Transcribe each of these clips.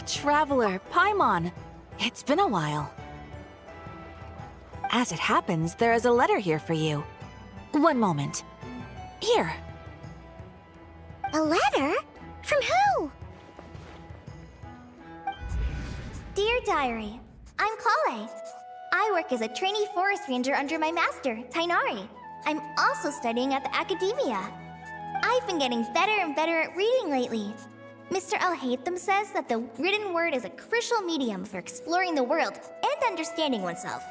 Traveler, Paimon. It's been a while. As it happens, there is a letter here for you. One moment. Here. A letter? From who? Dear Diary, I'm Kale. I work as a trainee forest ranger under my master, Tainari. I'm also studying at the academia. I've been getting better and better at reading lately. Mr. Al-Haytham says that the written word is a crucial medium for exploring the world and understanding oneself.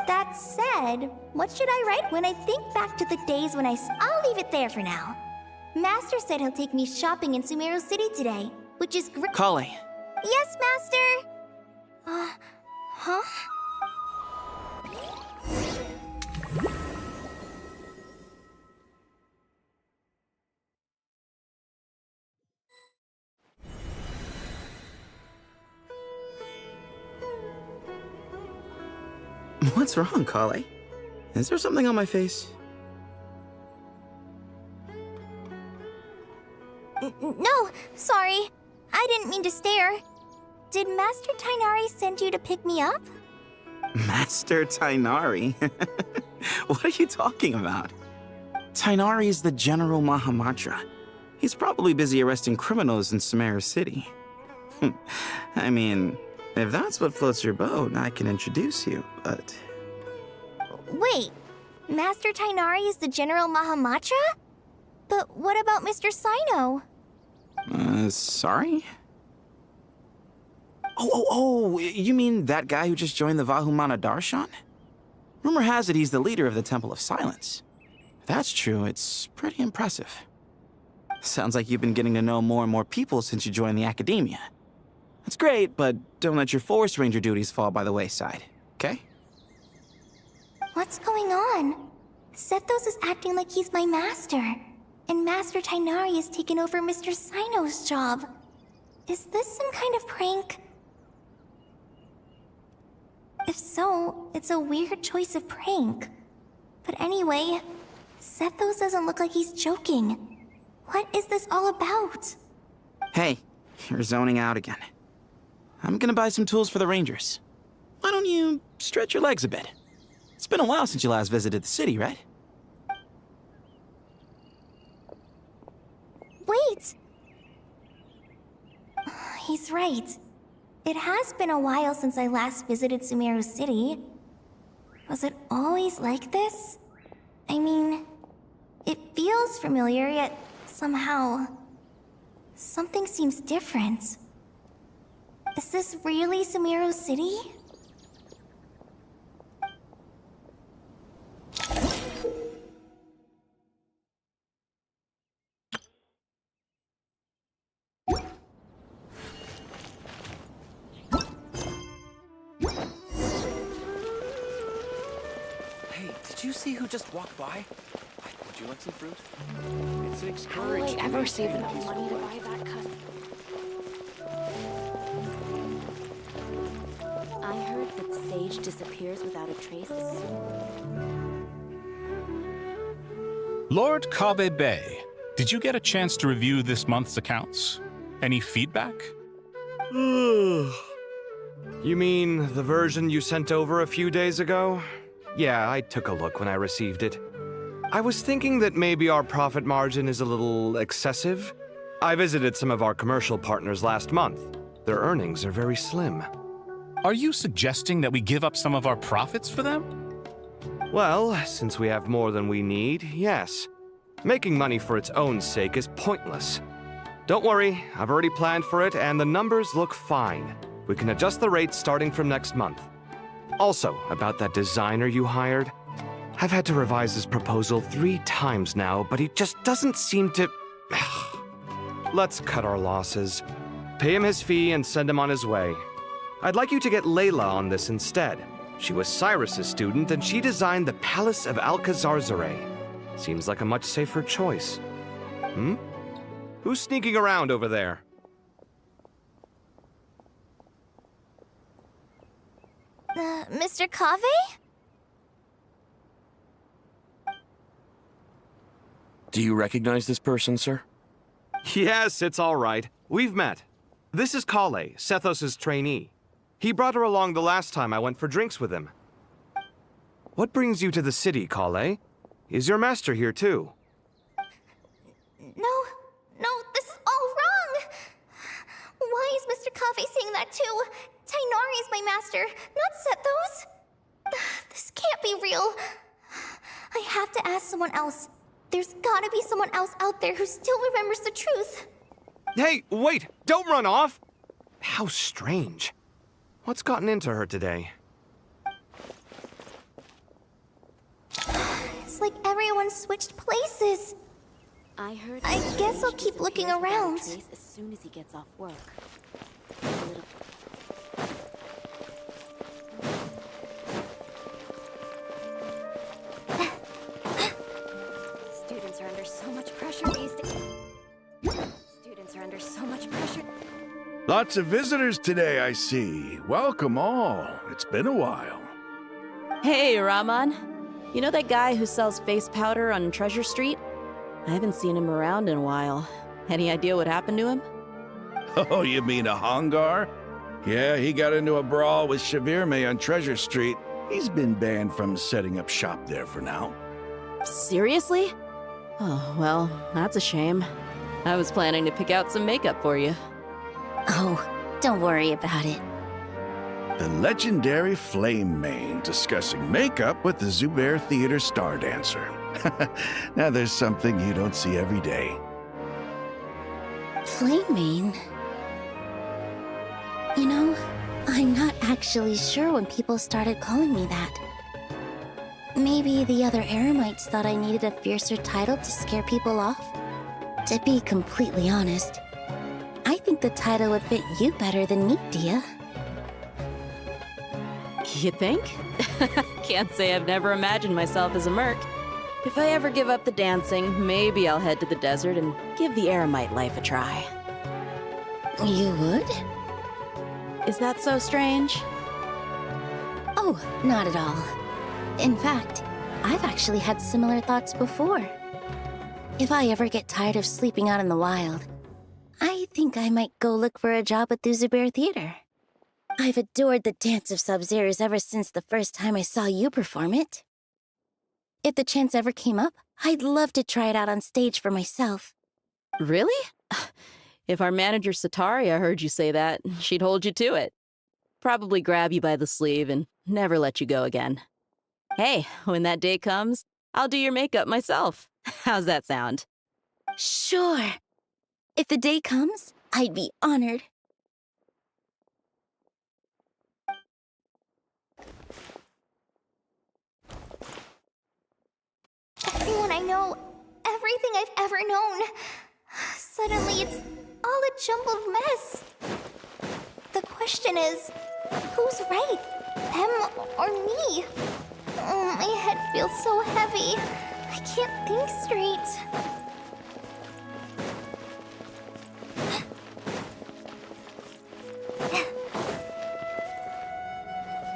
That said, what should I write when I think back to the days when I'll leave it there for now. Master said he'll take me shopping in Sumeru City today, which is great. Kale. Yes, Master? Huh? What's wrong, Kale? Is there something on my face? No, sorry. I didn't mean to stare. Did Master Tainari send you to pick me up? Master Tainari? What are you talking about? Tainari is the General Mahamatra. He's probably busy arresting criminals in Sumeru City. I mean, if that's what floats your boat, I can introduce you, but... Wait, Master Tainari is the General Mahamatra? But what about Mr. Sino? Sorry? Oh, you mean that guy who just joined the Vahumana Darshan? Rumor has it he's the leader of the Temple of Silence. If that's true, it's pretty impressive. Sounds like you've been getting to know more and more people since you joined the academia. That's great, but don't let your Forest Ranger duties fall by the wayside, okay? What's going on? Sethos is acting like he's my master, and Master Tainari has taken over Mr. Sino's job. Is this some kind of prank? If so, it's a weird choice of prank. But anyway, Sethos doesn't look like he's joking. What is this all about? Hey, you're zoning out again. I'm gonna buy some tools for the Rangers. Why don't you stretch your legs a bit? It's been a while since you last visited the city, right? Wait! He's right. It has been a while since I last visited Sumeru City. Was it always like this? I mean, it feels familiar, yet somehow... something seems different. Is this really Sumeru City? Hey, did you see who just walked by? Would you like some fruit? It's an How will excursion. I ever save enough money to buy that custom? I heard that Sage disappears without a trace as soon. Lord Kabe Bay, did you get a chance to review this month's accounts? Any feedback? You mean the version you sent over a few days ago? Yeah, I took a look when I received it. I was thinking that maybe our profit margin is a little excessive. I visited some of our commercial partners last month. Their earnings are very slim. Are you suggesting that we give up some of our profits for them? Well, since we have more than we need, yes. Making money for its own sake is pointless. Don't worry, I've already planned for it, and the numbers look fine. We can adjust the rates starting from next month. Also, about that designer you hired, I've had to revise his proposal 3 times now, but he just doesn't seem to... Let's cut our losses. Pay him his fee and send him on his way. I'd like you to get Layla on this instead. She was Cyrus's student, and she designed the Palace of Alcazarzare. Seems like a much safer choice. Who's sneaking around over there? Mr. Kave? Do you recognize this person, sir? Yes, it's all right. We've met. This is Kale, Sethos' trainee. He brought her along the last time I went for drinks with him. What brings you to the city, Kale? Is your master here too? No, this is all wrong! Why is Mr. Kave saying that too? Tainari is my master, not Sethos! This can't be real. I have to ask someone else. There's gotta be someone else out there who still remembers the truth. Hey, wait! Don't run off! How strange. What's gotten into her today? It's like everyone switched places. I heard. I guess I'll keep looking around. As soon as he gets off work. A little... Students are under so much pressure these days. Students are under so much pressure. Lots of visitors today, I see. Welcome all. It's been a while. Hey, Rahman. You know that guy who sells face powder on Treasure Street? I haven't seen him around in a while. Any idea what happened to him? Oh, you mean a Hongar? Yeah, he got into a brawl with Shavirme on Treasure Street. He's been banned from setting up shop there for now. Seriously? Oh, well, that's a shame. I was planning to pick out some makeup for you. Oh, don't worry about it. The legendary Flame Mane discussing makeup with the Zubair Theater star dancer. Now there's something you don't see every day. Flame-mane? You know, I'm not actually sure when people started calling me that. Maybe the other Eremites thought I needed a fiercer title to scare people off? To be completely honest, I think the title would fit you better than me, Dia. You think? Can't say I've never imagined myself as a merc. If I ever give up the dancing, maybe I'll head to the desert and give the Eremite life a try. You would? Is that so strange? Oh, not at all. In fact, I've actually had similar thoughts before. If I ever get tired of sleeping out in the wild, I think I might go look for a job at the Zubair Theater. I've adored the dance of Sub-Zeros ever since the first time I saw you perform it. If the chance ever came up, I'd love to try it out on stage for myself. Really? If our manager Sataria heard you say that, she'd hold you to it. Probably grab you by the sleeve and never let you go again. Hey, when that day comes, I'll do your makeup myself. How's that sound? Sure. If the day comes, I'd be honored. Everyone I know, everything I've ever known. Suddenly it's all a jumbled mess. The question is, who's right? Them or me? Oh, my head feels so heavy. I can't think straight.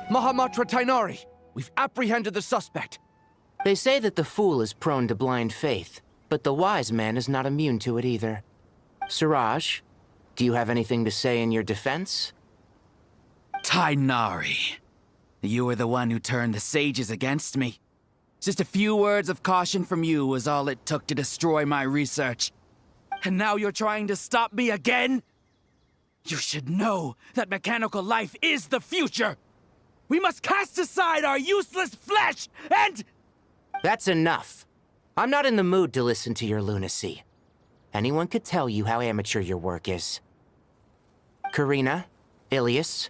Mahamatra Tainari! We've apprehended the suspect. They say that the fool is prone to blind faith, but the wise man is not immune to it either. Suraj, do you have anything to say in your defense? Tainari, you were the one who turned the sages against me. Just a few words of caution from you was all it took to destroy my research. And now you're trying to stop me again? You should know that mechanical life is the future! We must cast aside our useless flesh and... That's enough. I'm not in the mood to listen to your lunacy. Anyone could tell you how amateur your work is. Karina, Ilias,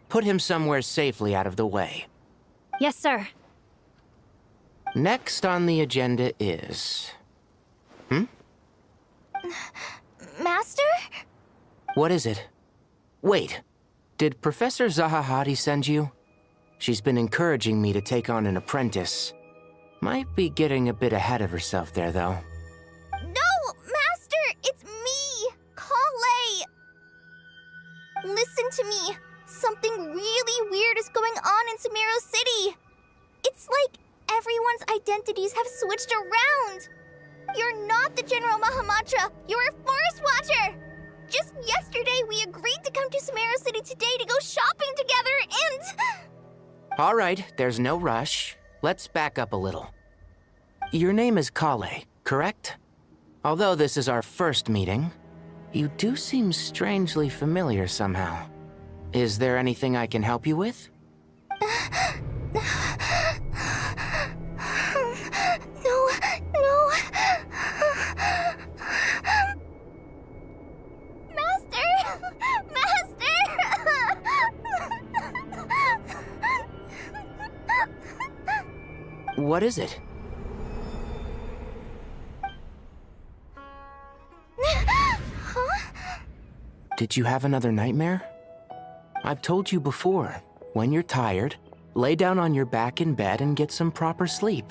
put him somewhere safely out of the way. Yes, sir. Next on the agenda is... Master? What is it? Wait, did Professor Zahahati send you? She's been encouraging me to take on an apprentice. Might be getting a bit ahead of herself there, though. No, Master! It's me! Kale! Listen to me. Something really weird is going on in Sumeru City. It's like everyone's identities have switched around. You're not the General Mahamatra. You're a Forest Watcher. Just yesterday, we agreed All right, there's no rush. Let's back up a little. Your name is Kale, correct? Although this is our first meeting, you do seem strangely familiar somehow. Is there anything I can help you with? No. What is it? Did you have another nightmare? I've told you before, when you're tired, lay down on your back in bed and get some proper sleep.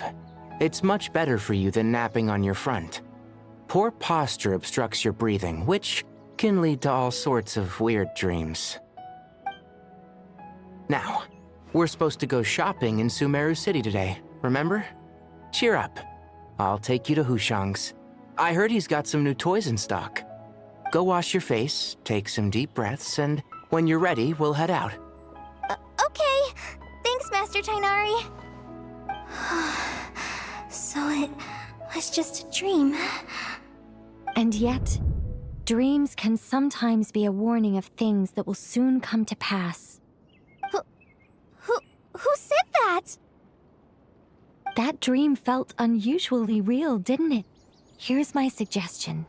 It's much better for you than napping on your front. Poor posture obstructs your breathing, which can lead to all sorts of weird dreams. Now, we're supposed to go shopping in Sumeru City today, remember? Cheer up. I'll take you to Hushang's. I heard he's got some new toys in stock. Go wash your face, take some deep breaths, and when you're ready, we'll head out. Okay. Thanks, Master Tainari. So it was just a dream. And yet, dreams can sometimes be a warning of things that will soon come to pass. Who said that? That dream felt unusually real, didn't it? Here's my suggestion.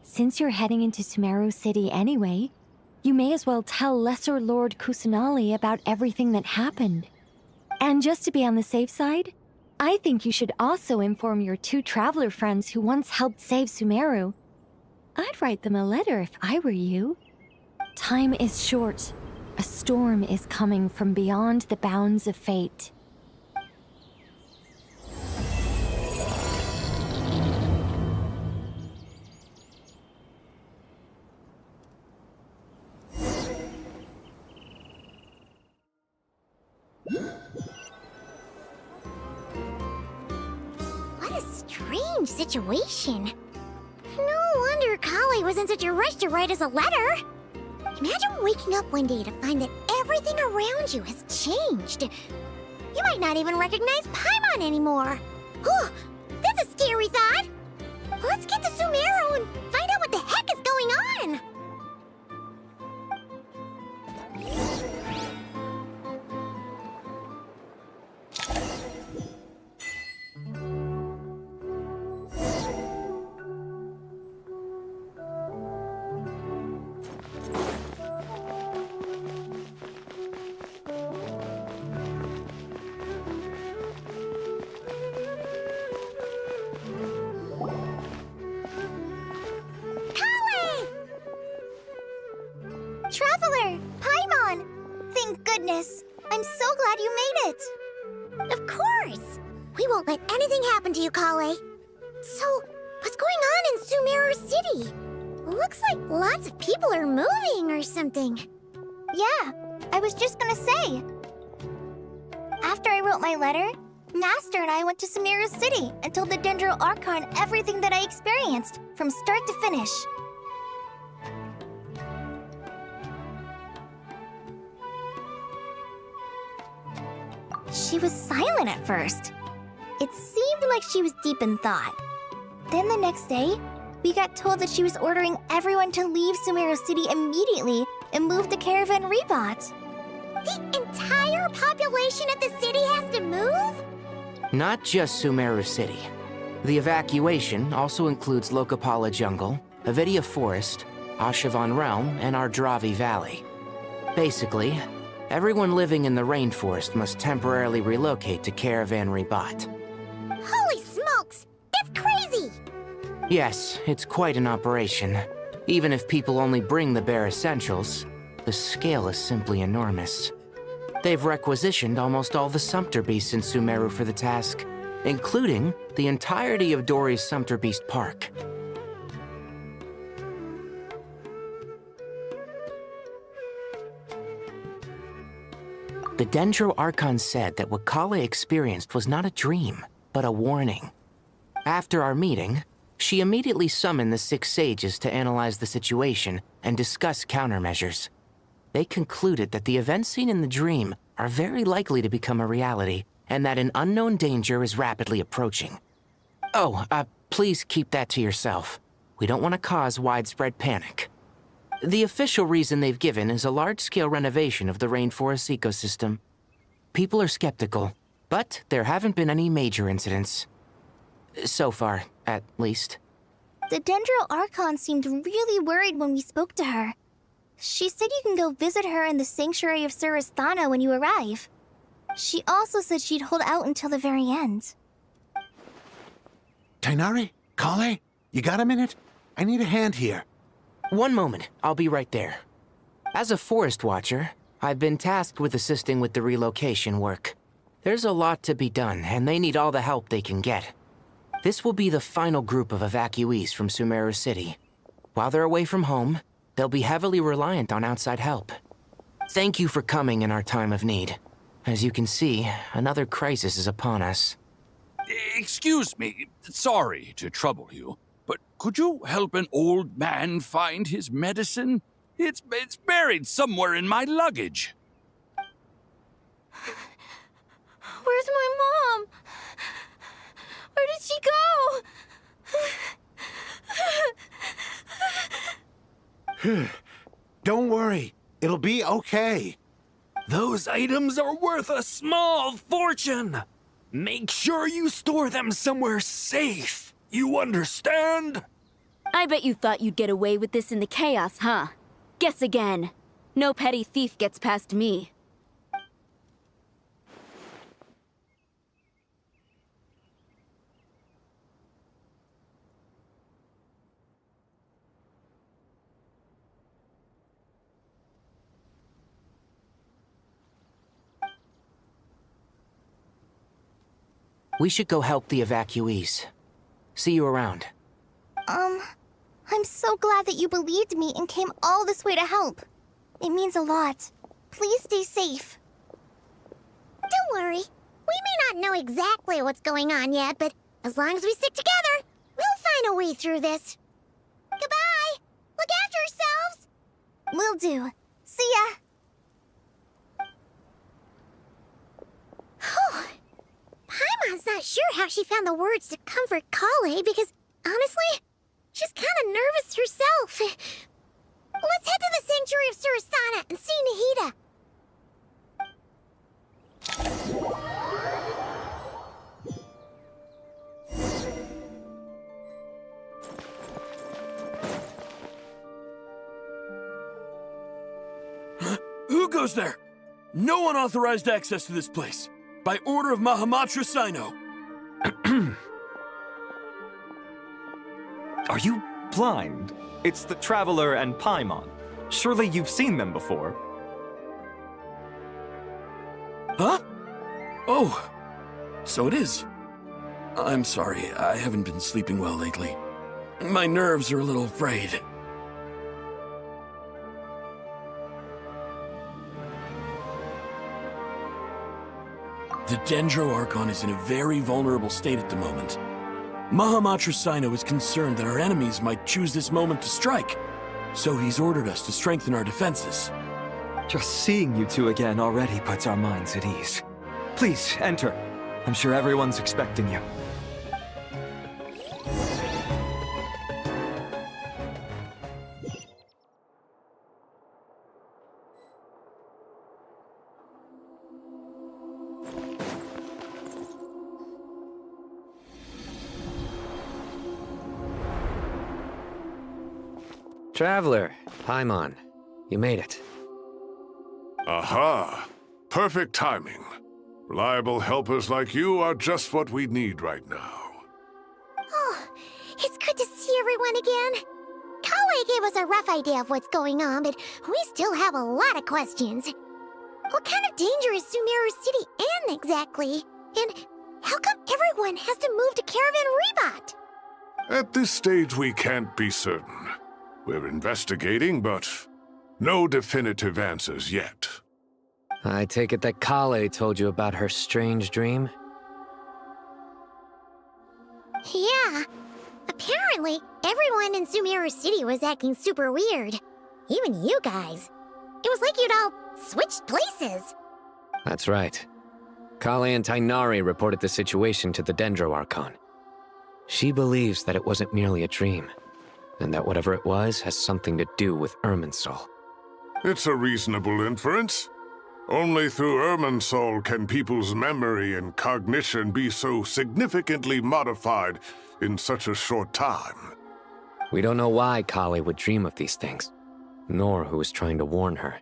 Since you're heading into Sumeru City anyway, you may as well tell Lesser Lord Kusanali about everything that happened. And just to be on the safe side, I think you should also inform your 2 traveler friends who once helped save Sumeru. I'd write them a letter if I were you. Time is short. A storm is coming from beyond the bounds of fate. What a strange situation. No wonder Kale was in such a rush to write us a letter. Imagine waking up one day to find that everything around you has changed. You might not even recognize Paimon anymore. Oh, that's a scary thought. Let's get to Sumeru and find out what the heck is going on. Traveler! Paimon! Thank goodness! I'm so glad you made it! Of course! We won't let anything happen to you, Kale. So, what's going on in Sumeru City? Looks like lots of people are moving or something. Yeah, I was just gonna say. After I wrote my letter, Master and I went to Sumeru City and told the Dendro Archon everything that I experienced, from start to finish. She was silent at first. It seemed like she was deep in thought. Then the next day, we got told that she was ordering everyone to leave Sumeru City immediately and move to Caravan Rebot. The entire population of the city has to move? Not just Sumeru City. The evacuation also includes Lokapala Jungle, Avidia Forest, Ashavan Realm, and Ardravi Valley. Basically, everyone living in the rainforest must temporarily relocate to Caravan Rebot. Holy smokes! That's crazy! Yes, it's quite an operation. Even if people only bring the bare essentials, the scale is simply enormous. They've requisitioned almost all the Sumpter Beasts in Sumeru for the task, including the entirety of Dori's Sumpter Beast Park. The Dendro Archon said that what Kale experienced was not a dream, but a warning. After our meeting, she immediately summoned the 6 sages to analyze the situation and discuss countermeasures. They concluded that the events seen in the dream are very likely to become a reality, and that an unknown danger is rapidly approaching. Oh, please keep that to yourself. We don't want to cause widespread panic. The official reason they've given is a large-scale renovation of the rainforest ecosystem. People are skeptical, but there haven't been any major incidents. So far, at least. The Dendro Archon seemed really worried when we spoke to her. She said you can go visit her in the Sanctuary of Surasthana when you arrive. She also said she'd hold out until the very end. Tainari? Kale? You got a minute? I need a hand here. One moment, I'll be right there. As a forest watcher, I've been tasked with assisting with the relocation work. There's a lot to be done, and they need all the help they can get. This will be the final group of evacuees from Sumeru City. While they're away from home, they'll be heavily reliant on outside help. Thank you for coming in our time of need. As you can see, another crisis is upon us. Excuse me, sorry to trouble you, but could you help an old man find his medicine? It's buried somewhere in my luggage. Where's my mom? Where did she go? Don't worry. It'll be okay. Those items are worth a small fortune. Make sure you store them somewhere safe. You understand? I bet you thought you'd get away with this in the chaos, huh? Guess again. No petty thief gets past me. We should go help the evacuees. See you around. I'm so glad that you believed me and came all this way to help. It means a lot. Please stay safe. Don't worry. We may not know exactly what's going on yet, but as long as we stick together, we'll find a way through this. Goodbye! Look after yourselves! Will do. See ya! Whew. Paimon's not sure how she found the words to comfort Kale because, honestly, she's kind of nervous herself. Let's head to the Sanctuary of Surasthana and see Nahida. Who goes there? No unauthorized access to this place. By order of Mahamatra Sino. Are you blind? It's the Traveler and Paimon. Surely you've seen them before. Huh? Oh, so it is. I'm sorry, I haven't been sleeping well lately. My nerves are a little frayed. The Dendro Archon is in a very vulnerable state at the moment. Mahamatra Sino is concerned that our enemies might choose this moment to strike, so he's ordered us to strengthen our defenses. Just seeing you two again already puts our minds at ease. Please, enter. I'm sure everyone's expecting you. Traveler, Paimon, you made it. Aha! Perfect timing. Reliable helpers like you are just what we need right now. Oh, it's good to see everyone again. Kale gave us a rough idea of what's going on, but we still have a lot of questions. What kind of danger is Sumeru City in exactly? And how come everyone has to move to Caravan Rebot? At this stage, we can't be certain. We're investigating, but no definitive answers yet. I take it that Kale told you about her strange dream? Yeah. Apparently, everyone in Sumeru City was acting super weird. Even you guys. It was like you'd all switched places. That's right. Kale and Tainari reported the situation to the Dendro Archon. She believes that it wasn't merely a dream, and that whatever it was has something to do with Irminsul. It's a reasonable inference. Only through Irminsul can people's memory and cognition be so significantly modified in such a short time. We don't know why Kale would dream of these things, nor who was trying to warn her.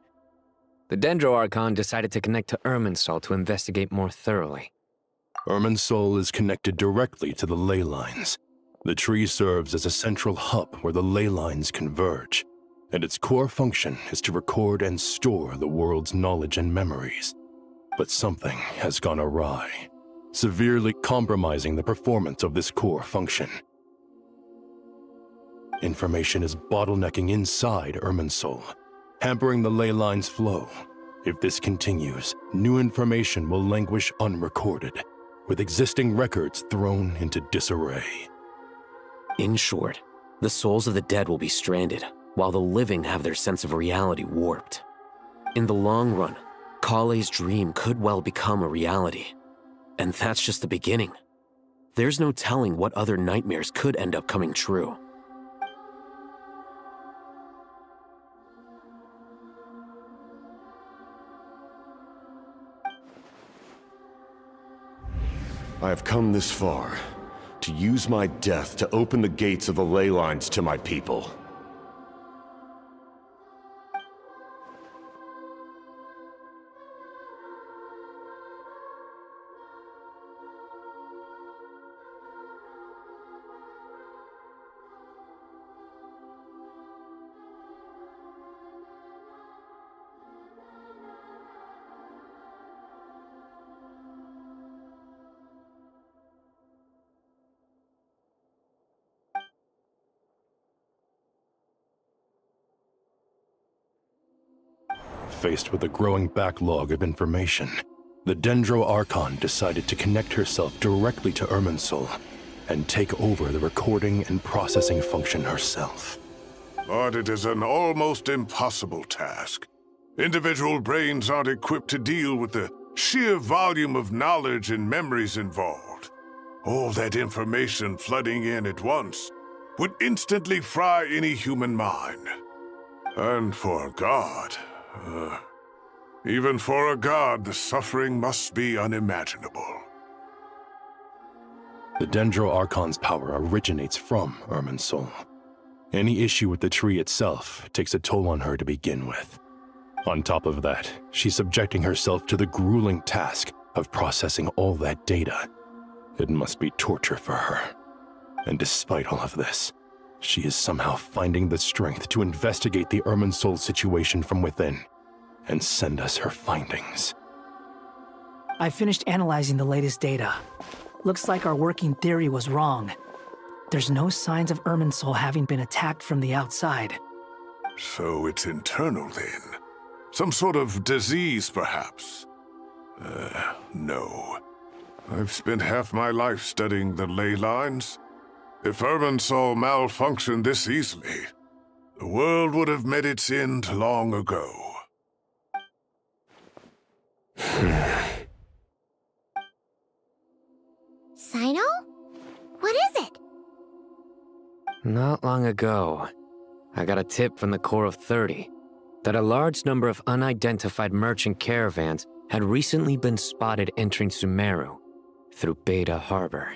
The Dendro Archon decided to connect to Irminsul to investigate more thoroughly. Irminsul is connected directly to the ley lines. The tree serves as a central hub where the ley lines converge, and its core function is to record and store the world's knowledge and memories. But something has gone awry, severely compromising the performance of this core function. Information is bottlenecking inside Irminsul, hampering the ley line's flow. If this continues, new information will languish unrecorded, with existing records thrown into disarray. In short, the souls of the dead will be stranded, while the living have their sense of reality warped. In the long run, Kale's dream could well become a reality. And that's just the beginning. There's no telling what other nightmares could end up coming true. I have come this far, to use my death to open the gates of the ley lines to my people. Faced with a growing backlog of information, the Dendro Archon decided to connect herself directly to Irminsul and take over the recording and processing function herself. But it is an almost impossible task. Individual brains aren't equipped to deal with the sheer volume of knowledge and memories involved. All that information flooding in at once would instantly fry any human mind. And for a god, even for a god, the suffering must be unimaginable. The Dendro Archon's power originates from Irminsul. Any issue with the tree itself takes a toll on her to begin with. On top of that, she's subjecting herself to the grueling task of processing all that data. It must be torture for her. And despite all of this, she is somehow finding the strength to investigate the Irminsul situation from within and send us her findings. I finished analyzing the latest data. Looks like our working theory was wrong. There's no signs of Irminsul having been attacked from the outside. So it's internal then? Some sort of disease, perhaps? No. I've spent half my life studying the ley lines. If Irminsul malfunctioned this easily, the world would have met its end long ago. Sino? What is it? Not long ago, I got a tip from the Corps of 30 that a large number of unidentified merchant caravans had recently been spotted entering Sumeru through Beta Harbor.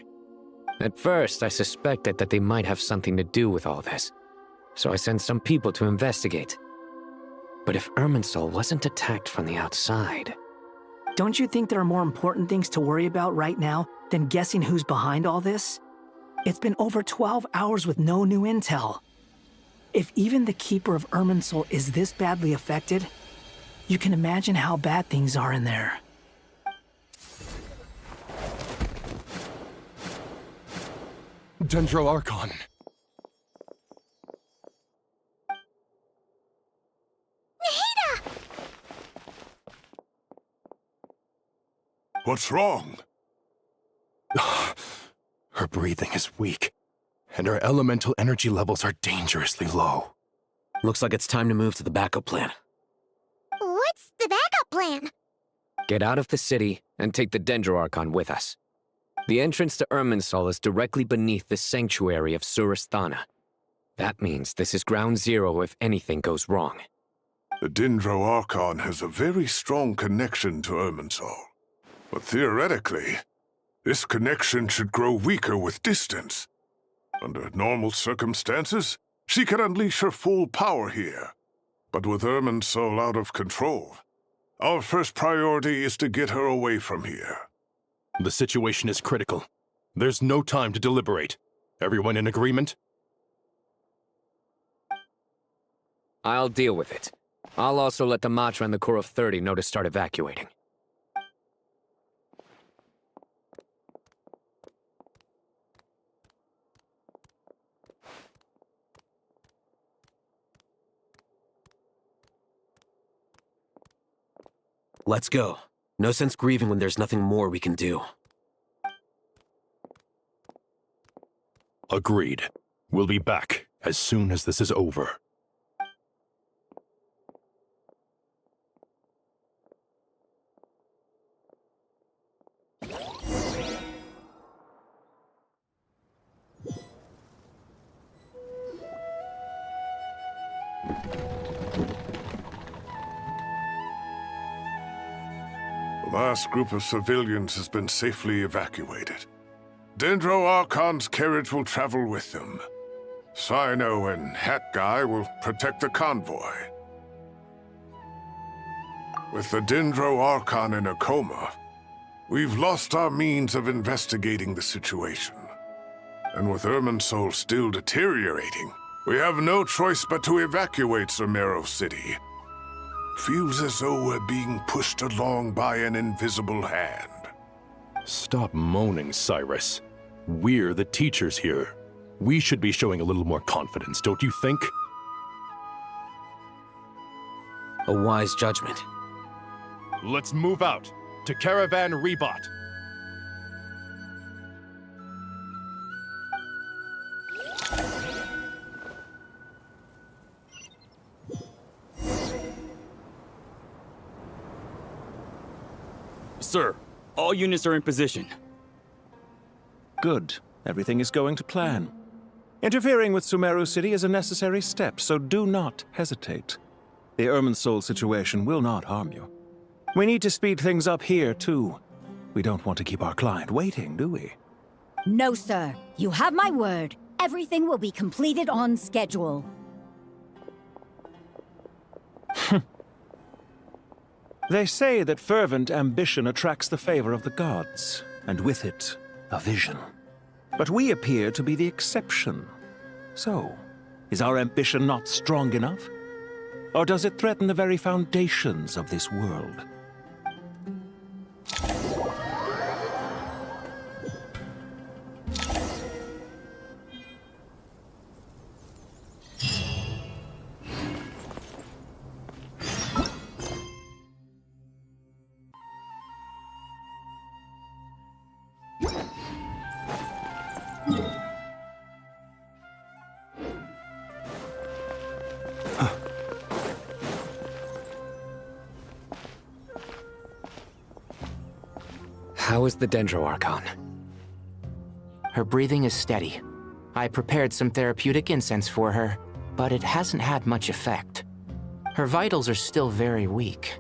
At first, I suspected that they might have something to do with all this, so I sent some people to investigate. But if Irminsul wasn't attacked from the outside... Don't you think there are more important things to worry about right now than guessing who's behind all this? It's been over 12 hours with no new intel. If even the Keeper of Irminsul is this badly affected, you can imagine how bad things are in there. Dendro Archon. What's wrong? Her breathing is weak, and her elemental energy levels are dangerously low. Looks like it's time to move to the backup plan. What's the backup plan? Get out of the city and take the Dendro Archon with us. The entrance to Irminsul is directly beneath the sanctuary of Surasthana. That means this is ground zero if anything goes wrong. The Dendro Archon has a very strong connection to Irminsul. But theoretically, this connection should grow weaker with distance. Under normal circumstances, she can unleash her full power here. But with Irminsul out of control, our first priority is to get her away from here. The situation is critical. There's no time to deliberate. Everyone in agreement? I'll deal with it. I'll also let the Matra and the Core of 30 know to start evacuating. Let's go. No sense grieving when there's nothing more we can do. Agreed. We'll be back as soon as this is over. The last group of civilians has been safely evacuated. Dendro Archon's carriage will travel with them. Sino and Hat Guy will protect the convoy. With the Dendro Archon in a coma, we've lost our means of investigating the situation. And with Irminsul still deteriorating, we have no choice but to evacuate Sumeru City. Feels as though we're being pushed along by an invisible hand. Stop moaning, Cyrus. We're the teachers here. We should be showing a little more confidence, don't you think? A wise judgment. Let's move out to Caravan Rebot. Sir, all units are in position. Good. Everything is going to plan. Interfering with Sumeru City is a necessary step, so do not hesitate. The Irminsul situation will not harm you. We need to speed things up here, too. We don't want to keep our client waiting, do we? No, sir. You have my word. Everything will be completed on schedule. They say that fervent ambition attracts the favor of the gods, and with it, a vision. But we appear to be the exception. So, is our ambition not strong enough? Or does it threaten the very foundations of this world? How is the Dendro Archon? Her breathing is steady. I prepared some therapeutic incense for her, but it hasn't had much effect. Her vitals are still very weak.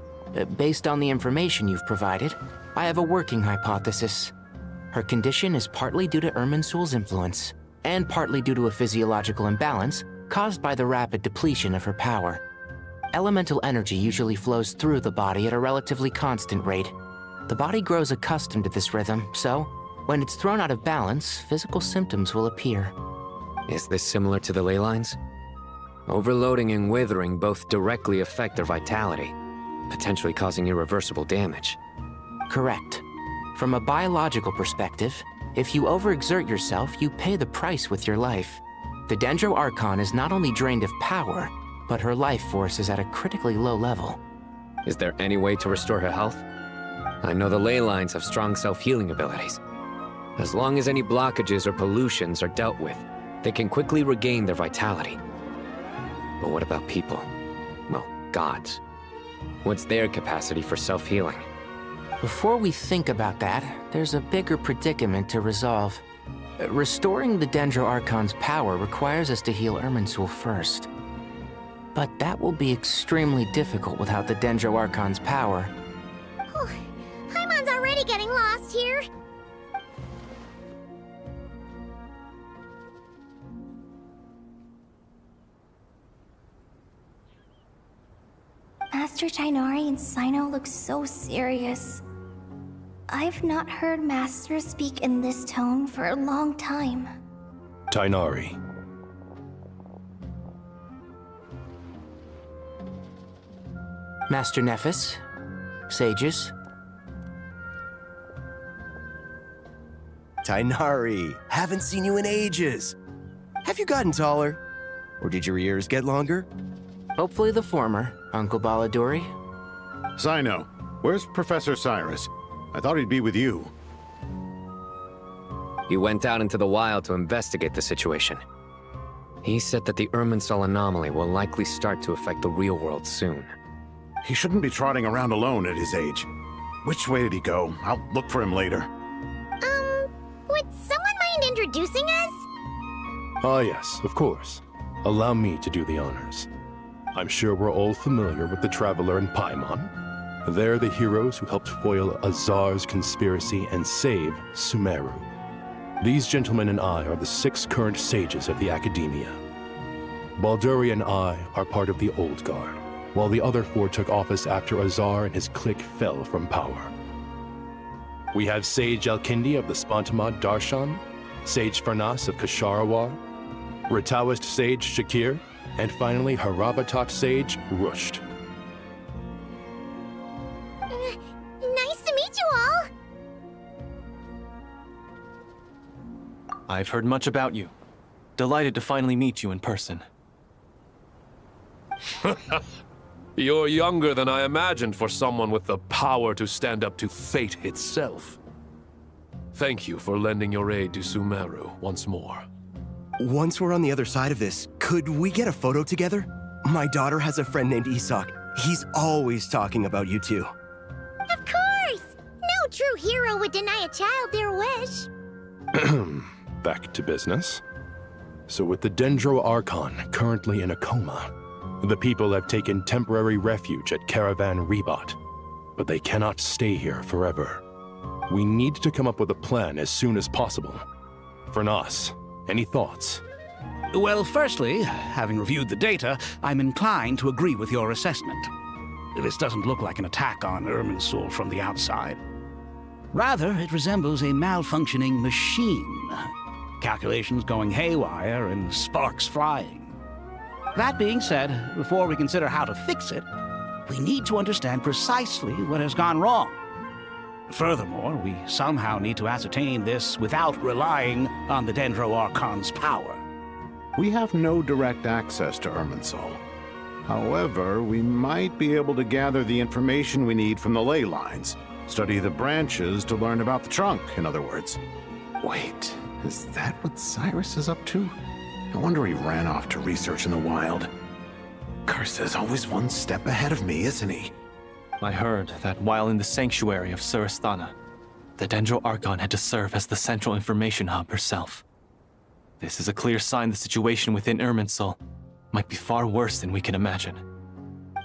Based on the information you've provided, I have a working hypothesis. Her condition is partly due to Irminsul's influence, and partly due to a physiological imbalance caused by the rapid depletion of her power. Elemental energy usually flows through the body at a relatively constant rate. The body grows accustomed to this rhythm, so when it's thrown out of balance, physical symptoms will appear. Is this similar to the ley lines? Overloading and withering both directly affect their vitality, potentially causing irreversible damage. Correct. From a biological perspective, if you overexert yourself, you pay the price with your life. The Dendro Archon is not only drained of power, but her life force is at a critically low level. Is there any way to restore her health? I know the ley lines have strong self-healing abilities. As long as any blockages or pollutions are dealt with, they can quickly regain their vitality. But what about people? Well, gods. What's their capacity for self-healing? Before we think about that, there's a bigger predicament to resolve. Restoring the Dendro Archon's power requires us to heal Irminsul first. But that will be extremely difficult without the Dendro Archon's power. Paimon's already getting lost here. Master Tainari and Sino look so serious. I've not heard Master speak in this tone for a long time. Tainari. Master Nephis, sages. Tainari, haven't seen you in ages. Have you gotten taller? Or did your ears get longer? Hopefully the former, Uncle Baladuri. Sino, where's Professor Cyrus? I thought he'd be with you. He went out into the wild to investigate the situation. He said that the Irminsul anomaly will likely start to affect the real world soon. He shouldn't be trotting around alone at his age. Which way did he go? I'll look for him later. Would someone mind introducing us? Ah yes, of course. Allow me to do the honors. I'm sure we're all familiar with the Traveler and Paimon. They're the heroes who helped foil Azar's conspiracy and save Sumeru. These gentlemen and I are the 6 current sages of the Academia. Balduri and I are part of the Old Guard, while the other 4 took office after Azar and his clique fell from power. We have Sage Alkindi of the Spontamad Darshan, Sage Farnas of Kasharawar, Rataoist Sage Shakir, and finally Harabatot Sage Rusht. Nice to meet you all! I've heard much about you. Delighted to finally meet you in person. You're younger than I imagined for someone with the power to stand up to fate itself. Thank you for lending your aid to Sumeru once more. Once we're on the other side of this, could we get a photo together? My daughter has a friend named Isak. He's always talking about you two. Of course! No true hero would deny a child their wish. Back to business. So with the Dendro Archon currently in a coma, the people have taken temporary refuge at Caravan Rebat. But they cannot stay here forever. We need to come up with a plan as soon as possible. Farnas, any thoughts? Well, firstly, having reviewed the data, I'm inclined to agree with your assessment. This doesn't look like an attack on Irminsul from the outside. Rather, it resembles a malfunctioning machine. Calculations going haywire and sparks flying. That being said, before we consider how to fix it, we need to understand precisely what has gone wrong. Furthermore, we somehow need to ascertain this without relying on the Dendro Archon's power. We have no direct access to Irminsul. However, we might be able to gather the information we need from the ley lines. Study the branches to learn about the trunk, in other words. Wait, is that what Cyrus is up to? No wonder he ran off to research in the wild. Curse, always one step ahead of me, isn't he? I heard that while in the sanctuary of Surasthana, the Dendro Archon had to serve as the central information hub herself. This is a clear sign the situation within Irminsul might be far worse than we can imagine.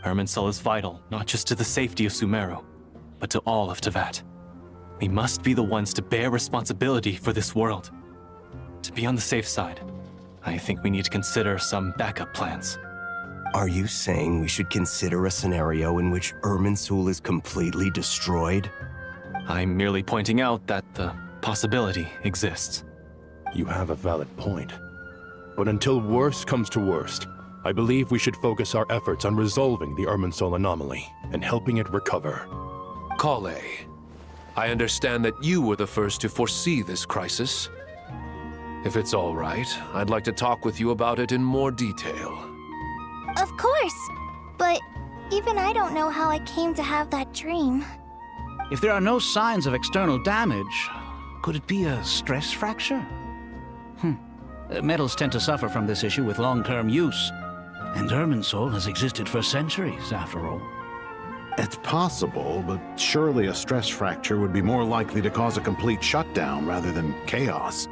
Irminsul is vital not just to the safety of Sumeru, but to all of Teyvat. We must be the ones to bear responsibility for this world. To be on the safe side, I think we need to consider some backup plans. Are you saying we should consider a scenario in which Irminsul is completely destroyed? I'm merely pointing out that the possibility exists. You have a valid point. But until worst comes to worst, I believe we should focus our efforts on resolving the Irminsul anomaly and helping it recover. Kale, I understand that you were the first to foresee this crisis. If it's all right, I'd like to talk with you about it in more detail. Of course, but even I don't know how I came to have that dream. If there are no signs of external damage, could it be a stress fracture? Metals tend to suffer from this issue with long-term use, and Irminsul has existed for centuries, after all. It's possible, but surely a stress fracture would be more likely to cause a complete shutdown rather than chaos.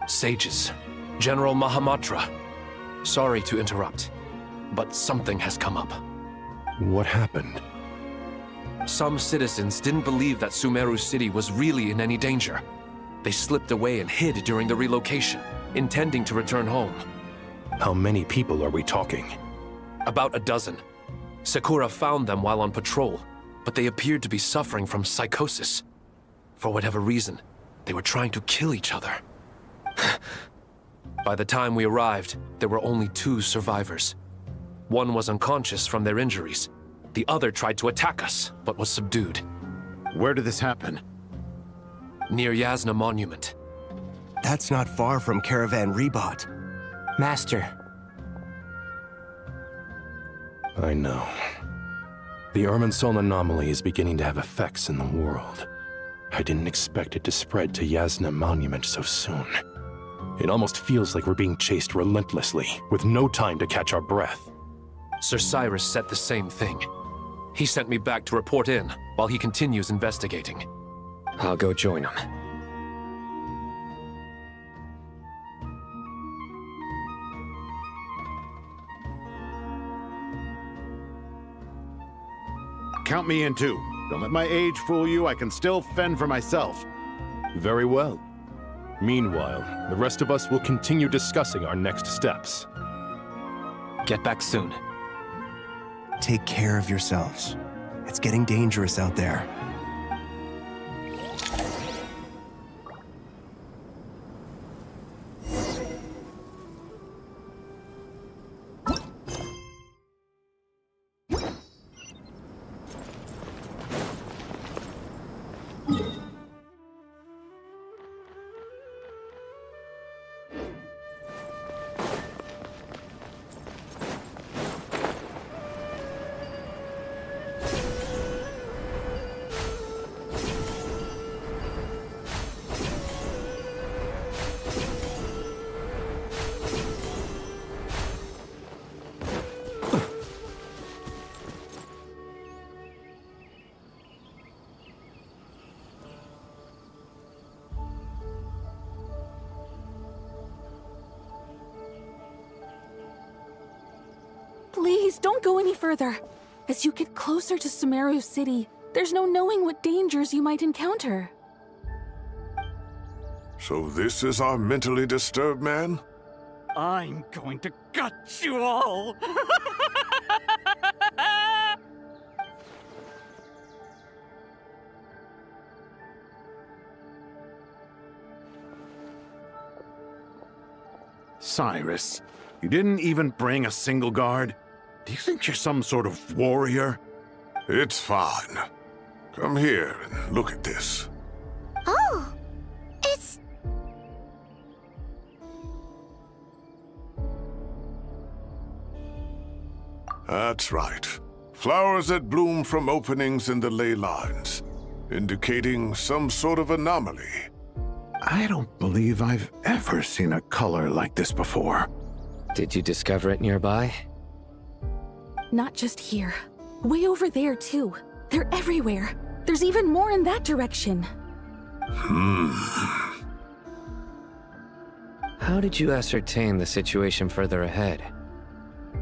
Sages. General Mahamatra. Sorry to interrupt, but something has come up. What happened? Some citizens didn't believe that Sumeru City was really in any danger. They slipped away and hid during the relocation, intending to return home. How many people are we talking? About a dozen. Sakura found them while on patrol, but they appeared to be suffering from psychosis. For whatever reason, they were trying to kill each other. By the time we arrived, there were only 2 survivors. One was unconscious from their injuries. The other tried to attack us, but was subdued. Where did this happen? Near Yasna Monument. That's not far from Caravan Rebot. Master. I know. The Irminsul anomaly is beginning to have effects in the world. I didn't expect it to spread to Yasna Monument so soon. It almost feels like we're being chased relentlessly, with no time to catch our breath. Sir Cyrus said the same thing. He sent me back to report in, while he continues investigating. I'll go join him. Count me in too. Don't let my age fool you, I can still fend for myself. Very well. Meanwhile, the rest of us will continue discussing our next steps. Get back soon. Take care of yourselves. It's getting dangerous out there. Please, don't go any further. As you get closer to Sumeru City, there's no knowing what dangers you might encounter. So this is our mentally disturbed man? I'm going to gut you all! Cyrus, you didn't even bring a single guard? Do you think you're some sort of warrior? It's fine. Come here and look at this. Oh, it's... That's right. Flowers that bloom from openings in the ley lines, indicating some sort of anomaly. I don't believe I've ever seen a color like this before. Did you discover it nearby? Not just here. Way over there, too. They're everywhere. There's even more in that direction. How did you ascertain the situation further ahead?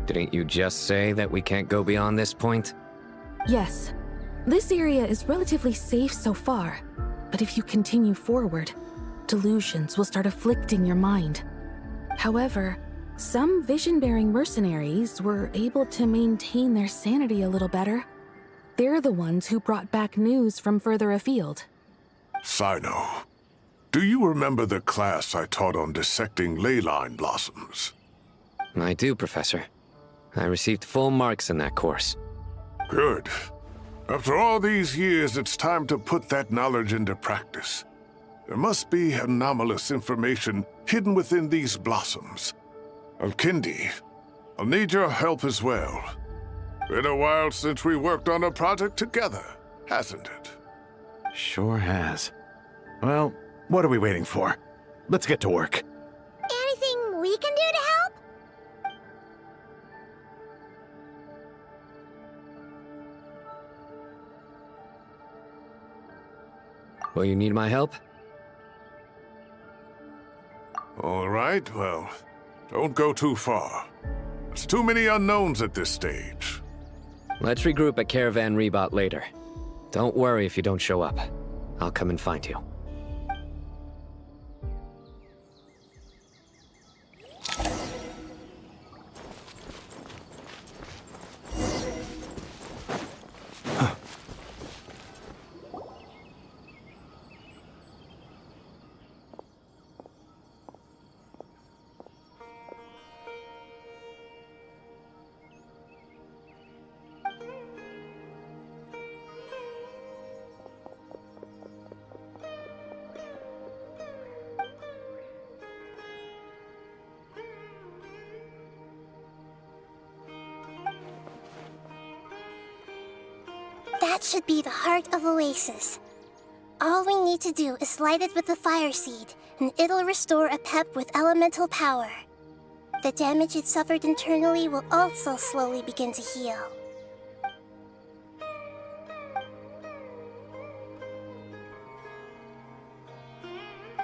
Didn't you just say that we can't go beyond this point? Yes. This area is relatively safe so far. But if you continue forward, delusions will start afflicting your mind. However, some vision-bearing mercenaries were able to maintain their sanity a little better. They're the ones who brought back news from further afield. Sino, do you remember the class I taught on dissecting ley line blossoms? I do, Professor. I received full marks in that course. Good. After all these years, it's time to put that knowledge into practice. There must be anomalous information hidden within these blossoms. Alkindi, I'll need your help as well. Been a while since we worked on a project together, hasn't it? Sure has. Well, what are we waiting for? Let's get to work. Anything we can do to help? Will you need my help? All right, well, don't go too far. There's too many unknowns at this stage. Let's regroup at Caravan Rebot later. Don't worry if you don't show up. I'll come and find you. That should be the heart of Oasis. All we need to do is light it with the fire seed, and it'll restore a pep with elemental power. The damage it suffered internally will also slowly begin to heal.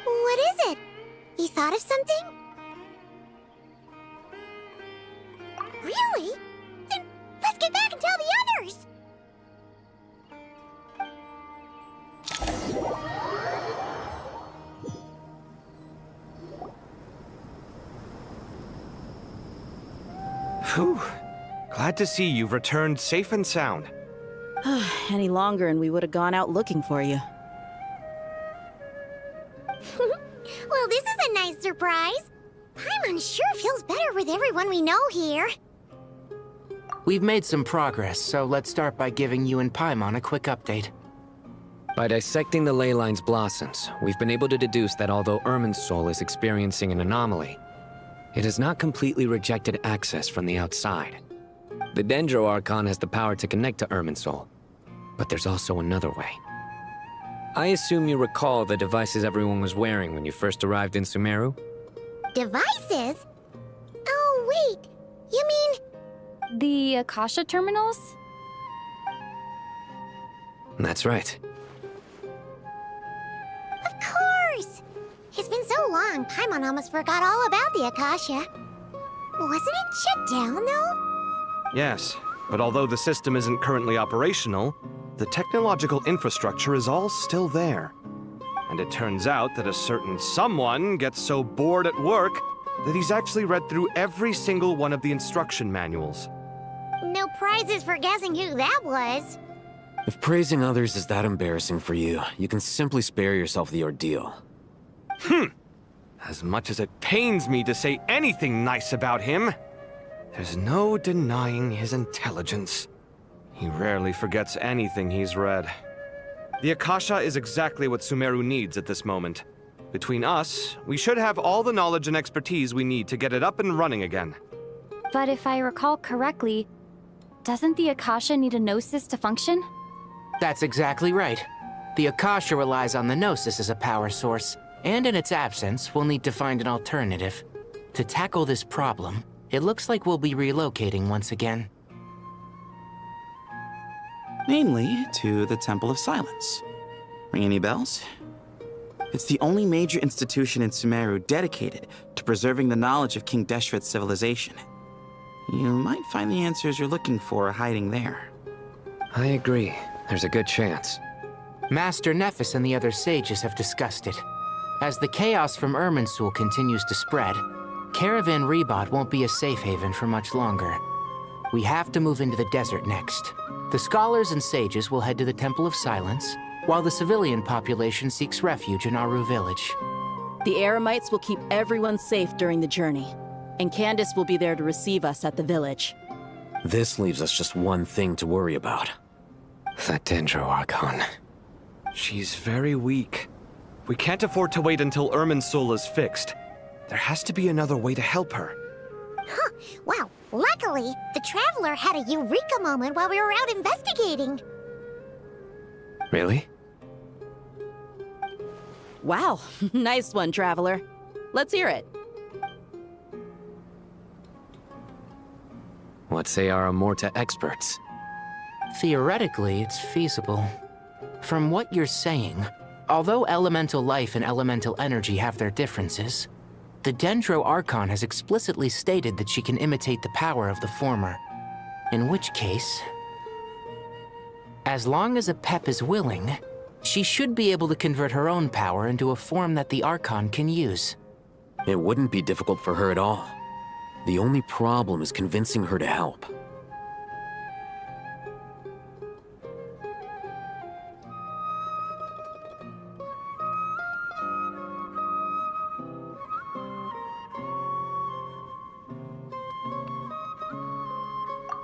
What is it? You thought of something? Really? Then let's get back and tell the others! Whew. Glad to see you've returned safe and sound. Any longer and we would have gone out looking for you. Well, this is a nice surprise. Paimon sure feels better with everyone we know here. We've made some progress, so let's start by giving you and Paimon a quick update. By dissecting the ley line's blossoms, we've been able to deduce that although Irminsul is experiencing an anomaly, it has not completely rejected access from the outside. The Dendro Archon has the power to connect to Irminsul, but there's also another way. I assume you recall the devices everyone was wearing when you first arrived in Sumeru? Devices? Oh, wait. You mean... The Akasha terminals? That's right. Of course! It's been so long, Paimon almost forgot all about the Akasha. Wasn't it shut down, though? Yes, but although the system isn't currently operational, the technological infrastructure is all still there. And it turns out that a certain someone gets so bored at work that he's actually read through every single one of the instruction manuals. No prizes for guessing who that was. If praising others is that embarrassing for you, you can simply spare yourself the ordeal. As much as it pains me to say anything nice about him, there's no denying his intelligence. He rarely forgets anything he's read. The Akasha is exactly what Sumeru needs at this moment. Between us, we should have all the knowledge and expertise we need to get it up and running again. But if I recall correctly, doesn't the Akasha need a Gnosis to function? That's exactly right. The Akasha relies on the Gnosis as a power source, and in its absence, we'll need to find an alternative. To tackle this problem, it looks like we'll be relocating once again. Namely, to the Temple of Silence. Ring any bells? It's the only major institution in Sumeru dedicated to preserving the knowledge of King Deshret's civilization. You might find the answers you're looking for hiding there. I agree. There's a good chance. Master Nephis and the other sages have discussed it. As the chaos from Irminsul continues to spread, Caravan Rebot won't be a safe haven for much longer. We have to move into the desert next. The scholars and sages will head to the Temple of Silence, while the civilian population seeks refuge in Aru village. The Eremites will keep everyone safe during the journey, and Candace will be there to receive us at the village. This leaves us just one thing to worry about. That Dendro Archon. She's very weak. We can't afford to wait until Irminsul is fixed. There has to be another way to help her. Huh. Wow. Luckily, the Traveler had a eureka moment while we were out investigating. Really? Wow. Nice one, Traveler. Let's hear it. What say our Amorta experts? Theoretically, it's feasible. From what you're saying, Although elemental life and elemental energy have their differences, the Dendro Archon has explicitly stated that she can imitate the power of the former. In which case, as long as a Pep is willing, she should be able to convert her own power into a form that the Archon can use. It wouldn't be difficult for her at all. The only problem is convincing her to help.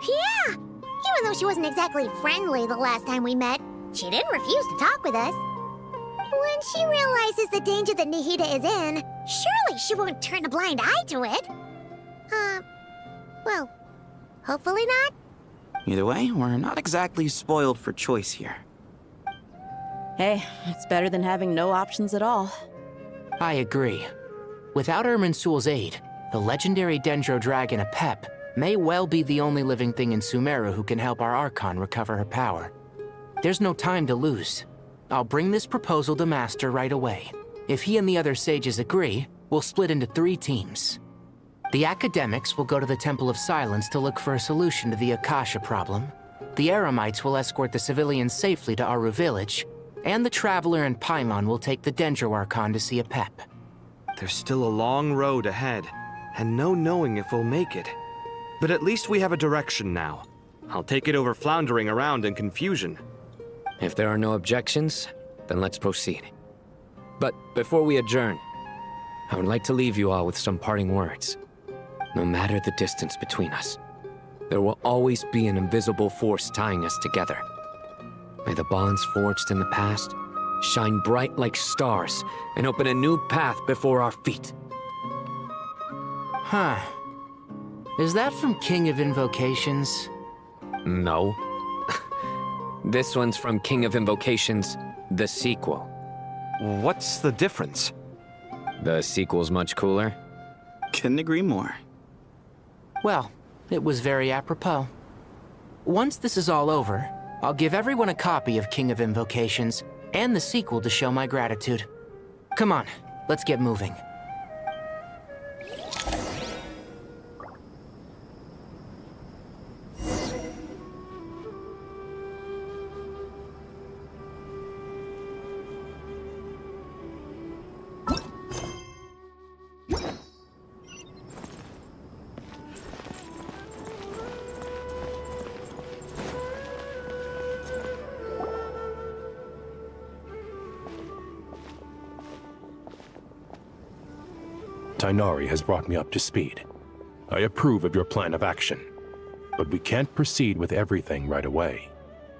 Yeah! Even though she wasn't exactly friendly the last time we met, she didn't refuse to talk with us. When she realizes the danger that Nahida is in, surely she won't turn a blind eye to it. Well, hopefully not. Either way, we're not exactly spoiled for choice here. Hey, it's better than having no options at all. I agree. Without Irminsul's aid, the legendary Dendro Dragon Apep may well be the only living thing in Sumeru who can help our Archon recover her power. There's no time to lose. I'll bring this proposal to Master right away. If he and the other sages agree, we'll split into 3 teams. The academics will go to the Temple of Silence to look for a solution to the Akasha problem. The Eremites will escort the civilians safely to Aru Village, and the Traveler and Paimon will take the Dendro Archon to see Apep. There's still a long road ahead, and no knowing if we'll make it. But at least we have a direction now. I'll take it over floundering around in confusion. If there are no objections, then let's proceed. But before we adjourn, I would like to leave you all with some parting words. No matter the distance between us, there will always be an invisible force tying us together. May the bonds forged in the past shine bright like stars and open a new path before our feet. Huh. Is that from King of Invocations? No. This one's from King of Invocations, the sequel. What's the difference? The sequel's much cooler. Couldn't agree more. Well, it was very apropos. Once this is all over, I'll give everyone a copy of King of Invocations and the sequel to show my gratitude. Come on, let's get moving. Tainari has brought me up to speed. I approve of your plan of action, but we can't proceed with everything right away.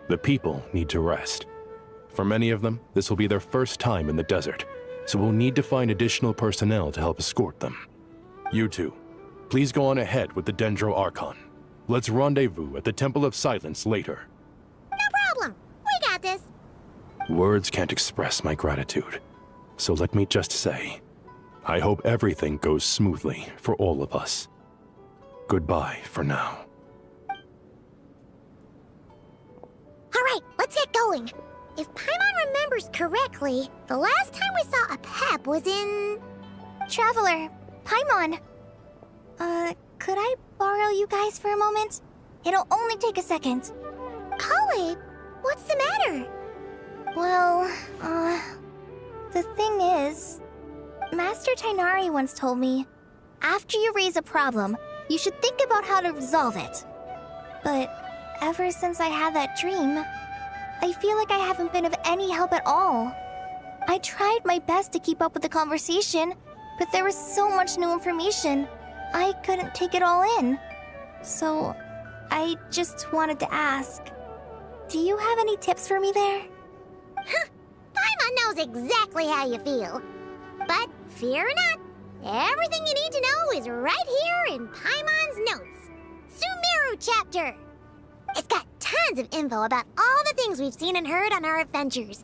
The people need to rest. For many of them, this will be their first time in the desert, so we'll need to find additional personnel to help escort them. You two, please go on ahead with the Dendro Archon. Let's rendezvous at the Temple of Silence later. No problem. We got this. Words can't express my gratitude, so let me just say, I hope everything goes smoothly for all of us. Goodbye for now. All right, let's get going. If Paimon remembers correctly, the last time we saw a Pep was in... Traveler, Paimon. Could I borrow you guys for a moment? It'll only take a second. Kale, what's the matter? Well, the thing is, Master Tainari once told me, after you raise a problem, you should think about how to resolve it. But ever since I had that dream, I feel like I haven't been of any help at all. I tried my best to keep up with the conversation, but there was so much new information, I couldn't take it all in. So, I just wanted to ask, do you have any tips for me there? Paimon knows exactly how you feel. But fear not, everything you need to know is right here in Paimon's notes. Sumeru chapter. It's got tons of info about all the things we've seen and heard on our adventures.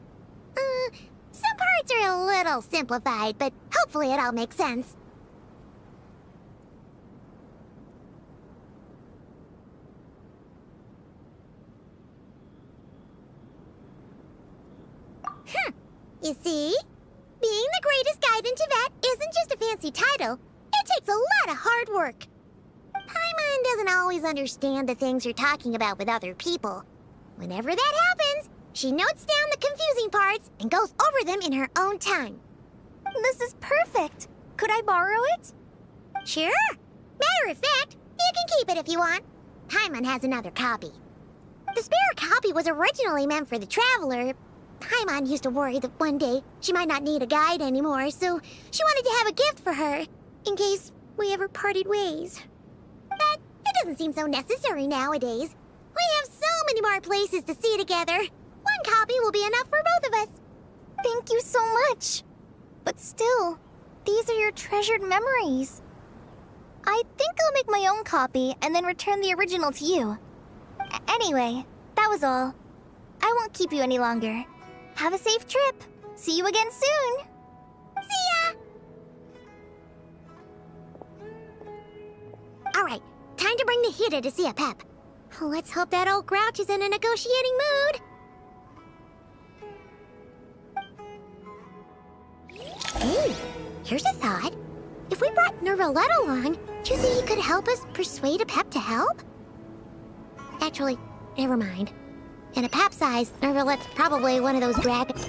Some parts are a little simplified, but hopefully it all makes sense. You see? Being the greatest guide in Tibet isn't just a fancy title. It takes a lot of hard work. Paimon doesn't always understand the things you're talking about with other people. Whenever that happens, she notes down the confusing parts and goes over them in her own time. This is perfect. Could I borrow it? Sure. Matter of fact, you can keep it if you want. Paimon has another copy. The spare copy was originally meant for the Traveler. Paimon used to worry that one day she might not need a guide anymore, so she wanted to have a gift for her, in case we ever parted ways. But it doesn't seem so necessary nowadays. We have so many more places to see together. One copy will be enough for both of us. Thank you so much. But still, these are your treasured memories. I think I'll make my own copy and then return the original to you. Anyway, that was all. I won't keep you any longer. Have a safe trip. See you again soon. See ya! Alright, time to bring the Hida to see a Pep. Let's hope that old grouch is in a negotiating mood. Hey, here's a thought. If we brought Nervalette along, do you think he could help us persuade a Pep to help? Actually, never mind. In a Pep size, Nervalette's probably one of those dragons.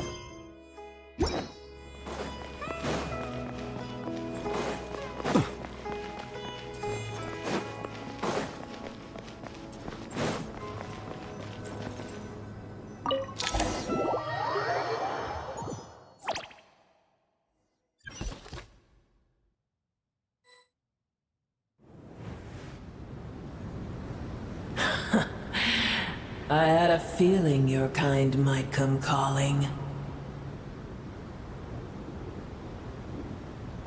I had a feeling your kind might come calling.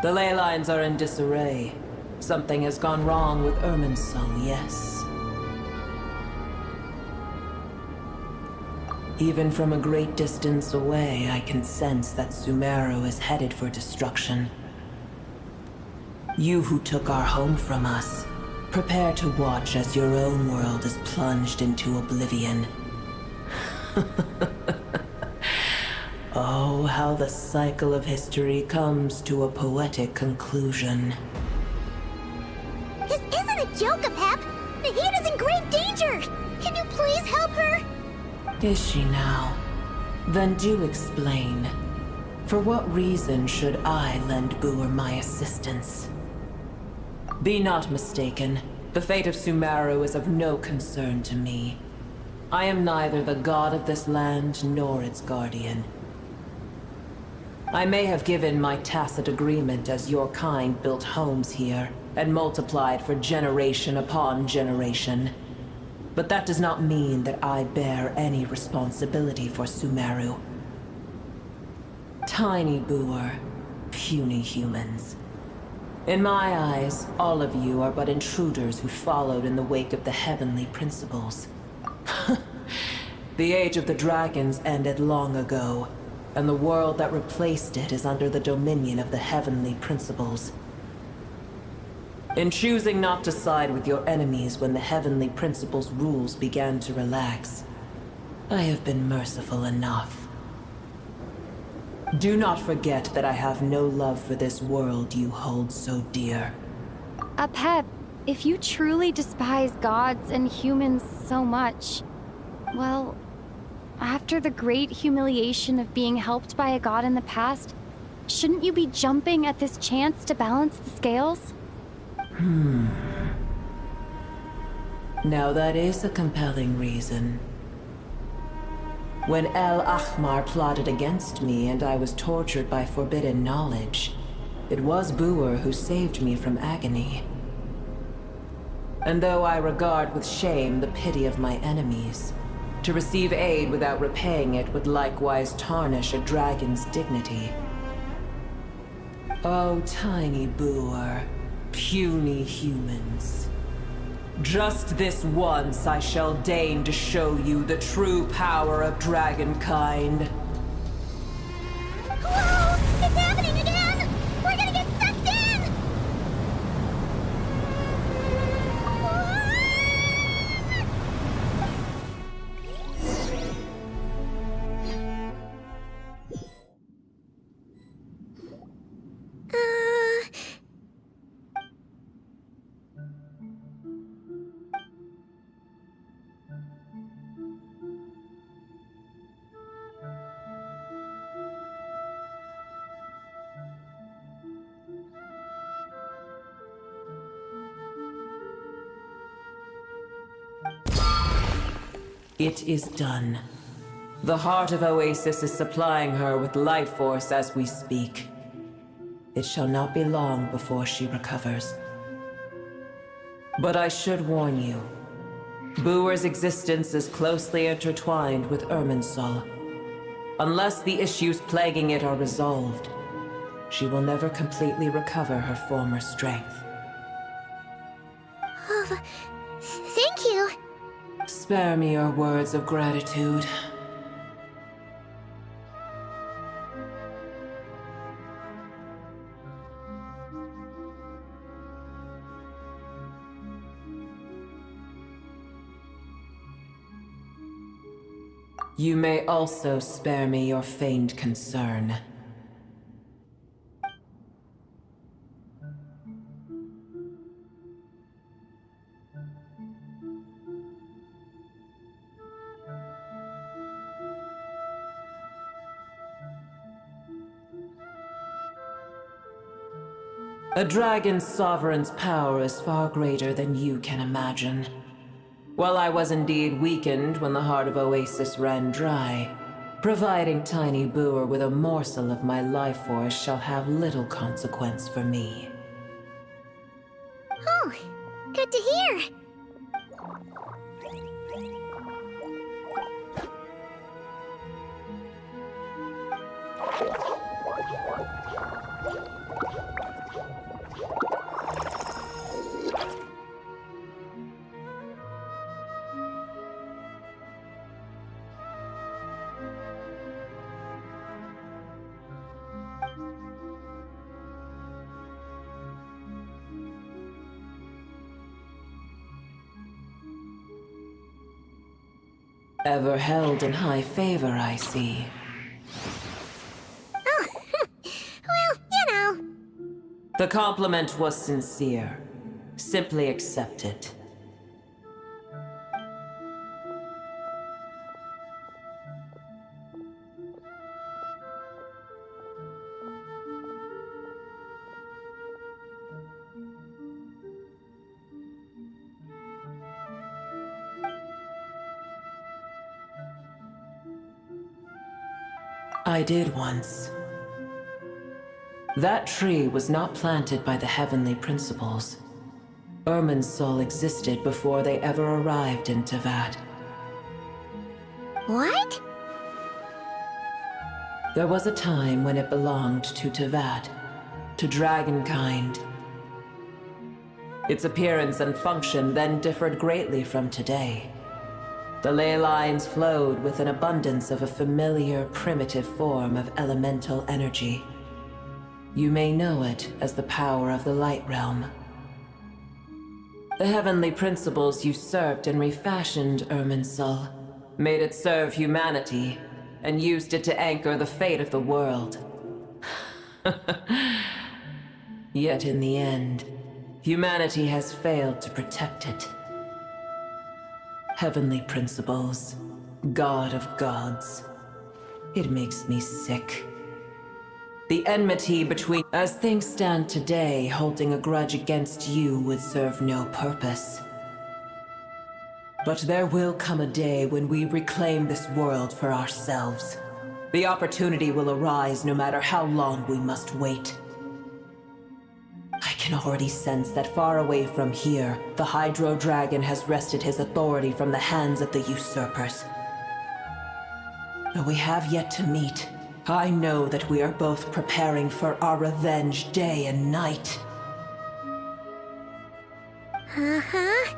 The ley lines are in disarray. Something has gone wrong with Irminsul, yes. Even from a great distance away, I can sense that Sumeru is headed for destruction. You who took our home from us, prepare to watch as your own world is plunged into oblivion. Oh, how the cycle of history comes to a poetic conclusion. This isn't a joke, Pep! Nahida's in grave danger! Can you please help her? Is she now? Then do explain. For what reason should I lend Buer my assistance? Be not mistaken. The fate of Sumeru is of no concern to me. I am neither the god of this land nor its guardian. I may have given my tacit agreement as your kind built homes here and multiplied for generation upon generation. But that does not mean that I bear any responsibility for Sumeru. Tiny Buer, puny humans. In my eyes, all of you are but intruders who followed in the wake of the heavenly principles. The age of the dragons ended long ago, and the world that replaced it is under the dominion of the heavenly principles. In choosing not to side with your enemies when the heavenly principles' rules began to relax, I have been merciful enough. Do not forget that I have no love for this world you hold so dear. Pep, if you truly despise gods and humans so much, well, after the great humiliation of being helped by a god in the past, shouldn't you be jumping at this chance to balance the scales? Now that is a compelling reason. When El Ahmar plotted against me and I was tortured by forbidden knowledge, it was Buer who saved me from agony. And though I regard with shame the pity of my enemies, to receive aid without repaying it would likewise tarnish a dragon's dignity. Oh, tiny Buer, puny humans. Just this once I shall deign to show you the true power of dragonkind. Whoa! It's happening again! We're gonna get sucked in! It is done. The heart of Oasis is supplying her with life force as we speak. It shall not be long before she recovers. But I should warn you. Booer's existence is closely intertwined with Irminsul. Unless the issues plaguing it are resolved, she will never completely recover her former strength. Oh, thank you. Spare me your words of gratitude. You may also spare me your feigned concern. A dragon's sovereign's power is far greater than you can imagine. While I was indeed weakened when the heart of Oasis ran dry, providing Tiny Booer with a morsel of my life force shall have little consequence for me. Oh, good to hear. Ever held in high favor, I see. Oh, well, you know. The compliment was sincere. Simply accept it. I did once. That tree was not planted by the heavenly principles. Irminsul existed before they ever arrived in Tevat. What? There was a time when it belonged to Tevat, to dragonkind. Its appearance and function then differed greatly from today. The ley lines flowed with an abundance of a familiar, primitive form of elemental energy. You may know it as the power of the Light Realm. The heavenly principles usurped and refashioned Irminsul, made it serve humanity, and used it to anchor the fate of the world. Yet in the end, humanity has failed to protect it. Heavenly principles, God of gods. It makes me sick. The enmity between... As things stand today, holding a grudge against you would serve no purpose. But there will come a day when we reclaim this world for ourselves. The opportunity will arise no matter how long we must wait. I can already sense that far away from here, the Hydro Dragon has wrested his authority from the hands of the usurpers. Though we have yet to meet, I know that we are both preparing for our revenge day and night. Uh-huh.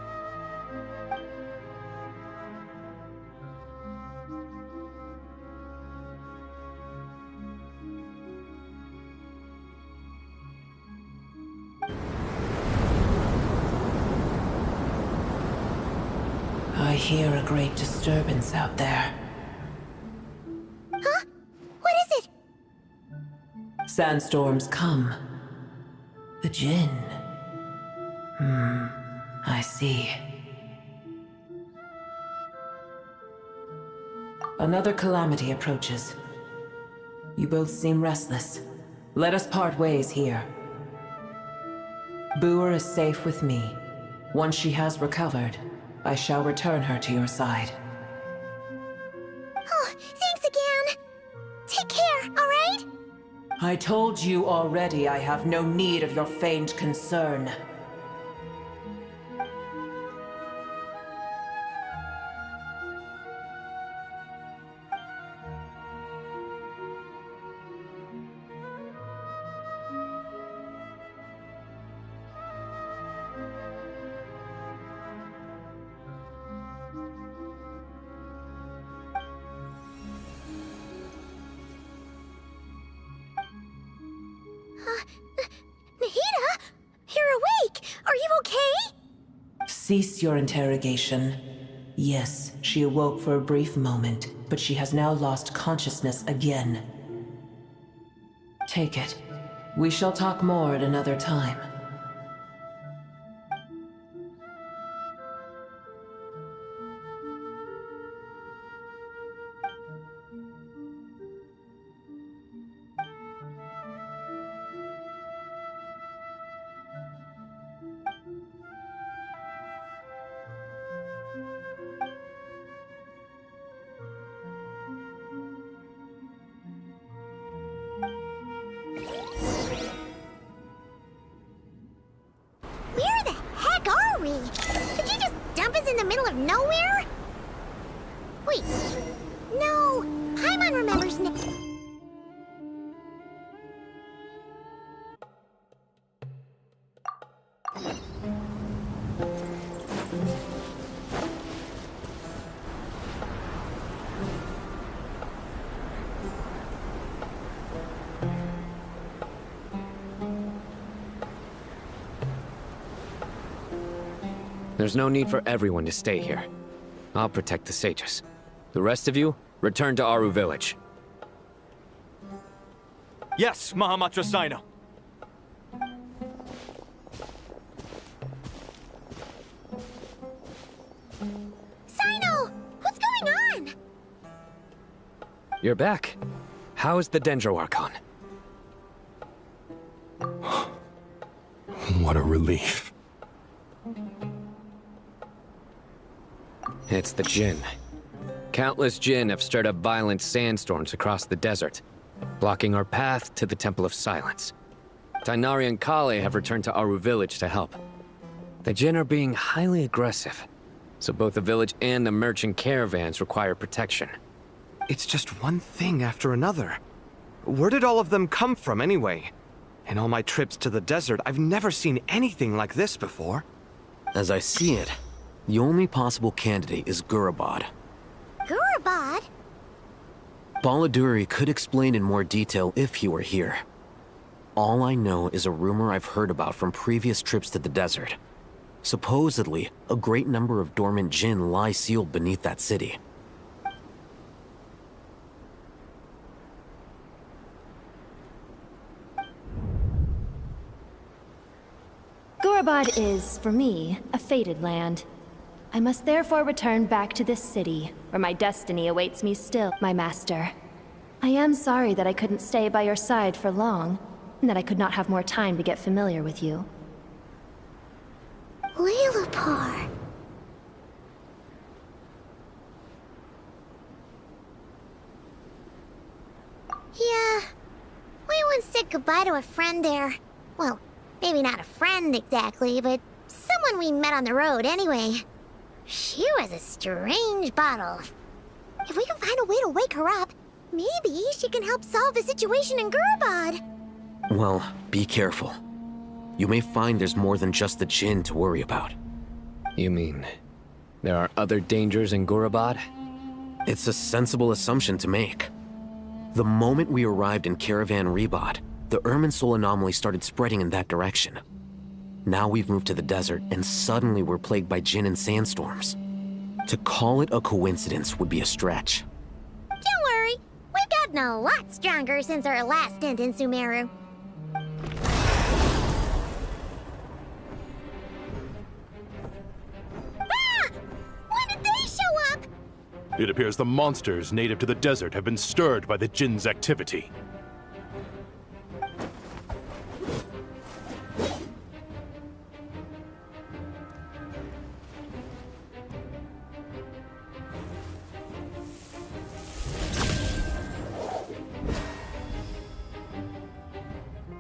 I hear a great disturbance out there. Huh? What is it? Sandstorms come. The Jinn. I see. Another calamity approaches. You both seem restless. Let us part ways here. Booer is safe with me. Once she has recovered, I shall return her to your side. thanks again. Take care, alright? I told you already I have no need of your feigned concern. Nahida? You're awake! Are you okay? Cease your interrogation. Yes, she awoke for a brief moment, but she has now lost consciousness again. Take it. We shall talk more at another time. Where the heck are we? Did you just dump us in the middle of nowhere? Wait. No, Paimon remembers now. There's no need for everyone to stay here. I'll protect the sages. The rest of you, return to Aru village. Yes, Mahamatra Sino. Sino! What's going on? You're back. How is the Dendro Archon? What a relief. It's the Jinn. Countless Jinn have stirred up violent sandstorms across the desert, blocking our path to the Temple of Silence. Tainari and Kale have returned to Aru village to help. The Jinn are being highly aggressive, so both the village and the merchant caravans require protection. It's just one thing after another. Where did all of them come from anyway? In all my trips to the desert, I've never seen anything like this before. As I see it, the only possible candidate is Gurabad. Gurabad? Baladuri could explain in more detail if he were here. All I know is a rumor I've heard about from previous trips to the desert. Supposedly, a great number of dormant Jinn lie sealed beneath that city. Gurabad is, for me, a fated land. I must therefore return back to this city, where my destiny awaits me still, my master. I am sorry that I couldn't stay by your side for long, and that I could not have more time to get familiar with you. Lilipar. Yeah, we once said goodbye to a friend there. Well, maybe not a friend exactly, but someone we met on the road anyway. She was a strange bottle. If we can find a way to wake her up, maybe she can help solve the situation in Gurabad. Well, be careful. You may find there's more than just the Jinn to worry about. You mean, there are other dangers in Gurabad? It's a sensible assumption to make. The moment we arrived in Caravan Rebad, the Irminsul anomaly started spreading in that direction. Now we've moved to the desert, and suddenly we're plagued by Jinn and sandstorms. To call it a coincidence would be a stretch. Don't worry, we've gotten a lot stronger since our last stint in Sumeru. Ah! When did they show up? It appears the monsters native to the desert have been stirred by the Jinn's activity.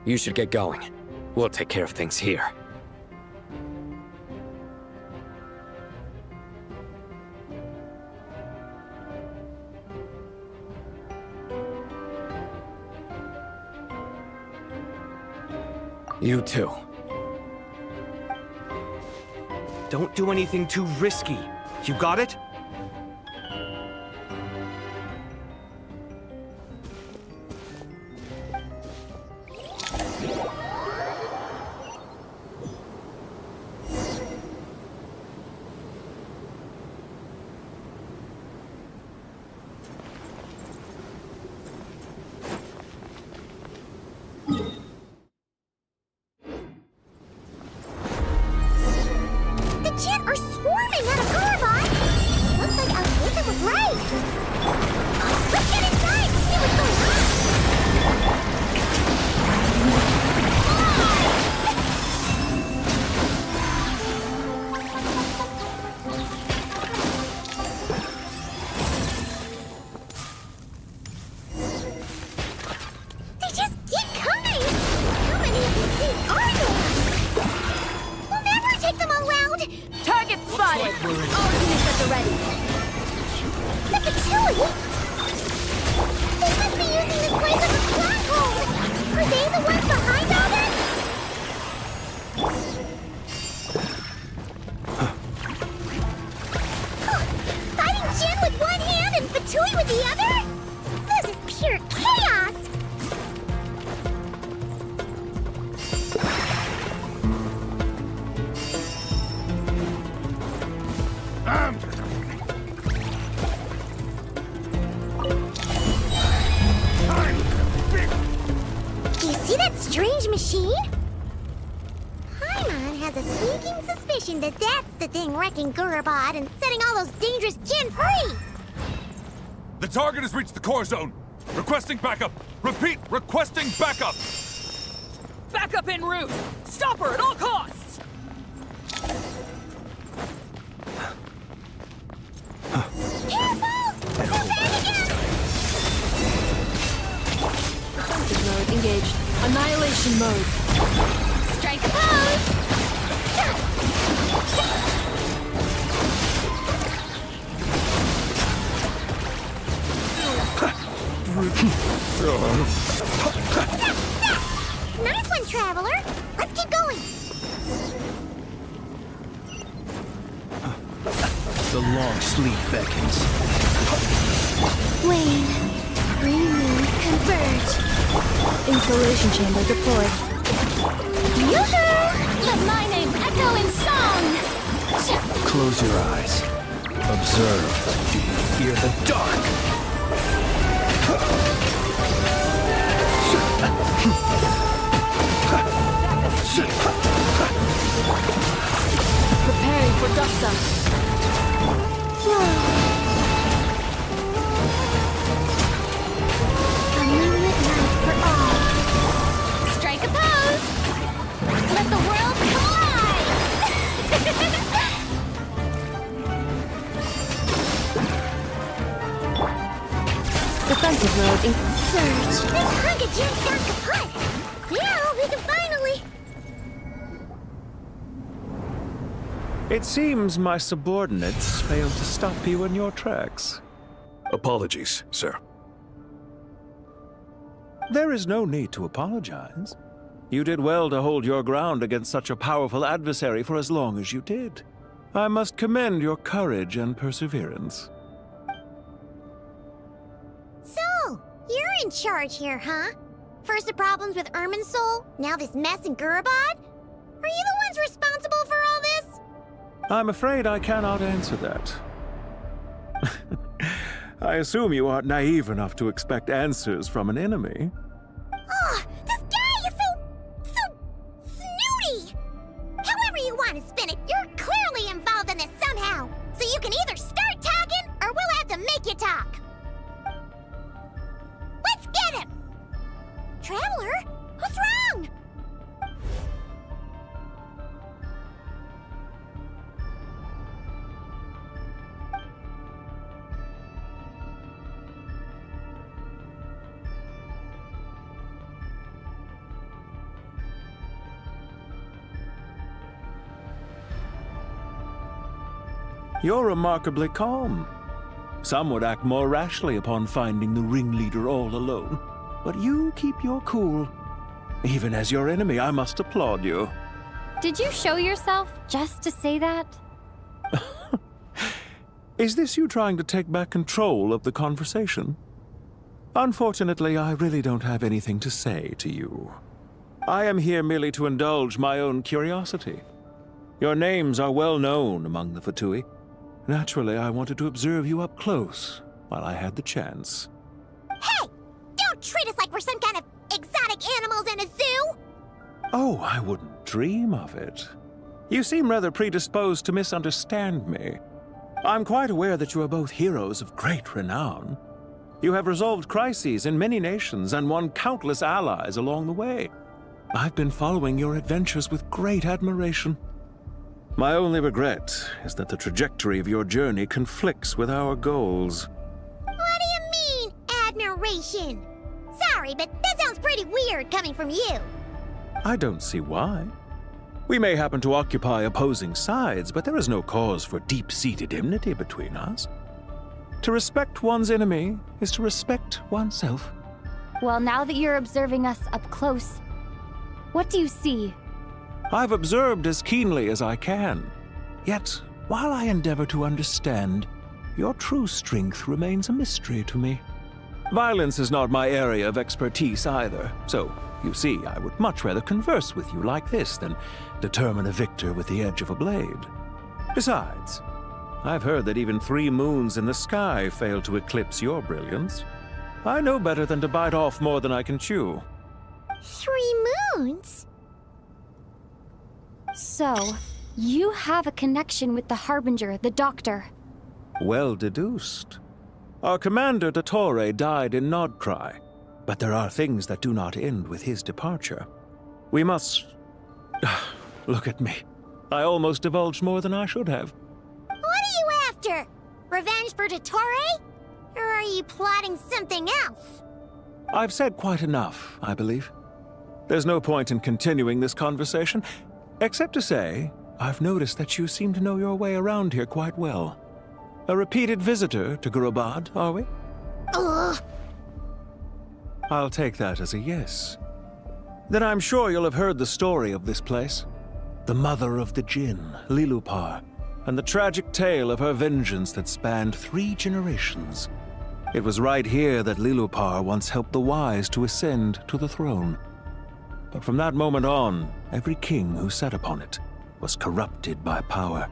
You should get going. We'll take care of things here. You too. Don't do anything too risky. You got it? The Jinn are swarming out of Gurabot! Looks like Alfredo was right! Let's get inside and see what's going on! They just keep coming! How many of these things are there? We'll never take them all out! Target spotted! All units at the ready. The Patui! They must be using this place as a stronghold! Are they the ones behind all this? Huh. Fighting Jin with one hand and Patui with the other? This is pure chaos! You see that strange machine? Paimon has a sneaking suspicion that that's the thing wrecking Gurabot and setting all those dangerous Jinn free! The target has reached the core zone. Requesting backup. Repeat, requesting backup. Backup en route! Stop her at all costs! Defensive mode engaged. Annihilation mode. Strike a pose! Nice one, Traveler! Let's keep going! The long sleep beckons. Wane, three moons converge. Installation chamber deployed. Yoo-hoo! Let my name echo in song! Close your eyes. Observe. Fear the dark. Preparing for dust up. A moonlit night for all. Strike a pose! Let the world collide! Defensive mode in Surge! This hunk of Jin's got kaput! Now we can finally... It seems my subordinates failed to stop you in your tracks. Apologies, sir. There is no need to apologize. You did well to hold your ground against such a powerful adversary for as long as you did. I must commend your courage and perseverance. So, you're in charge here, huh? First the problems with Irminsul, now this mess in Gurabot? Are you the ones responsible for all this? I'm afraid I cannot answer that. I assume you aren't naive enough to expect answers from an enemy. Oh, this guy is so snooty! However you want to spin it, you're clearly involved in this somehow. So you can either start talking, or we'll have to make you talk. Let's get him! Traveler, what's wrong? You're remarkably calm. Some would act more rashly upon finding the ringleader all alone. But you keep your cool. Even as your enemy, I must applaud you. Did you show yourself just to say that? Is this you trying to take back control of the conversation? Unfortunately, I really don't have anything to say to you. I am here merely to indulge my own curiosity. Your names are well known among the Fatui. Naturally, I wanted to observe you up close while I had the chance. Hey! Don't treat us like we're some kind of exotic animals in a zoo! Oh, I wouldn't dream of it. You seem rather predisposed to misunderstand me. I'm quite aware that you are both heroes of great renown. You have resolved crises in many nations and won countless allies along the way. I've been following your adventures with great admiration. My only regret is that the trajectory of your journey conflicts with our goals. What do you mean, admiration? Sorry, but that sounds pretty weird coming from you. I don't see why. We may happen to occupy opposing sides, but there is no cause for deep-seated enmity between us. To respect one's enemy is to respect oneself. Well, now that you're observing us up close, what do you see? I've observed as keenly as I can. Yet, while I endeavor to understand, your true strength remains a mystery to me. Violence is not my area of expertise either, so, you see, I would much rather converse with you like this than determine a victor with the edge of a blade. Besides, I've heard that even 3 moons in the sky fail to eclipse your brilliance. I know better than to bite off more than I can chew. 3 moons? So, you have a connection with the Harbinger, the Doctor. Well deduced. Our commander, Dottore, died in Nodcry, but there are things that do not end with his departure. We must... Look at me. I almost divulged more than I should have. What are you after? Revenge for Dottore? Or are you plotting something else? I've said quite enough, I believe. There's no point in continuing this conversation, except to say, I've noticed that you seem to know your way around here quite well. A repeated visitor to Gurabad, are we? Ugh. I'll take that as a yes. Then I'm sure you'll have heard the story of this place. The mother of the Jinn, Lilupar, and the tragic tale of her vengeance that spanned 3 generations. It was right here that Lilupar once helped the wise to ascend to the throne. But from that moment on, every king who sat upon it was corrupted by power.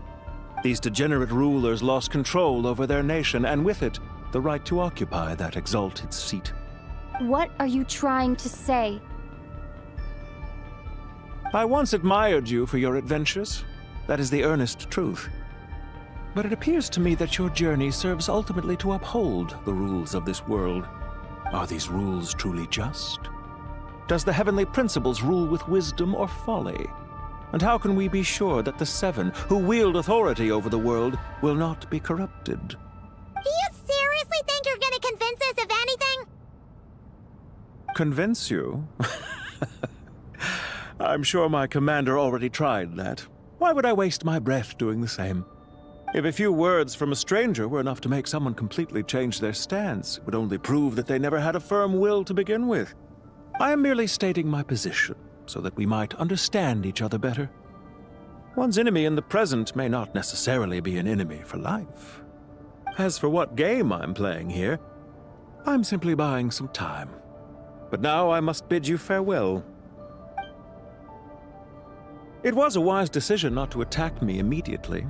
These degenerate rulers lost control over their nation, and with it, the right to occupy that exalted seat. What are you trying to say? I once admired you for your adventures. That is the earnest truth. But it appears to me that your journey serves ultimately to uphold the rules of this world. Are these rules truly just? Does the heavenly principles rule with wisdom or folly? And how can we be sure that the 7 who wield authority over the world will not be corrupted? Do you seriously think you're gonna convince us of anything? Convince you? I'm sure my commander already tried that. Why would I waste my breath doing the same? If a few words from a stranger were enough to make someone completely change their stance, it would only prove that they never had a firm will to begin with. I am merely stating my position, so that we might understand each other better. One's enemy in the present may not necessarily be an enemy for life. As for what game I'm playing here, I'm simply buying some time. But now I must bid you farewell. It was a wise decision not to attack me immediately.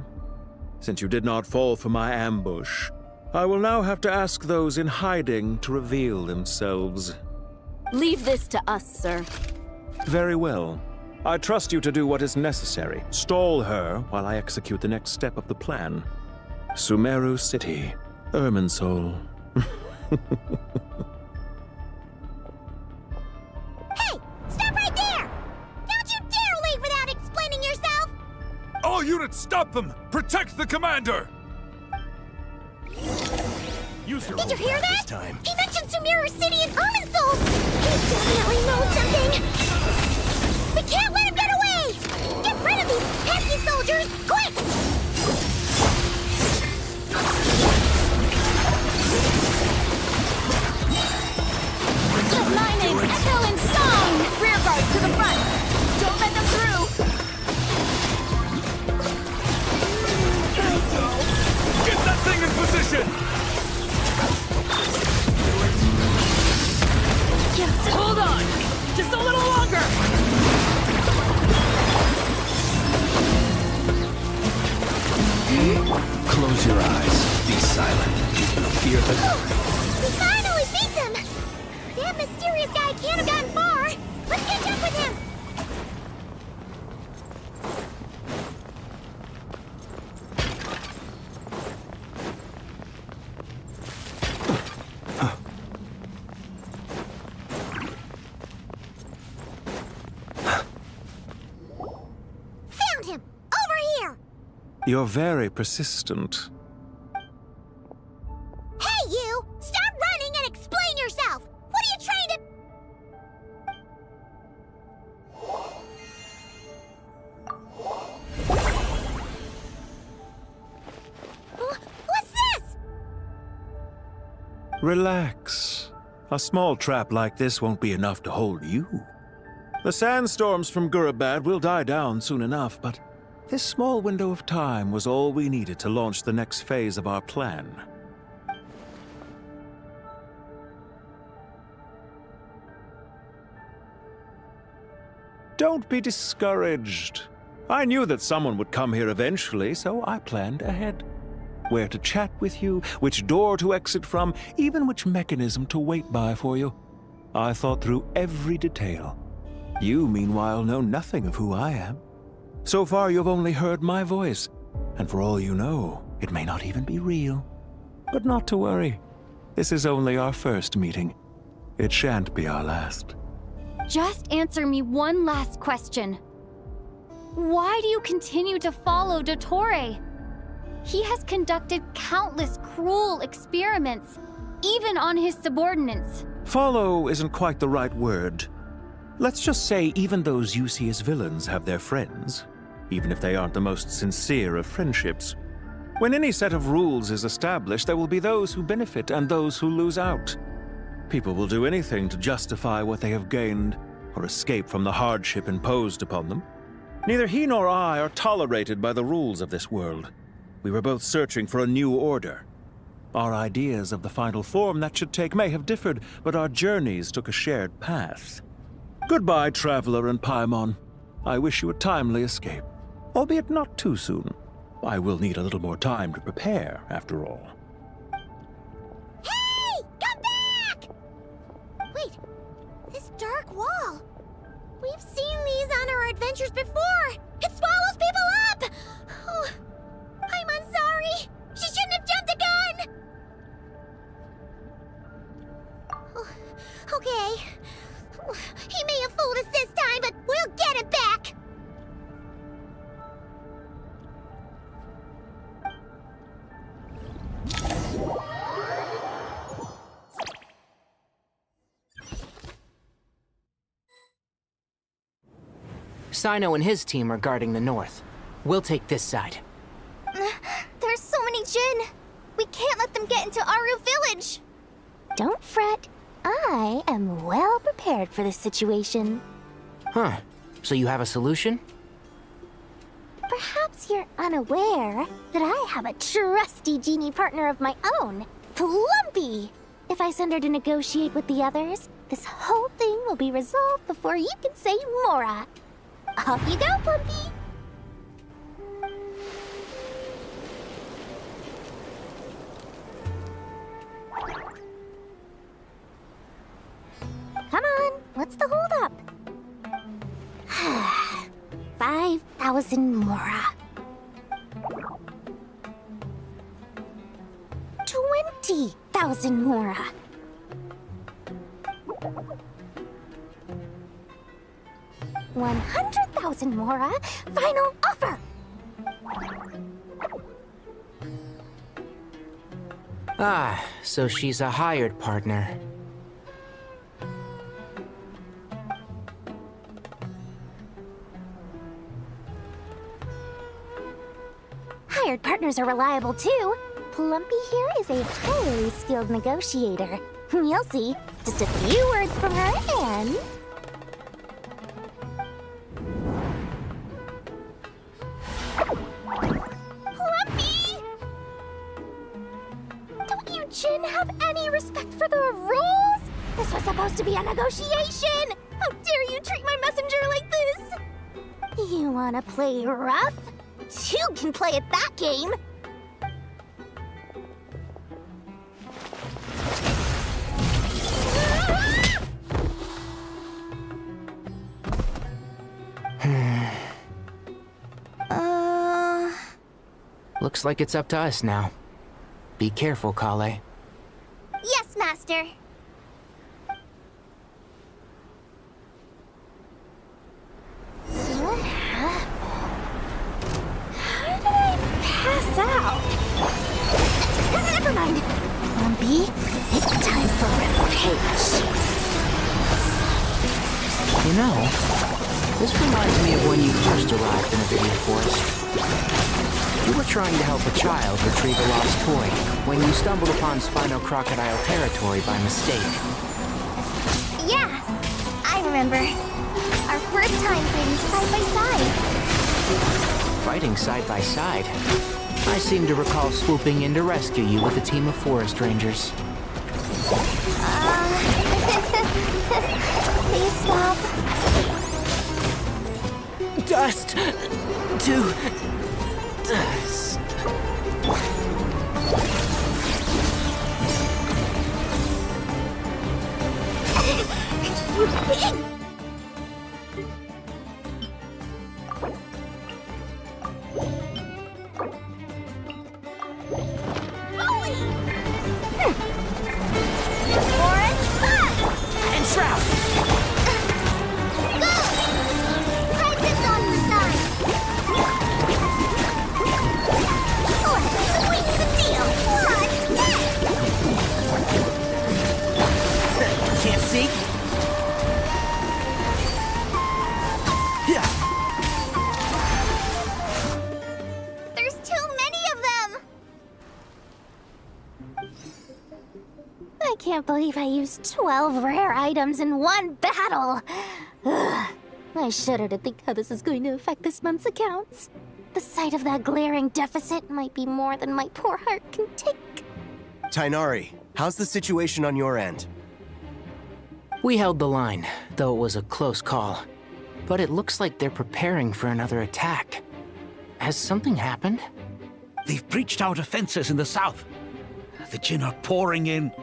Since you did not fall for my ambush, I will now have to ask those in hiding to reveal themselves. Leave this to us, sir. Very well. I trust you to do what is necessary. Stall her while I execute the next step of the plan. Sumeru City, Irminsul. Hey! Stop right there! Don't you dare leave without explaining yourself! All units, stop them! Protect the commander! Use your Did you hear that? this time. He mentioned Sumeru City and Irminsul! He definitely knows something! We can't let him get away! Get rid of these pesky soldiers, quick! on! Just a little longer! Close your eyes. Be silent. Fear the... We finally beat them! That mysterious guy can't have gotten far! Let's catch up with him! Found him! Over here! You're very persistent. Hey, you! Stop running and explain yourself! What are you trying to... What's this? Relax. A small trap like this won't be enough to hold you. The sandstorms from Gurabad will die down soon enough, but this small window of time was all we needed to launch the next phase of our plan. Don't be discouraged. I knew that someone would come here eventually, so I planned ahead. Where to chat with you, which door to exit from, even which mechanism to wait by for you. I thought through every detail. You, meanwhile, know nothing of who I am. So far, you've only heard my voice, and for all you know, it may not even be real. But not to worry. This is only our first meeting. It shan't be our last. Just answer me one last question. Why do you continue to follow Dottore? He has conducted countless cruel experiments, even on his subordinates. Follow isn't quite the right word. Let's just say even those you see as villains have their friends, even if they aren't the most sincere of friendships. When any set of rules is established, there will be those who benefit and those who lose out. People will do anything to justify what they have gained or escape from the hardship imposed upon them. Neither he nor I are tolerated by the rules of this world. We were both searching for a new order. Our ideas of the final form that should take may have differed, but our journeys took a shared path. Goodbye, Traveler and Paimon. I wish you a timely escape, albeit not too soon. I will need a little more time to prepare, after all. Hey! Come back! Wait, this dark wall. We've seen these on our adventures before. It swallows people up! Oh, I'm sorry. She shouldn't have jumped the gun! Oh, okay. He may have fooled us this time, but we'll get him back! Sino and his team are guarding the north. We'll take this side. There's so many Jin. We can't let them get into Aru Village. Don't fret. I am well prepared for this situation. Huh. So you have a solution? Perhaps you're unaware that I have a trusty genie partner of my own, Plumpy. If I send her to negotiate with the others, this whole thing will be resolved before you can say Mora. Off you go, Plumpy! Come on, what's the holdup? 5,000 Mora. 20,000 Mora. 100,000 Mora. Final offer. Ah, so she's a hired partner. Hired partners are reliable too. Plumpy here is a highly skilled negotiator. You'll see. Just a few words from her and... Plumpy! Don't you Jin have any respect for the rules? This was supposed to be a negotiation! How dare you treat my messenger like this? You wanna play rough? Two can play at that game! Looks like it's up to us now. Be careful, Kale. Yes, Master. How did I pass out? Never mind. Lumpy, it's time for revenge. You know, this reminds me of when you first arrived in the Video Forest. You were trying to help a child retrieve a lost toy when you stumbled upon Spino Crocodile territory by mistake. Yeah, I remember. Our first time fighting side by side. Fighting side by side? I seem to recall swooping in to rescue you with a team of forest rangers. Please stop. Dust to dust. You pig! And Shroud! Go! Hide this on the side! Let's swing the deal! Can't see? Yeah. There's too many of them! I can't believe I used 12 rare items in one battle. Ugh. I shudder to think how this is going to affect this month's accounts. The sight of that glaring deficit might be more than my poor heart can take. Tainari, how's the situation on your end? We held the line, though it was a close call. But it looks like they're preparing for another attack. Has something happened? They've breached our defenses in the south. The Jinn are pouring in.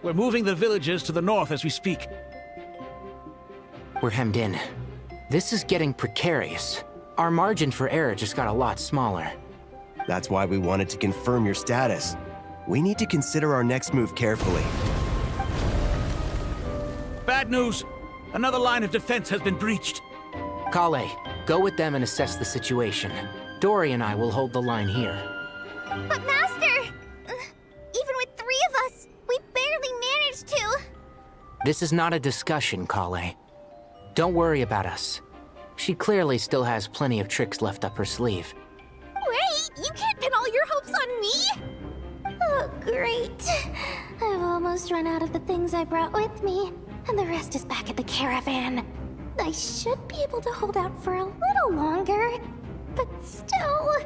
We're moving the villages to the north as we speak. We're hemmed in. This is getting precarious. Our margin for error just got a lot smaller. That's why we wanted to confirm your status. We need to consider our next move carefully. Bad news! Another line of defense has been breached. Kale, go with them and assess the situation. Dory and I will hold the line here. But Master! Even with 3 of us, we barely managed to. This is not a discussion, Kale. Don't worry about us. She clearly still has plenty of tricks left up her sleeve. Wait, you can't pin all your hopes on me! Oh, great. I've almost run out of the things I brought with me, and the rest is back at the caravan. I should be able to hold out for a little longer, but still...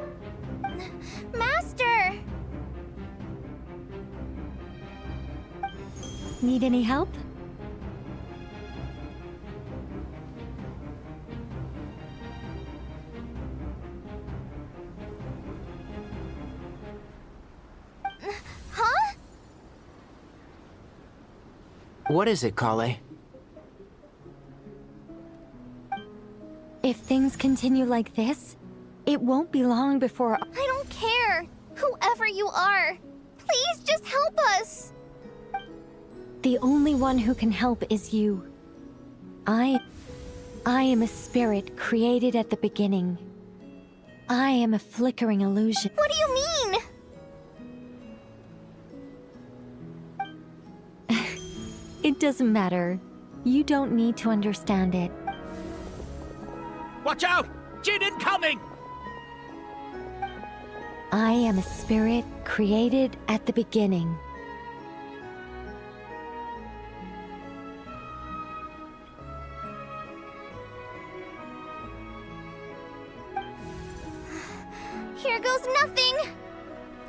Master! Need any help? Huh? What is it, Kale? If things continue like this, it won't be long before... I don't care. Whoever you are, please just help us. The only one who can help is you. I am a spirit created at the beginning. I am a flickering illusion. What do you mean? It doesn't matter. You don't need to understand it. Watch out! Jinn incoming! I am a spirit created at the beginning. Here goes nothing.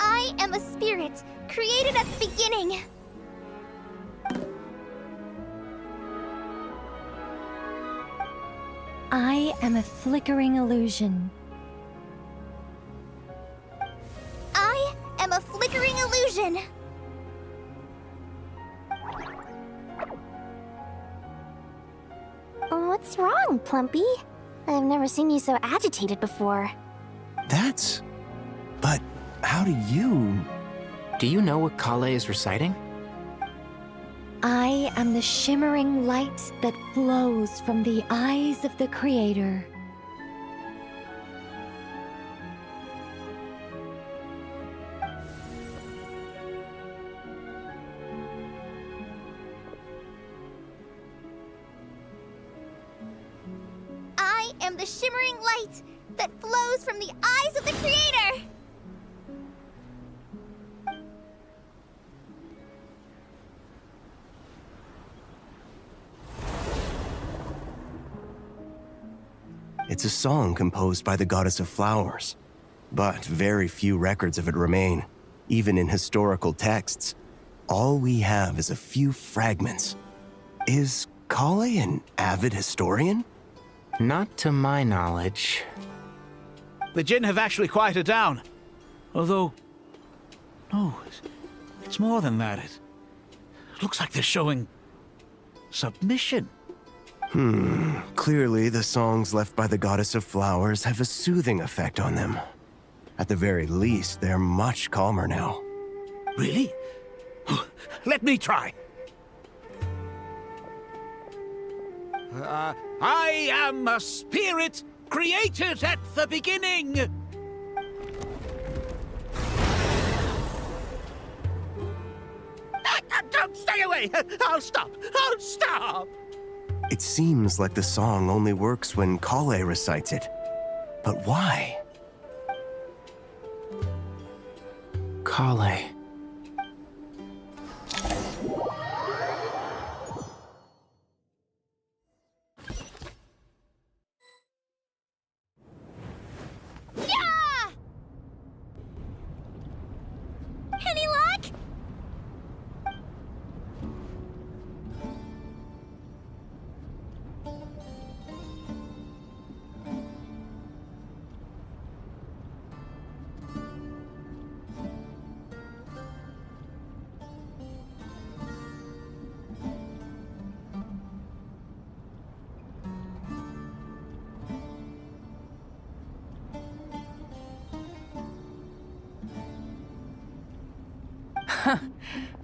I am a spirit created at the beginning. I am a flickering illusion. I am a flickering illusion. What's wrong, Plumpy? I've never seen you so agitated before. But how do you... Do you know what Kale is reciting? I am the shimmering light that flows from the eyes of the Creator. I am the shimmering light that flows from the eyes of the Creator! It's a song composed by the goddess of flowers, but very few records of it remain, even in historical texts. All we have is a few fragments. Is Kale an avid historian? Not to my knowledge. The Jinn have actually quieted down. Although... No, it's more than that. It looks like they're showing... submission. Clearly the songs left by the goddess of flowers have a soothing effect on them. At the very least, they're much calmer now. Really? Let me try. I am a spirit created at the beginning. Don't stay away. I'll stop. I'll stop. It seems like the song only works when Kale recites it. But why? Kale. Yeah! Any luck?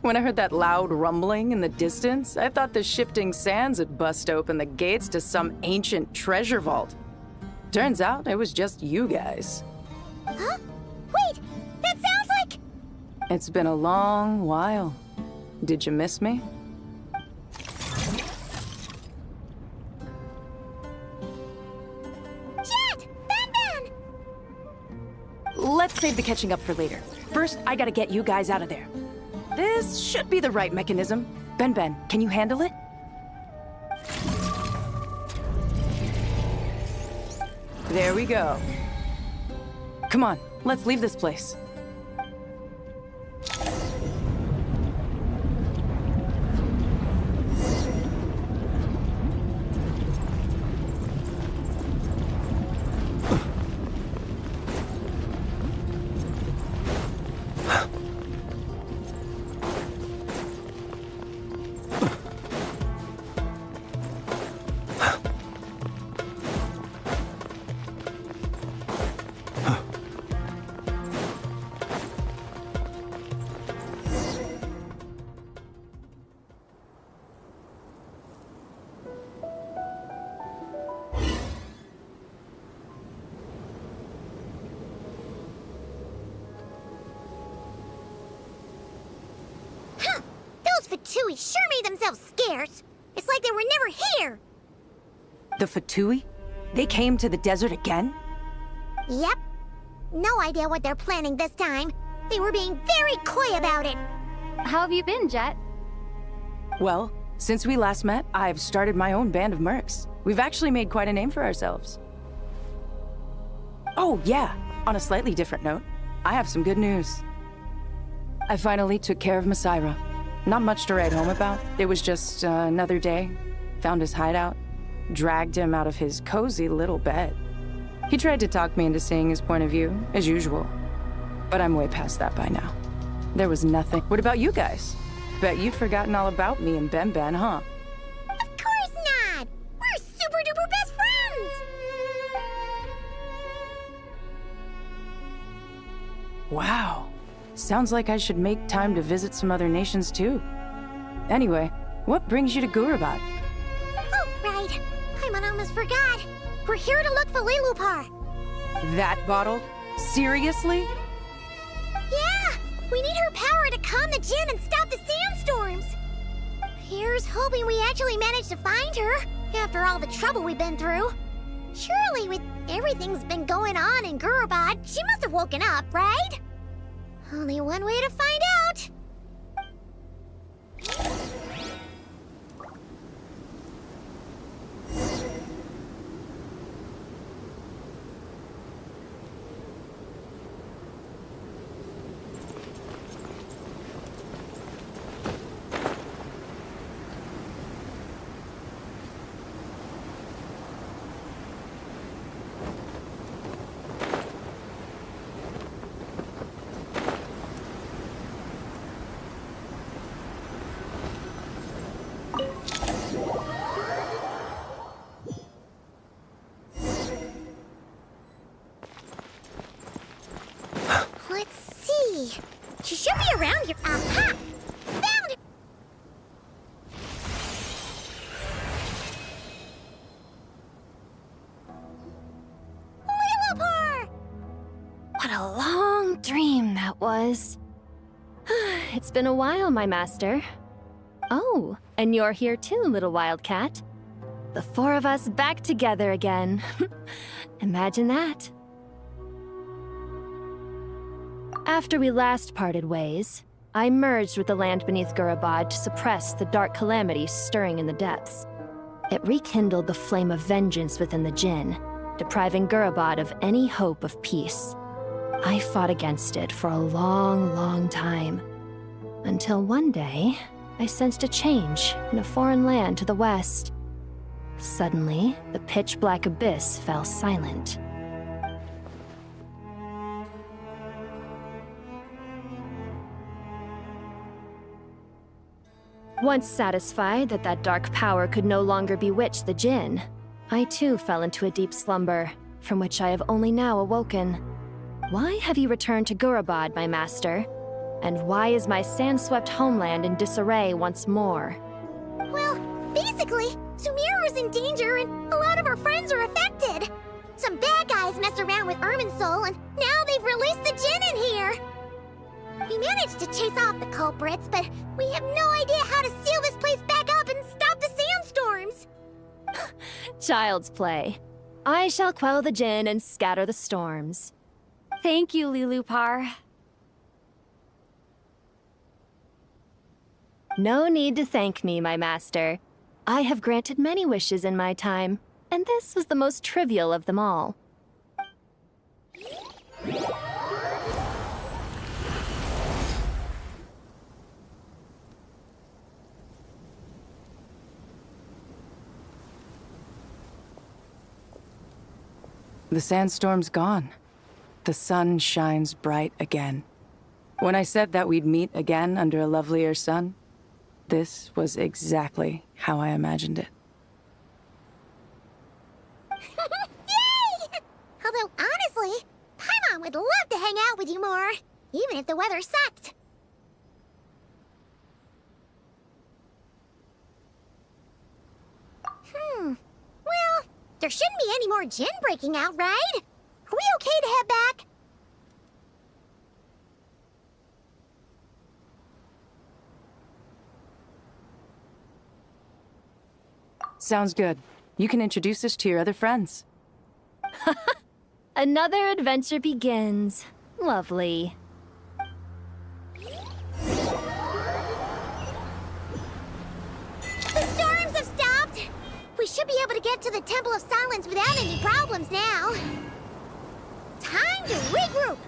When I heard that loud rumbling in the distance, I thought the shifting sands had bust open the gates to some ancient treasure vault. Turns out it was just you guys. Huh? Wait! That sounds like... It's been a long while. Did you miss me? Jet! Ben! Let's save the catching up for later. First, I gotta get you guys out of there. This should be the right mechanism. Ben, can you handle it? There we go. Come on, let's leave this place. Fatui sure made themselves scarce. It's like they were never here. The Fatui? They came to the desert again? Yep. No idea what they're planning this time. They were being very coy about it. How have you been, Jet? Well, since we last met, I've started my own band of mercs. We've actually made quite a name for ourselves. Oh, yeah. On a slightly different note, I have some good news. I finally took care of Masaira. Not much to write home about. It was just another day. Found his hideout. dragged him out of his cozy little bed. He tried to talk me into seeing his point of view, as usual. But I'm way past that by now. There was nothing. What about you guys? Bet you've forgotten all about me and Ben, huh? Of course not! We're super duper best friends! Wow. Sounds like I should make time to visit some other nations too. Anyway, what brings you to Gurabad? Oh, right. I almost forgot. We're here to look for Lilupar. That bottle? Seriously? Yeah! We need her power to calm the Jinn and stop the sandstorms. Here's hoping we actually manage to find her, after all the trouble we've been through. Surely, with everything's been going on in Gurabad, she must have woken up, right? Only one way to find out. Let's see. She should be around here. Aha! Found her! Lilupar! What a long dream that was. It's been a while, my master. Oh, and you're here too, little wildcat. The four of us back together again. Imagine that. After we last parted ways, I merged with the land beneath Gurabad to suppress the dark calamity stirring in the depths. It rekindled the flame of vengeance within the Jinn, depriving Gurabad of any hope of peace. I fought against it for a long, long time. Until one day, I sensed a change in a foreign land to the west. Suddenly, the pitch-black abyss fell silent. Once satisfied that that dark power could no longer bewitch the Jinn, I too fell into a deep slumber, from which I have only now awoken. Why have you returned to Gurabad, my master? And why is my sand-swept homeland in disarray once more? Well, basically, Sumeru's in danger and a lot of our friends are affected. Some bad guys messed around with Irminsul and now they've released the Jinn in here. We managed to chase off the culprits, but we have no idea how to seal this place back up and stop the sandstorms. Child's play. I shall quell the Jinn and scatter the storms. Thank you, Lilupar. No need to thank me, my master. I have granted many wishes in my time, and this was the most trivial of them all. The sandstorm's gone. The sun shines bright again. When I said that we'd meet again under a lovelier sun, this was exactly how I imagined it. Yay! Although, honestly, Paimon would love to hang out with you more, even if the weather sucked. Well, there shouldn't be any more Jinn breaking out, right? Are we okay to head back? Sounds good. You can introduce us to your other friends. Another adventure begins. Lovely. The storms have stopped! We should be able to get to the Temple of Silence without any problems now. Time to regroup!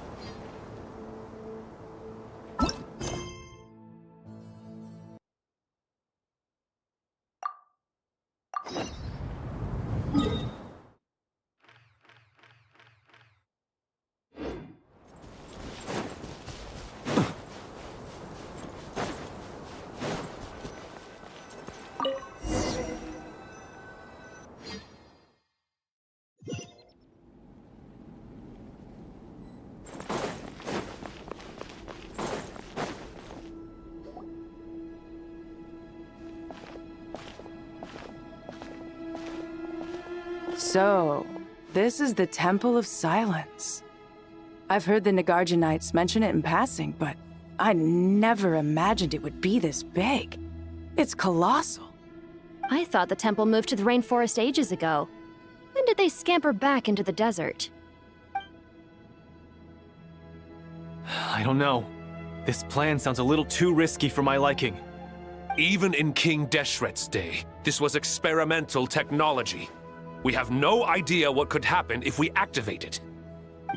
So, this is the Temple of Silence. I've heard the Nagarjanites mention it in passing, but I never imagined it would be this big. It's colossal. I thought the temple moved to the rainforest ages ago. When did they scamper back into the desert? I don't know. This plan sounds a little too risky for my liking. Even in King Deshret's day, this was experimental technology. We have no idea what could happen if we activate it.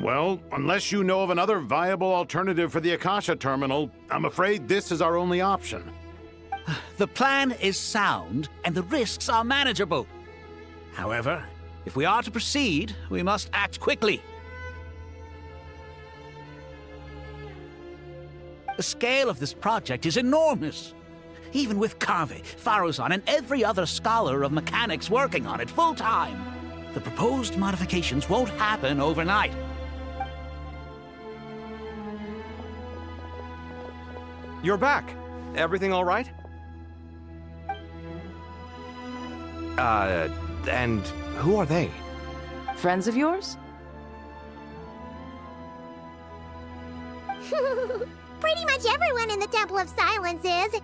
Well, unless you know of another viable alternative for the Akasha terminal, I'm afraid this is our only option. The plan is sound, and the risks are manageable. However, if we are to proceed, we must act quickly. The scale of this project is enormous. Even with Kaveh, Faruzan, and every other scholar of mechanics working on it full-time, the proposed modifications won't happen overnight. You're back. Everything all right? And who are they? Friends of yours? Pretty much everyone in the Temple of Silence is.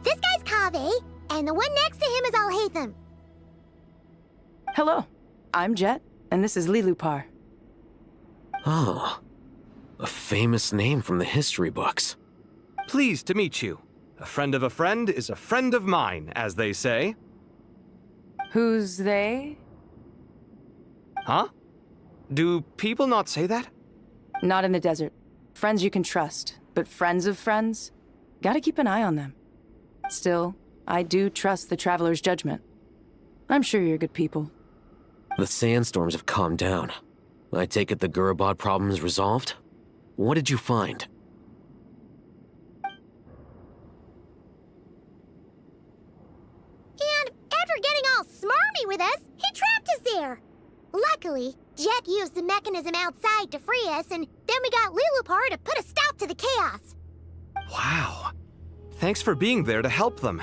This guy's Kaveh, and the one next to him is Alhaitham. Hello, I'm Jet, and this is Lilupar. Oh, a famous name from the history books. Pleased to meet you. A friend of a friend is a friend of mine, as they say. Who's they? Huh? Do people not say that? Not in the desert. Friends you can trust, but friends of friends? Gotta keep an eye on them. Still, I do trust the Traveler's judgment. I'm sure you're good people. The sandstorms have calmed down. I take it the Gurabad problem is resolved? What did you find? And after getting all smarmy with us, he trapped us there. Luckily, Jet used the mechanism outside to free us, and then we got Lilupar to put a stop to the chaos. Wow. Thanks for being there to help them.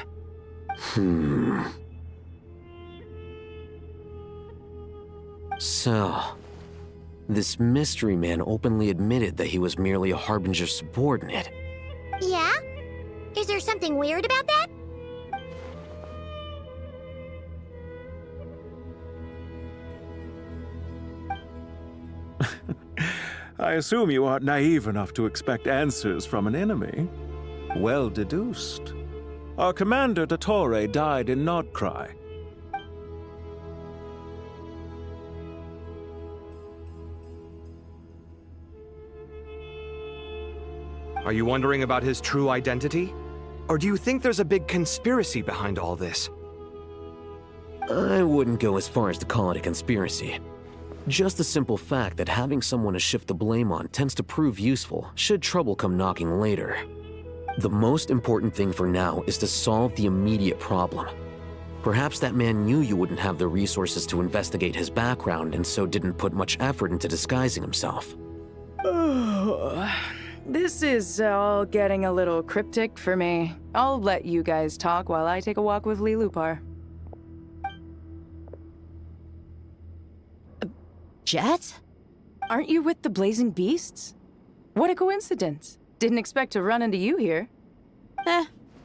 So, this mystery man openly admitted that he was merely a Harbinger subordinate. Yeah? Is there something weird about that? I assume you aren't naive enough to expect answers from an enemy. Well deduced. Our commander, Dottore, died in Nordkrai. Are you wondering about his true identity? Or do you think there's a big conspiracy behind all this? I wouldn't go as far as to call it a conspiracy. Just the simple fact that having someone to shift the blame on tends to prove useful should trouble come knocking later. The most important thing for now is to solve the immediate problem. Perhaps that man knew you wouldn't have the resources to investigate his background and so didn't put much effort into disguising himself. This is all getting a little cryptic for me. I'll let you guys talk while I take a walk with Lilupar. Jet? Aren't you with the Blazing Beasts? What a coincidence. Didn't expect to run into you here.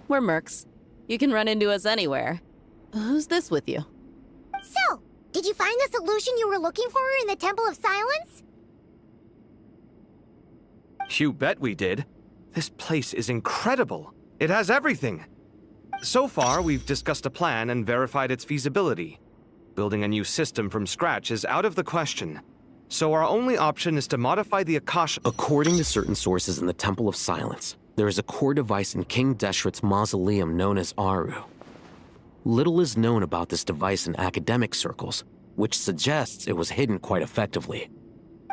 We're mercs. You can run into us anywhere. Who's this with you? So, did you find the solution you were looking for in the Temple of Silence? You bet we did. This place is incredible. It has everything. So far, we've discussed a plan and verified its feasibility. Building a new system from scratch is out of the question. So our only option is to modify the Akasha. According to certain sources in the Temple of Silence, there is a core device in King Deshret's mausoleum known as Aru. Little is known about this device in academic circles, which suggests it was hidden quite effectively.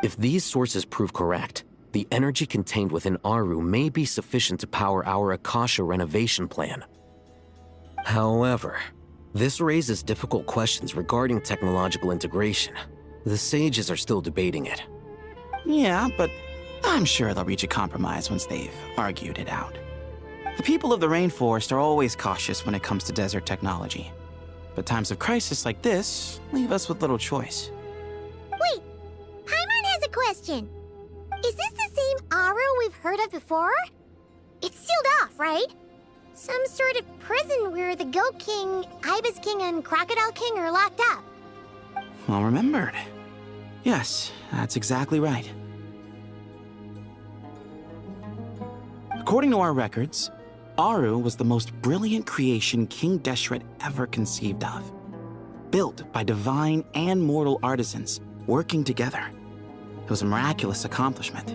If these sources prove correct, the energy contained within Aru may be sufficient to power our Akasha renovation plan. However, this raises difficult questions regarding technological integration. The sages are still debating it. Yeah, but I'm sure they'll reach a compromise once they've argued it out. The people of the rainforest are always cautious when it comes to desert technology. But times of crisis like this leave us with little choice. question. Is this the same Aru we've heard of before? It's sealed off, right? Some sort of prison where the Goat King, Ibis King, and Crocodile King are locked up. Well remembered. Yes, that's exactly right. According to our records, Aru was the most brilliant creation King Deshret ever conceived of. Built by divine and mortal artisans working together. It was a miraculous accomplishment,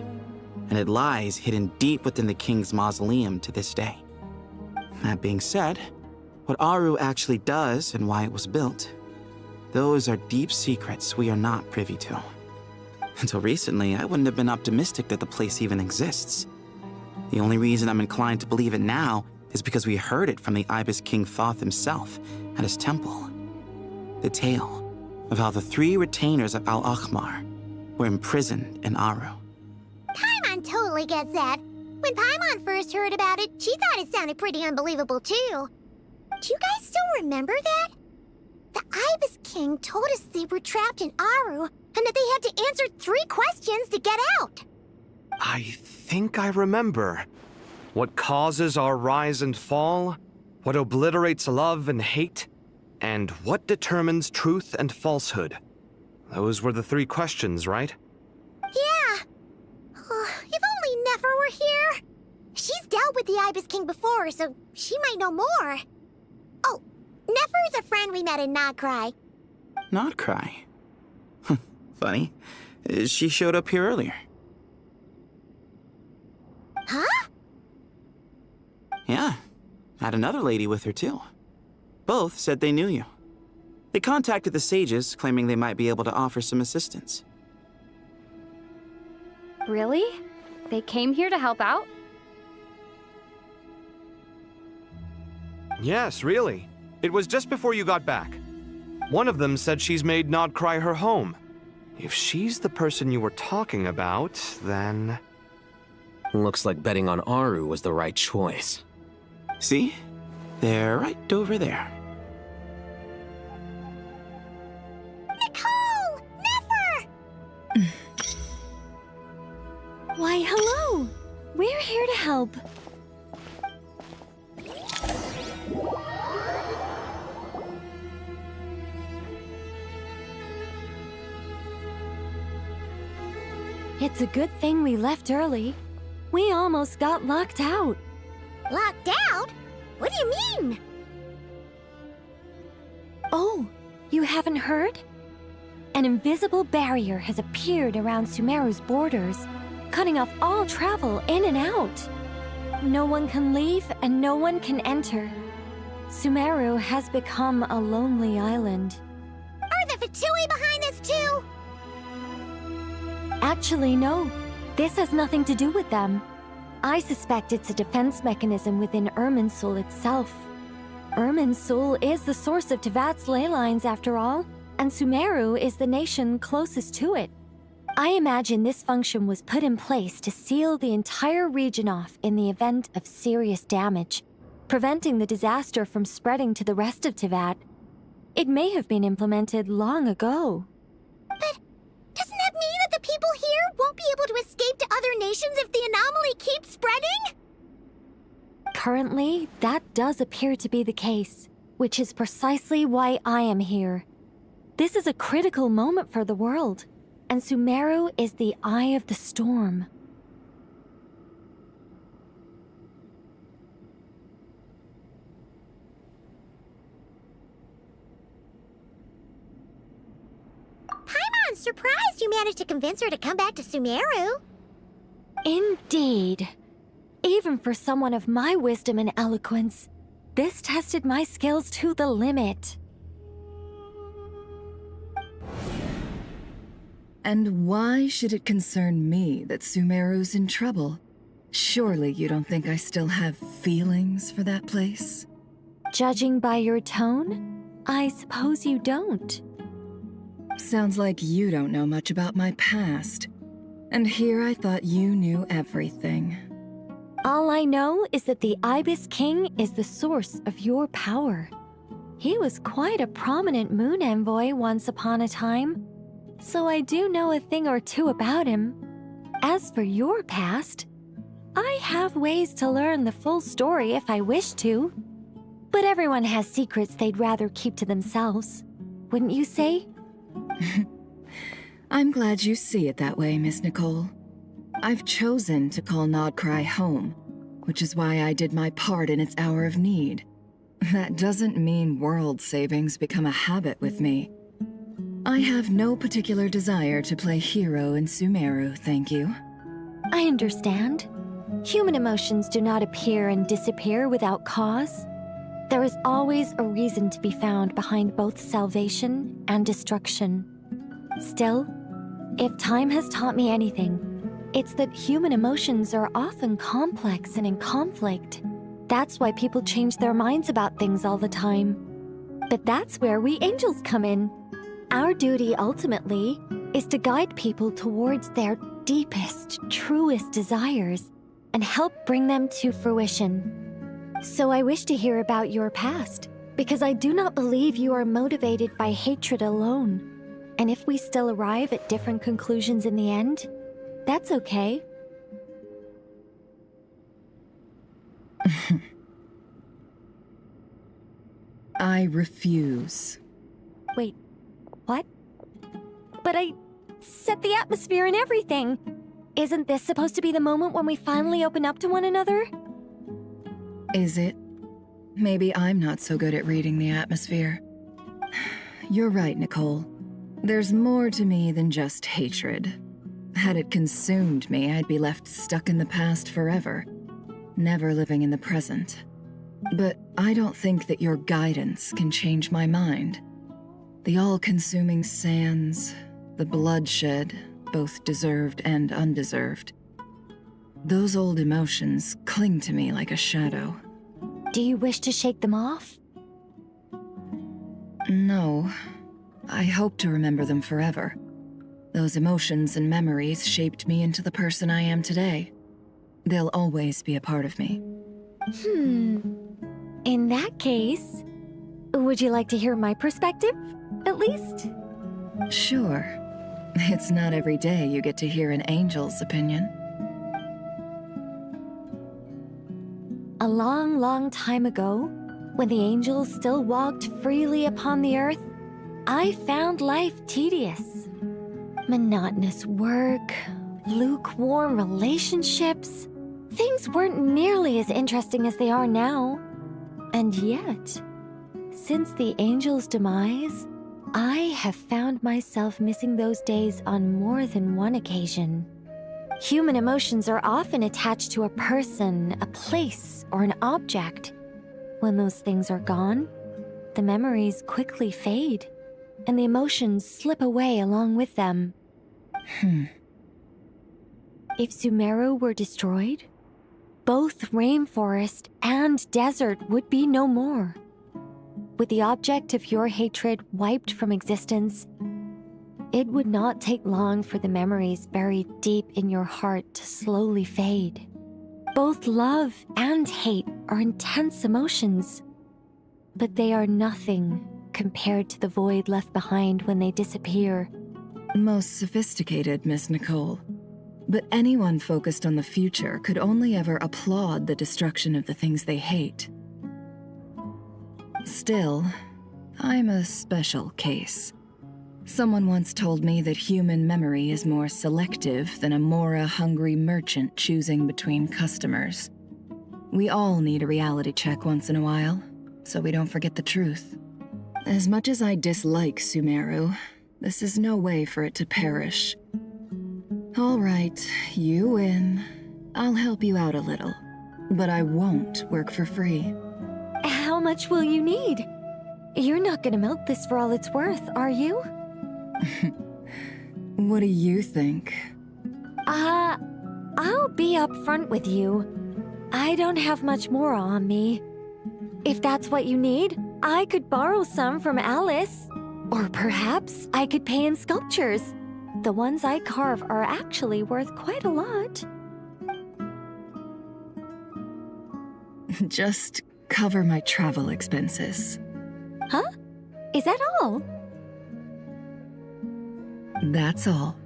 and it lies hidden deep within the king's mausoleum to this day. That being said, what Aru actually does and why it was built, those are deep secrets we are not privy to. Until recently, I wouldn't have been optimistic that the place even exists. The only reason I'm inclined to believe it now is because we heard it from the Ibis King Thoth himself at his temple. The tale of how the 3 retainers of Al-Akhmar were imprisoned in Aru. Paimon totally gets that. When Paimon first heard about it, she thought it sounded pretty unbelievable too. Do you guys still remember that? The Ibis King told us they were trapped in Aru and that they had to answer 3 questions to get out. I think I remember. What causes our rise and fall? What obliterates love and hate? And what determines truth and falsehood? Those were the 3 questions, right? Yeah. If only Nefer were here. She's dealt with the Ibis King before, so she might know more. Oh, Nefer's a friend we met in Nagcry. Nagcry? Funny. She showed up here earlier. Huh? Yeah. Had another lady with her, too. Both said they knew you. They contacted the sages, claiming they might be able to offer some assistance. Really? They came here to help out? Yes, really. It was just before you got back. One of them said she's made Nagcry her home. If she's the person you were talking about, then... Looks like betting on Aru was the right choice. See? They're right over there. Nicole! Nefer! Why, hello! We're here to help. It's a good thing we left early. We almost got locked out. Locked out? What do you mean? Oh, you haven't heard? An invisible barrier has appeared around Sumeru's borders, cutting off all travel in and out. No one can leave and no one can enter. Sumeru has become a lonely island. Are the Fatui behind this too? Actually, no. This has nothing to do with them. I suspect it's a defense mechanism within Irminsul itself. Irminsul is the source of Tevat's ley lines, after all, and Sumeru is the nation closest to it. I imagine this function was put in place to seal the entire region off in the event of serious damage, preventing the disaster from spreading to the rest of Tevat. It may have been implemented long ago. But doesn't that mean that the people here won't be able to escape to other nations if the anomaly keeps spreading? Currently, that does appear to be the case, which is precisely why I am here. This is a critical moment for the world, and Sumeru is the eye of the storm. Paimon's surprised you managed to convince her to come back to Sumeru. Indeed. Even for someone of my wisdom and eloquence, this tested my skills to the limit. And why should it concern me that Sumeru's in trouble? Surely you don't think I still have feelings for that place? Judging by your tone, I suppose you don't. Sounds like you don't know much about my past. And here I thought you knew everything. All I know is that the Ibis King is the source of your power. He was quite a prominent moon envoy once upon a time. so I do know a thing or two about him. As for your past, I have ways to learn the full story if I wish to. But everyone has secrets they'd rather keep to themselves, wouldn't you say? I'm glad you see it that way, Miss Nicole. I've chosen to call Nodcry home, which is why I did my part in its hour of need. That doesn't mean world savings become a habit with me. I have no particular desire to play hero in Sumeru, thank you. I understand. Human emotions do not appear and disappear without cause. There is always a reason to be found behind both salvation and destruction. Still, if time has taught me anything, it's that human emotions are often complex and in conflict. That's why people change their minds about things all the time. But that's where we angels come in. Our duty, ultimately, is to guide people towards their deepest, truest desires and help bring them to fruition. So I wish to hear about your past, because I do not believe you are motivated by hatred alone. And if we still arrive at different conclusions in the end, that's okay. I refuse. Wait, what? But I set the atmosphere and everything. Isn't this supposed to be the moment when we finally open up to one another? Is it? Maybe I'm not so good at reading the atmosphere. You're right, Nicole. There's more to me than just hatred. Had it consumed me, I'd be left stuck in the past forever, never living in the present. But I don't think that your guidance can change my mind. The all-consuming sands, the bloodshed, both deserved and undeserved. Those old emotions cling to me like a shadow. Do you wish to shake them off? No. I hope to remember them forever. Those emotions and memories shaped me into the person I am today. They'll always be a part of me. In that case, would you like to hear my perspective, at least? Sure. It's not every day you get to hear an angel's opinion. A long, long time ago, when the angels still walked freely upon the earth, I found life tedious. Monotonous work, lukewarm relationships. Things weren't nearly as interesting as they are now. And yet, since the angels' demise, I have found myself missing those days on more than one occasion. Human emotions are often attached to a person, a place, or an object. When those things are gone, the memories quickly fade, and the emotions slip away along with them. If Sumeru were destroyed, both rainforest and desert would be no more. With the object of your hatred wiped from existence, it would not take long for the memories buried deep in your heart to slowly fade. Both love and hate are intense emotions, but they are nothing compared to the void left behind when they disappear. Most sophisticated, Miss Nicole. But anyone focused on the future could only ever applaud the destruction of the things they hate. Still, I'm a special case. Someone once told me that human memory is more selective than a Mora-hungry merchant choosing between customers. We all need a reality check once in a while, so we don't forget the truth. As much as I dislike Sumeru, this is no way for it to perish. All right, you win. I'll help you out a little, but I won't work for free. How much will you need? You're not gonna milk this for all it's worth, are you? What do you think? I'll be upfront with you. I don't have much more on me. If that's what you need, I could borrow some from Alice. Or perhaps I could pay in sculptures. The ones I carve are actually worth quite a lot. Just cover my travel expenses. Huh? Is that all? That's all.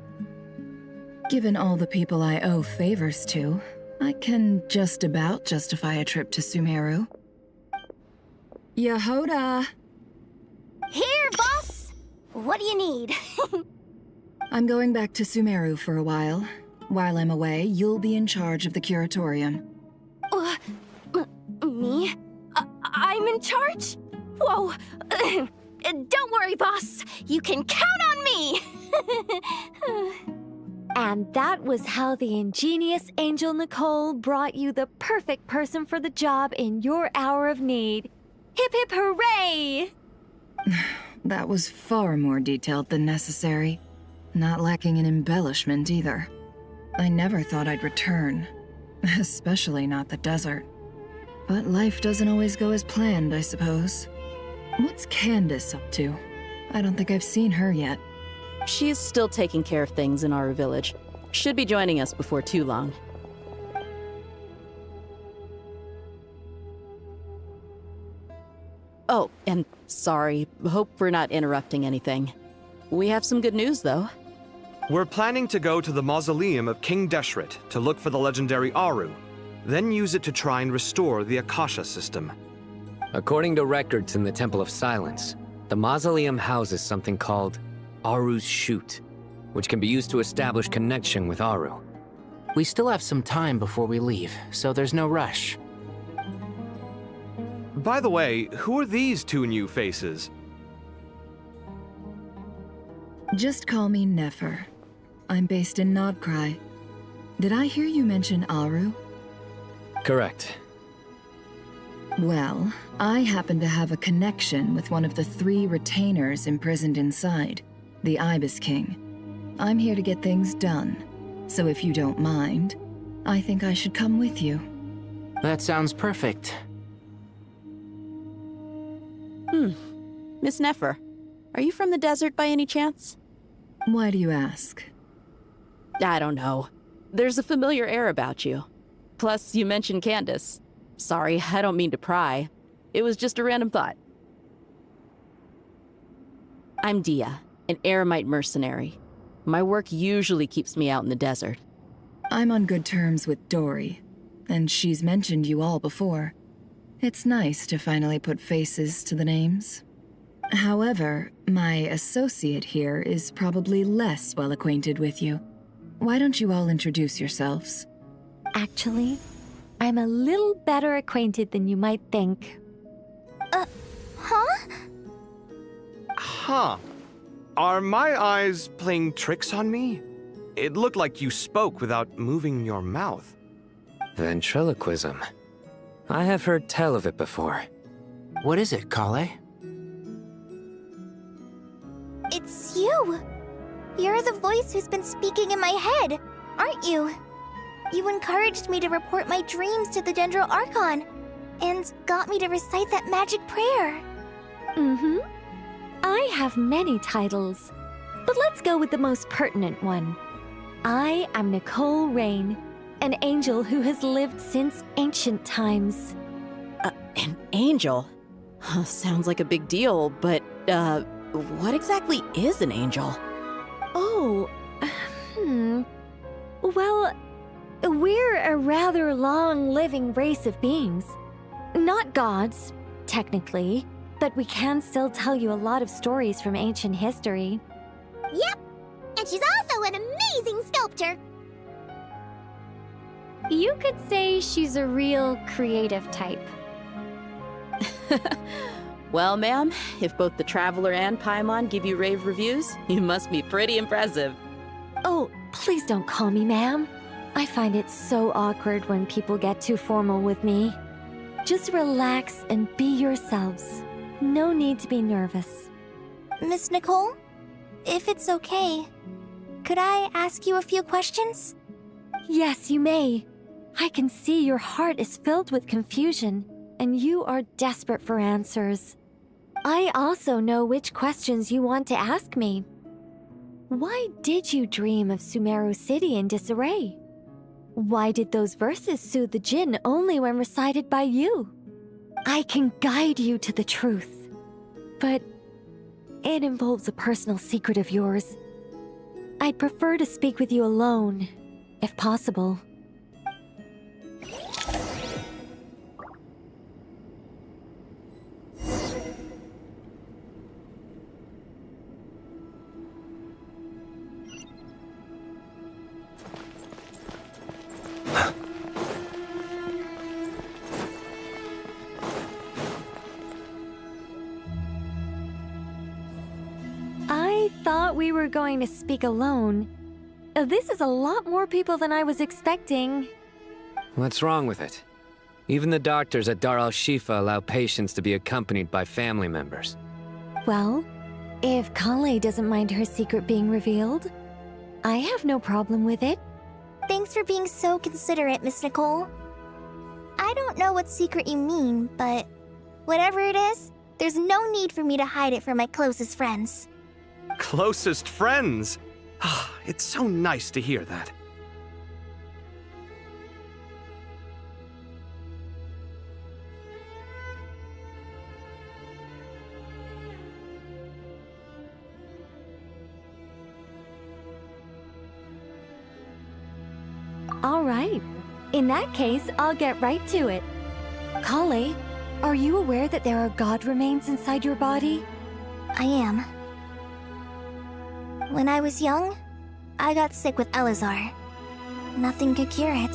Given all the people I owe favors to, I can just about justify a trip to Sumeru. Yehoda! Here, boss! What do you need? I'm going back to Sumeru for a while. While I'm away, you'll be in charge of the curatorium. Me? I'm in charge? Whoa! Don't worry, boss. You can count on me! And that was how the ingenious Angel Nicole brought you the perfect person for the job in your hour of need. Hip hip hooray! That was far more detailed than necessary. Not lacking in embellishment either. I never thought I'd return. Especially not the desert. But life doesn't always go as planned, I suppose. What's Candace up to? I don't think I've seen her yet. She is still taking care of things in our village. Should be joining us before too long. Oh, and sorry. Hope we're not interrupting anything. We have some good news, though. We're planning to go to the mausoleum of King Deshret to look for the legendary Aru, then use it to try and restore the Akasha system. According to records in the Temple of Silence, the mausoleum houses something called Aru's Chute, which can be used to establish connection with Aru. We still have some time before we leave, so there's no rush. By the way, who are these two new faces? Just call me Nefer. I'm based in Nodcry. Did I hear you mention Aru? Correct. Well, I happen to have a connection with one of the 3 retainers imprisoned inside, the Ibis King. I'm here to get things done, so if you don't mind, I think I should come with you. That sounds perfect. Miss Nefer, are you from the desert by any chance? Why do you ask? I don't know. There's a familiar air about you. Plus, you mentioned Candace. Sorry, I don't mean to pry. It was just a random thought. I'm Dia, an eremite mercenary. My work usually keeps me out in the desert. I'm on good terms with Dory, and she's mentioned you all before. It's nice to finally put faces to the names. However, my associate here is probably less well acquainted with you. Why don't you all introduce yourselves? Actually, I'm a little better acquainted than you might think. Huh? Huh. Are my eyes playing tricks on me? It looked like you spoke without moving your mouth. Ventriloquism. I have heard tell of it before. What is it, Kale? It's you! You're the voice who's been speaking in my head, aren't you? You encouraged me to report my dreams to the Dendro Archon, and got me to recite that magic prayer. Mm-hmm. I have many titles, but let's go with the most pertinent one. I am Nicole Rain, an angel who has lived since ancient times. An angel? Sounds like a big deal, but, what exactly is an angel? Oh, Well, we're a rather long-living race of beings. Not gods, technically, but we can still tell you a lot of stories from ancient history. Yep! And she's also an amazing sculptor! You could say she's a real creative type. Well, ma'am, if both the Traveler and Paimon give you rave reviews, you must be pretty impressive. Oh, please don't call me ma'am. I find it so awkward when people get too formal with me. Just relax and be yourselves. No need to be nervous. Miss Nicole, if it's okay, could I ask you a few questions? Yes, you may. I can see your heart is filled with confusion, and you are desperate for answers. I also know which questions you want to ask me. Why did you dream of Sumeru City in disarray? Why did those verses soothe the Jinn only when recited by you? I can guide you to the truth, but it involves a personal secret of yours. I'd prefer to speak with you alone, if possible. I thought we were going to speak alone. This is a lot more people than I was expecting. What's wrong with it? Even the doctors at Dar al-Shifa allow patients to be accompanied by family members. Well, if Kale doesn't mind her secret being revealed, I have no problem with it. Thanks for being so considerate, Miss Nicole. I don't know what secret you mean, but whatever it is, there's no need for me to hide it from my closest friends. Closest friends? It's so nice to hear that. All right. In that case, I'll get right to it. Kale, are you aware that there are god remains inside your body? I am. When I was young, I got sick with Elazar. Nothing could cure it.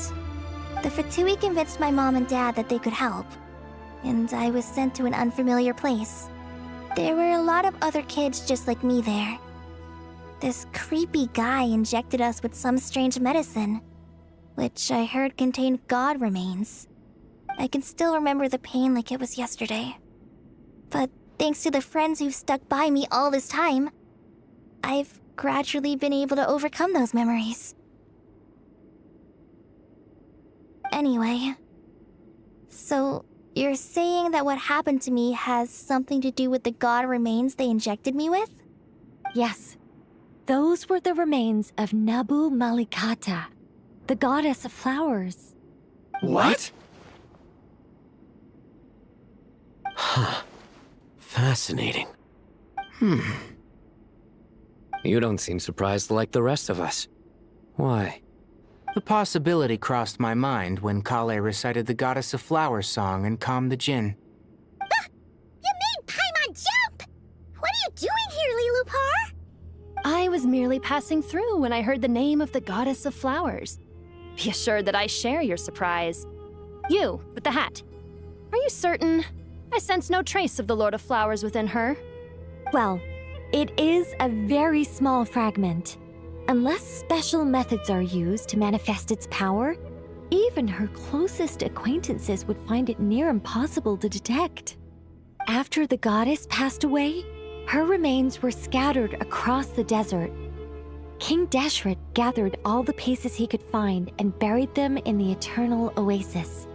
The Fatui convinced my mom and dad that they could help, and I was sent to an unfamiliar place. There were a lot of other kids just like me there. This creepy guy injected us with some strange medicine, which I heard contained god remains. I can still remember the pain like it was yesterday. But thanks to the friends who've stuck by me all this time, I've gradually been able to overcome those memories. Anyway, so you're saying that what happened to me has something to do with the god remains they injected me with? Yes. Those were the remains of Nabu Malikata, the goddess of flowers. What? Huh. Fascinating. You don't seem surprised like the rest of us. Why? The possibility crossed my mind when Kale recited the Goddess of Flowers song and calmed the Jinn. You made Paimon jump! What are you doing here, Lilupar? I was merely passing through when I heard the name of the Goddess of Flowers. Be assured that I share your surprise. You, with the hat. Are you certain? I sense no trace of the Lord of Flowers within her. Well, it is a very small fragment. Unless special methods are used to manifest its power, even her closest acquaintances would find it near impossible to detect. After the goddess passed away, her remains were scattered across the desert. King Deshret gathered all the pieces he could find and buried them in the Eternal Oasis.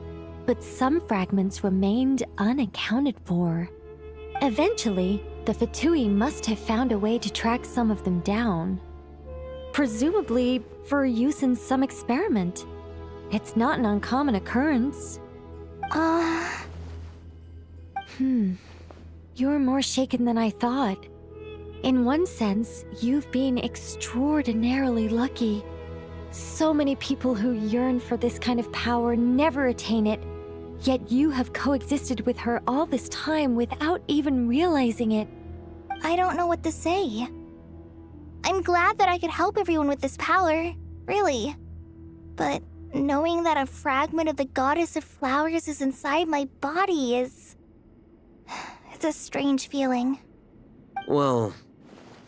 But some fragments remained unaccounted for. Eventually, the Fatui must have found a way to track some of them down. Presumably for use in some experiment. It's not an uncommon occurrence. You're more shaken than I thought. In one sense, you've been extraordinarily lucky. So many people who yearn for this kind of power never attain it, yet you have coexisted with her all this time without even realizing it. I don't know what to say. I'm glad that I could help everyone with this power, really. But knowing that a fragment of the Goddess of Flowers is inside my body is... it's a strange feeling. Well,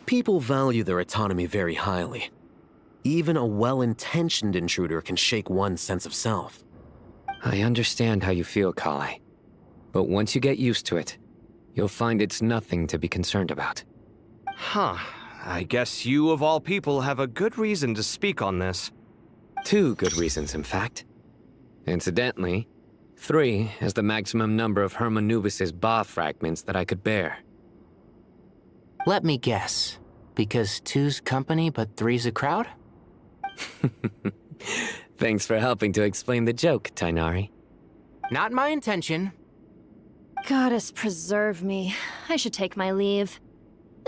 people value their autonomy very highly. Even a well-intentioned intruder can shake one's sense of self. I understand how you feel, Kale. But once you get used to it, you'll find it's nothing to be concerned about. Huh. I guess you, of all people, have a good reason to speak on this. 2 good reasons, in fact. Incidentally, 3 is the maximum number of Hermanubis' Ba fragments that I could bear. Let me guess. Because 2's company, but 3's a crowd? Thanks for helping to explain the joke, Tainari. Not my intention. Goddess preserve me. I should take my leave.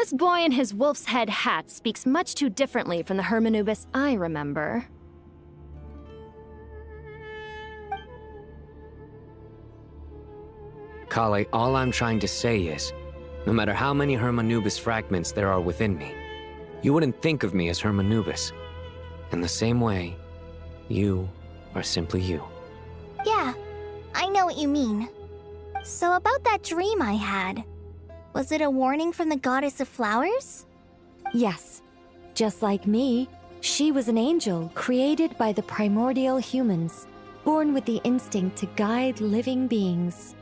This boy in his wolf's head hat speaks much too differently from the Hermanubis I remember. Kale, all I'm trying to say is, no matter how many Hermanubis fragments there are within me, you wouldn't think of me as Hermanubis. In the same way, you are simply you. Yeah, I know what you mean. So about that dream I had, was it a warning from the goddess of flowers? Yes. Just like me, she was an angel created by the primordial humans, born with the instinct to guide living beings.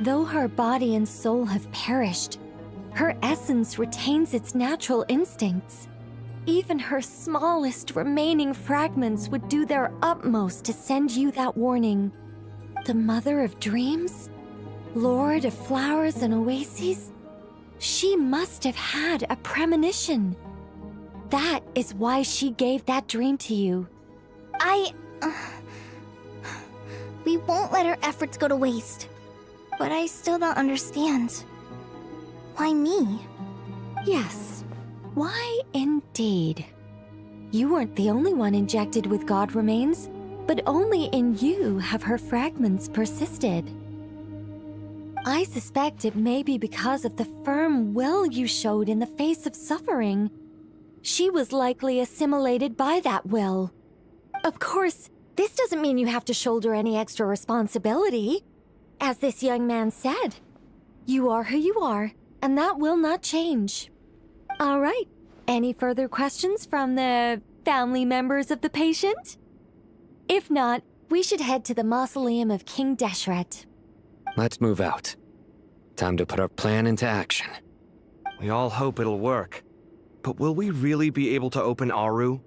Though her body and soul have perished, her essence retains its natural instincts. Even her smallest remaining fragments would do their utmost to send you that warning. The Mother of Dreams? Lord of Flowers and Oases? She must have had a premonition. That is why she gave that dream to you. We won't let our efforts go to waste. But I still don't understand. Why me? Yes. Why indeed? You weren't the only one injected with god remains, but only in you have her fragments persisted. I suspect it may be because of the firm will you showed in the face of suffering. She was likely assimilated by that will. Of course, this doesn't mean you have to shoulder any extra responsibility. As this young man said, you are who you are, and that will not change. All right, any further questions from the family members of the patient? If not, we should head to the mausoleum of King Deshret. Let's move out. Time to put our plan into action. We all hope it'll work. But will we really be able to open Aru?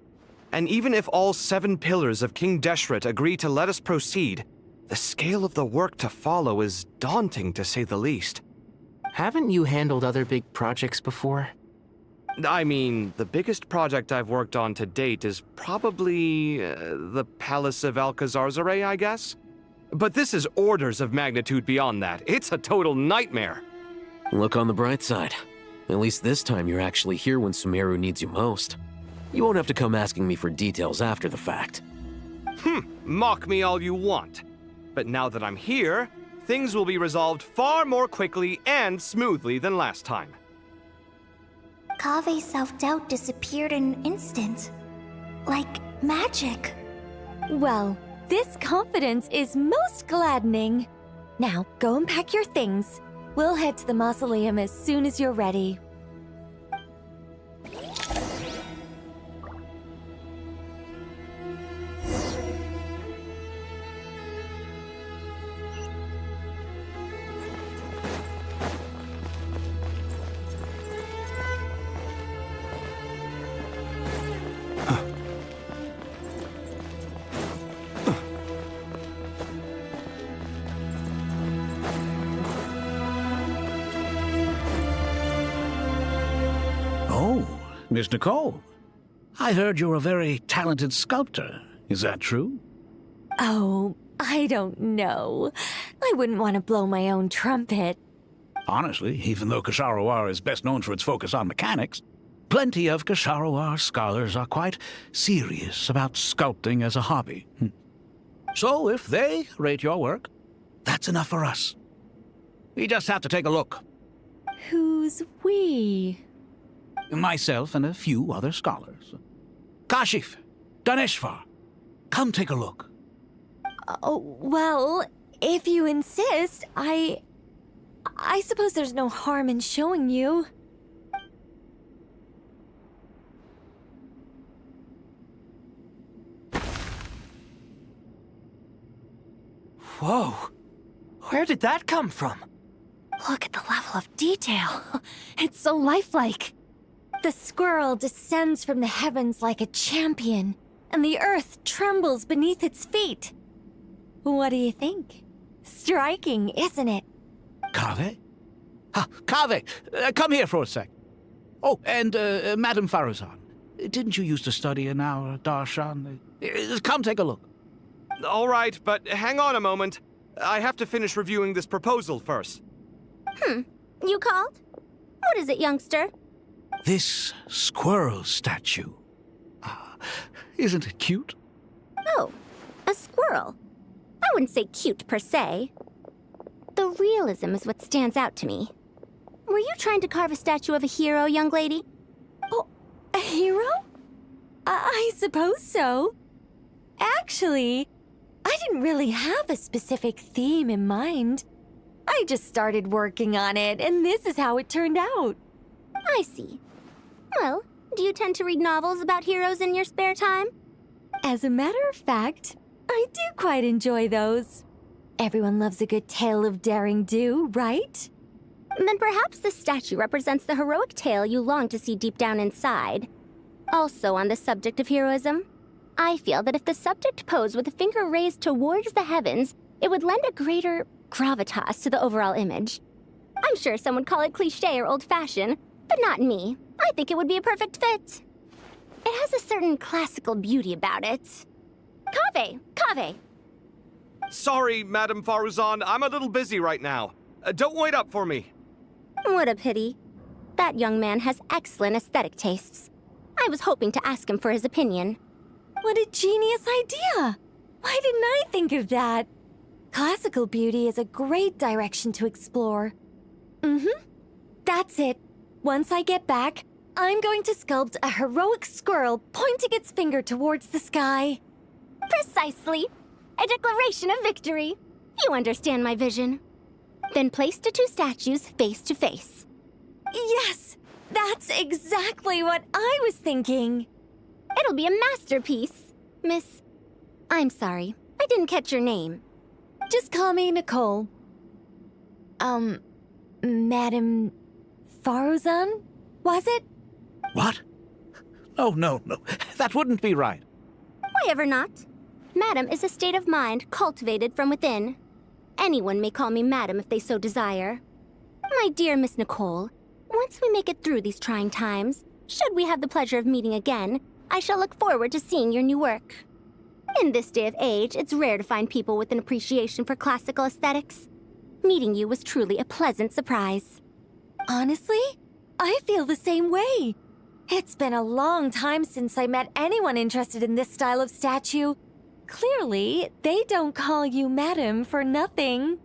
And even if all 7 pillars of King Deshret agree to let us proceed, the scale of the work to follow is daunting, to say the least. Haven't you handled other big projects before? I mean, the biggest project I've worked on to date is probably the Palace of Alcazarzaray, I guess? But this is orders of magnitude beyond that. It's a total nightmare. Look on the bright side. At least this time you're actually here when Sumeru needs you most. You won't have to come asking me for details after the fact. Mock me all you want. But now that I'm here, things will be resolved far more quickly and smoothly than last time. Kave's self-doubt disappeared in an instant. Like magic. Well, this confidence is most gladdening. Now, go and pack your things. We'll head to the mausoleum as soon as you're ready. Miss Nicole, I heard you're a very talented sculptor. Is that true? Oh, I don't know. I wouldn't want to blow my own trumpet. Honestly, even though Kasharawar is best known for its focus on mechanics, plenty of Kasharawar scholars are quite serious about sculpting as a hobby. So if they rate your work, that's enough for us. We just have to take a look. Who's we? Myself and a few other scholars. Kashif, Daneshvar, come take a look. Oh, well, if you insist, I suppose there's no harm in showing you. Whoa! Where did that come from? Look at the level of detail. It's so lifelike. The squirrel descends from the heavens like a champion, and the earth trembles beneath its feet. What do you think? Striking, isn't it? Kave? Kave, come here for a sec. Oh, and Madame Faruzan, didn't you used to study in our darshan? Come take a look. All right, but hang on a moment. I have to finish reviewing this proposal first. You called? What is it, youngster? This squirrel statue. Isn't it cute? Oh, a squirrel. I wouldn't say cute per se. The realism is what stands out to me. Were you trying to carve a statue of a hero, young lady? Oh, a hero? I suppose so. Actually, I didn't really have a specific theme in mind. I just started working on it, and this is how it turned out. I see. Well, do you tend to read novels about heroes in your spare time? As a matter of fact, I do quite enjoy those. Everyone loves a good tale of daring do, right? Then perhaps this statue represents the heroic tale you long to see deep down inside. Also on the subject of heroism, I feel that if the subject posed with a finger raised towards the heavens, it would lend a greater gravitas to the overall image. I'm sure some would call it cliché or old-fashioned, but not me. I think it would be a perfect fit. It has a certain classical beauty about it. Kaveh! Sorry, Madame Faruzan, I'm a little busy right now. Don't wait up for me. What a pity. That young man has excellent aesthetic tastes. I was hoping to ask him for his opinion. What a genius idea! Why didn't I think of that? Classical beauty is a great direction to explore. That's it. Once I get back, I'm going to sculpt a heroic squirrel pointing its finger towards the sky. Precisely. A declaration of victory. You understand my vision. Then place the two statues face to face. Yes! That's exactly what I was thinking. It'll be a masterpiece. Miss... I'm sorry. I didn't catch your name. Just call me Nicole. Madame Faruzan? Was it? What? No. That wouldn't be right. Why ever not? Madam is a state of mind cultivated from within. Anyone may call me Madam if they so desire. My dear Miss Nicole, once we make it through these trying times, should we have the pleasure of meeting again, I shall look forward to seeing your new work. In this day of age, it's rare to find people with an appreciation for classical aesthetics. Meeting you was truly a pleasant surprise. Honestly, I feel the same way. It's been a long time since I met anyone interested in this style of statue. Clearly, they don't call you Madam for nothing.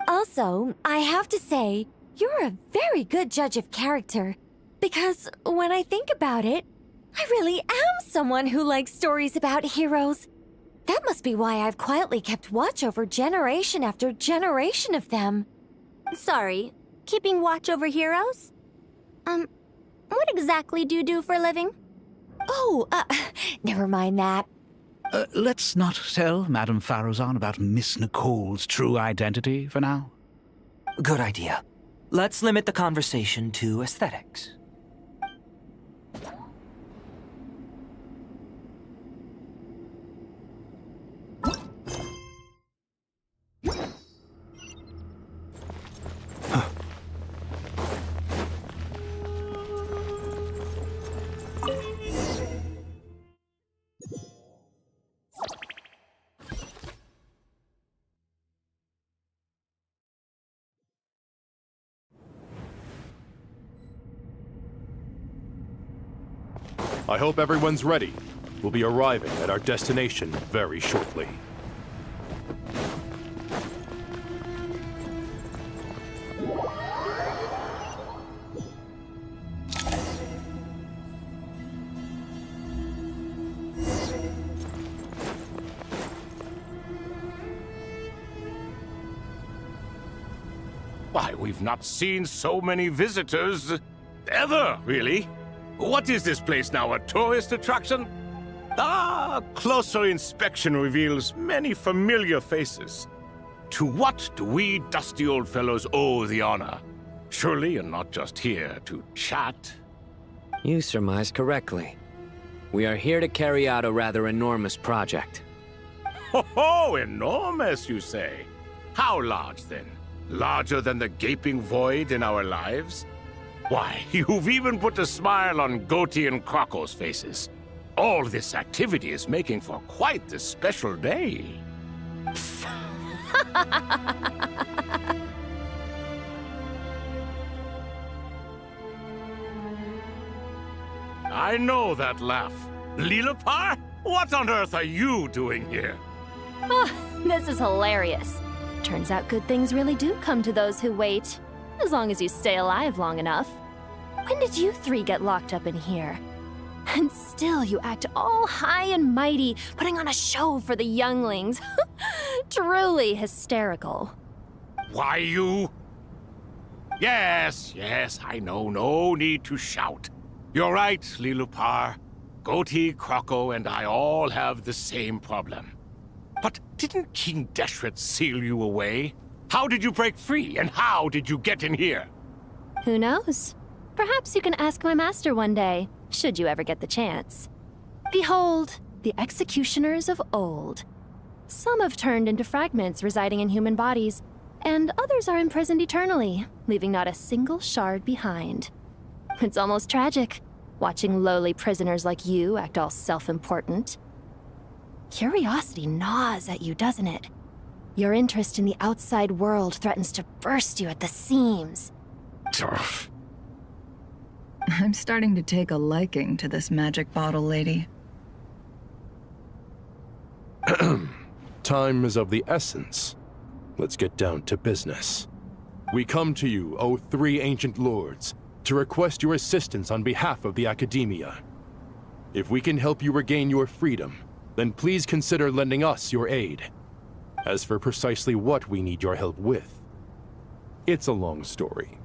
Also, I have to say, you're a very good judge of character. Because when I think about it, I really am someone who likes stories about heroes. That must be why I've quietly kept watch over generation after generation of them. Sorry, keeping watch over heroes? What exactly do you do for a living? Oh, never mind that. Let's not tell Madame Faruzan about Miss Nicole's true identity for now. Good idea. Let's limit the conversation to aesthetics. I hope everyone's ready. We'll be arriving at our destination very shortly. Why, we've not seen so many visitors ever, really. What is this place now, a tourist attraction? Closer inspection reveals many familiar faces. To what do we dusty old fellows owe the honor? Surely you're not just here to chat. You surmise correctly. We are here to carry out a rather enormous project. Ho, enormous, you say? How large, then? Larger than the gaping void in our lives? Why, you've even put a smile on Goatee and Crocco's faces. All this activity is making for quite the special day. I know that laugh. Lilipar? What on earth are you doing here? Oh, this is hilarious. Turns out good things really do come to those who wait, as long as you stay alive long enough. When did you three get locked up in here? And still you act all high and mighty, putting on a show for the younglings. Truly hysterical. Why, you... Yes, I know. No need to shout. You're right, Lilipar. Goatee, Croco, and I all have the same problem. But didn't King Deshret seal you away? How did you break free, and how did you get in here? Who knows? Perhaps you can ask my master one day, should you ever get the chance. Behold, the executioners of old. Some have turned into fragments residing in human bodies, and others are imprisoned eternally, leaving not a single shard behind. It's almost tragic, watching lowly prisoners like you act all self-important. Curiosity gnaws at you, doesn't it? Your interest in the outside world threatens to burst you at the seams. I'm starting to take a liking to this magic bottle lady. Time is of the essence. Let's get down to business. We come to you, O three ancient lords, to request your assistance on behalf of the Academia. If we can help you regain your freedom, then please consider lending us your aid. As for precisely what we need your help with, it's a long story.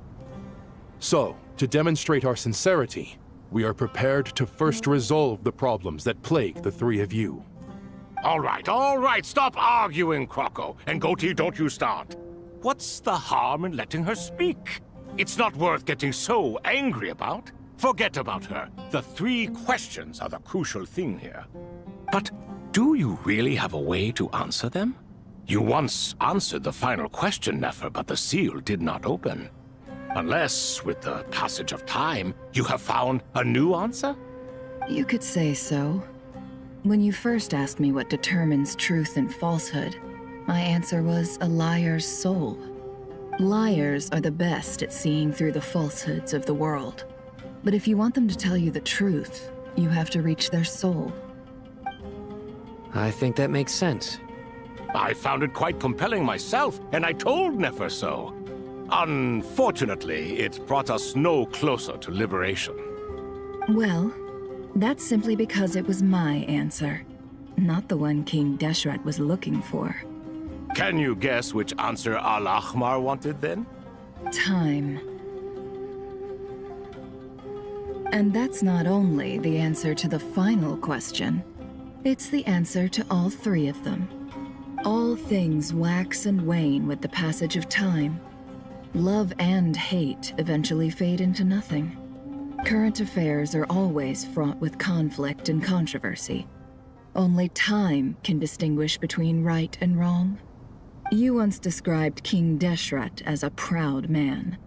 So, to demonstrate our sincerity, we are prepared to first resolve the problems that plague the three of you. All right, stop arguing, Croco. And Goatee, don't you start. What's the harm in letting her speak? It's not worth getting so angry about. Forget about her. The three questions are the crucial thing here. But do you really have a way to answer them? You once answered the final question, Nefer, but the seal did not open. Unless, with the passage of time, you have found a new answer? You could say so. When you first asked me what determines truth and falsehood, my answer was a liar's soul. Liars are the best at seeing through the falsehoods of the world. But if you want them to tell you the truth, you have to reach their soul. I think that makes sense. I found it quite compelling myself, and I told Nefer so. Unfortunately, it brought us no closer to liberation. Well, that's simply because it was my answer, not the one King Deshret was looking for. Can you guess which answer Al-Ahmar wanted then? Time. And that's not only the answer to the final question, it's the answer to all three of them. All things wax and wane with the passage of time. Love and hate eventually fade into nothing. Current affairs are always fraught with conflict and controversy. Only time can distinguish between right and wrong. You once described King Deshret as a proud man.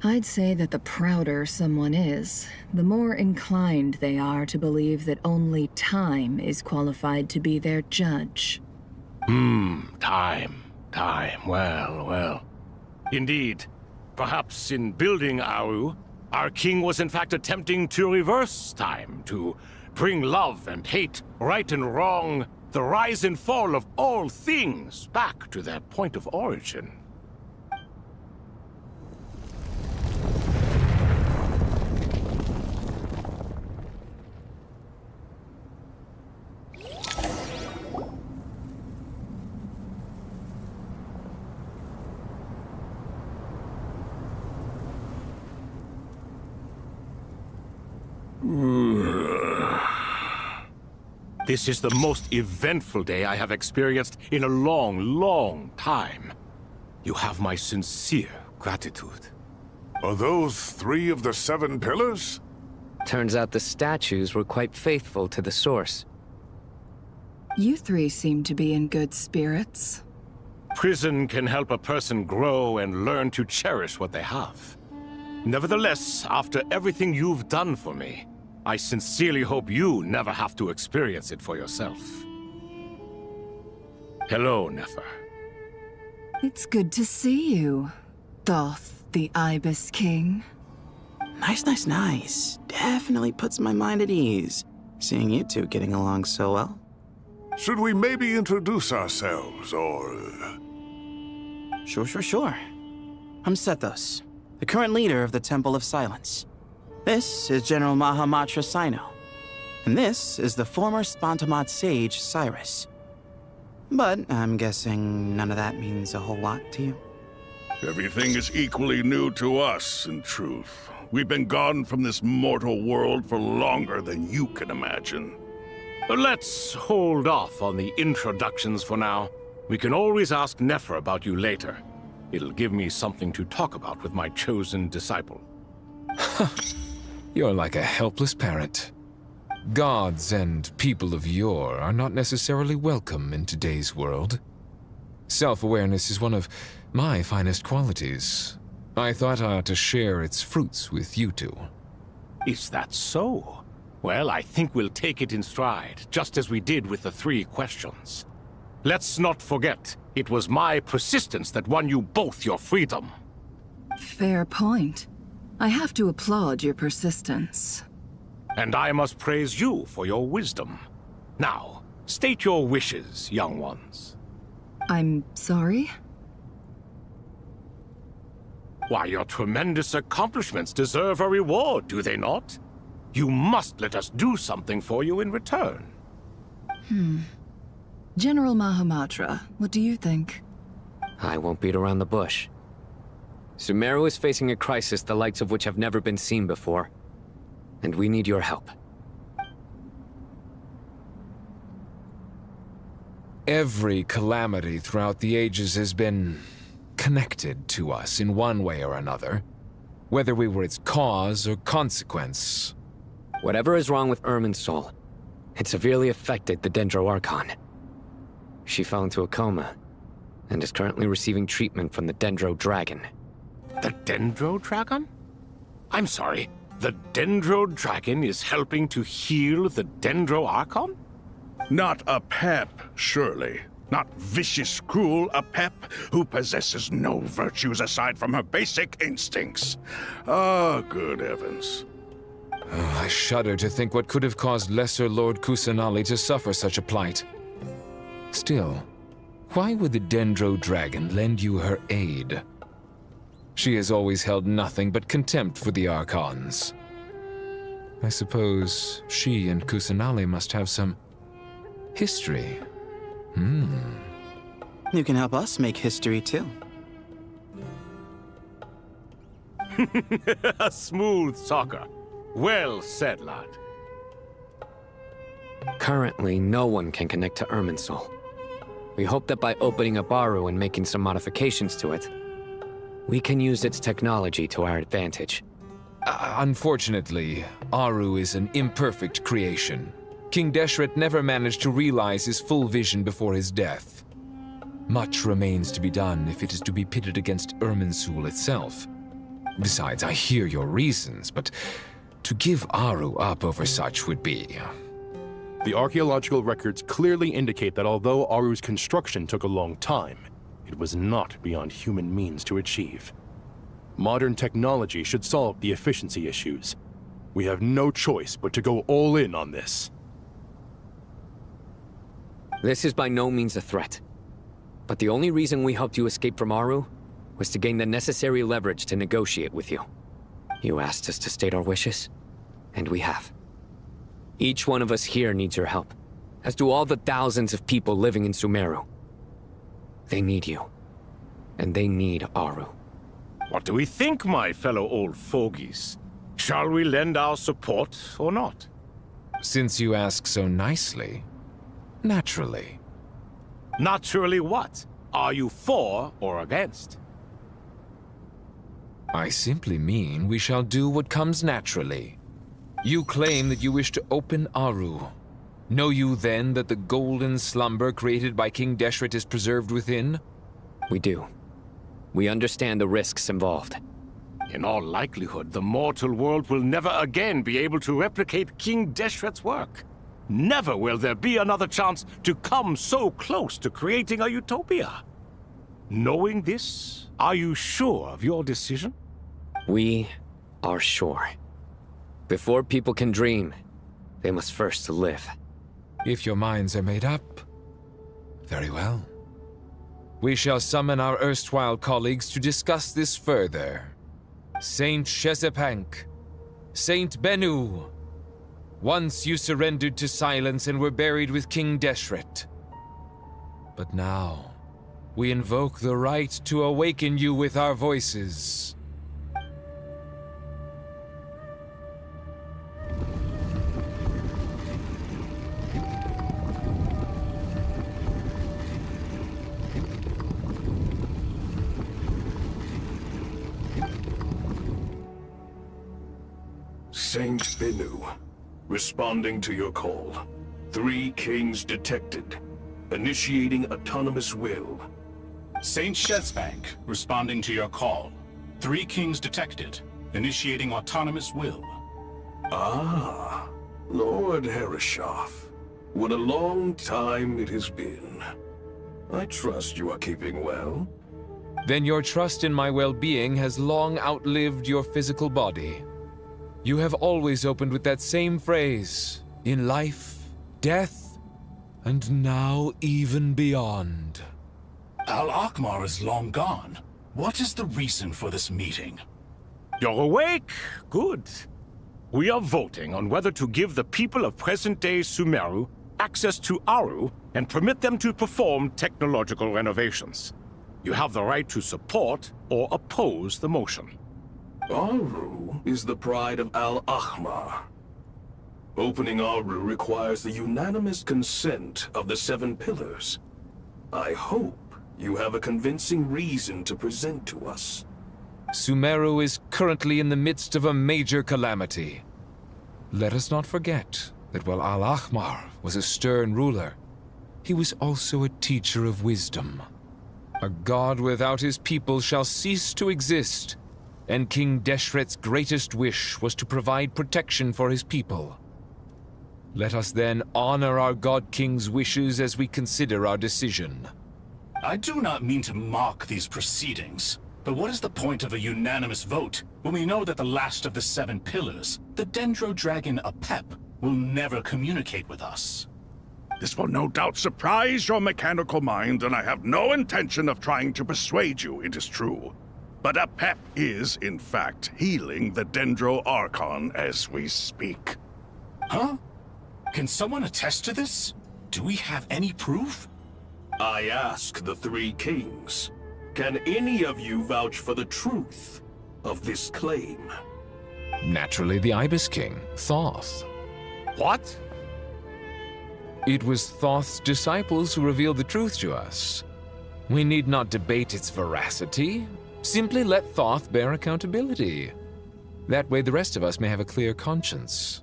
I'd say that the prouder someone is, the more inclined they are to believe that only time is qualified to be their judge. Time. Well. Indeed. Perhaps in building Aru, our king was in fact attempting to reverse time, to bring love and hate, right and wrong, the rise and fall of all things back to their point of origin. This is the most eventful day I have experienced in a long time. You have my sincere gratitude. Are those 3 of the 7 pillars? Turns out the statues were quite faithful to the source. You three seem to be in good spirits. Prison can help a person grow and learn to cherish what they have. Nevertheless, after everything you've done for me, I sincerely hope you never have to experience it for yourself. Hello, Nefer. It's good to see you, Thoth, the Ibis King. Nice. Definitely puts my mind at ease, seeing you two getting along so well. Should we maybe introduce ourselves, or... Sure. I'm Sethos, the current leader of the Temple of Silence. This is General Mahamatra Sino, and this is the former Spantamat sage, Cyrus. But I'm guessing none of that means a whole lot to you. Everything is equally new to us, in truth. We've been gone from this mortal world for longer than you can imagine. Let's hold off on the introductions for now. We can always ask Nefer about you later. It'll give me something to talk about with my chosen disciple. You're like a helpless parent. Gods and people of yore are not necessarily welcome in today's world. Self-awareness is one of my finest qualities. I thought I ought to share its fruits with you two. Is that so? Well, I think we'll take it in stride, just as we did with the 3 questions. Let's not forget, it was my persistence that won you both your freedom. Fair point. I have to applaud your persistence. And I must praise you for your wisdom. Now, state your wishes, young ones. I'm sorry? Why, your tremendous accomplishments deserve a reward, do they not? You must let us do something for you in return. General Mahamatra, what do you think? I won't beat around the bush. Sumeru is facing a crisis the likes of which have never been seen before. And we need your help. Every calamity throughout the ages has been connected to us in one way or another, whether we were its cause or consequence. Whatever is wrong with Irminsul, it severely affected the Dendro Archon. She fell into a coma, and is currently receiving treatment from the Dendro Dragon. The Dendro Dragon? I'm sorry, the Dendro Dragon is helping to heal the Dendro Archon? Not a pep, surely. Not vicious, cruel a pep who possesses no virtues aside from her basic instincts. Ah, good heavens. Oh, I shudder to think what could have caused Lesser Lord Kusanali to suffer such a plight. Still, why would the Dendro Dragon lend you her aid? She has always held nothing but contempt for the Archons. I suppose she and Kusanali must have some history. You can help us make history, too. A smooth talker. Well said, lad. Currently, no one can connect to Irminsul. We hope that by opening up Aru and making some modifications to it, we can use its technology to our advantage. Unfortunately, Aru is an imperfect creation. King Deshret never managed to realize his full vision before his death. Much remains to be done if it is to be pitted against Irminsul itself. Besides, I hear your reasons, but to give Aru up over such would be... The archaeological records clearly indicate that although Aru's construction took a long time, it was not beyond human means to achieve. Modern technology should solve the efficiency issues. We have no choice but to go all in on this. This is by no means a threat. But the only reason we helped you escape from Aru was to gain the necessary leverage to negotiate with you. You asked us to state our wishes, and we have. Each one of us here needs your help, as do all the thousands of people living in Sumeru. They need you, and they need Aru. What do we think, my fellow old fogies? Shall we lend our support or not? Since you ask so nicely, naturally. Naturally what? Are you for or against? I simply mean we shall do what comes naturally. You claim that you wish to open Aru. Know you then that the golden slumber created by King Deshret is preserved within? We do. We understand the risks involved. In all likelihood, the mortal world will never again be able to replicate King Deshret's work. Never will there be another chance to come so close to creating a utopia. Knowing this, are you sure of your decision? We Our shore. Before people can dream, they must first live. If your minds are made up, very well. We shall summon our erstwhile colleagues to discuss this further. Saint Shezepank, Saint Bennu, once you surrendered to silence and were buried with King Deshret. But now, we invoke the right to awaken you with our voices. Saint Bennu, responding to your call. 3 kings detected. Initiating autonomous will. Saint Shezbank, responding to your call. 3 kings detected. Initiating autonomous will. Ah, Lord Herreshoff. What a long time it has been. I trust you are keeping well. Then your trust in my well-being has long outlived your physical body. You have always opened with that same phrase, in life, death, and now even beyond. Al-Akmar is long gone. What is the reason for this meeting? You're awake? Good. We are voting on whether to give the people of present-day Sumeru access to Aru and permit them to perform technological renovations. You have the right to support or oppose the motion. Aru is the pride of Al-Ahmar. Opening Aru requires the unanimous consent of the 7 pillars. I hope you have a convincing reason to present to us. Sumeru is currently in the midst of a major calamity. Let us not forget that while Al-Ahmar was a stern ruler, he was also a teacher of wisdom. A god without his people shall cease to exist, and King Deshret's greatest wish was to provide protection for his people. Let us then honor our God King's wishes as we consider our decision. I do not mean to mock these proceedings, but what is the point of a unanimous vote when we know that the last of the 7 pillars, the Dendro Dragon Apep, will never communicate with us? This will no doubt surprise your mechanical mind, and I have no intention of trying to persuade you it is true. But Apep is, in fact, healing the Dendro Archon as we speak. Huh? Can someone attest to this? Do we have any proof? I ask the 3 kings. Can any of you vouch for the truth of this claim? Naturally, the Ibis King, Thoth. What? It was Thoth's disciples who revealed the truth to us. We need not debate its veracity. Simply let Thoth bear accountability. That way the rest of us may have a clear conscience.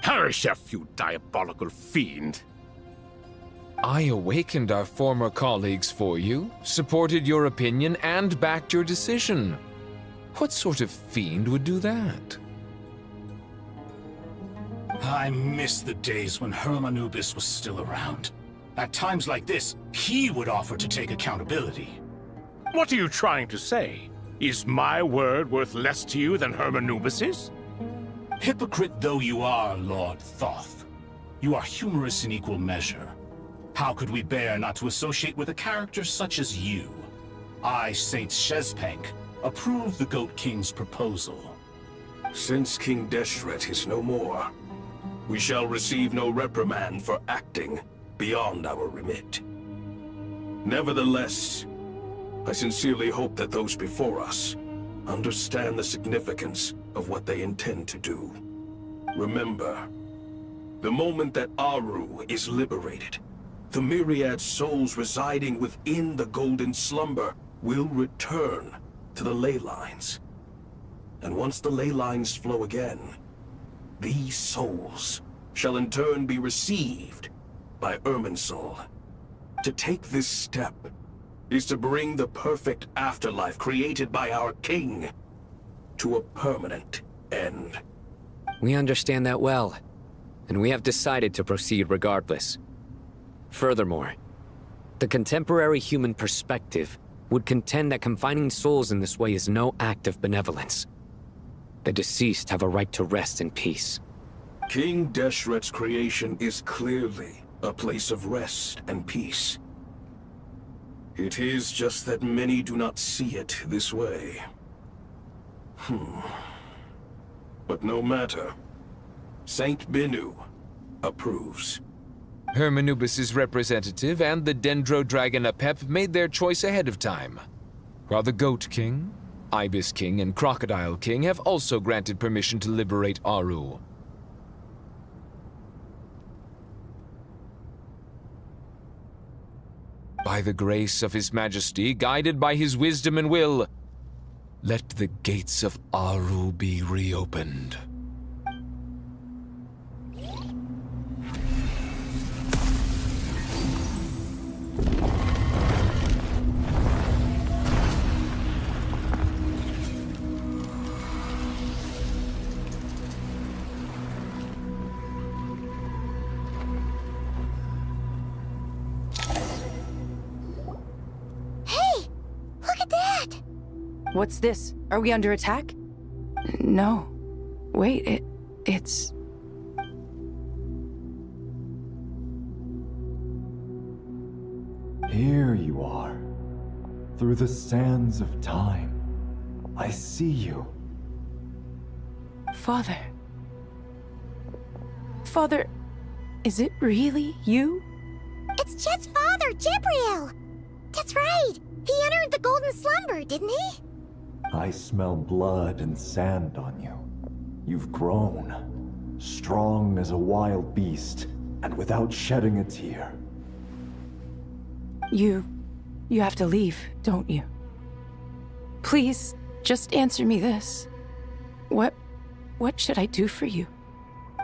Herreshoff, you diabolical fiend. I awakened our former colleagues for you, supported your opinion, and backed your decision. What sort of fiend would do that? I miss the days when Hermanubis was still around. At times like this, he would offer to take accountability. What are you trying to say? Is my word worth less to you than Hermanubis's? Hypocrite though you are, Lord Thoth, you are humorous in equal measure. How could we bear not to associate with a character such as you? I, Saint Shezpank, approve the Goat King's proposal. Since King Deshret is no more, we shall receive no reprimand for acting beyond our remit. Nevertheless, I sincerely hope that those before us understand the significance of what they intend to do. Remember, the moment that Aru is liberated, the myriad souls residing within the Golden Slumber will return to the ley lines. And once the ley lines flow again, these souls shall in turn be received by Irminsul. To take this step is to bring the perfect afterlife created by our king to a permanent end. We understand that well, and we have decided to proceed regardless. Furthermore, the contemporary human perspective would contend that confining souls in this way is no act of benevolence. The deceased have a right to rest in peace. King Deshret's creation is clearly a place of rest and peace. It is just that many do not see it this way. But no matter. Saint Binu approves. Hermanubis' representative and the Dendro Dragon Apep made their choice ahead of time, while the Goat King, Ibis King, and Crocodile King have also granted permission to liberate Aru. By the grace of His Majesty, guided by his wisdom and will, let the gates of Aru be reopened. What's this? Are we under attack? No. Wait, it's... Here you are. Through the sands of time. I see you. Father. Father, is it really you? It's Jet's father, Jibriel! That's right! He entered the Golden Slumber, didn't he? I smell blood and sand on you. You've grown, strong as a wild beast, and without shedding a tear. You have to leave, don't you? Please, just answer me this. What should I do for you?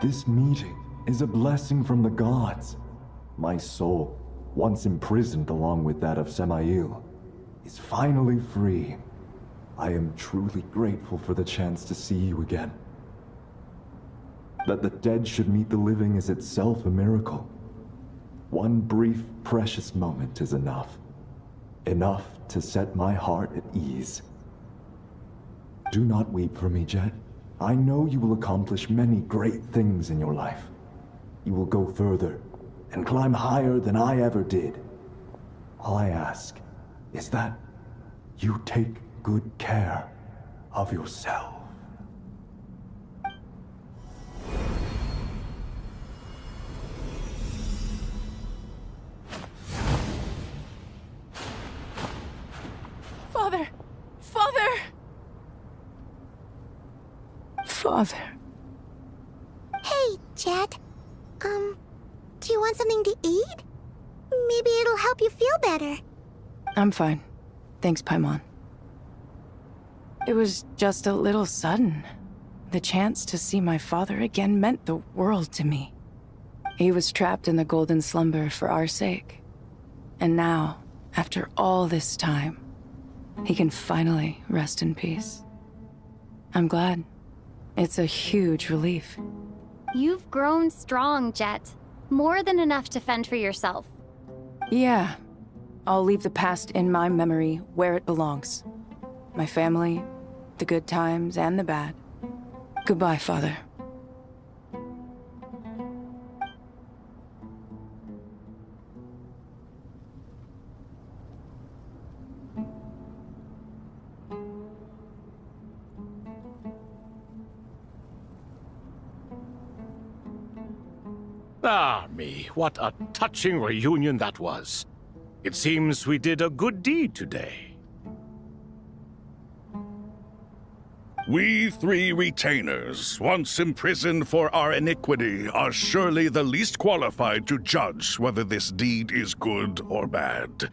This meeting is a blessing from the gods. My soul, once imprisoned along with that of Semail, is finally free. I am truly grateful for the chance to see you again. That the dead should meet the living is itself a miracle. One brief, precious moment is enough. Enough to set my heart at ease. Do not weep for me, Jet. I know you will accomplish many great things in your life. You will go further and climb higher than I ever did. All I ask is that you take good care of yourself. Father! Father! Father. Hey, Jet. Do you want something to eat? Maybe it'll help you feel better. I'm fine. Thanks, Paimon. It was just a little sudden. The chance to see my father again meant the world to me. He was trapped in the Golden Slumber for our sake. And now, after all this time, he can finally rest in peace. I'm glad. It's a huge relief. You've grown strong, Jet. More than enough to fend for yourself. Yeah. I'll leave the past in my memory where it belongs. My family, the good times and the bad. Goodbye, Father. Ah, me, what a touching reunion that was. It seems we did a good deed today. We three retainers, once imprisoned for our iniquity, are surely the least qualified to judge whether this deed is good or bad.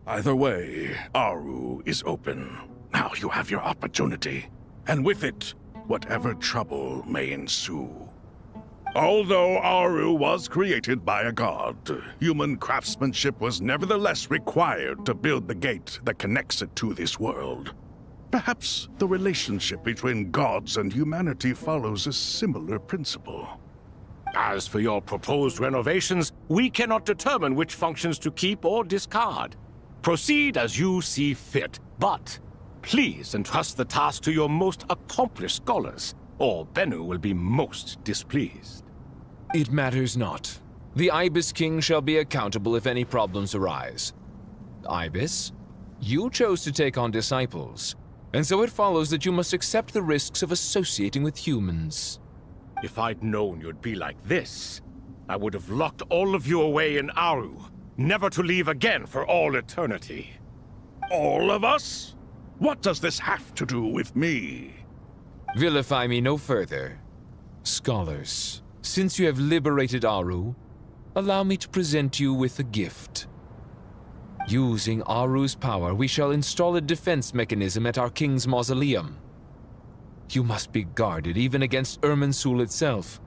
Either way, Aru is open. Now you have your opportunity, and with it, whatever trouble may ensue. Although Aru was created by a god, human craftsmanship was nevertheless required to build the gate that connects it to this world. Perhaps the relationship between gods and humanity follows a similar principle. As for your proposed renovations, we cannot determine which functions to keep or discard. Proceed as you see fit, but Please entrust the task to your most accomplished scholars, or Bennu will be most displeased. It matters not. The Ibis King shall be accountable if any problems arise. Ibis, you chose to take on disciples, and so it follows that you must accept the risks of associating with humans. If I'd known you'd be like this, I would have locked all of you away in Aru, never to leave again for all eternity. All of us? What does this have to do with me? Vilify me no further. Scholars, since you have liberated Aru, allow me to present you with a gift. Using Aru's power, we shall install a defense mechanism at our king's mausoleum. You must be guarded even against Irminsul itself.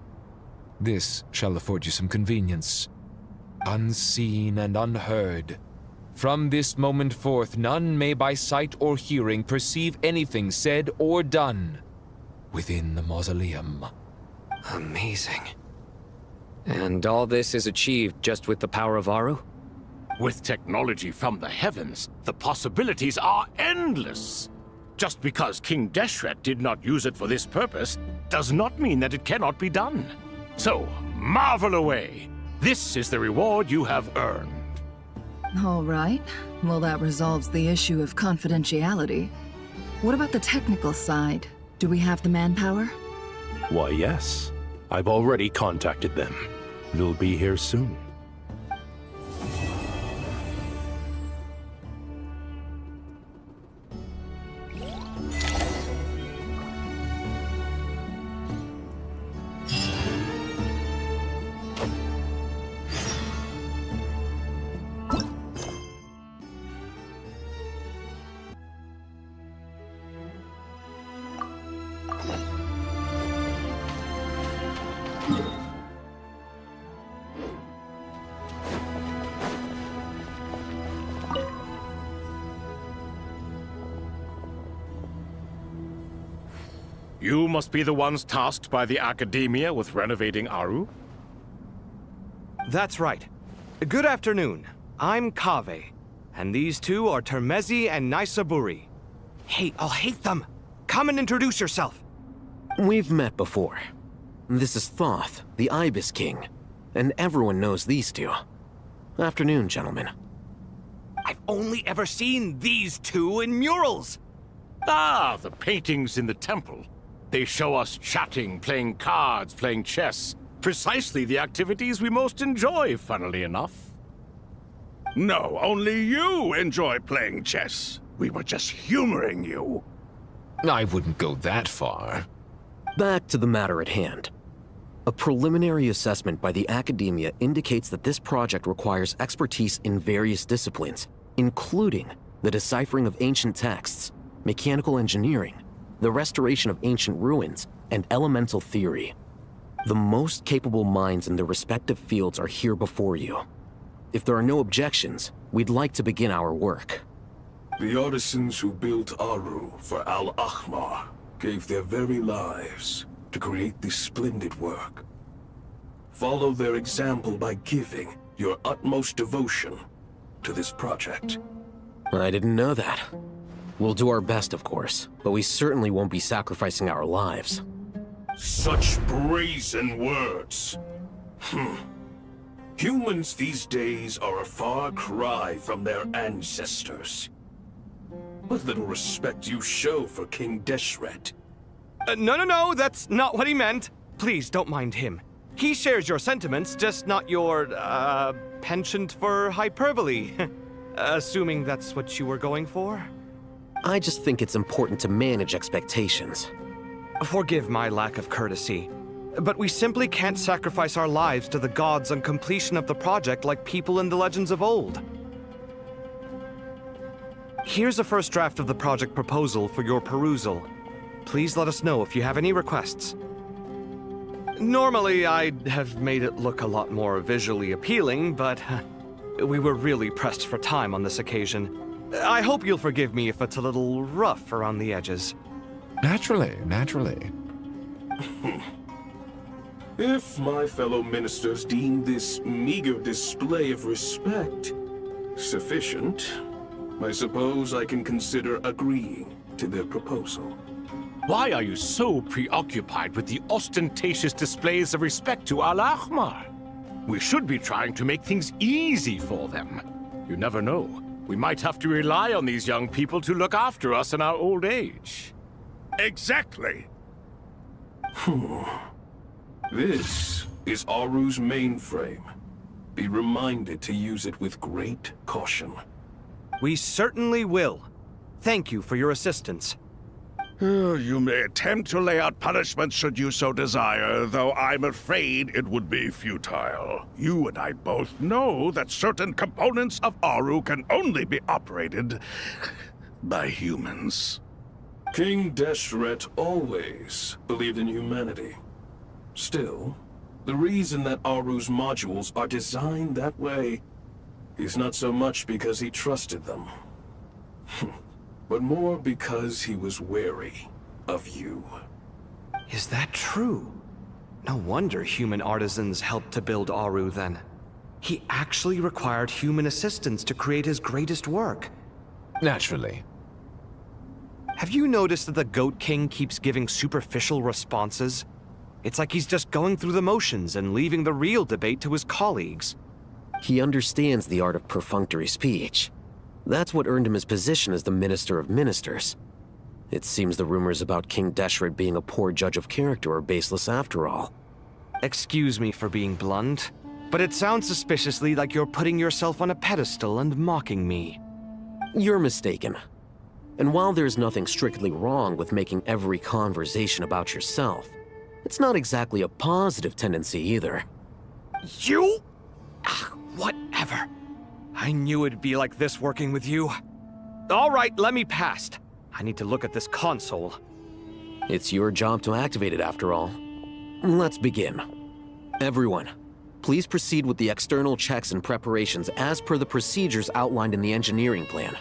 This shall afford you some convenience. Unseen and unheard. From this moment forth, none may by sight or hearing perceive anything said or done within the mausoleum. Amazing. And all this is achieved just with the power of Aru? With technology from the heavens, the possibilities are endless. Just because King Deshret did not use it for this purpose does not mean that it cannot be done. So, marvel away. This is the reward you have earned. All right. Well, that resolves the issue of confidentiality. What about the technical side? Do we have the manpower? Why, yes. I've already contacted them. They'll be here soon. You must be the ones tasked by the Academia with renovating Aru? That's right. Good afternoon. I'm Kaveh, and these two are Termezi and Naisaburi. Hey, I'll hate them! Come and introduce yourself! We've met before. This is Thoth, the Ibis King, and everyone knows these two. Afternoon, gentlemen. I've only ever seen these two in murals! Ah, the paintings in the temple. They show us chatting, playing cards, playing chess. Precisely the activities we most enjoy, funnily enough. No, only you enjoy playing chess. We were just humoring you. I wouldn't go that far. Back to the matter at hand. A preliminary assessment by the Academia indicates that this project requires expertise in various disciplines, including the deciphering of ancient texts, mechanical engineering, the restoration of ancient ruins, and elemental theory. The most capable minds in their respective fields are here before you. If there are no objections, we'd like to begin our work. The artisans who built Aru for Al-Ahmar gave their very lives to create this splendid work. Follow their example by giving your utmost devotion to this project. I didn't know that. We'll do our best, of course, but we certainly won't be sacrificing our lives. Such brazen words. Humans these days are a far cry from their ancestors. What little respect you show for King Deshret. No, that's not what he meant. Please, don't mind him. He shares your sentiments, just not your, penchant for hyperbole. Assuming that's what you were going for? I just think it's important to manage expectations. Forgive my lack of courtesy, but we simply can't sacrifice our lives to the gods on completion of the project like people in the legends of old. Here's a first draft of the project proposal for your perusal. Please let us know if you have any requests. Normally, I'd have made it look a lot more visually appealing, but we were really pressed for time on this occasion. I hope you'll forgive me if it's a little rough around the edges. Naturally. If my fellow ministers deem this meager display of respect sufficient, I suppose I can consider agreeing rejected their proposal. Why are you so preoccupied with the ostentatious displays of respect to Al-Ahmar? We should be trying to make things easy for them. You never know. We might have to rely on these young people to look after us in our old age. Exactly. This is Aru's mainframe. Be reminded to use it with great caution. We certainly will. Thank you for your assistance. You may attempt to lay out punishment should you so desire, though I'm afraid it would be futile. You and I both know that certain components of Aru can only be operated by humans. King Deshret always believed in humanity. Still, the reason that Aru's modules are designed that way is not so much because he trusted them, but more because he was wary of you. Is that true? No wonder human artisans helped to build Aru then. He actually required human assistance to create his greatest work. Naturally. Have you noticed that the Goat King keeps giving superficial responses? It's like he's just going through the motions and leaving the real debate to his colleagues. He understands the art of perfunctory speech. That's what earned him his position as the Minister of Ministers. It seems the rumors about King Deshret being a poor judge of character are baseless after all. Excuse me for being blunt, but it sounds suspiciously like you're putting yourself on a pedestal and mocking me. You're mistaken. And while there's nothing strictly wrong with making every conversation about yourself, it's not exactly a positive tendency either. You? Whatever. I knew it'd be like this working with you. All right, let me past. I need to look at this console. It's your job to activate it after all. Let's begin. Everyone, please proceed with the external checks and preparations as per the procedures outlined in the engineering plan.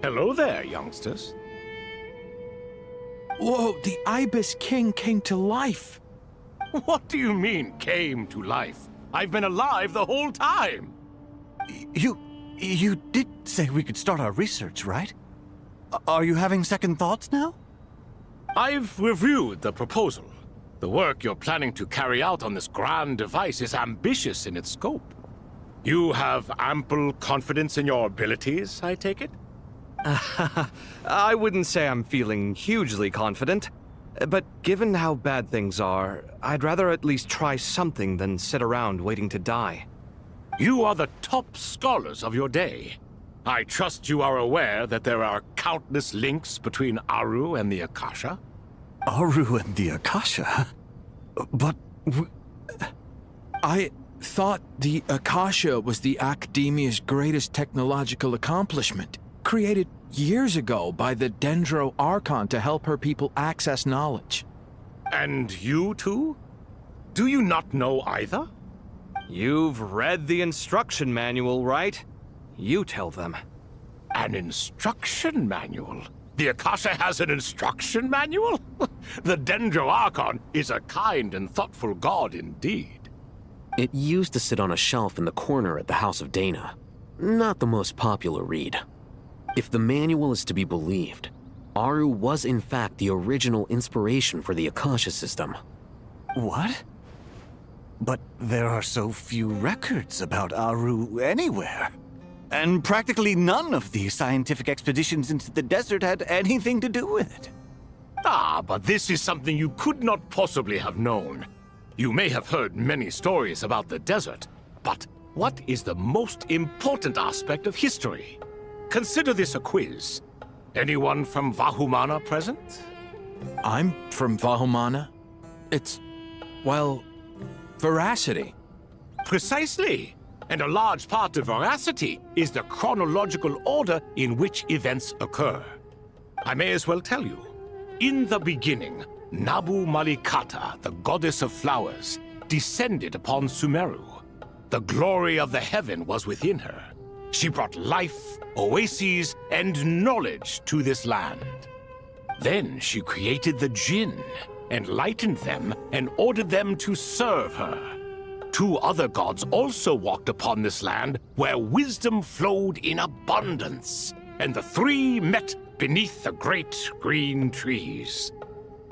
Hello there, youngsters. Whoa, the Ibis King came to life. What do you mean, came to life? I've been alive the whole time. You did say we could start our research, right? Are you having second thoughts now? I've reviewed the proposal. The work you're planning to carry out on this grand device is ambitious in its scope. You have ample confidence in your abilities, I take it? I wouldn't say I'm feeling hugely confident, but given how bad things are, I'd rather at least try something than sit around waiting to die. You are the top scholars of your day. I trust you are aware that there are countless links between Aru and the Akasha? Aru and the Akasha? But I thought the Akasha was the Academia's greatest technological accomplishment, created years ago by the Dendro Archon to help her people access knowledge. And you too? Do you not know either? You've read the instruction manual, right? You tell them. An instruction manual? The Akasha has an instruction manual? The Dendro Archon is a kind and thoughtful god indeed. It used to sit on a shelf in the corner at the House of Dana. Not the most popular read. If the manual is to be believed, Aru was in fact the original inspiration for the Akasha system. What? But there are so few records about Aru anywhere. And practically none of the scientific expeditions into the desert had anything to do with it. Ah, but this is something you could not possibly have known. You may have heard many stories about the desert, but what is the most important aspect of history? Consider this a quiz. Anyone from Vahumana present? I'm from Vahumana. It's, well, veracity. Precisely. And a large part of veracity is the chronological order in which events occur. I may as well tell you. In the beginning, Nabu Malikata, the goddess of flowers, descended upon Sumeru. The glory of the heaven was within her. She brought life, oases, and knowledge to this land. Then she created the Jinn, enlightened them, and ordered them to serve her. 2 other gods also walked upon this land where wisdom flowed in abundance, and the 3 met beneath the great green trees.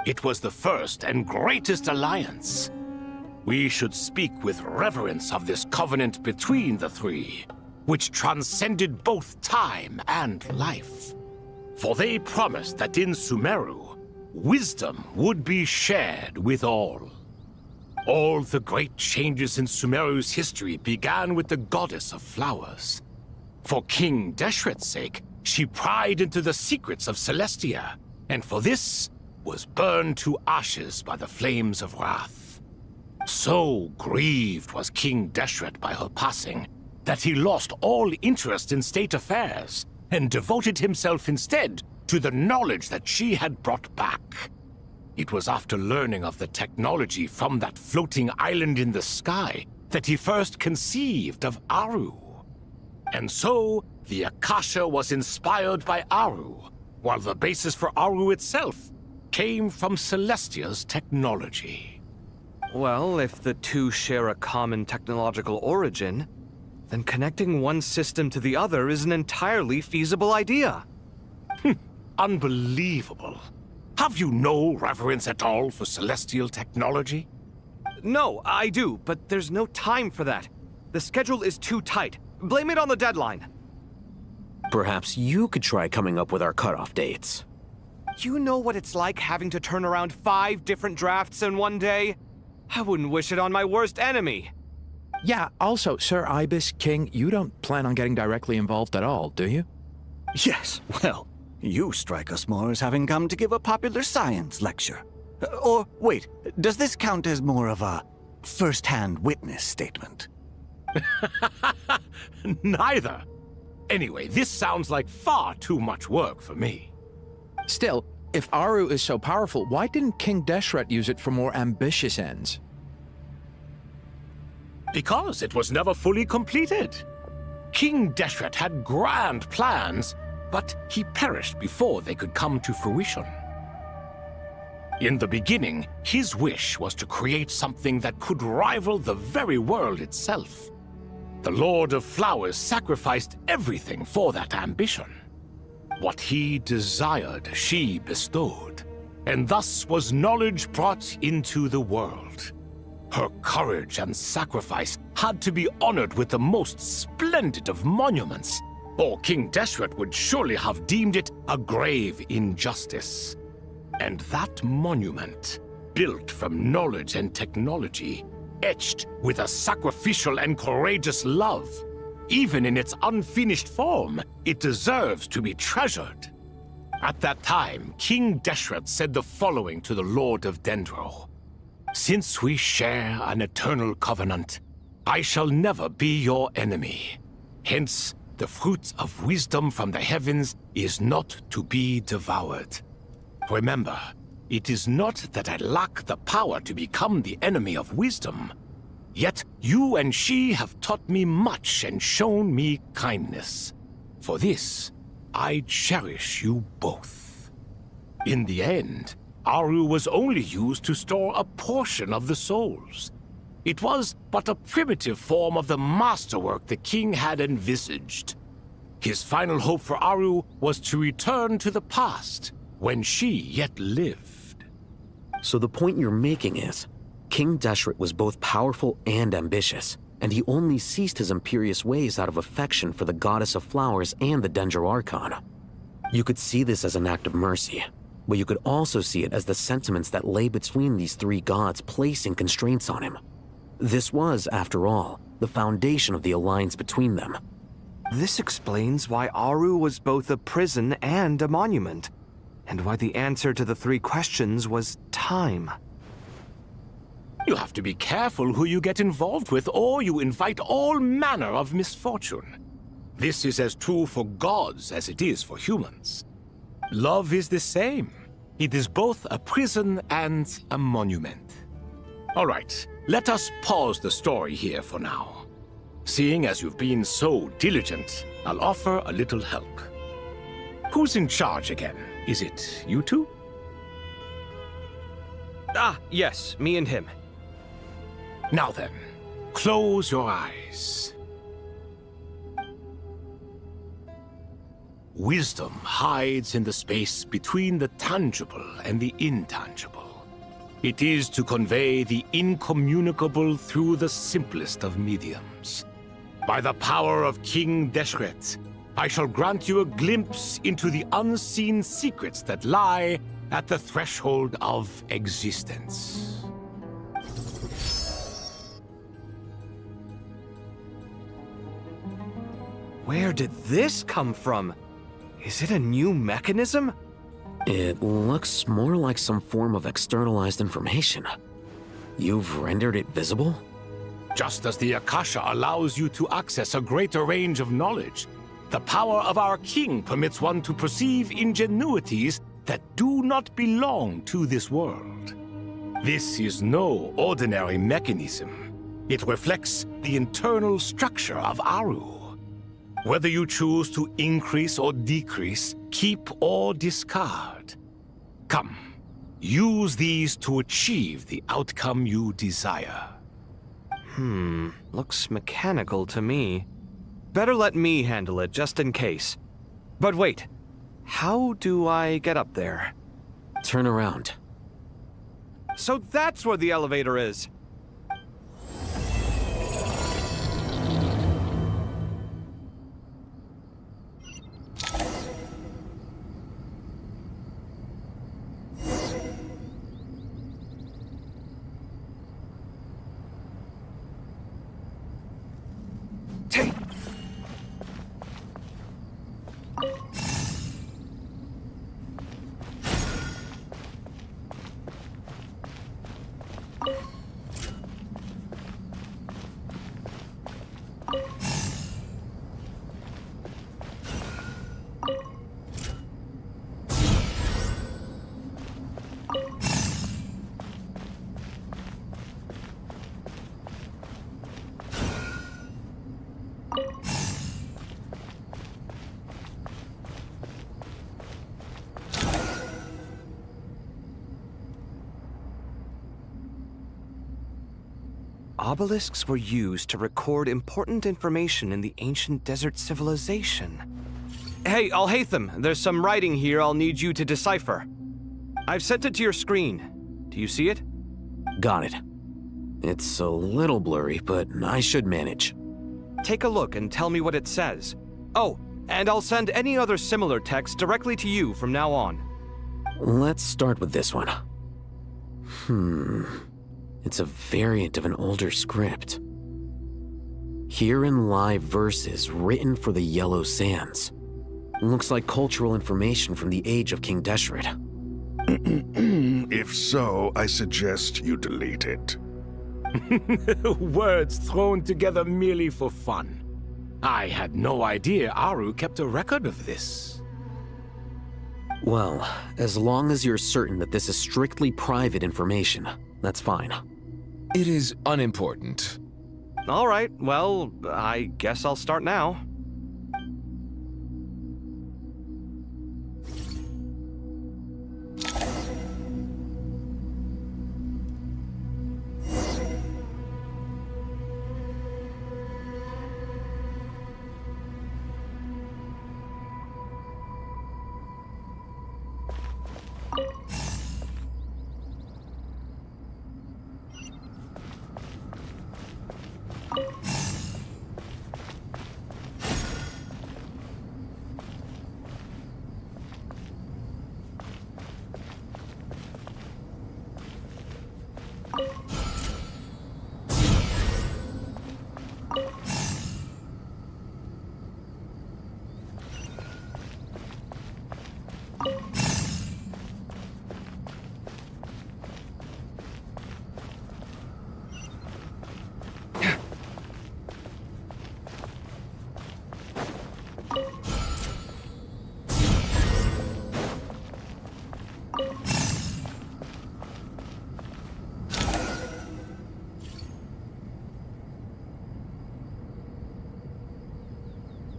It was the first and greatest alliance. We should speak with reverence of this covenant between the 3, which transcended both time and life. For they promised that in Sumeru, wisdom would be shared with all. All the great changes in Sumeru's history began with the goddess of flowers. For King Deshret's sake, she pried into the secrets of Celestia, and for this was burned to ashes by the flames of wrath. So grieved was King Deshret by her passing that he lost all interest in state affairs and devoted himself instead to the knowledge that she had brought back. It was after learning of the technology from that floating island in the sky that he first conceived of Aru. And so, the Akasha was inspired by Aru, while the basis for Aru itself came from Celestia's technology. Well, if the 2 share a common technological origin, then connecting one system to the other is an entirely feasible idea. Unbelievable. Have you no reverence at all for celestial technology? No, I do, but there's no time for that. The schedule is too tight. Blame it on the deadline. Perhaps you could try coming up with our cutoff dates. You know what it's like having to turn around 5 different drafts in one day? I wouldn't wish it on my worst enemy. Yeah, also, Sir Ibis, King, you don't plan on getting directly involved at all, do you? Yes, well, you strike us more as having come to give a popular science lecture. Or, wait, does this count as more of a first-hand witness statement? Neither. Anyway, this sounds like far too much work for me. Still, if Aru is so powerful, why didn't King Deshret use it for more ambitious ends? Because it was never fully completed. King Deshret had grand plans, but he perished before they could come to fruition. In the beginning, his wish was to create something that could rival the very world itself. The Lord of Flowers sacrificed everything for that ambition. What he desired, she bestowed, and thus was knowledge brought into the world. Her courage and sacrifice had to be honored with the most splendid of monuments, or King Deshret would surely have deemed it a grave injustice. And that monument, built from knowledge and technology, etched with a sacrificial and courageous love, even in its unfinished form, it deserves to be treasured. At that time, King Deshret said the following to the Lord of Dendro. Since we share an eternal covenant, I shall never be your enemy. Hence, the fruit of wisdom from the heavens is not to be devoured. Remember, it is not that I lack the power to become the enemy of wisdom. Yet you and she have taught me much and shown me kindness. For this, I cherish you both. In the end, Aru was only used to store a portion of the souls. It was but a primitive form of the masterwork the king had envisaged. His final hope for Aru was to return to the past, when she yet lived. So the point you're making is, King Deshret was both powerful and ambitious, and he only ceased his imperious ways out of affection for the Goddess of Flowers and the Dendro Archon. You could see this as an act of mercy, but you could also see it as the sentiments that lay between these 3 gods placing constraints on him. This was, after all, the foundation of the alliance between them. This explains why Aru was both a prison and a monument, and why the answer to the 3 questions was time. You have to be careful who you get involved with, or you invite all manner of misfortune. This is as true for gods as it is for humans. Love is the same. It is both a prison and a monument. All right, let us pause the story here for now. Seeing as you've been so diligent, I'll offer a little help. Who's in charge again? Is it you 2? Ah, yes, me and him. Now then, close your eyes. Wisdom hides in the space between the tangible and the intangible. It is to convey the incommunicable through the simplest of mediums. By the power of King Deshret, I shall grant you a glimpse into the unseen secrets that lie at the threshold of existence. Where did this come from? Is it a new mechanism? It looks more like some form of externalized information. You've rendered it visible? Just as the Akasha allows you to access a greater range of knowledge, the power of our king permits one to perceive ingenuities that do not belong to this world. This is no ordinary mechanism. It reflects the internal structure of Aru. Whether you choose to increase or decrease, keep or discard. Come, use these to achieve the outcome you desire. Looks mechanical to me. Better let me handle it, just in case. But wait, how do I get up there? Turn around. So that's where the elevator is. Obelisks were used to record important information in the ancient desert civilization. Hey, Alhaitham, there's some writing here I'll need you to decipher. I've sent it to your screen. Do you see it? Got it. It's a little blurry, but I should manage. Take a look and tell me what it says. Oh, and I'll send any other similar text directly to you from now on. Let's start with this one. It's a variant of an older script. Herein lie verses written for the Yellow Sands. Looks like cultural information from the age of King Deshret. If so, I suggest you delete it. Words thrown together merely for fun. I had no idea Aru kept a record of this. Well, as long as you're certain that this is strictly private information, that's fine. It is unimportant. All right, well, I guess I'll start now.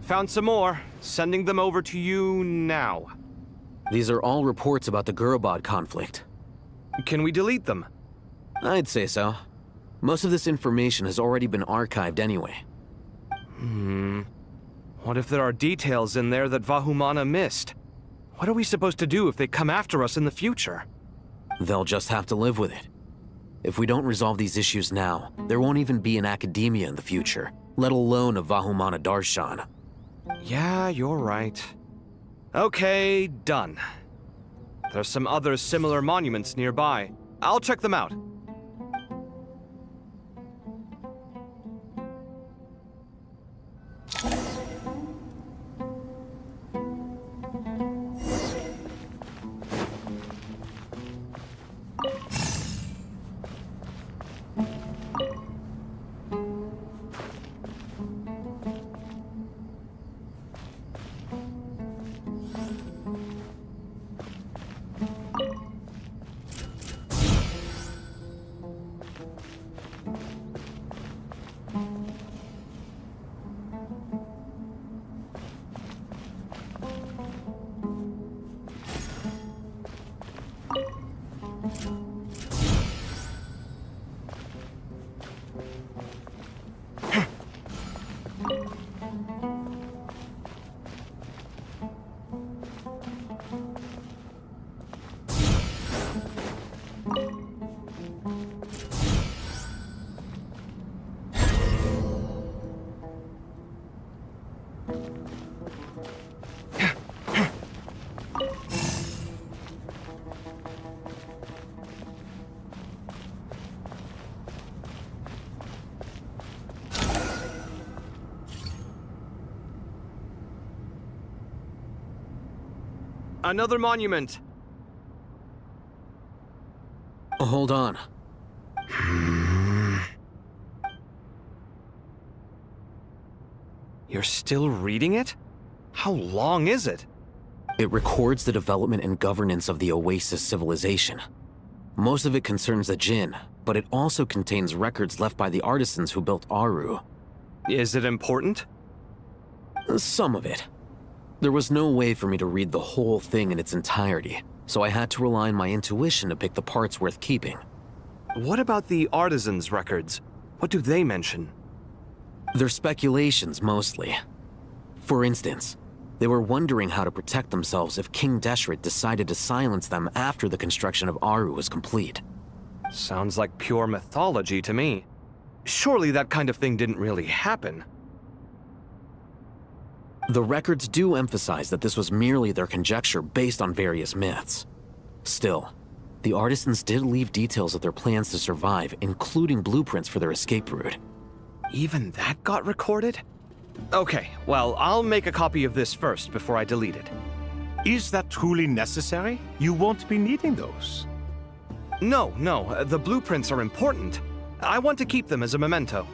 Found some more. Sending them over to you now. These are all reports about the Gurubad conflict. Can we delete them? I'd say so. Most of this information has already been archived anyway. What if there are details in there that Vahumana missed? What are we supposed to do if they come after us in the future? They'll just have to live with it. If we don't resolve these issues now, there won't even be an academia in the future, let alone a Vahumana Darshan. Yeah, you're right. Okay, done. There's some other similar monuments nearby. I'll check them out. Another monument. Hold on. You're still reading it? How long is it? It records the development and governance of the Oasis civilization. Most of it concerns the Jinn, but it also contains records left by the artisans who built Aru. Is it important? Some of it. There was no way for me to read the whole thing in its entirety, so I had to rely on my intuition to pick the parts worth keeping. What about the artisans' records? What do they mention? They're speculations, mostly. For instance, they were wondering how to protect themselves if King Deshret decided to silence them after the construction of Aru was complete. Sounds like pure mythology to me. Surely that kind of thing didn't really happen. The records do emphasize that this was merely their conjecture based on various myths. Still, the artisans did leave details of their plans to survive, including blueprints for their escape route. Even that got recorded? Okay, well, I'll make a copy of this first before I delete it. Is that truly necessary? You won't be needing those. No, the blueprints are important. I want to keep them as a memento.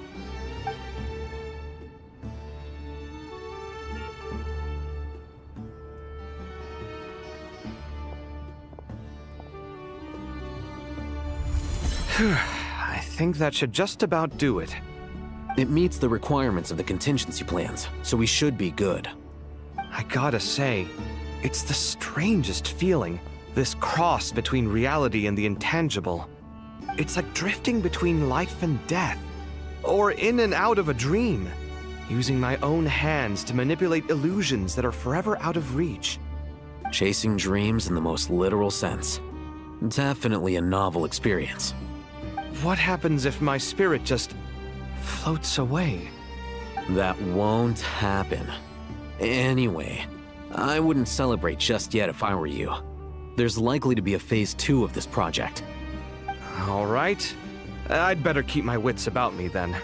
I think that should just about do it. It meets the requirements of the contingency plans, so we should be good. I gotta say, it's the strangest feeling, this cross between reality and the intangible. It's like drifting between life and death, or in and out of a dream, using my own hands to manipulate illusions that are forever out of reach. Chasing dreams in the most literal sense. Definitely a novel experience. What happens if my spirit just floats away? That won't happen. Anyway, I wouldn't celebrate just yet if I were you. There's likely to be a phase 2 of this project. All right. I'd better keep my wits about me then.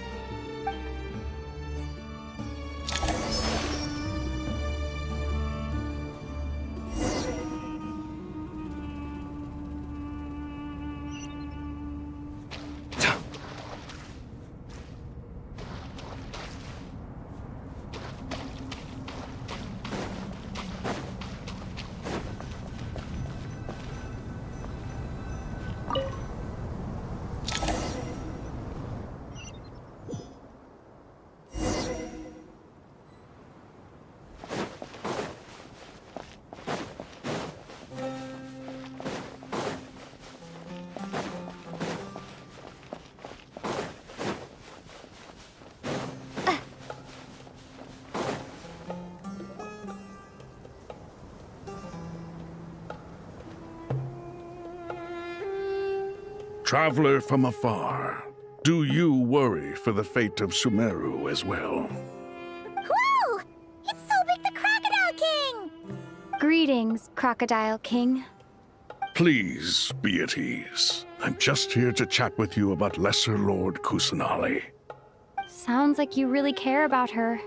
Traveler from afar, do you worry for the fate of Sumeru as well? Whoa! It's Sobek the Crocodile King! Greetings, Crocodile King. Please be at ease. I'm just here to chat with you about Lesser Lord Kusanali. Sounds like you really care about her.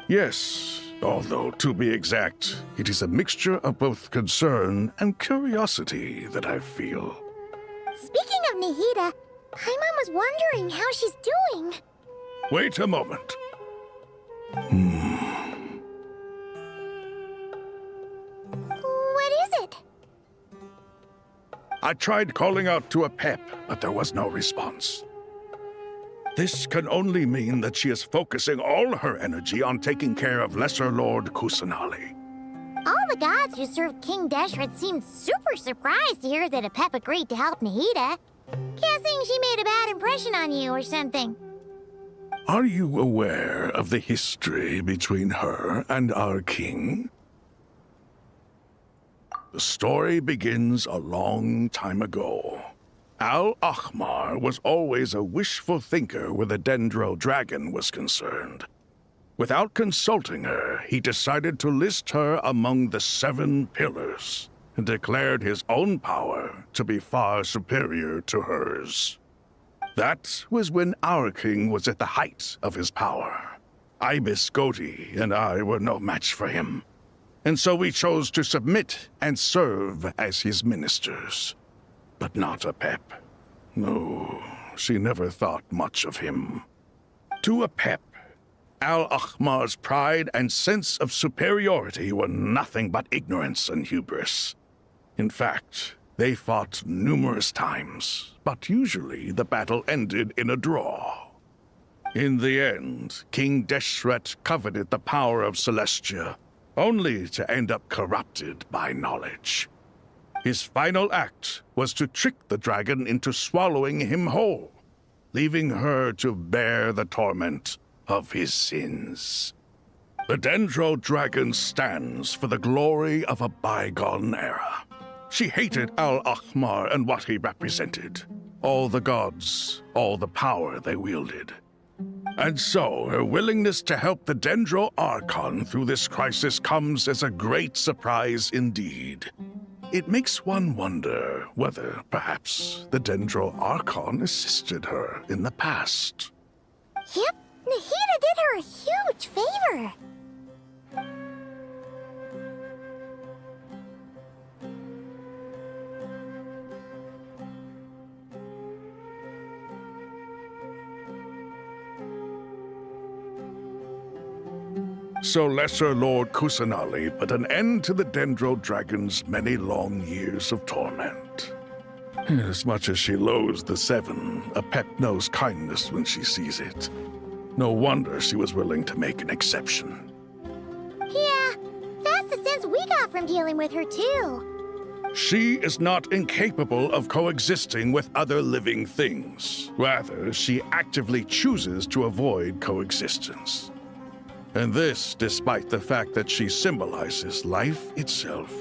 Yes, although to be exact, it is a mixture of both concern and curiosity that I feel. Speaking of Nahida, Paimon was wondering how she's doing. Wait a moment. What is it? I tried calling out to Apep, but there was no response. This can only mean that she is focusing all her energy on taking care of Lesser Lord Kusanali. All the gods who served King Deshret seemed super surprised to hear that Apep agreed to help Nahida. Guessing she made a bad impression on you or something. Are you aware of the history between her and our king? The story begins a long time ago. Al-Ahmar was always a wishful thinker where the Dendro dragon was concerned. Without consulting her, he decided to list her among the 7 pillars and declared his own power to be far superior to hers. That was when our king was at the height of his power. Ibis Goti and I were no match for him, and so we chose to submit and serve as his ministers. But not Apep. No, she never thought much of him. To Apep, Al-Ahmar's pride and sense of superiority were nothing but ignorance and hubris. In fact, they fought numerous times, but usually the battle ended in a draw. In the end, King Deshret coveted the power of Celestia, only to end up corrupted by knowledge. His final act was to trick the dragon into swallowing him whole, leaving her to bear the torment of his sins. The Dendro dragon stands for the glory of a bygone era. She hated Al-Ahmar and what he represented. All the gods, all the power they wielded. And so, her willingness to help the Dendro Archon through this crisis comes as a great surprise indeed. It makes one wonder whether, perhaps, the Dendro Archon assisted her in the past. Yep, Nahida did her a huge favor. So Lesser Lord Kusanali put an end to the Dendro Dragon's many long years of torment. As much as she loathes the 7, Apep knows kindness when she sees it. No wonder she was willing to make an exception. Yeah, that's the sense we got from dealing with her too. She is not incapable of coexisting with other living things. Rather, she actively chooses to avoid coexistence. And this despite the fact that she symbolizes life itself.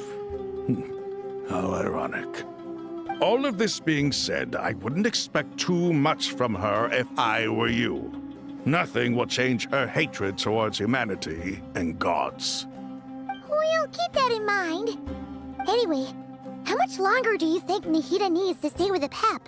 How ironic. All of this being said, I wouldn't expect too much from her if I were you. Nothing will change her hatred towards humanity and gods. We'll keep that in mind. Anyway, how much longer do you think Nahida needs to stay with Apep?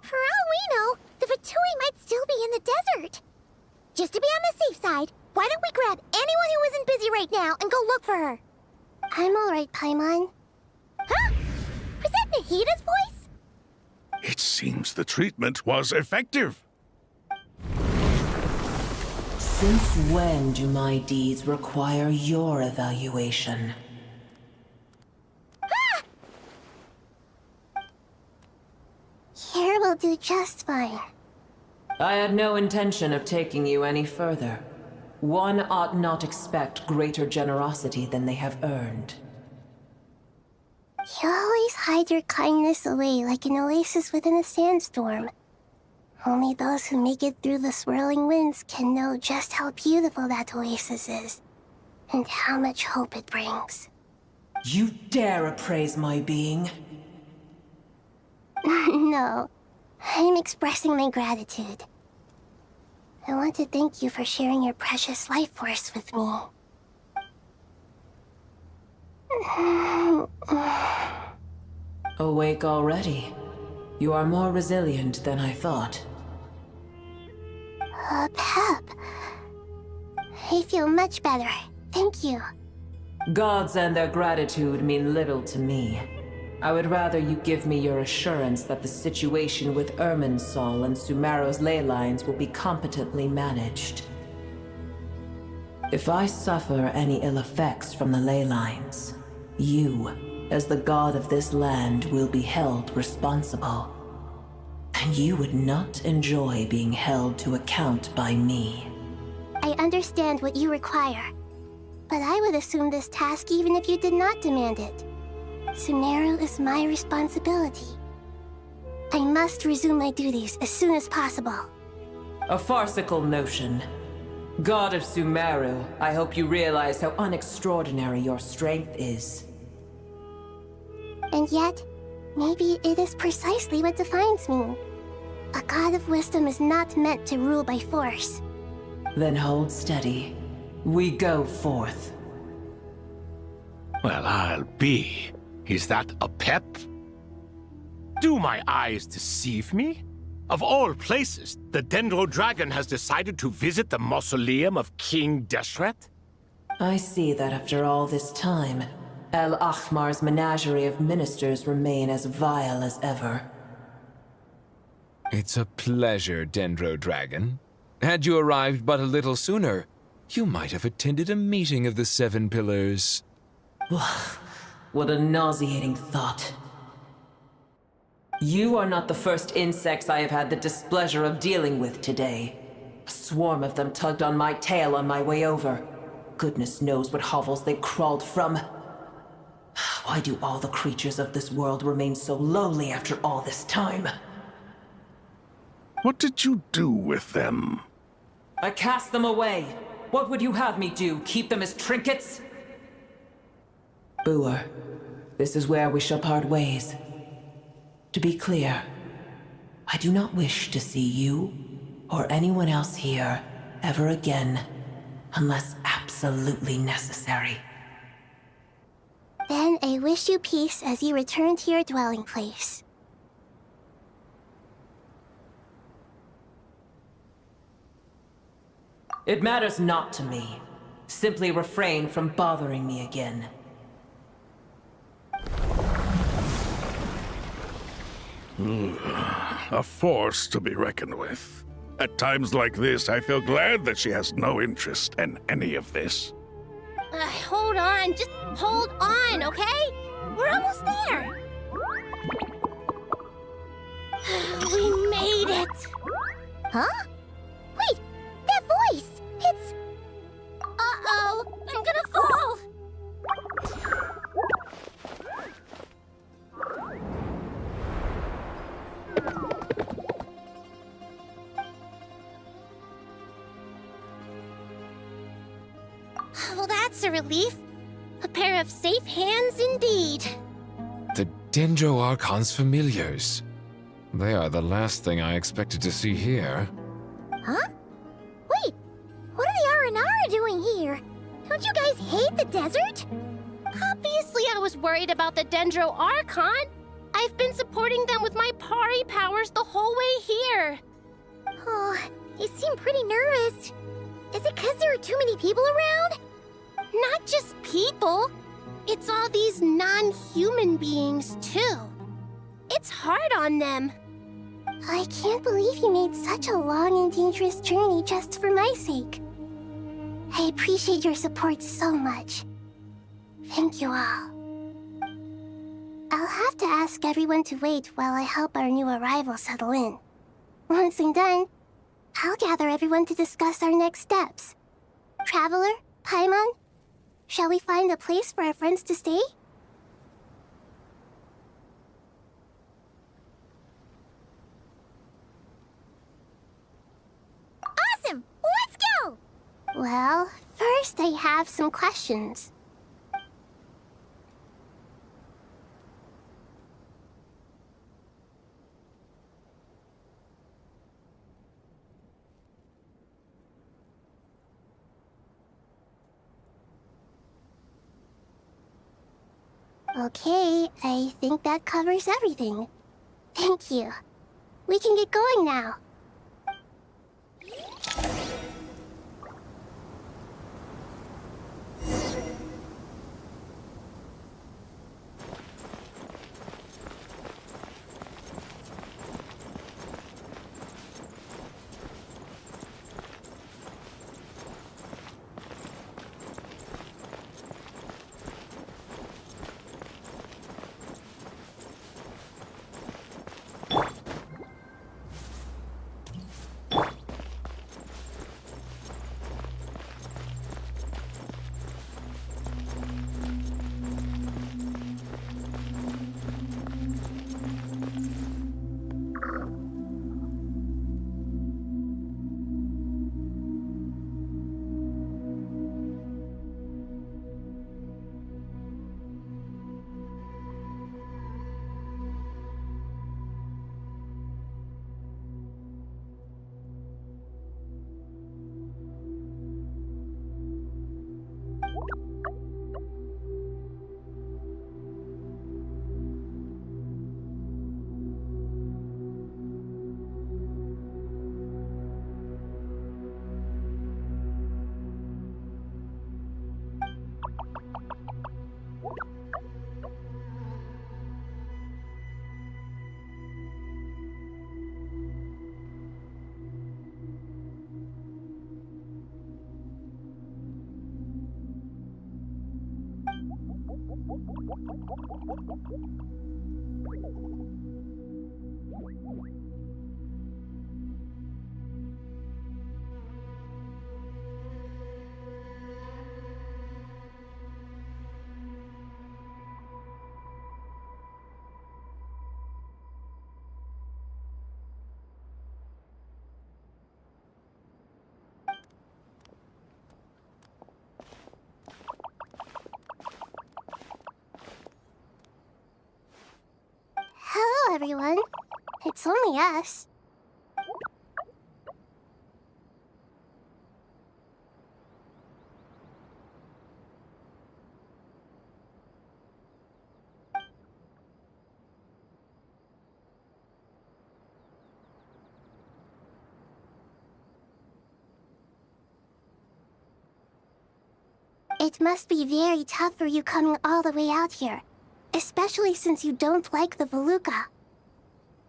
For all we know, the Fatui might still be in the desert. Just to be on the safe side, why don't we grab anyone who isn't busy right now and go look for her? I'm alright, Paimon. Huh? Was that Nahida's voice? It seems the treatment was effective. Since when do my deeds require your evaluation? Here will do just fine. I had no intention of taking you any further. One ought not expect greater generosity than they have earned. You always hide your kindness away like an oasis within a sandstorm. Only those who make it through the swirling winds can know just how beautiful that oasis is, and how much hope it brings. You dare appraise my being? No, I'm expressing my gratitude. I want to thank you for sharing your precious life force with me. Awake already. You are more resilient than I thought. Pep. I feel much better. Thank you. Gods and their gratitude mean little to me. I would rather you give me your assurance that the situation with Irminsul and Sumeru's ley lines will be competently managed. If I suffer any ill effects from the ley lines, you, as the god of this land, will be held responsible. And you would not enjoy being held to account by me. I understand what you require, but I would assume this task even if you did not demand it. Sumeru is my responsibility. I must resume my duties as soon as possible. A farcical notion. God of Sumeru, I hope you realize how unextraordinary your strength is. And yet, maybe it is precisely what defines me. A god of wisdom is not meant to rule by force. Then hold steady. We go forth. Well, I'll be. Is that a pep? Do my eyes deceive me? Of all places, the Dendro Dragon has decided to visit the mausoleum of King Deshret? I see that after all this time, El Ahmar's menagerie of ministers remain as vile as ever. It's a pleasure, Dendro Dragon. Had you arrived but a little sooner, you might have attended a meeting of the Seven Pillars. What a nauseating thought. You are not the first insects I have had the displeasure of dealing with today. A swarm of them tugged on my tail on my way over. Goodness knows what hovels they crawled from. Why do all the creatures of this world remain so lowly after all this time? What did you do with them? I cast them away. What would you have me do? Keep them as trinkets? Boer, this is where we shall part ways. To be clear, I do not wish to see you or anyone else here ever again, unless absolutely necessary. Then I wish you peace as you return to your dwelling place. It matters not to me. Simply refrain from bothering me again. A force to be reckoned with. At times like this, I feel glad that she has no interest in any of this. Hold on, just hold on, okay? We're almost there. We made it. Huh? Wait, that voice. It's... Uh-oh, I'm gonna fall. Well, that's a relief. A pair of safe hands indeed. The Dendro Archon's familiars. They are the last thing I expected to see here. Huh? Wait, what are the R&R doing here? Don't you guys hate the desert? Obviously I was worried about the Dendro Archon. I've been supporting them with my Pari powers the whole way here. Oh, you seem pretty nervous. Is it because there are too many people around? Not just people. It's all these non-human beings, too. It's hard on them. I can't believe you made such a long and dangerous journey just for my sake. I appreciate your support so much. Thank you all. I'll have to ask everyone to wait while I help our new arrival settle in. Once I'm done, I'll gather everyone to discuss our next steps. Traveler, Paimon, shall we find a place for our friends to stay? Well, first I have some questions. Okay, I think that covers everything. Thank you. We can get going now. Hello, everyone. It's only us. It must be very tough for you coming all the way out here, especially since you don't like the Veluca.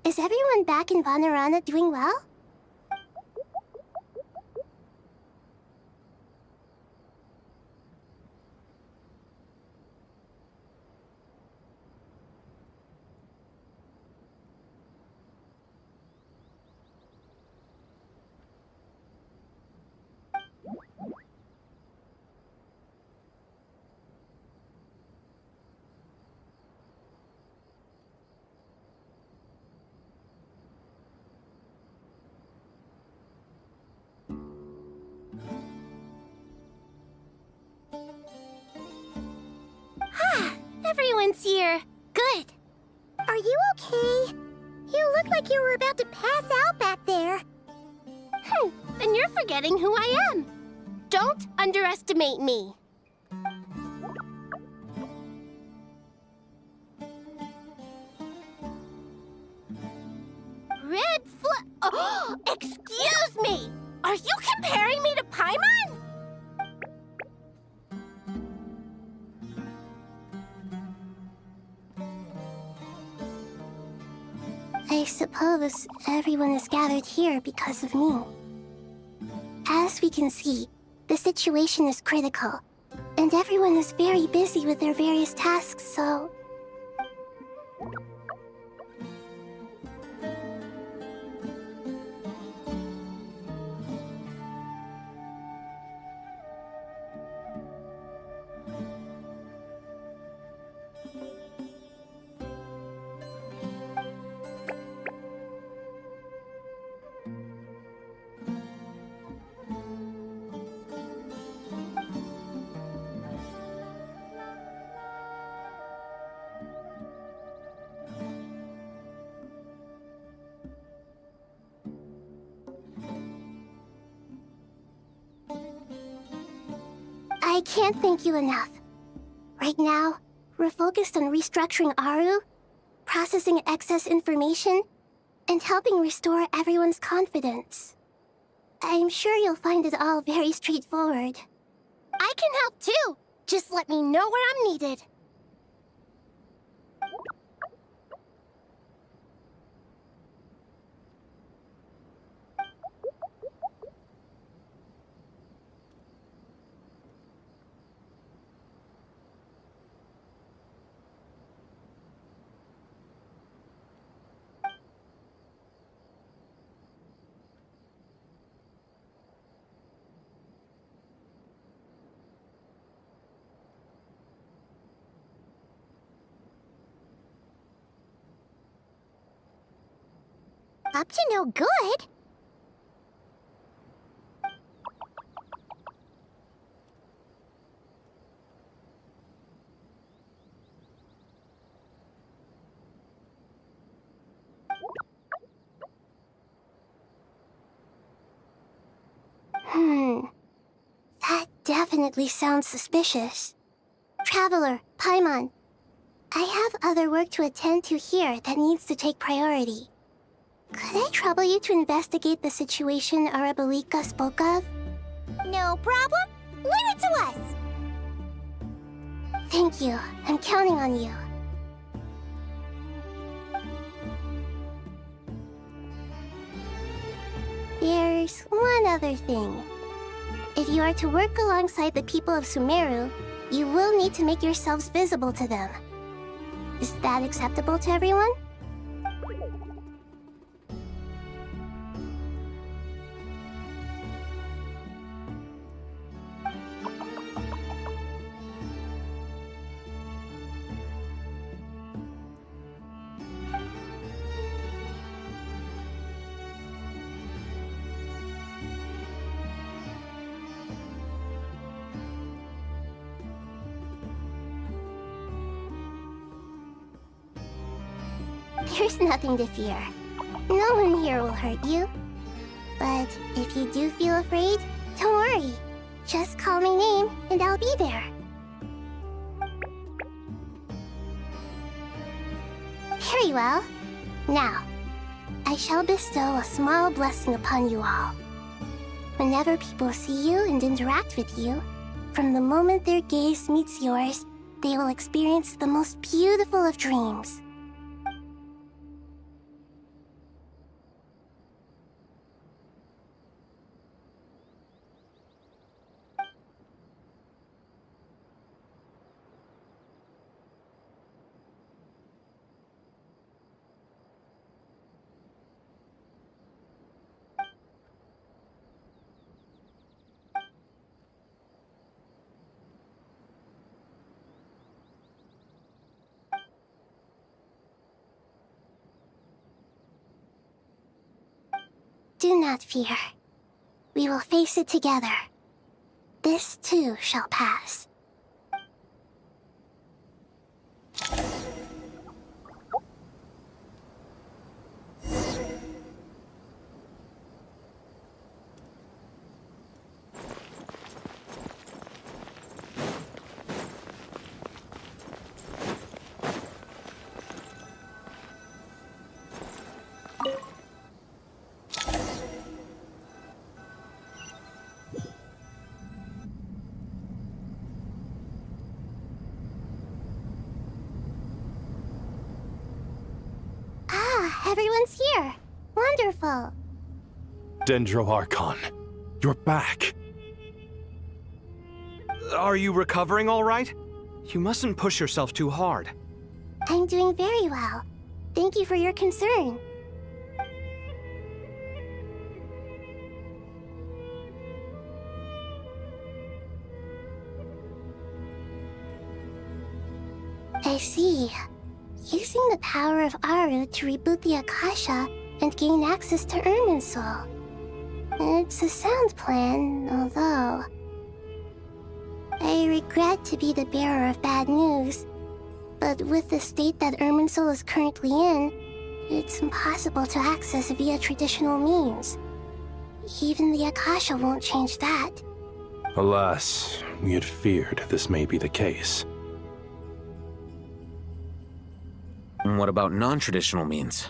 Is everyone back in Vanarana doing well? Everyone's here. Good. Are you okay? You look like you were about to pass out back there. Then you're forgetting who I am. Don't underestimate me. Red flag. Oh, excuse me. Are you comparing me to Paimon? I suppose everyone is gathered here because of me. As we can see, the situation is critical, and everyone is very busy with their various tasks, so... can't thank you enough. Right now, we're focused on restructuring Aru, processing excess information, and helping restore everyone's confidence. I'm sure you'll find it all very straightforward. I can help too! Just let me know where I'm needed. Up to no good? That definitely sounds suspicious. Traveler, Paimon, I have other work to attend to here that needs to take priority. Could I trouble you to investigate the situation Arabalika spoke of? No problem. Leave it to us! Thank you. I'm counting on you. There's one other thing. If you are to work alongside the people of Sumeru, you will need to make yourselves visible to them. Is that acceptable to everyone? There's nothing to fear. No one here will hurt you. But if you do feel afraid, don't worry. Just call my name and I'll be there. Very well. Now, I shall bestow a small blessing upon you all. Whenever people see you and interact with you, from the moment their gaze meets yours, they will experience the most beautiful of dreams. Do not fear. We will face it together. This too shall pass. Everyone's here. Wonderful. Dendro Archon, you're back. Are you recovering all right? You mustn't push yourself too hard. I'm doing very well. Thank you for your concern. I see. Using the power of Aru to reboot the Akasha and gain access to Irminsul. It's a sound plan, although... I regret to be the bearer of bad news, but with the state that Irminsul is currently in, it's impossible to access via traditional means. Even the Akasha won't change that. Alas, we had feared this may be the case. And what about non-traditional means?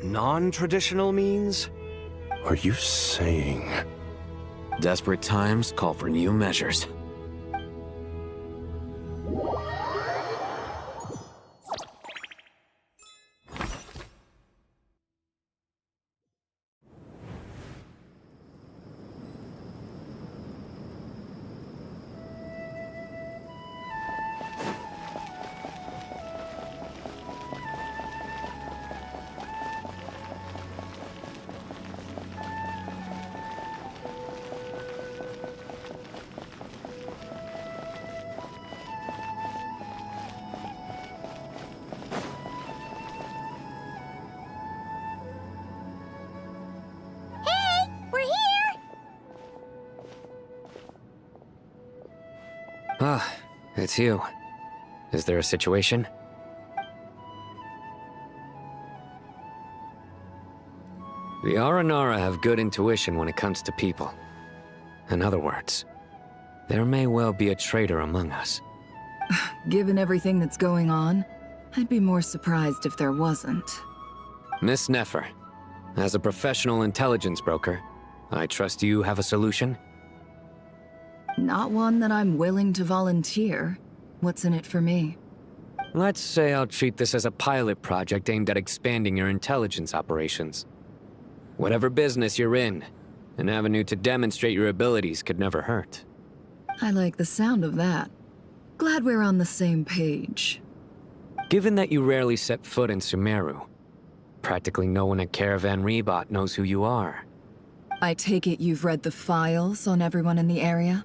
Non-traditional means? Are you saying... Desperate times call for new measures. Ah, it's you. Is there a situation? The Aranara have good intuition when it comes to people. In other words, there may well be a traitor among us. Given everything that's going on, I'd be more surprised if there wasn't. Miss Nefer, as a professional intelligence broker, I trust you have a solution? Not one that I'm willing to volunteer. What's in it for me? Let's say I'll treat this as a pilot project aimed at expanding your intelligence operations. Whatever business you're in, an avenue to demonstrate your abilities could never hurt. I like the sound of that. Glad we're on the same page. Given that you rarely set foot in Sumeru, practically no one at Caravan Rebot knows who you are. I take it you've read the files on everyone in the area?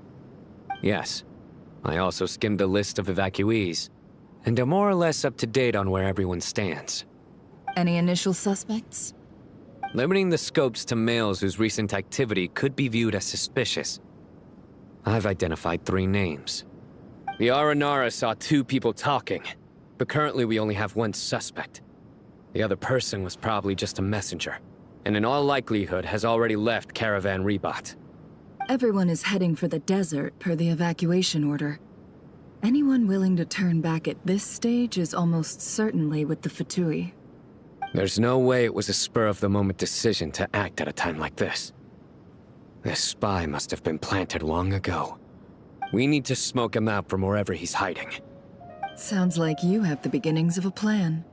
Yes. I also skimmed the list of evacuees, and am more or less up to date on where everyone stands. Any initial suspects? Limiting the scopes to males whose recent activity could be viewed as suspicious. I've identified 3 names. The Aranara saw 2 people talking, but currently we only have 1 suspect. The other person was probably just a messenger, and in all likelihood has already left Caravan Rebot. Everyone is heading for the desert per the evacuation order. Anyone willing to turn back at this stage is almost certainly with the Fatui. There's no way it was a spur-of-the-moment decision to act at a time like this. This spy must have been planted long ago. We need to smoke him out from wherever he's hiding. Sounds like you have the beginnings of a plan.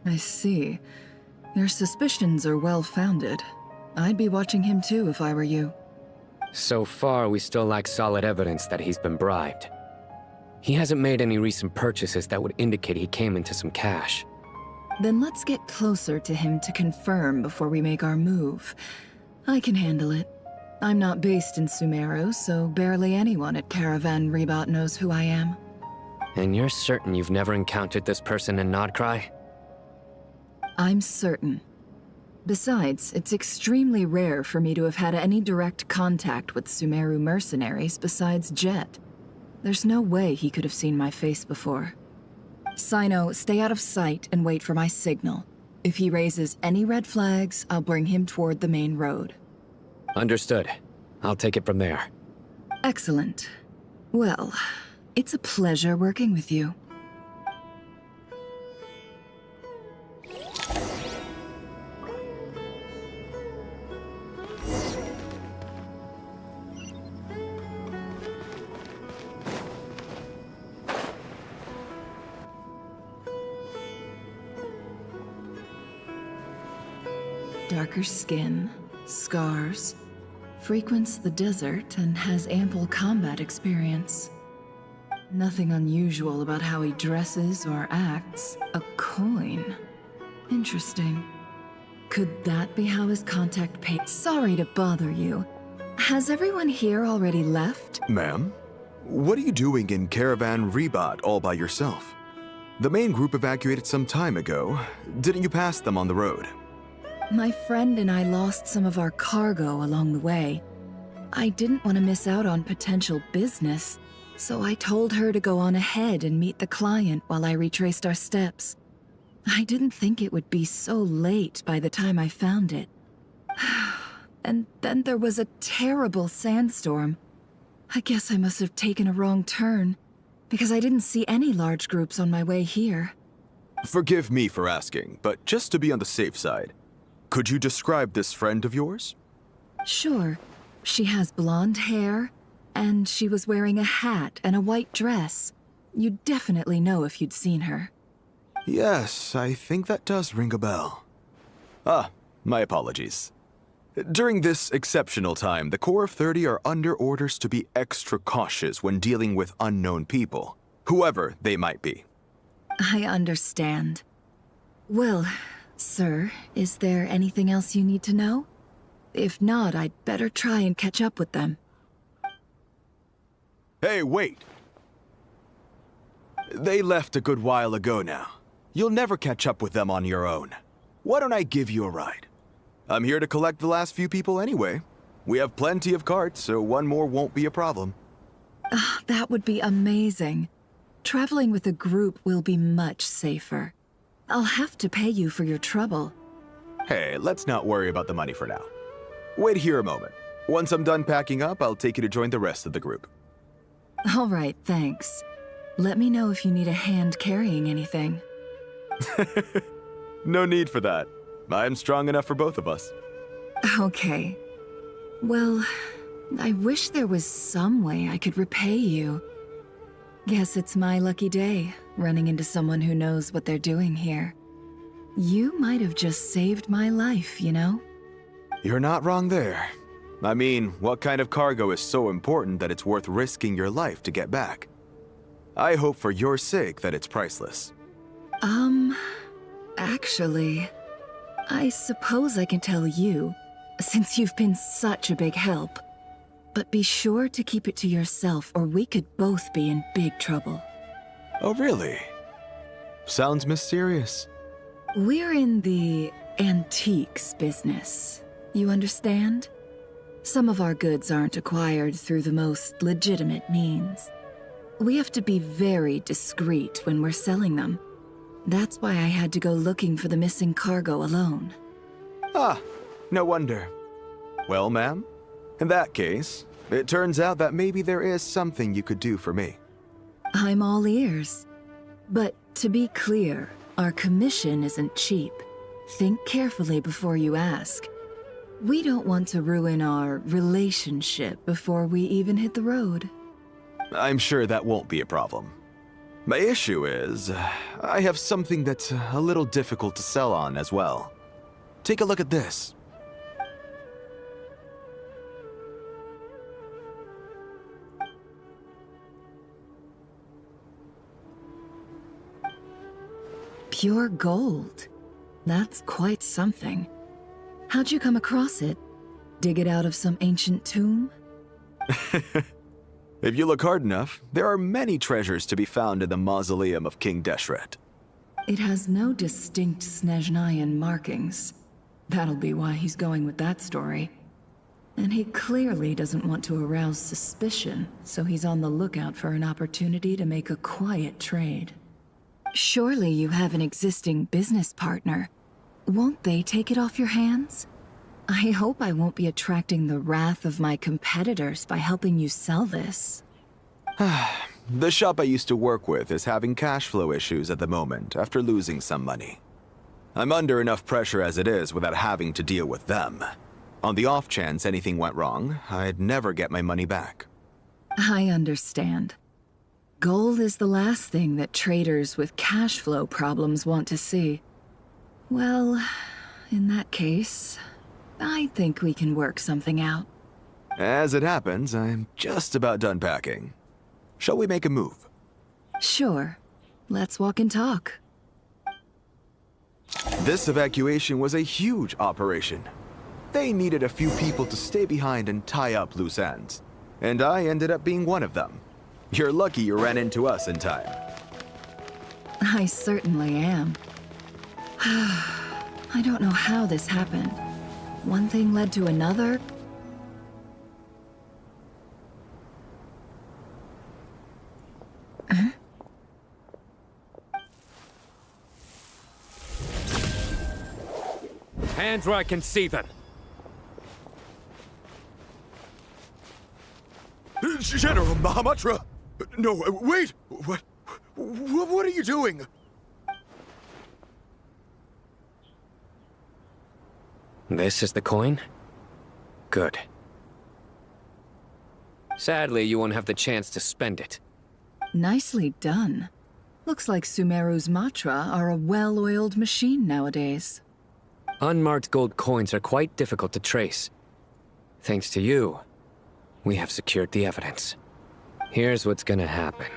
I see. Your suspicions are well-founded. I'd be watching him too if I were you. So far, we still lack solid evidence that he's been bribed. He hasn't made any recent purchases that would indicate he came into some cash. Then let's get closer to him to confirm before we make our move. I can handle it. I'm not based in Sumeru, so barely anyone at Caravan Rebot knows who I am. And you're certain you've never encountered this person in Nodcry? I'm certain. Besides, it's extremely rare for me to have had any direct contact with Sumeru mercenaries besides Jet. There's no way he could have seen my face before. Sino, stay out of sight and wait for my signal. If he raises any red flags, I'll bring him toward the main road. Understood. I'll take it from there. Excellent. Well, it's a pleasure working with you. Darker skin, scars, frequents the desert and has ample combat experience. Nothing unusual about how he dresses or acts. A coin. Interesting. Could that be how his contact paid? Sorry to bother you. Has everyone here already left? Ma'am? What are you doing in Caravan Rebot all by yourself? The main group evacuated some time ago. Didn't you pass them on the road? My friend and I lost some of our cargo along the way. I didn't want to miss out on potential business, So I told her to go on ahead and meet the client while I retraced our steps. I didn't think it would be so late by the time I found it. And then there was a terrible sandstorm. I guess I must have taken a wrong turn, because I didn't see any large groups on my way here. Forgive me for asking, but just to be on the safe side, could you describe this friend of yours? Sure. She has blonde hair, and she was wearing a hat and a white dress. You'd definitely know if you'd seen her. Yes, I think that does ring a bell. Ah, my apologies. During this exceptional time, the Corps of 30 are under orders to be extra cautious when dealing with unknown people, whoever they might be. I understand. Well, sir, is there anything else you need to know? If not, I'd better try and catch up with them. Hey, wait! They left a good while ago now. You'll never catch up with them on your own. Why don't I give you a ride? I'm here to collect the last few people anyway. We have plenty of carts, so one more won't be a problem. That would be amazing. Traveling with a group will be much safer. I'll have to pay you for your trouble. Hey, let's not worry about the money for now. Wait here a moment. Once I'm done packing up, I'll take you to join the rest of the group. All right, thanks. Let me know if you need a hand carrying anything. No need for that. I'm strong enough for both of us. Okay. Well, I wish there was some way I could repay you. Guess it's my lucky day, running into someone who knows what they're doing here. You might have just saved my life, you know? You're not wrong there. I mean, what kind of cargo is so important that it's worth risking your life to get back? I hope for your sake that it's priceless. Actually, I suppose I can tell you, since you've been such a big help. But be sure to keep it to yourself, or we could both be in big trouble. Oh, really? Sounds mysterious. We're in the antiques business. You understand? Some of our goods aren't acquired through the most legitimate means. We have to be very discreet when we're selling them. That's why I had to go looking for the missing cargo alone. Ah, no wonder. Well, ma'am, in that case, it turns out that maybe there is something you could do for me. I'm all ears. But to be clear, our commission isn't cheap. Think carefully before you ask. We don't want to ruin our relationship before we even hit the road. I'm sure that won't be a problem. My issue is, I have something that's a little difficult to sell on as well. Take a look at this. Pure gold. That's quite something. How'd you come across it? Dig it out of some ancient tomb? If you look hard enough, there are many treasures to be found in the mausoleum of King Deshret. It has no distinct Snezhnayan markings. That'll be why he's going with that story. And he clearly doesn't want to arouse suspicion, so he's on the lookout for an opportunity to make a quiet trade. Surely you have an existing business partner. Won't they take it off your hands? I hope I won't be attracting the wrath of my competitors by helping you sell this. The shop I used to work with is having cash flow issues at the moment after losing some money. I'm under enough pressure as it is without having to deal with them. On the off chance anything went wrong, I'd never get my money back. I understand. Gold is the last thing that traders with cash flow problems want to see. Well, in that case, I think we can work something out. As it happens, I'm just about done packing. Shall we make a move? Sure. Let's walk and talk. This evacuation was a huge operation. They needed a few people to stay behind and tie up loose ends. And I ended up being one of them. You're lucky you ran into us in time. I certainly am. I don't know how this happened. One thing led to another. Hands where I can see them. General Mahamatra! No, wait! What are you doing? This is the coin? Good. Sadly, you won't have the chance to spend it. Nicely done. Looks like Sumeru's Matra are a well-oiled machine nowadays. Unmarked gold coins are quite difficult to trace. Thanks to you, we have secured the evidence. Here's what's gonna happen.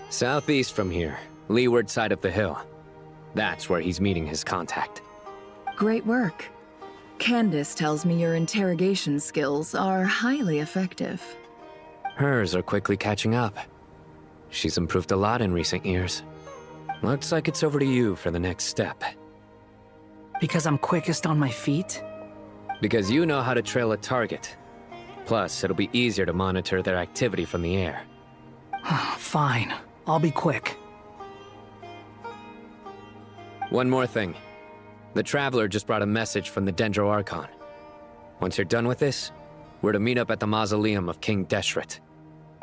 Southeast from here, leeward side of the hill. That's where he's meeting his contact. Great work. Candace tells me your interrogation skills are highly effective. Hers are quickly catching up. She's improved a lot in recent years. Looks like it's over to you for the next step. Because I'm quickest on my feet? Because you know how to trail a target. Plus, it'll be easier to monitor their activity from the air. Fine. I'll be quick. One more thing. The Traveler just brought a message from the Dendro Archon. Once you're done with this, we're to meet up at the mausoleum of King Deshret.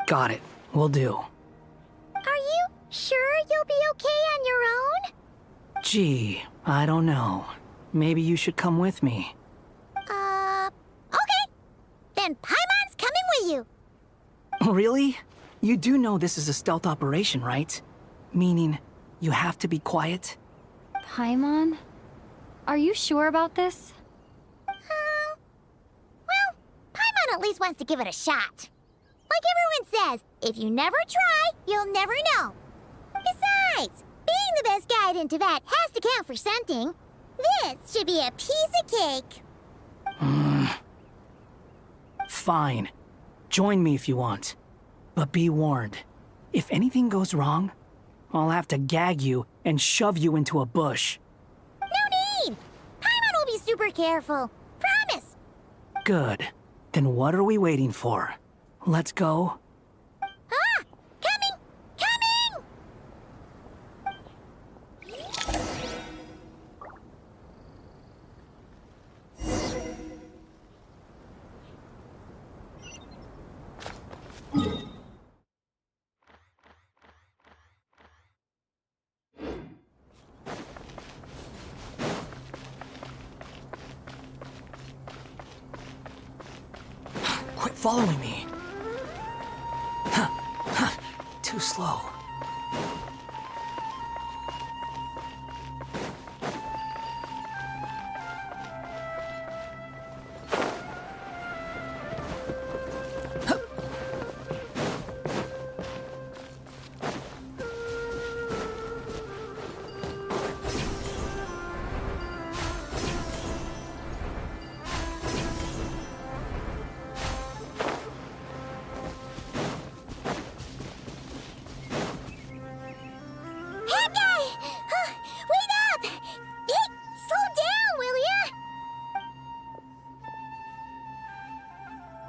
Got it. Will do. Are you sure you'll be okay on your own? Gee, I don't know. Maybe you should come with me. Okay. Then Paimon's coming with you. Really? You do know this is a stealth operation, right? Meaning, you have to be quiet? Paimon? Are you sure about this? Well, Paimon at least wants to give it a shot. Like everyone says, if you never try, you'll never know. Besides, being the best guide in Tibet has to count for something. This should be a piece of cake. Fine. Join me if you want. But be warned, if anything goes wrong, I'll have to gag you and shove you into a bush. No need! Paimon will be super careful. Promise! Good. Then what are we waiting for? Let's go. Ah! Coming! Coming! Quit following me. Too slow.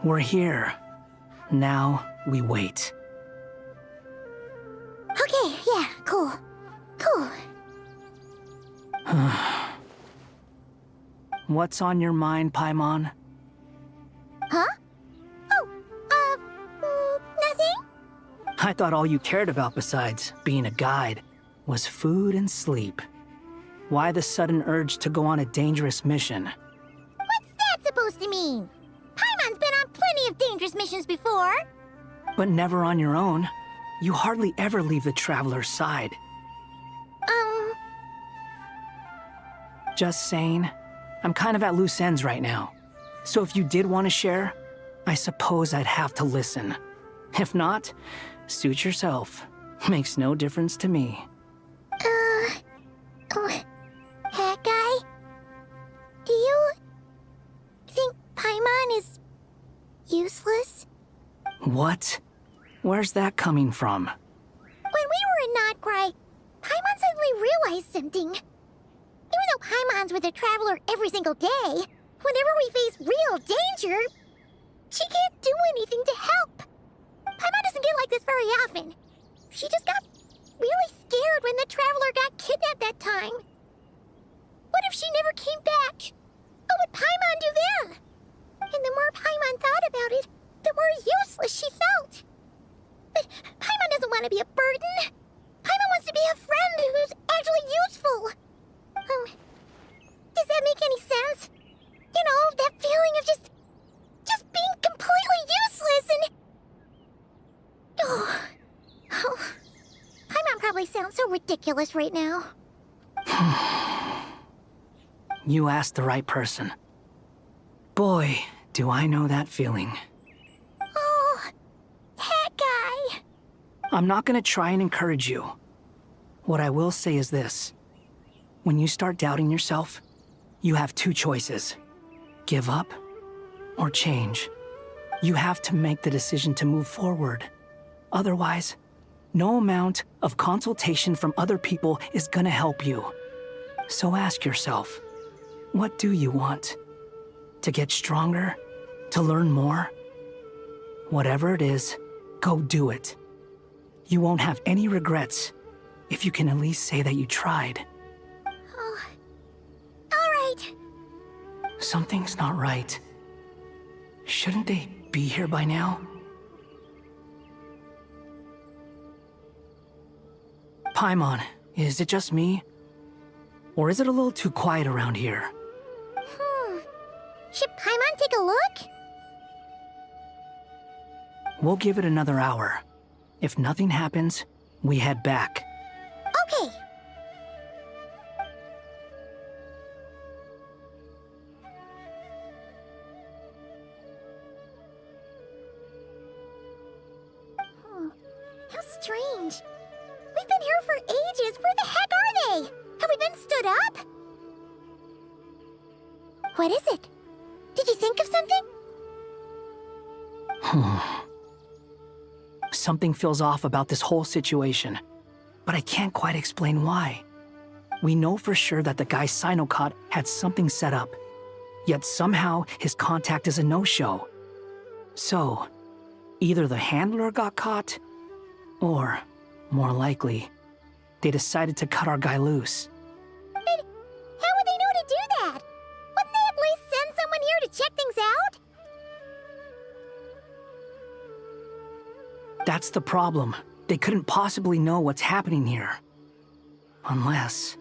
We're here. Now, we wait. Okay, yeah, cool. Cool. What's on your mind, Paimon? Huh? Oh, nothing? I thought all you cared about besides being a guide was food and sleep. Why the sudden urge to go on a dangerous mission? What's that supposed to mean? Paimon's been on plenty of dangerous missions before. But never on your own. You hardly ever leave the Traveler's side. Just saying. I'm kind of at loose ends right now. So if you did want to share, I suppose I'd have to listen. If not, suit yourself. Makes no difference to me. Hat guy? Do you think Paimon is useless? What? Where's that coming from? When we were in Notcry, Paimon suddenly realized something. Even though Paimon's with the Traveler every single day, Whenever we face real danger, she can't do anything to help. Paimon doesn't get like this very often. She just got really scared when the Traveler got kidnapped that time. What if she never came back? What would Paimon do then? And the more Paimon thought about it, the more useless she felt. But Paimon doesn't want to be a burden. Paimon wants to be a friend who's actually useful. Does that make any sense? You know, that feeling of just being completely useless and... Oh, Paimon probably sounds so ridiculous right now. You asked the right person. Boy, do I know that feeling. Oh, that guy. I'm not gonna try and encourage you. What I will say is this. When you start doubting yourself, you have two choices. Give up or change. You have to make the decision to move forward. Otherwise, no amount of consultation from other people is gonna help you. So ask yourself, what do you want? To get stronger? To learn more? Whatever it is, go do it. You won't have any regrets if you can at least say that you tried. Oh, all right. Something's not right. Shouldn't they be here by now? Paimon, is it just me? Or is it a little too quiet around here? Should Paimon take a look? We'll give it another hour. If nothing happens, we head back. Okay. How strange. We've been here for ages. Where the heck are they? Have we been stood up? What is it? Did you think of something? Something feels off about this whole situation, but I can't quite explain why. We know for sure that the guy Sinocot had something set up, yet somehow his contact is a no-show. So, either the handler got caught, or, more likely, they decided to cut our guy loose. But how would they know to do that? Wouldn't they at least send someone here to check things out? That's the problem. They couldn't possibly know what's happening here. Unless...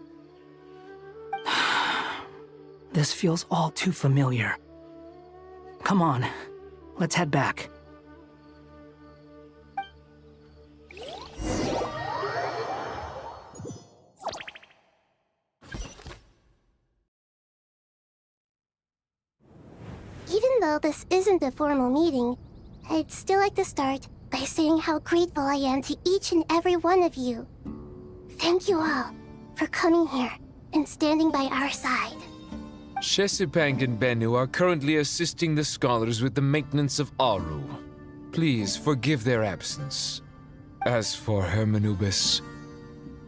This feels all too familiar. Come on, let's head back. Even though this isn't a formal meeting, I'd still like to start by saying how grateful I am to each and every one of you. Thank you all for coming here and standing by our side. Shesipang and Bennu are currently assisting the scholars with the maintenance of Aru. Please forgive their absence. As for Hermanubis,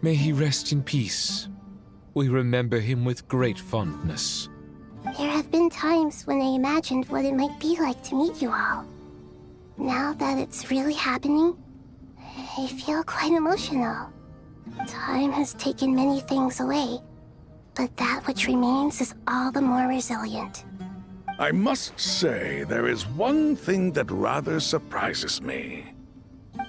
may he rest in peace. We remember him with great fondness. There have been times when I imagined what it might be like to meet you all. Now that it's really happening, I feel quite emotional. Time has taken many things away, but that which remains is all the more resilient. I must say, there is one thing that rather surprises me.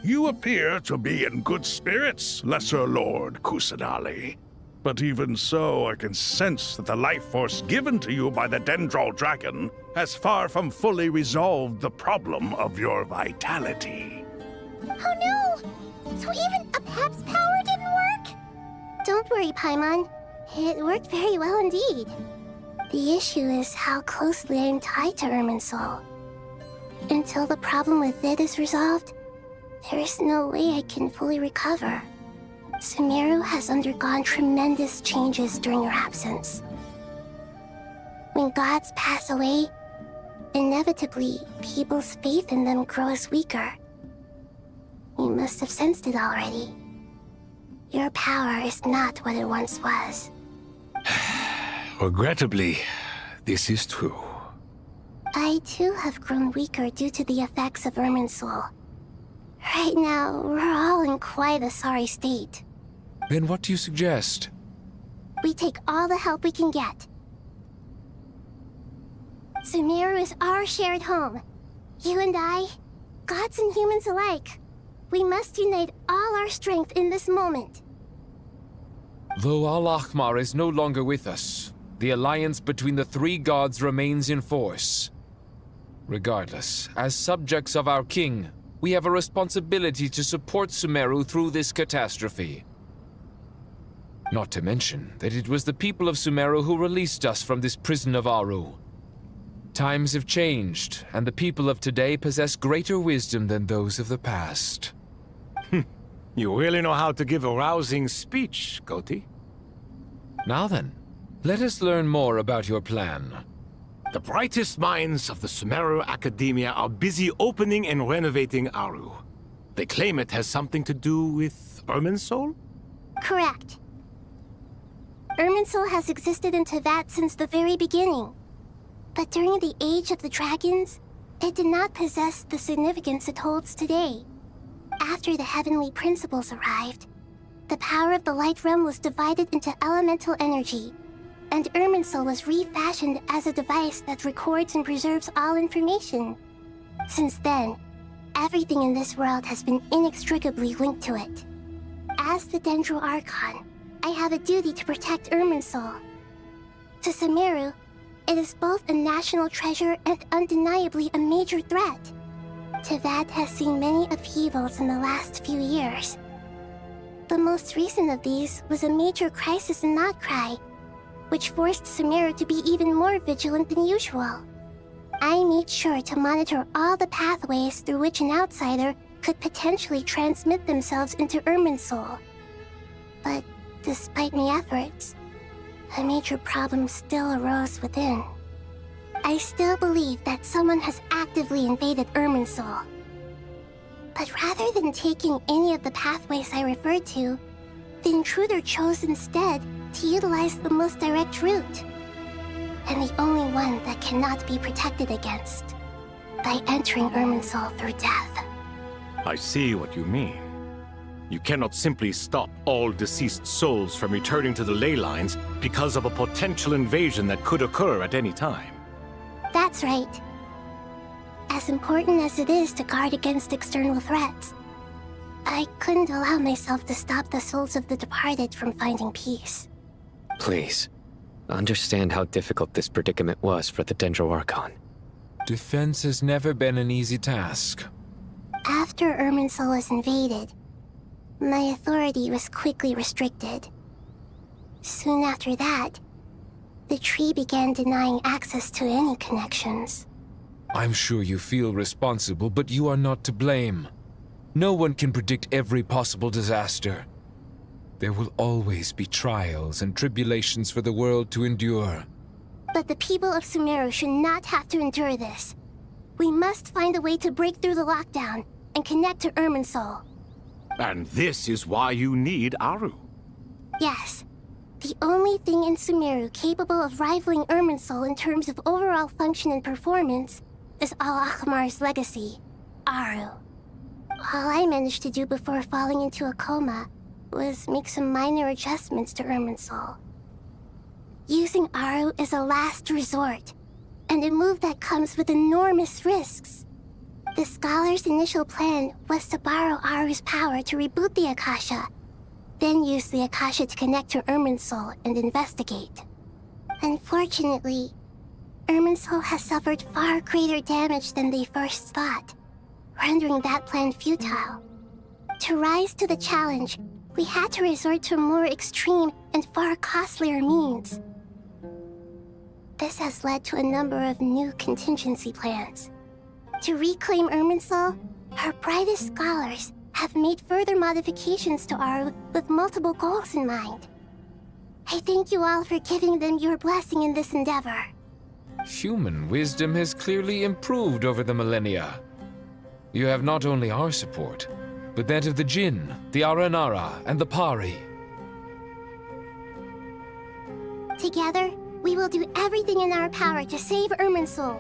You appear to be in good spirits, Lesser Lord Kusanali. But even so, I can sense that the life force given to you by the Dendral Dragon has far from fully resolved the problem of your vitality. Oh no! So even Apep's power didn't work? Don't worry, Paimon. It worked very well indeed. The issue is how closely I am tied to Irminsul. Until the problem with it is resolved, there is no way I can fully recover. Sumeru has undergone tremendous changes during your absence. When gods pass away, inevitably, people's faith in them grows weaker. You must have sensed it already. Your power is not what it once was. Regrettably, this is true. I too have grown weaker due to the effects of Irminsul. Right now, we're all in quite a sorry state. Then what do you suggest? We take all the help we can get. Sumeru is our shared home. You and I, gods and humans alike. We must unite all our strength in this moment. Though Al-Ahmar is no longer with us, the alliance between the three gods remains in force. Regardless, as subjects of our king, we have a responsibility to support Sumeru through this catastrophe. Not to mention that it was the people of Sumeru who released us from this prison of Aru. Times have changed, and the people of today possess greater wisdom than those of the past. You really know how to give a rousing speech, Goti. Now then, let us learn more about your plan. The brightest minds of the Sumeru Academia are busy opening and renovating Aru. They claim it has something to do with Irminsul? Correct. Irminsul has existed in Teyvat since the very beginning. But during the Age of the Dragons, it did not possess the significance it holds today. After the heavenly principles arrived, the power of the Light Realm was divided into elemental energy, and Irminsul was refashioned as a device that records and preserves all information. Since then, everything in this world has been inextricably linked to it. As the Dendro Archon, I have a duty to protect Irminsul. To Sumeru, it is both a national treasure and undeniably a major threat. Teyvat has seen many upheavals in the last few years. The most recent of these was a major crisis in Notcry, which forced Sumeru to be even more vigilant than usual. I made sure to monitor all the pathways through which an outsider could potentially transmit themselves into Irminsul. But despite my efforts, a major problem still arose within. I still believe that someone has actively invaded Irminsul. But rather than taking any of the pathways I referred to, the intruder chose instead to utilize the most direct route, and the only one that cannot be protected against, by entering Irminsul through death. I see what you mean. You cannot simply stop all deceased souls from returning to the ley lines because of a potential invasion that could occur at any time. That's right. As important as it is to guard against external threats, I couldn't allow myself to stop the souls of the departed from finding peace. Please, understand how difficult this predicament was for the Dendro Archon. Defense has never been an easy task. After Irminsul was invaded, my authority was quickly restricted. Soon after that, the tree began denying access to any connections. I'm sure you feel responsible, but you are not to blame. No one can predict every possible disaster. There will always be trials and tribulations for the world to endure. But the people of Sumeru should not have to endure this. We must find a way to break through the lockdown and connect to Irminsul. And this is why you need Aru. Yes. The only thing in Sumeru capable of rivaling Irminsul in terms of overall function and performance is Al-Ahmar's legacy, Aru. All I managed to do before falling into a coma was make some minor adjustments to Irminsul. Using Aru is a last resort, and a move that comes with enormous risks. The Scholar's initial plan was to borrow Aru's power to reboot the Akasha, then use the Akasha to connect to Irminsul and investigate. Unfortunately, Irminsul has suffered far greater damage than they first thought, rendering that plan futile. To rise to the challenge, we had to resort to more extreme and far costlier means. This has led to a number of new contingency plans. To reclaim Irminsul, our brightest scholars have made further modifications to Aru with multiple goals in mind. I thank you all for giving them your blessing in this endeavor. Human wisdom has clearly improved over the millennia. You have not only our support, but that of the Jinn, the Aranara, and the Pari. Together, we will do everything in our power to save Irminsul.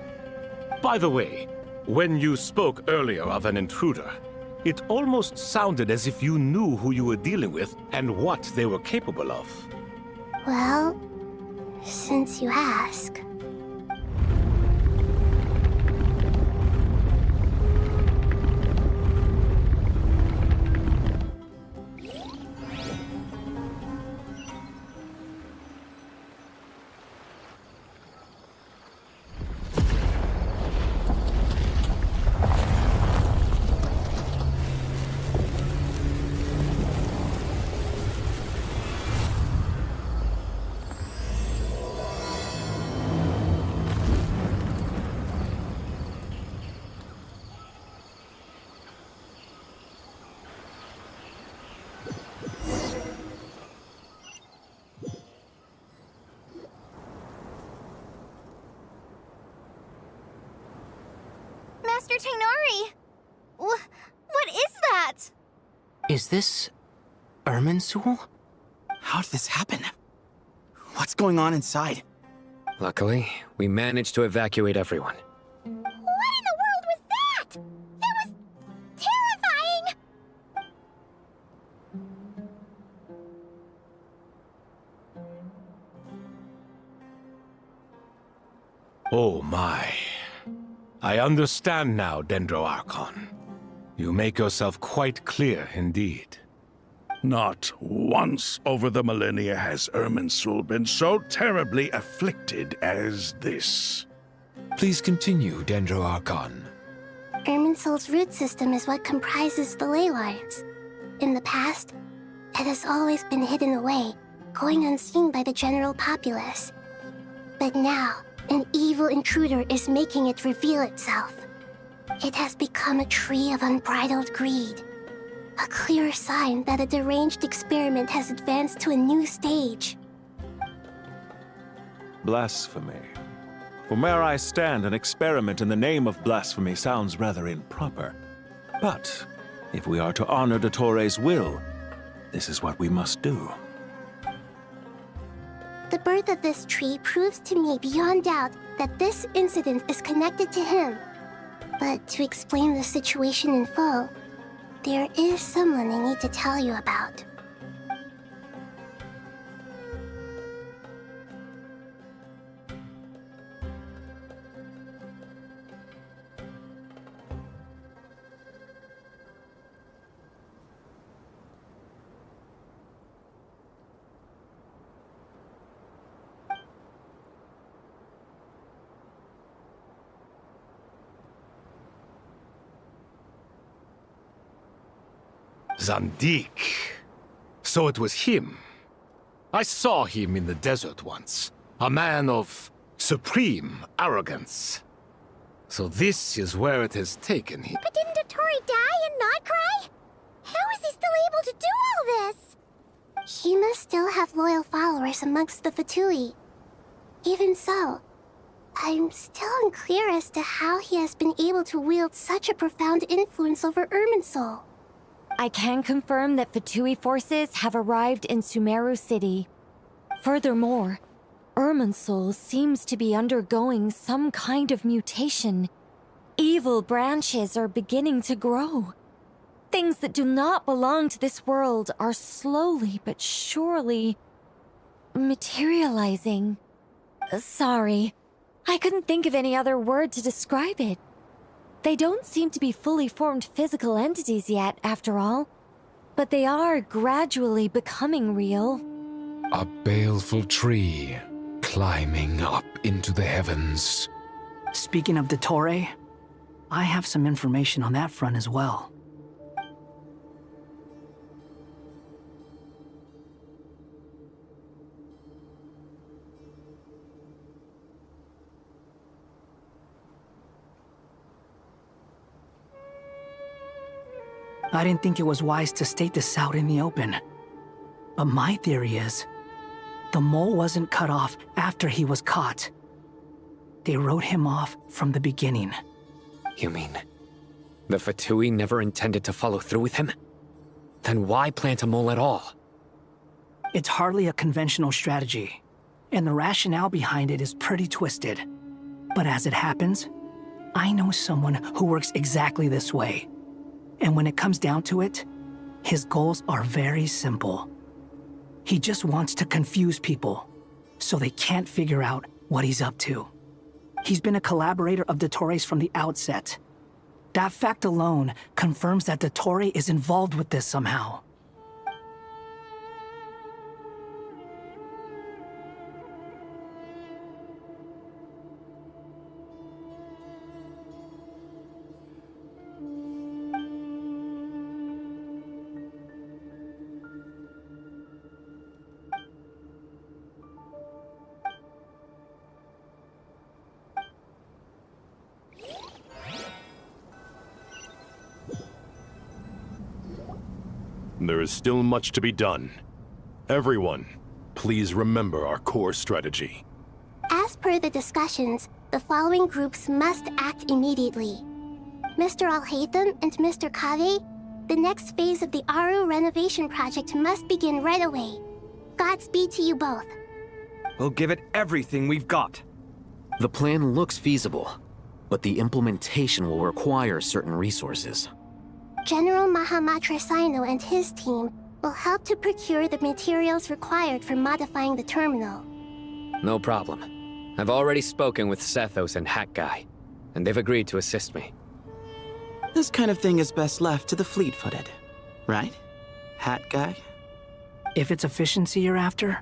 By the way, when you spoke earlier of an intruder, it almost sounded as if you knew who you were dealing with and what they were capable of. Well, since you ask. Master Tainari! What is that? Is this Irminsul? How did this happen? What's going on inside? Luckily, we managed to evacuate everyone. What in the world was that? That was terrifying! Oh my. I understand now, Dendroarchon. You make yourself quite clear indeed. Not once over the millennia has Irminsul been so terribly afflicted as this. Please continue, Dendroarchon. Irminsul's root system is what comprises the ley lines. In the past, it has always been hidden away, going unseen by the general populace. But now, an evil intruder is making it reveal itself. It has become a tree of unbridled greed. A clear sign that a deranged experiment has advanced to a new stage. Blasphemy. From where I stand, an experiment in the name of blasphemy sounds rather improper. But if we are to honor Dottore will, this is what we must do. The birth of this tree proves to me beyond doubt that this incident is connected to him. But to explain the situation in full, there is someone I need to tell you about. Zandik. So it was him. I saw him in the desert once. A man of supreme arrogance. So this is where it has taken him. But didn't Dottore die and not cry? How is he still able to do all this? He must still have loyal followers amongst the Fatui. Even so, I'm still unclear as to how he has been able to wield such a profound influence over Irminsul. I can confirm that Fatui forces have arrived in Sumeru City. Furthermore, Irminsul seems to be undergoing some kind of mutation. Evil branches are beginning to grow. Things that do not belong to this world are slowly but surely materializing. Sorry, I couldn't think of any other word to describe it. They don't seem to be fully formed physical entities yet, after all. But they are gradually becoming real. A baleful tree, climbing up into the heavens. Speaking of Dottore, I have some information on that front as well. I didn't think it was wise to state this out in the open. But my theory is, the mole wasn't cut off after he was caught. They wrote him off from the beginning. You mean, the Fatui never intended to follow through with him? Then why plant a mole at all? It's hardly a conventional strategy, and the rationale behind it is pretty twisted. But as it happens, I know someone who works exactly this way. And when it comes down to it, his goals are very simple. He just wants to confuse people, so they can't figure out what he's up to. He's been a collaborator of Dottore from the outset. That fact alone confirms that Dottore is involved with this somehow. There is still much to be done. Everyone, please remember our core strategy. As per the discussions, the following groups must act immediately. Mr. Alhaitham and Mr. Kave, the next phase of the Aru renovation project must begin right away. Godspeed to you both. We'll give it everything we've got. The plan looks feasible, but the implementation will require certain resources. General Mahamatra Sino and his team will help to procure the materials required for modifying the terminal. No problem. I've already spoken with Sethos and Hat Guy, and they've agreed to assist me. This kind of thing is best left to the fleet-footed, right? Hat Guy? If it's efficiency you're after,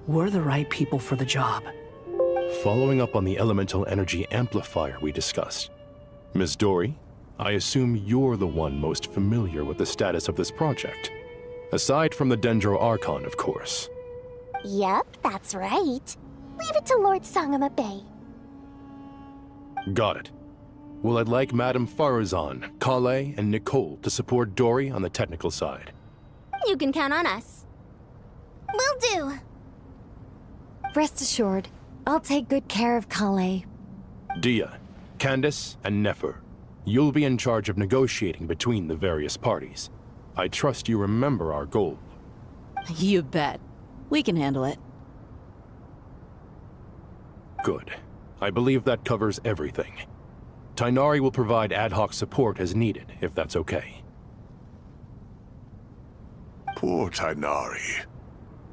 we're the right people for the job. Following up on the elemental energy amplifier we discussed, Ms. Dory, I assume you're the one most familiar with the status of this project. Aside from the Dendro Archon, of course. Yep, that's right. Leave it to Lord Sangama Bay. Got it. Well, I'd like Madame Farazan, Kale, and Nicole to support Dory on the technical side. You can count on us. Will do. Rest assured, I'll take good care of Kale. Dia, Candace, and Nefer, you'll be in charge of negotiating between the various parties. I trust you remember our goal. You bet. We can handle it. Good. I believe that covers everything. Tainari will provide ad hoc support as needed, if that's okay. Poor Tainari.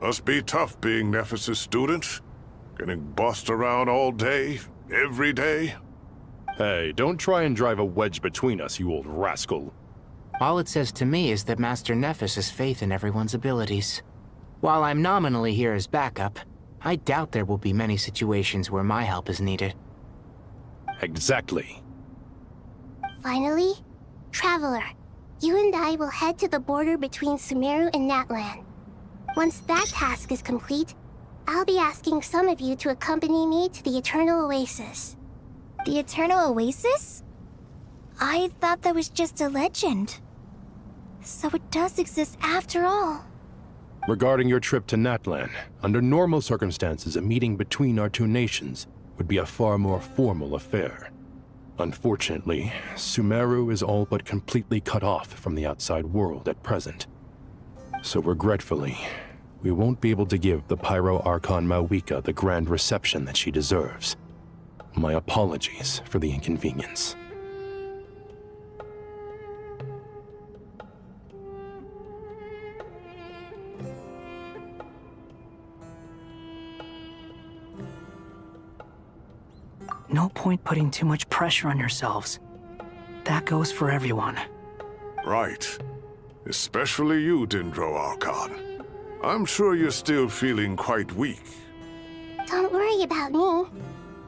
Must be tough being Nephis' student. Getting bossed around all day, every day. Hey, don't try and drive a wedge between us, you old rascal. All it says to me is that Master Nephis has faith in everyone's abilities. While I'm nominally here as backup, I doubt there will be many situations where my help is needed. Exactly. Finally, Traveler, you and I will head to the border between Sumeru and Natlan. Once that task is complete, I'll be asking some of you to accompany me to the Eternal Oasis. The Eternal Oasis? I thought that was just a legend. So it does exist after all. Regarding your trip to Natlan, under normal circumstances, a meeting between our two nations would be a far more formal affair. Unfortunately, Sumeru is all but completely cut off from the outside world at present. So regretfully, we won't be able to give the Pyro Archon Mawika the grand reception that she deserves. My apologies for the inconvenience. No point putting too much pressure on yourselves. That goes for everyone. Right. Especially you, Dendro Archon. I'm sure you're still feeling quite weak. Don't worry about me.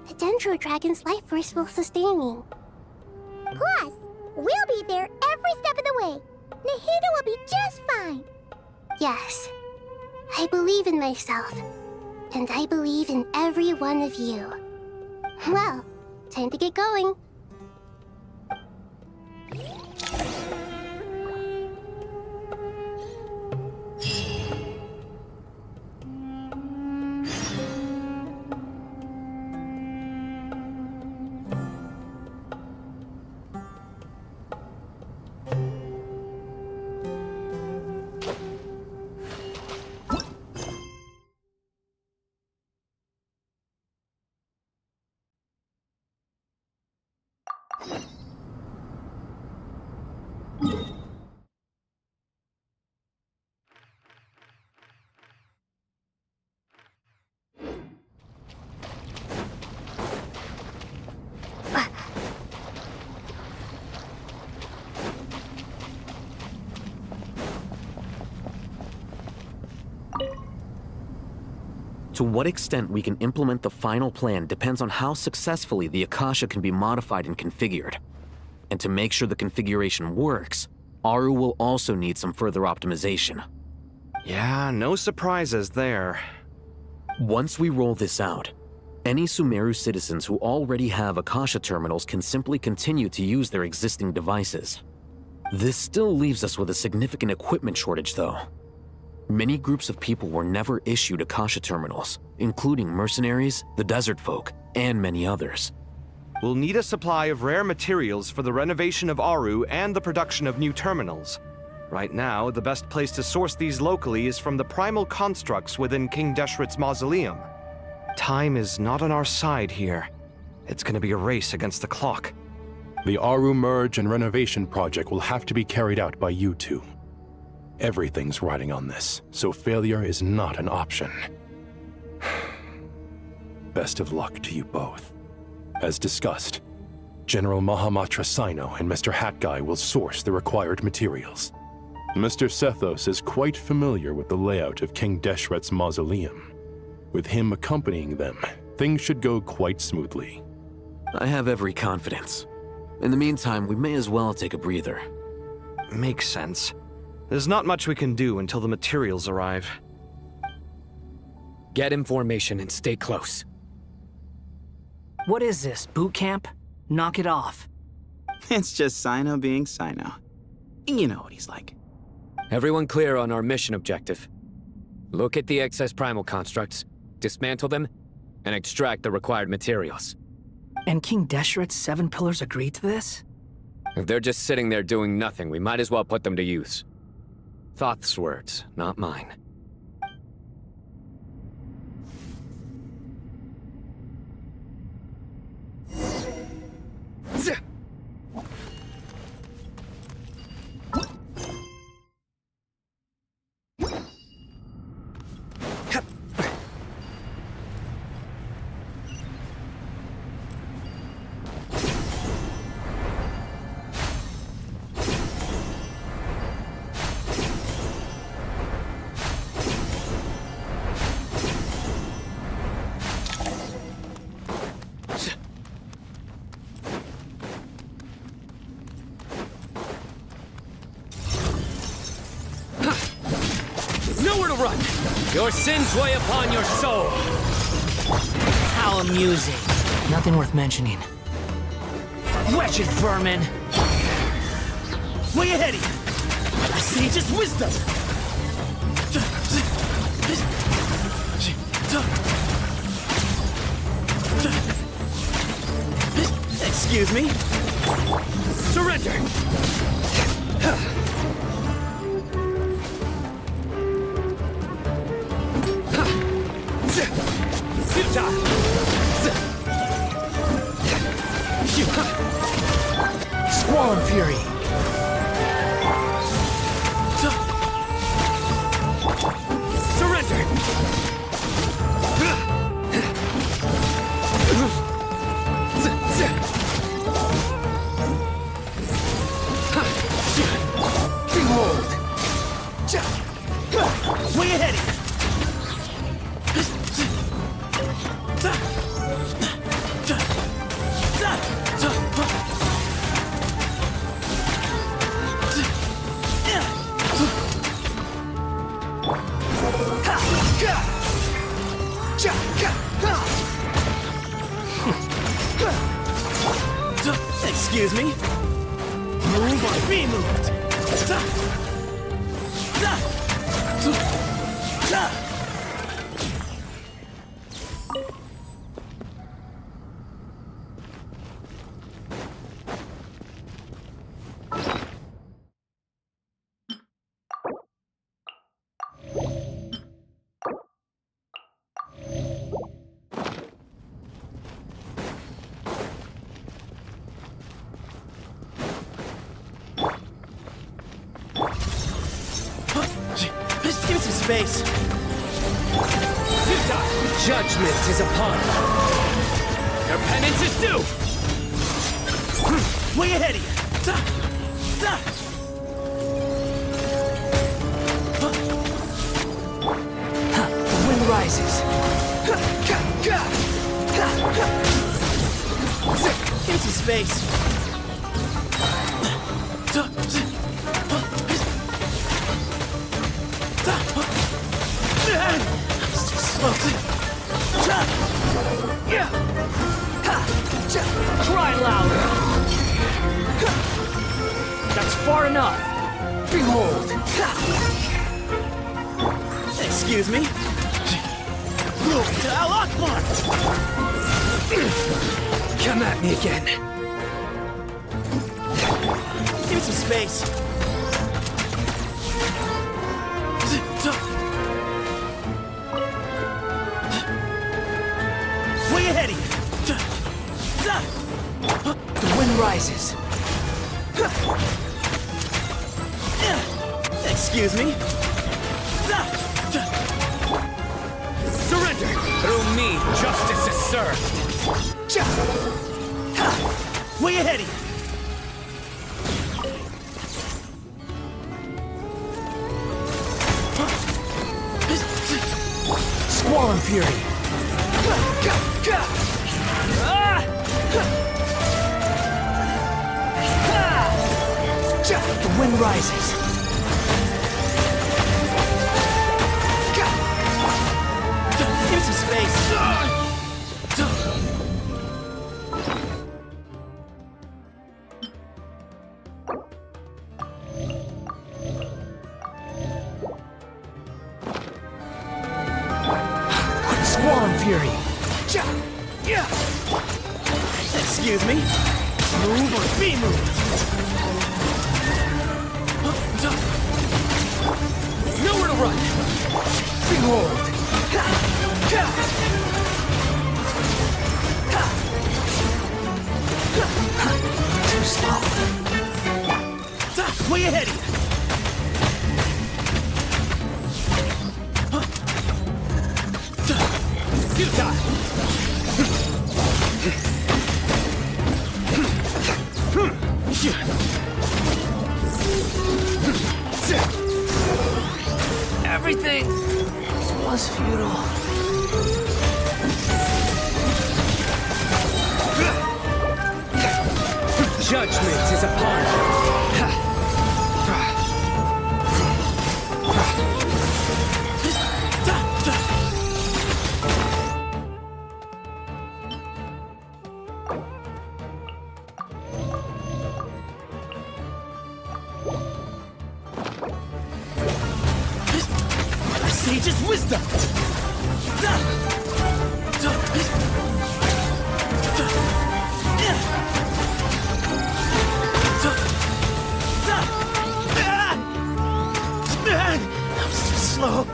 The Dendro Dragon's life force will sustain me. Plus, we'll be there every step of the way. Nahida will be just fine. Yes, I believe in myself. And I believe in every one of you. Well, time to get going. To what extent we can implement the final plan depends on how successfully the Akasha can be modified and configured. And to make sure the configuration works, Aru will also need some further optimization. Yeah, no surprises there. Once we roll this out, any Sumeru citizens who already have Akasha terminals can simply continue to use their existing devices. This still leaves us with a significant equipment shortage, though. Many groups of people were never issued Akasha terminals, including mercenaries, the desert folk, and many others. We'll need a supply of rare materials for the renovation of Aru and the production of new terminals. Right now, the best place to source these locally is from the primal constructs within King Deshret's mausoleum. Time is not on our side here. It's gonna be a race against the clock. The Aru merge and renovation project will have to be carried out by you two. Everything's riding on this, so failure is not an option. Best of luck to you both. As discussed, General Mahamatra Sino and Mr. Hat Guy will source the required materials. Mr. Sethos is quite familiar with the layout of King Deshret's mausoleum. With him accompanying them, things should go quite smoothly. I have every confidence. In the meantime, we may as well take a breather. Makes sense. There's not much we can do until the materials arrive. Get in formation and stay close. What is this, boot camp? Knock it off. It's just Sino being Sino. You know what he's like. Everyone clear on our mission objective. Look at the excess primal constructs, dismantle them, and extract the required materials. And King Deshret's 7 pillars agreed to this? If they're just sitting there doing nothing, we might as well put them to use. Thoth's words, not mine. Nowhere to run! Your sins weigh upon your soul! How amusing. Nothing worth mentioning. Wretched vermin! Way ahead of you! A sage's wisdom! Excuse me? Surrender! Squall Fury! Surrender! Behold! Way ahead of you! Excuse me? Move or be moved! Give me some space. Judgment is upon you. Your penance is due! Way ahead of you! The wind rises. Give some space. Try louder. That's far enough. Behold. Excuse me. Al Akbar! Come at me again. Give me some space. Way ahead of you. The wind rises. Excuse me. Surrender! Through me, justice is served! Way ahead of you! Squall and fury! The wind rises. Give me some space. Squall and fury. Excuse me. Move or be moved. Nowhere to run. Behold. Too slow. Way ahead of you. Futile. Everything was futile. Judgment is upon you. Sage's wisdom! I'm so slow.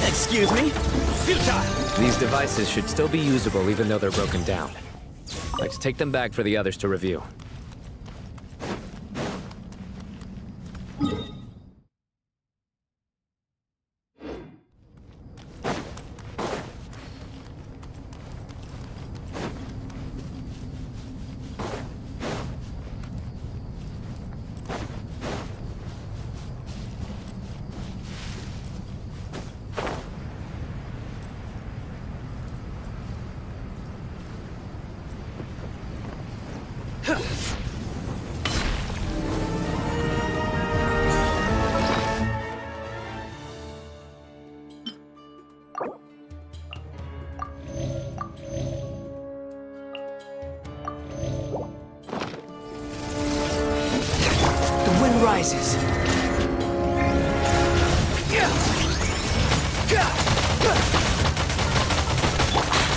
Excuse me? Futile! These devices should still be usable even though they're broken down. Let's take them back for the others to review. Rises.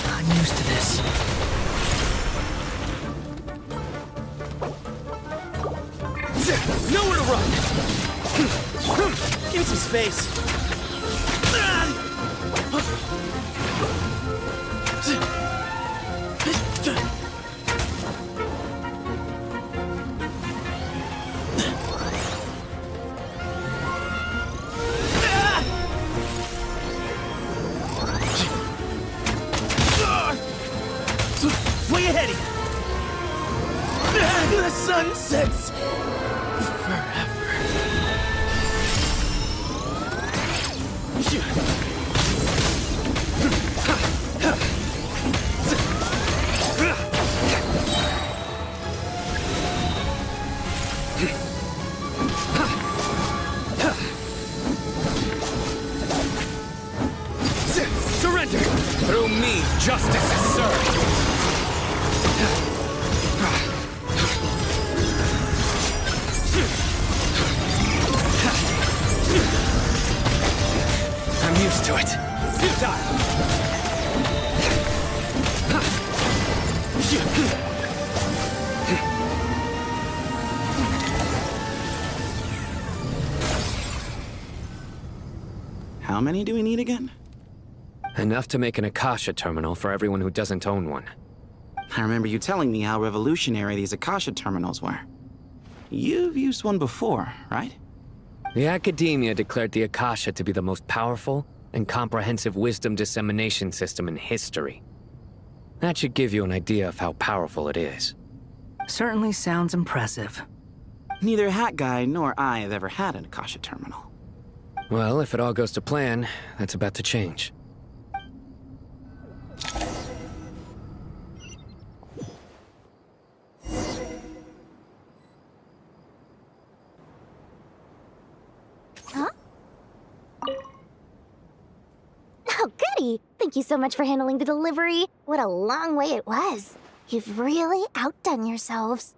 I'm used to this. Nowhere to run! Give me some space. ready! The sun sets forever. Surrender! Through me, justice is served! I'm used to it. How many do we need again? Enough to make an Akasha terminal for everyone who doesn't own one. I remember you telling me how revolutionary these Akasha terminals were. You've used one before, right? The Academia declared the Akasha to be the most powerful and comprehensive wisdom dissemination system in history. That should give you an idea of how powerful it is. Certainly sounds impressive. Neither Hat Guy nor I have ever had an Akasha terminal. Well, if it all goes to plan, that's about to change. Huh? Oh, goody! Thank you so much for handling the delivery. What a long way it was. You've really outdone yourselves.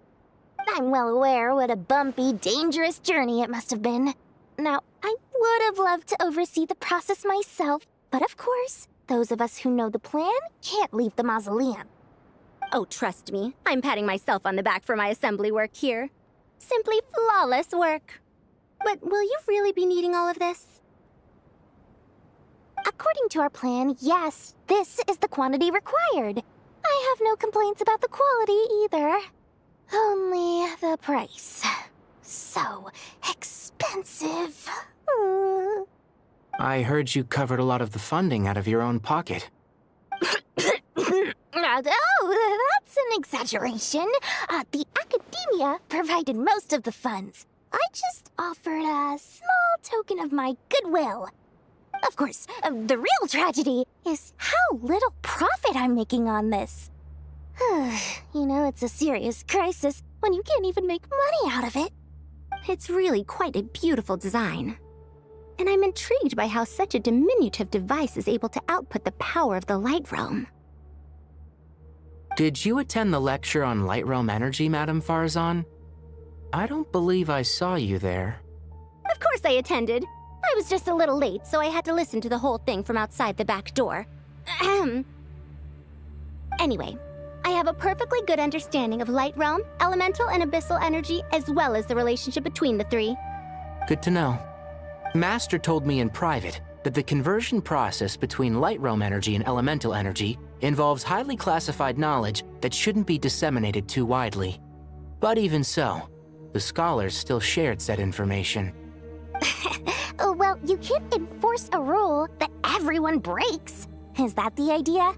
I'm well aware what a bumpy, dangerous journey it must have been. Now, I would have loved to oversee the process myself, but of course, those of us who know the plan can't leave the mausoleum. Oh, trust me, I'm patting myself on the back for my assembly work here. Simply flawless work. But will you really be needing all of this? According to our plan, yes, this is the quantity required. I have no complaints about the quality either. Only the price. So expensive. I heard you covered a lot of the funding out of your own pocket. Oh, that's an exaggeration. The Academia provided most of the funds. I just offered a small token of my goodwill. Of course, the real tragedy is how little profit I'm making on this. You know, it's a serious crisis when you can't even make money out of it. It's really quite a beautiful design. And I'm intrigued by how such a diminutive device is able to output the power of the Light Realm. Did you attend the lecture on Light Realm energy, Madame Farzan? I don't believe I saw you there. Of course I attended. I was just a little late, so I had to listen to the whole thing from outside the back door. Anyway, I have a perfectly good understanding of Light Realm, elemental and abyssal energy, as well as the relationship between the three. Good to know. Master told me in private that the conversion process between Light Realm energy and elemental energy involves highly classified knowledge that shouldn't be disseminated too widely. But even so, the scholars still shared said information. Well, you can't enforce a rule that everyone breaks. Is that the idea?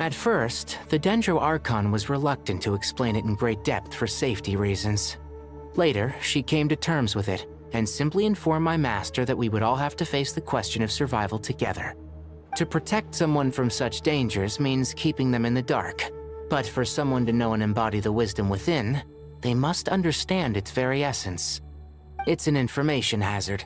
At first, the Dendro Archon was reluctant to explain it in great depth for safety reasons. Later, she came to terms with it and simply informed my master that we would all have to face the question of survival together. To protect someone from such dangers means keeping them in the dark, but for someone to know and embody the wisdom within, they must understand its very essence. It's an information hazard.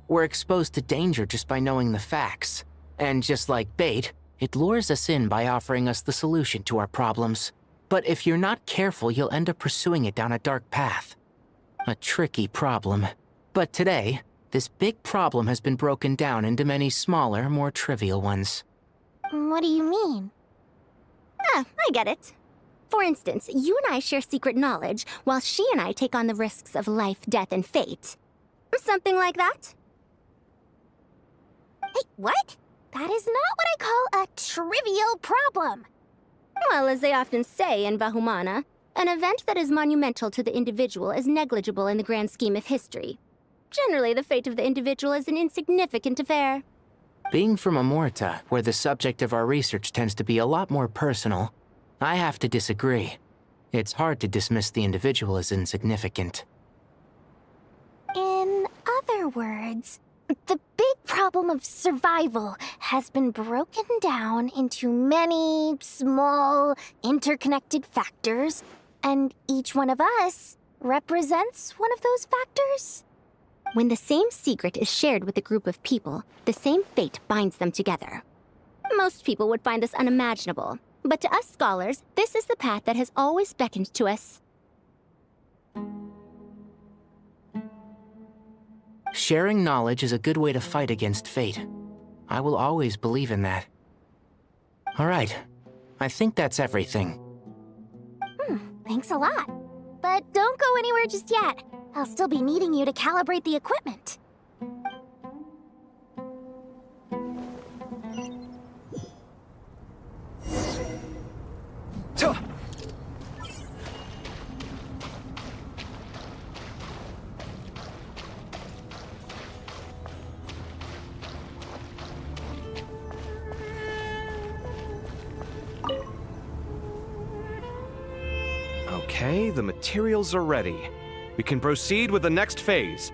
We're exposed to danger just by knowing the facts, and just like bait, it lures us in by offering us the solution to our problems. But if you're not careful, you'll end up pursuing it down a dark path. A tricky problem. But today, this big problem has been broken down into many smaller, more trivial ones. What do you mean? Ah, I get it. For instance, you and I share secret knowledge, while she and I take on the risks of life, death, and fate. Something like that? Hey, what? That is not what I call a trivial problem. Well, as they often say in Bahumana, an event that is monumental to the individual is negligible in the grand scheme of history. Generally, the fate of the individual is an insignificant affair. Being from Amorta, where the subject of our research tends to be a lot more personal, I have to disagree. It's hard to dismiss the individual as insignificant. In other words, the big problem of survival has been broken down into many small, interconnected factors, and each one of us represents one of those factors? When the same secret is shared with a group of people, the same fate binds them together. Most people would find this unimaginable, but to us scholars, this is the path that has always beckoned to us. Sharing knowledge is a good way to fight against fate. I will always believe in that. All right, I think that's everything. Thanks a lot. But don't go anywhere just yet. I'll still be needing you to calibrate the equipment. Okay, the materials are ready. We can proceed with the next phase.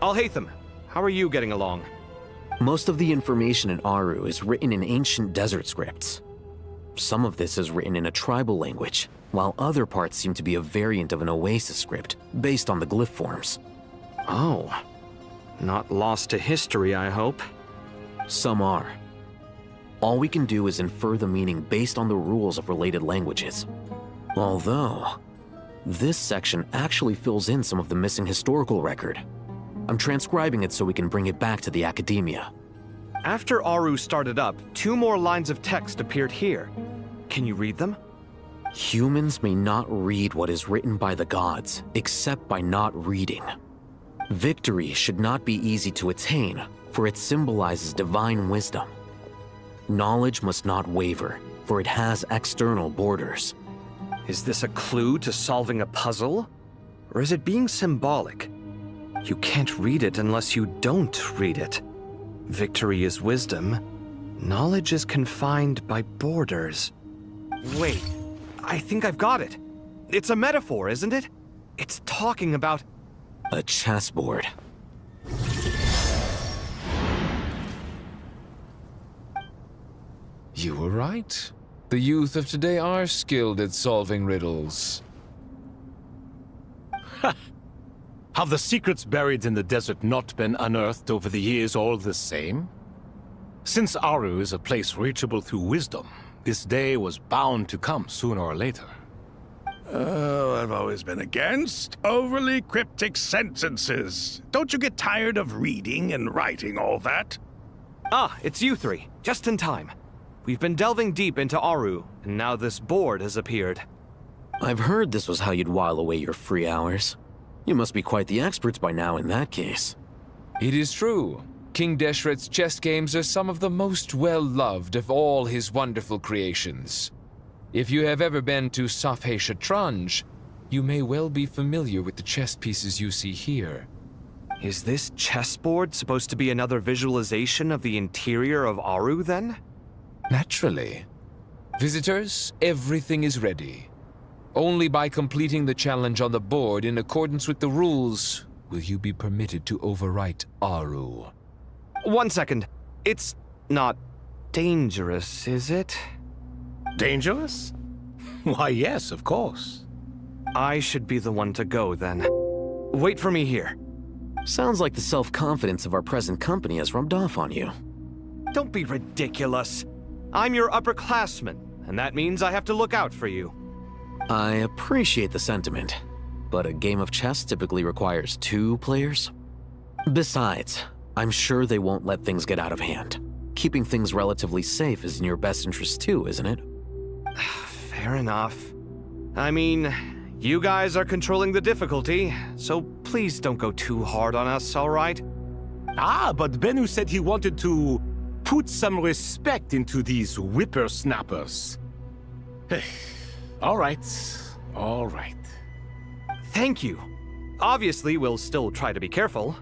Alhaitham, how are you getting along? Most of the information in Aru is written in ancient desert scripts. Some of this is written in a tribal language, while other parts seem to be a variant of an oasis script, based on the glyph forms. Oh. Not lost to history, I hope. Some are. All we can do is infer the meaning based on the rules of related languages. Although, this section actually fills in some of the missing historical record. I'm transcribing it so we can bring it back to the academia. After Aru started up, 2 more lines of text appeared here. Can you read them? Humans may not read what is written by the gods, except by not reading. Victory should not be easy to attain, for it symbolizes divine wisdom. Knowledge must not waver, for it has external borders. Is this a clue to solving a puzzle? Or is it being symbolic? You can't read it unless you don't read it. Victory is wisdom. Knowledge is confined by borders. Wait, I think I've got it. It's a metaphor, isn't it? It's talking about... a chessboard. You were right. The youth of today are skilled at solving riddles. Have the secrets buried in the desert not been unearthed over the years all the same? Since Aru is a place reachable through wisdom, this day was bound to come sooner or later. Oh, I've always been against overly cryptic sentences. Don't you get tired of reading and writing all that? Ah, it's you 3, just in time. We've been delving deep into Aru, and now this board has appeared. I've heard this was how you'd while away your free hours. You must be quite the experts by now in that case. It is true. King Deshret's chess games are some of the most well-loved of all his wonderful creations. If you have ever been to Safhe Shatranj, you may well be familiar with the chess pieces you see here. Is this chessboard supposed to be another visualization of the interior of Aru, then? Naturally. Visitors, everything is ready. Only by completing the challenge on the board in accordance with the rules will you be permitted to overwrite Aru. 1 second. It's not dangerous, is it? Dangerous? Why, yes, of course. I should be the one to go, then. Wait for me here. Sounds like the self-confidence of our present company has rubbed off on you. Don't be ridiculous. I'm your upperclassman, and that means I have to look out for you. I appreciate the sentiment, but a game of chess typically requires 2 players. Besides, I'm sure they won't let things get out of hand. Keeping things relatively safe is in your best interest too, isn't it? Fair enough. I mean, you guys are controlling the difficulty, so please don't go too hard on us, all right? Ah, but Bennu said he wanted to put some respect into these whippersnappers. All right. Thank you. Obviously, we'll still try to be careful.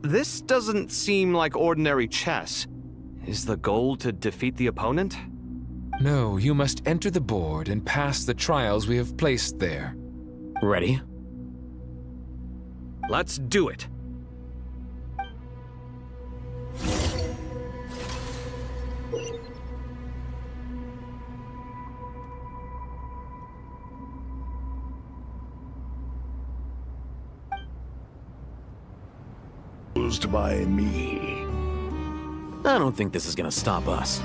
This doesn't seem like ordinary chess. Is the goal to defeat the opponent? No, you must enter the board and pass the trials we have placed there. Ready? Let's do it. By me. I don't think this is gonna stop us.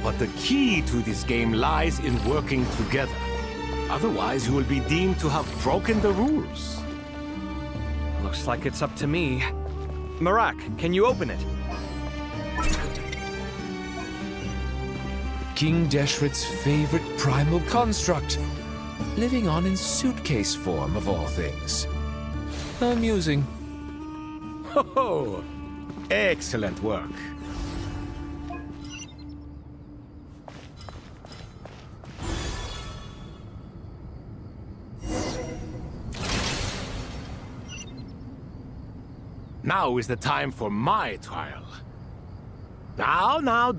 But the key to this game lies in working together. Otherwise, you will be deemed to have broken the rules. Looks like it's up to me. Marak, can you open it? King Deshret's favorite primal construct. Living on in suitcase form, of all things. Amusing. Ho-ho! Excellent work. Now is the time for my trial. Now.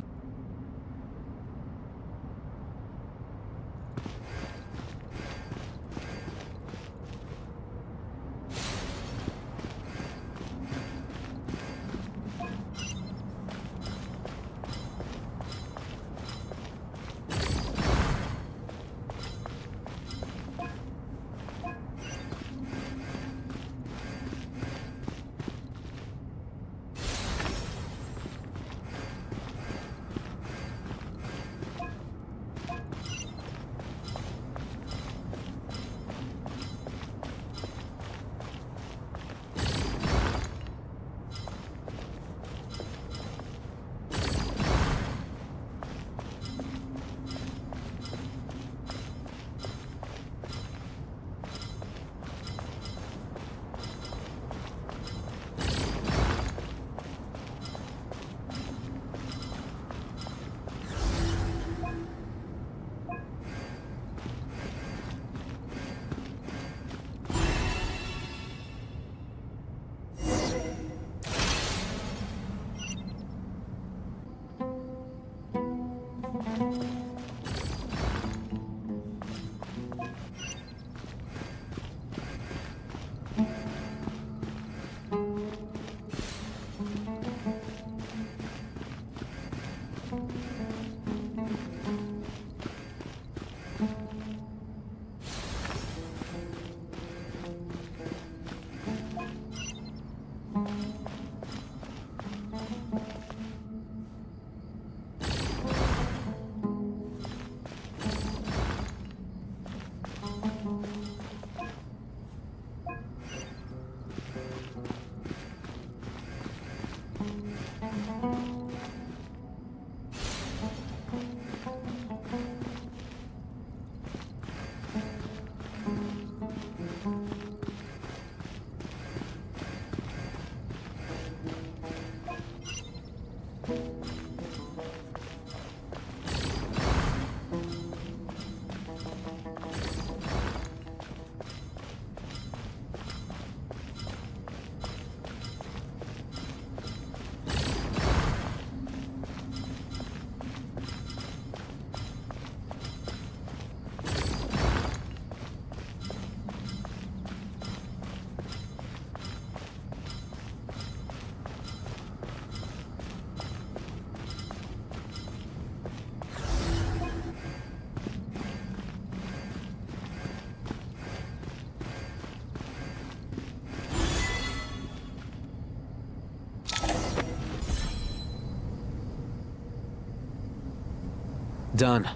Done.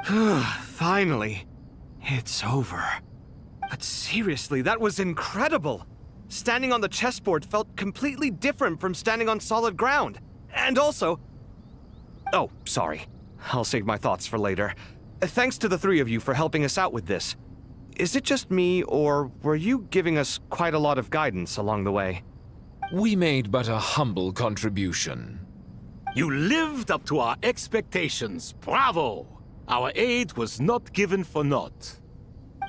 Finally. It's over. But seriously, that was incredible! Standing on the chessboard felt completely different from standing on solid ground. And also... Oh, sorry. I'll save my thoughts for later. Thanks to the three of you for helping us out with this. Is it just me, or were you giving us quite a lot of guidance along the way? We made but a humble contribution. You lived up to our expectations. Bravo! Our aid was not given for naught.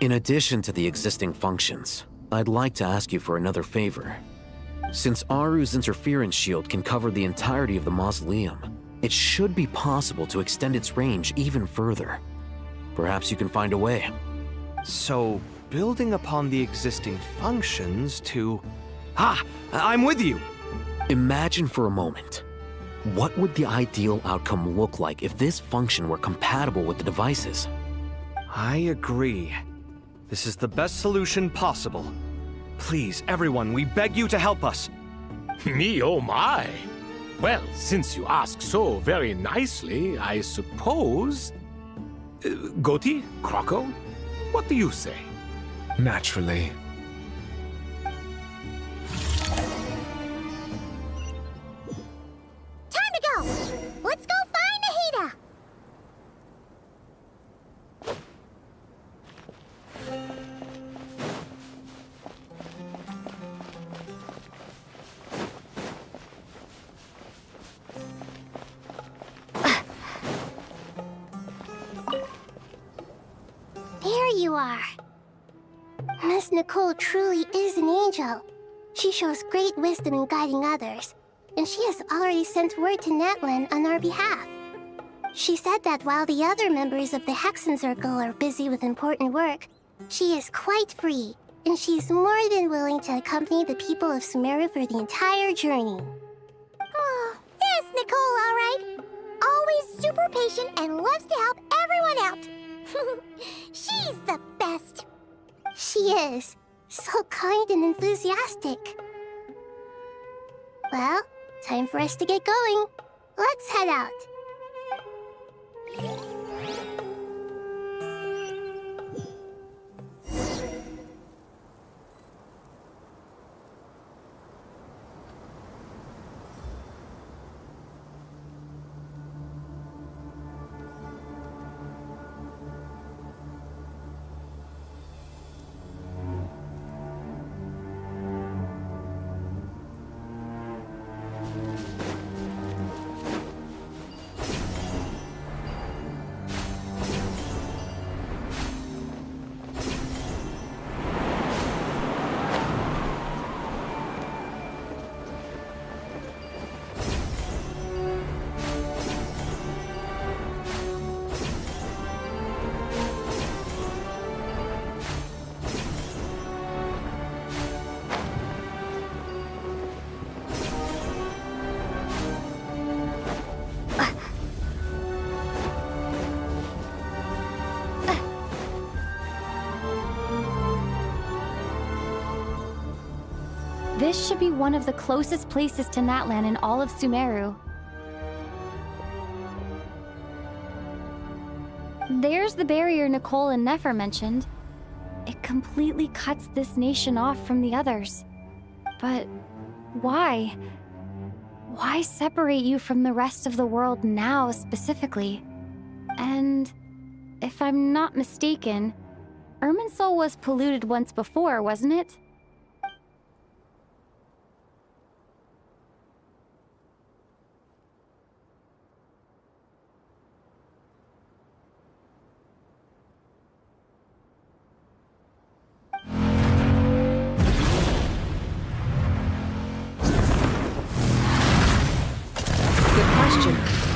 In addition to the existing functions, I'd like to ask you for another favor. Since Aru's interference shield can cover the entirety of the mausoleum, it should be possible to extend its range even further. Perhaps you can find a way. So, building upon the existing functions to... Ah! I'm with you! Imagine for a moment. What would the ideal outcome look like if this function were compatible with the devices? I agree. This is the best solution possible. Please, everyone, we beg you to help us. Me, oh my! Well, since you ask so very nicely, I suppose... Goti? Kroko? What do you say? Naturally. Time to go! Let's go find Nahida! There you are. Miss Nicole truly is an angel. She shows great wisdom in guiding others, and she has already sent word to Natlan on our behalf. She said that while the other members of the Hexen Circle are busy with important work, she is quite free, and she's more than willing to accompany the people of Sumeru for the entire journey. Oh, yes, Nicole, all right. Always super patient and loves to help everyone out. She's the best. She is. So kind and enthusiastic. Well, time for us to get going. Let's head out. This should be one of the closest places to Natlan in all of Sumeru. There's the barrier Nicole and Nefer mentioned. It completely cuts this nation off from the others. But why? Why separate you from the rest of the world now, specifically? And if I'm not mistaken, Irminsul was polluted once before, wasn't it?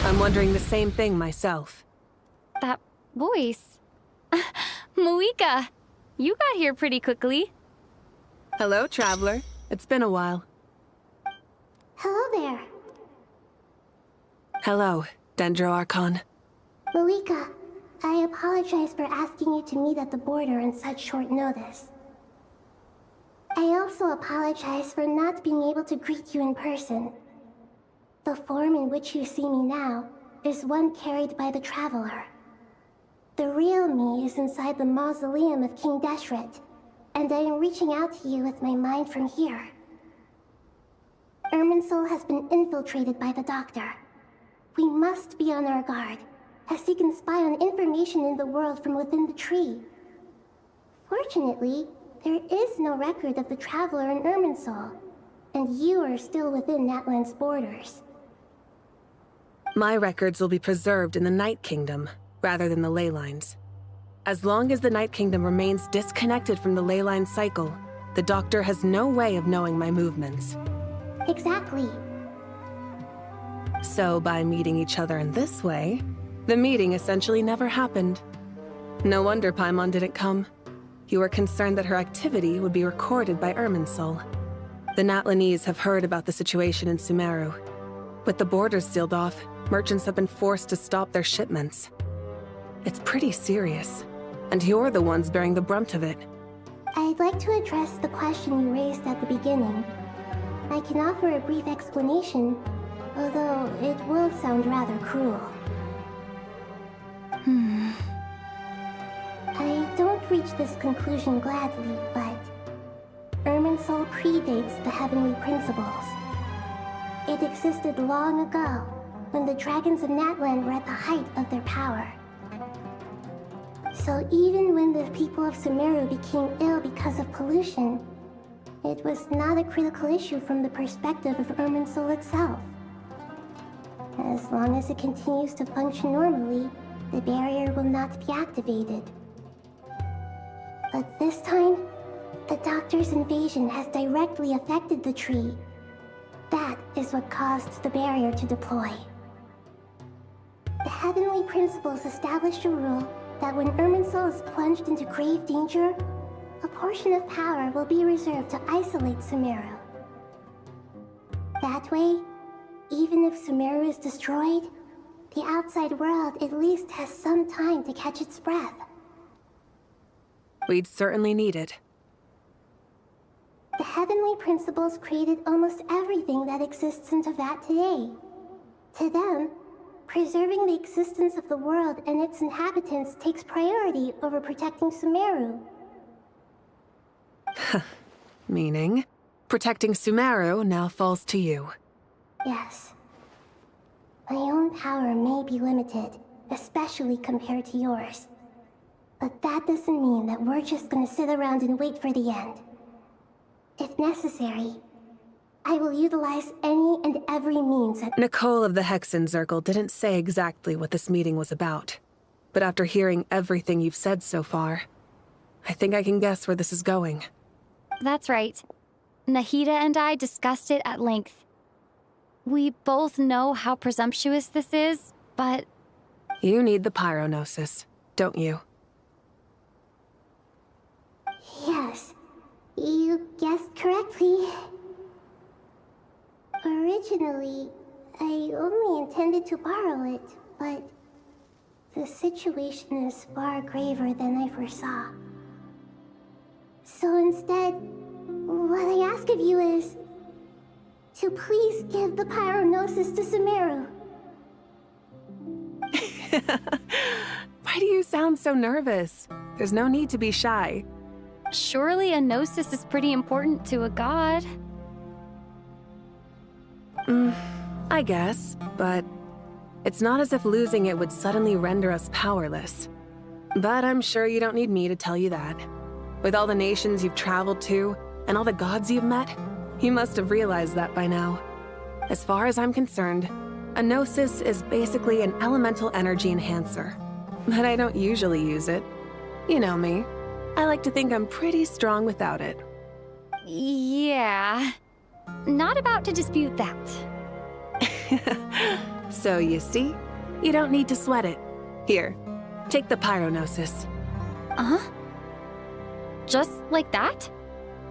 I'm wondering the same thing myself. That voice. Malika, you got here pretty quickly. Hello, traveler. It's been a while. Hello there. Hello, Dendro Archon. Malika, I apologize for asking you to meet at the border on such short notice. I also apologize for not being able to greet you in person. The form in which you see me now is one carried by the Traveler. The real me is inside the mausoleum of King Deshret, and I am reaching out to you with my mind from here. Irminsul has been infiltrated by the Doctor. We must be on our guard, as he can spy on information in the world from within the tree. Fortunately, there is no record of the Traveler in Irminsul, and you are still within Natlan's borders. My records will be preserved in the Night Kingdom, rather than the ley lines. As long as the Night Kingdom remains disconnected from the ley line cycle, the Doctor has no way of knowing my movements. Exactly. So by meeting each other in this way, the meeting essentially never happened. No wonder Paimon didn't come. You were concerned that her activity would be recorded by Irminsul. The Natlanese have heard about the situation in Sumeru. With the borders sealed off, merchants have been forced to stop their shipments. It's pretty serious, and you're the ones bearing the brunt of it. I'd like to address the question you raised at the beginning. I can offer a brief explanation, although it will sound rather cruel. I don't reach this conclusion gladly, but Irminsul predates the Heavenly Principles. It existed long ago, when the dragons of Natlan were at the height of their power. So even when the people of Sumeru became ill because of pollution, it was not a critical issue from the perspective of Irminsul itself. As long as it continues to function normally, the barrier will not be activated. But this time, the Doctor's invasion has directly affected the tree. That is what caused the barrier to deploy. The Heavenly Principles established a rule that when Irminsul is plunged into grave danger, a portion of power will be reserved to isolate Sumeru. That way, even if Sumeru is destroyed, the outside world at least has some time to catch its breath. We'd certainly need it. The Heavenly Principles created almost everything that exists in Teyvat today. To them, preserving the existence of the world and its inhabitants takes priority over protecting Sumeru. Meaning, protecting Sumeru now falls to you. Yes. My own power may be limited, especially compared to yours. But that doesn't mean that we're just gonna sit around and wait for the end. If necessary, I will utilize any and every means at— Nicole of the Hexen Circle didn't say exactly what this meeting was about. But after hearing everything you've said so far, I think I can guess where this is going. That's right. Nahida and I discussed it at length. We both know how presumptuous this is, but... You need the Pyronosis, don't you? Yes, you guessed correctly. Originally, I only intended to borrow it, but the situation is far graver than I foresaw. So instead, what I ask of you is to please give the Pyronosis to Sumeru. Why do you sound so nervous? There's no need to be shy. Surely a Gnosis is pretty important to a god. I guess, but it's not as if losing it would suddenly render us powerless. But I'm sure you don't need me to tell you that. With all the nations you've traveled to, and all the gods you've met, you must have realized that by now. As far as I'm concerned, a Gnosis is basically an elemental energy enhancer. But I don't usually use it. You know me. I like to think I'm pretty strong without it. Yeah. Not about to dispute that. So you see, you don't need to sweat it. Here, take the Pyronosis. Uh-huh? Just like that?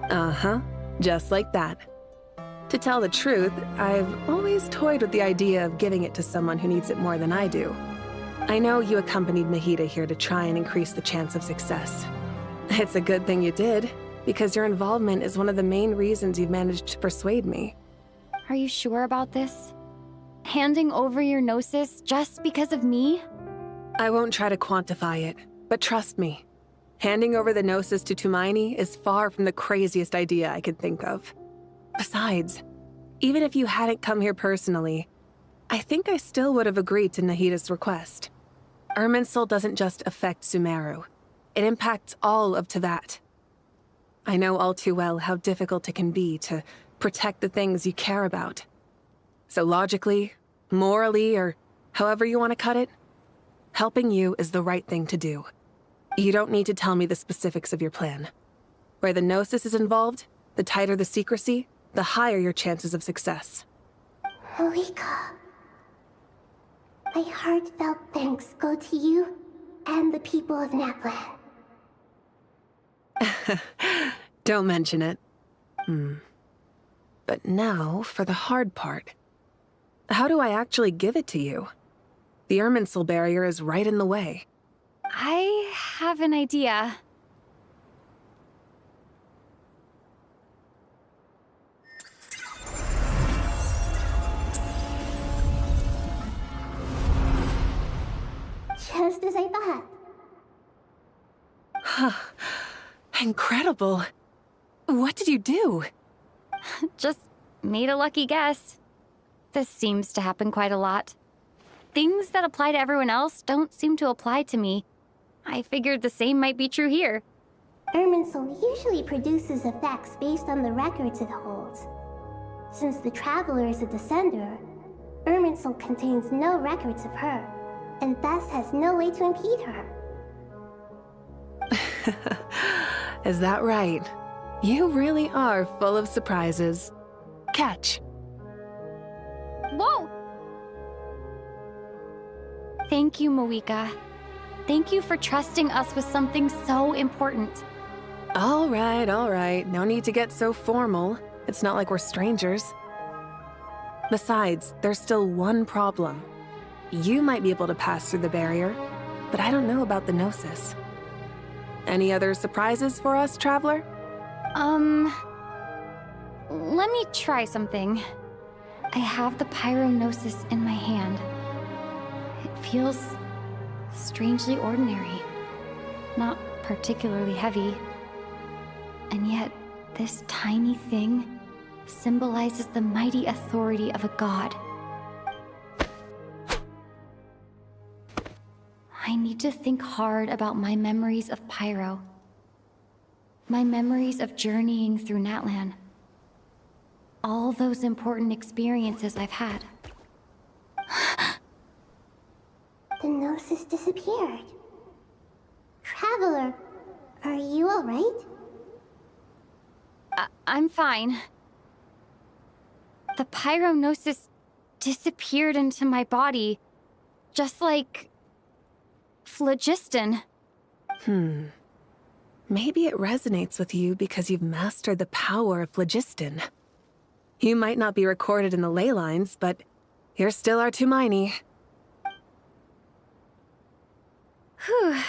Uh-huh, just like that. To tell the truth, I've always toyed with the idea of giving it to someone who needs it more than I do. I know you accompanied Nahida here to try and increase the chance of success. It's a good thing you did, because your involvement is one of the main reasons you've managed to persuade me. Are you sure about this? Handing over your Gnosis just because of me? I won't try to quantify it, but trust me. Handing over the Gnosis to Tumaini is far from the craziest idea I could think of. Besides, even if you hadn't come here personally, I think I still would have agreed to Nahida's request. Irminsul doesn't just affect Sumeru. It impacts all of Teyvat. I know all too well how difficult it can be to protect the things you care about. So logically, morally, or however you want to cut it, helping you is the right thing to do. You don't need to tell me the specifics of your plan. Where the Gnosis is involved, the tighter the secrecy, the higher your chances of success. Malika, my heartfelt thanks go to you and the people of Naplan. Don't mention it. But now for the hard part. How do I actually give it to you? The Irminsul barrier is right in the way. I have an idea. Just as I thought. Incredible. What did you do? Just made a lucky guess. This seems to happen quite a lot. Things that apply to everyone else don't seem to apply to me. I figured the same might be true here. Irminsul usually produces effects based on the records it holds. Since the Traveler is a descender, Irminsul contains no records of her, and thus has no way to impede her. Is that right? You really are full of surprises. Catch. Whoa! Thank you, Moika. Thank you for trusting us with something so important. All right. No need to get so formal. It's not like we're strangers. Besides, there's still one problem. You might be able to pass through the barrier, but I don't know about the Gnosis. Any other surprises for us, Traveler? Let me try something. I have the Pyrognosis in my hand. It feels strangely ordinary, not particularly heavy. And yet, this tiny thing symbolizes the mighty authority of a god. I need to think hard about my memories of Pyro. My memories of journeying through Natlan. All those important experiences I've had. The Gnosis disappeared. Traveler, are you alright? I'm fine. The Pyrognosis disappeared into my body, just like phlogiston. Maybe it resonates with you because you've mastered the power of phlogiston. You might not be recorded in the ley lines, but you're still our Tumaini. Whew.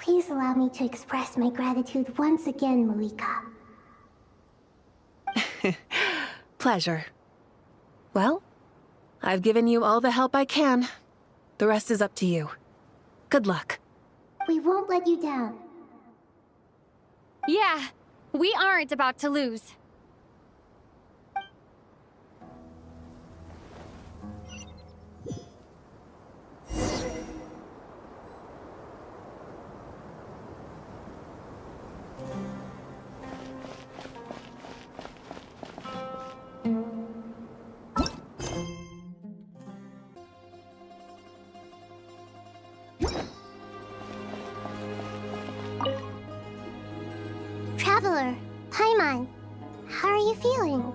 Please allow me to express my gratitude once again, Malika. Pleasure. Well, I've given you all the help I can. The rest is up to you. Good luck. We won't let you down. Yeah, we aren't about to lose. Traveler, Paimon, how are you feeling?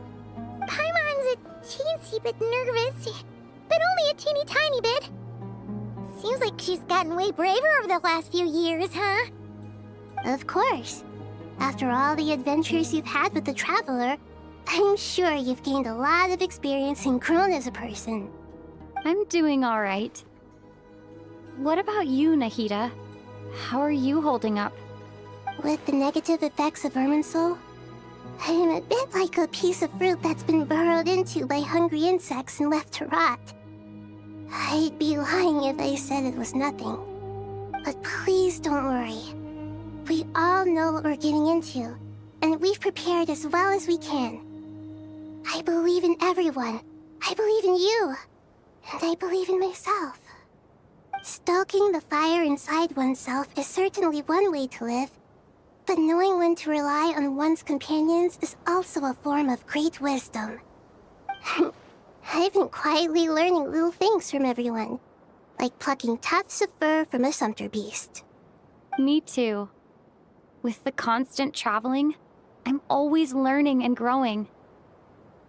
Paimon's a teensy bit nervous, but only a teeny tiny bit. Seems like she's gotten way braver over the last few years, huh? Of course. After all the adventures you've had with the Traveler, I'm sure you've gained a lot of experience and grown as a person. I'm doing all right. What about you, Nahida? How are you holding up? With the negative effects of Irminsul, I'm a bit like a piece of fruit that's been burrowed into by hungry insects and left to rot. I'd be lying if I said it was nothing. But please don't worry. We all know what we're getting into, and we've prepared as well as we can. I believe in everyone. I believe in you. And I believe in myself. Stoking the fire inside oneself is certainly one way to live, but knowing when to rely on one's companions is also a form of great wisdom. I've been quietly learning little things from everyone, like plucking tufts of fur from a sumpter beast. Me too. With the constant traveling, I'm always learning and growing.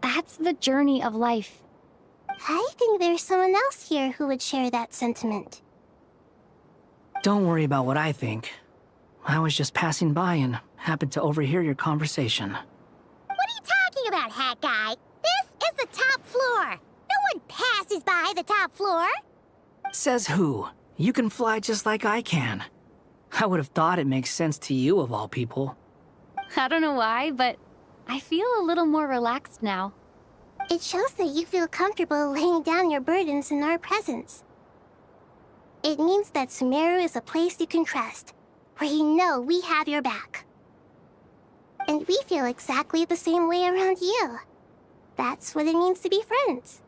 That's the journey of life. I think there's someone else here who would share that sentiment. Don't worry about what I think. I was just passing by and happened to overhear your conversation. What are you talking about, Hat Guy? This is the top floor. No one passes by the top floor. Says who? You can fly just like I can. I would have thought it makes sense to you of all people. I don't know why, but I feel a little more relaxed now. It shows that you feel comfortable laying down your burdens in our presence. It means that Sumeru is a place you can trust, where you know we have your back. And we feel exactly the same way around you. That's what it means to be friends.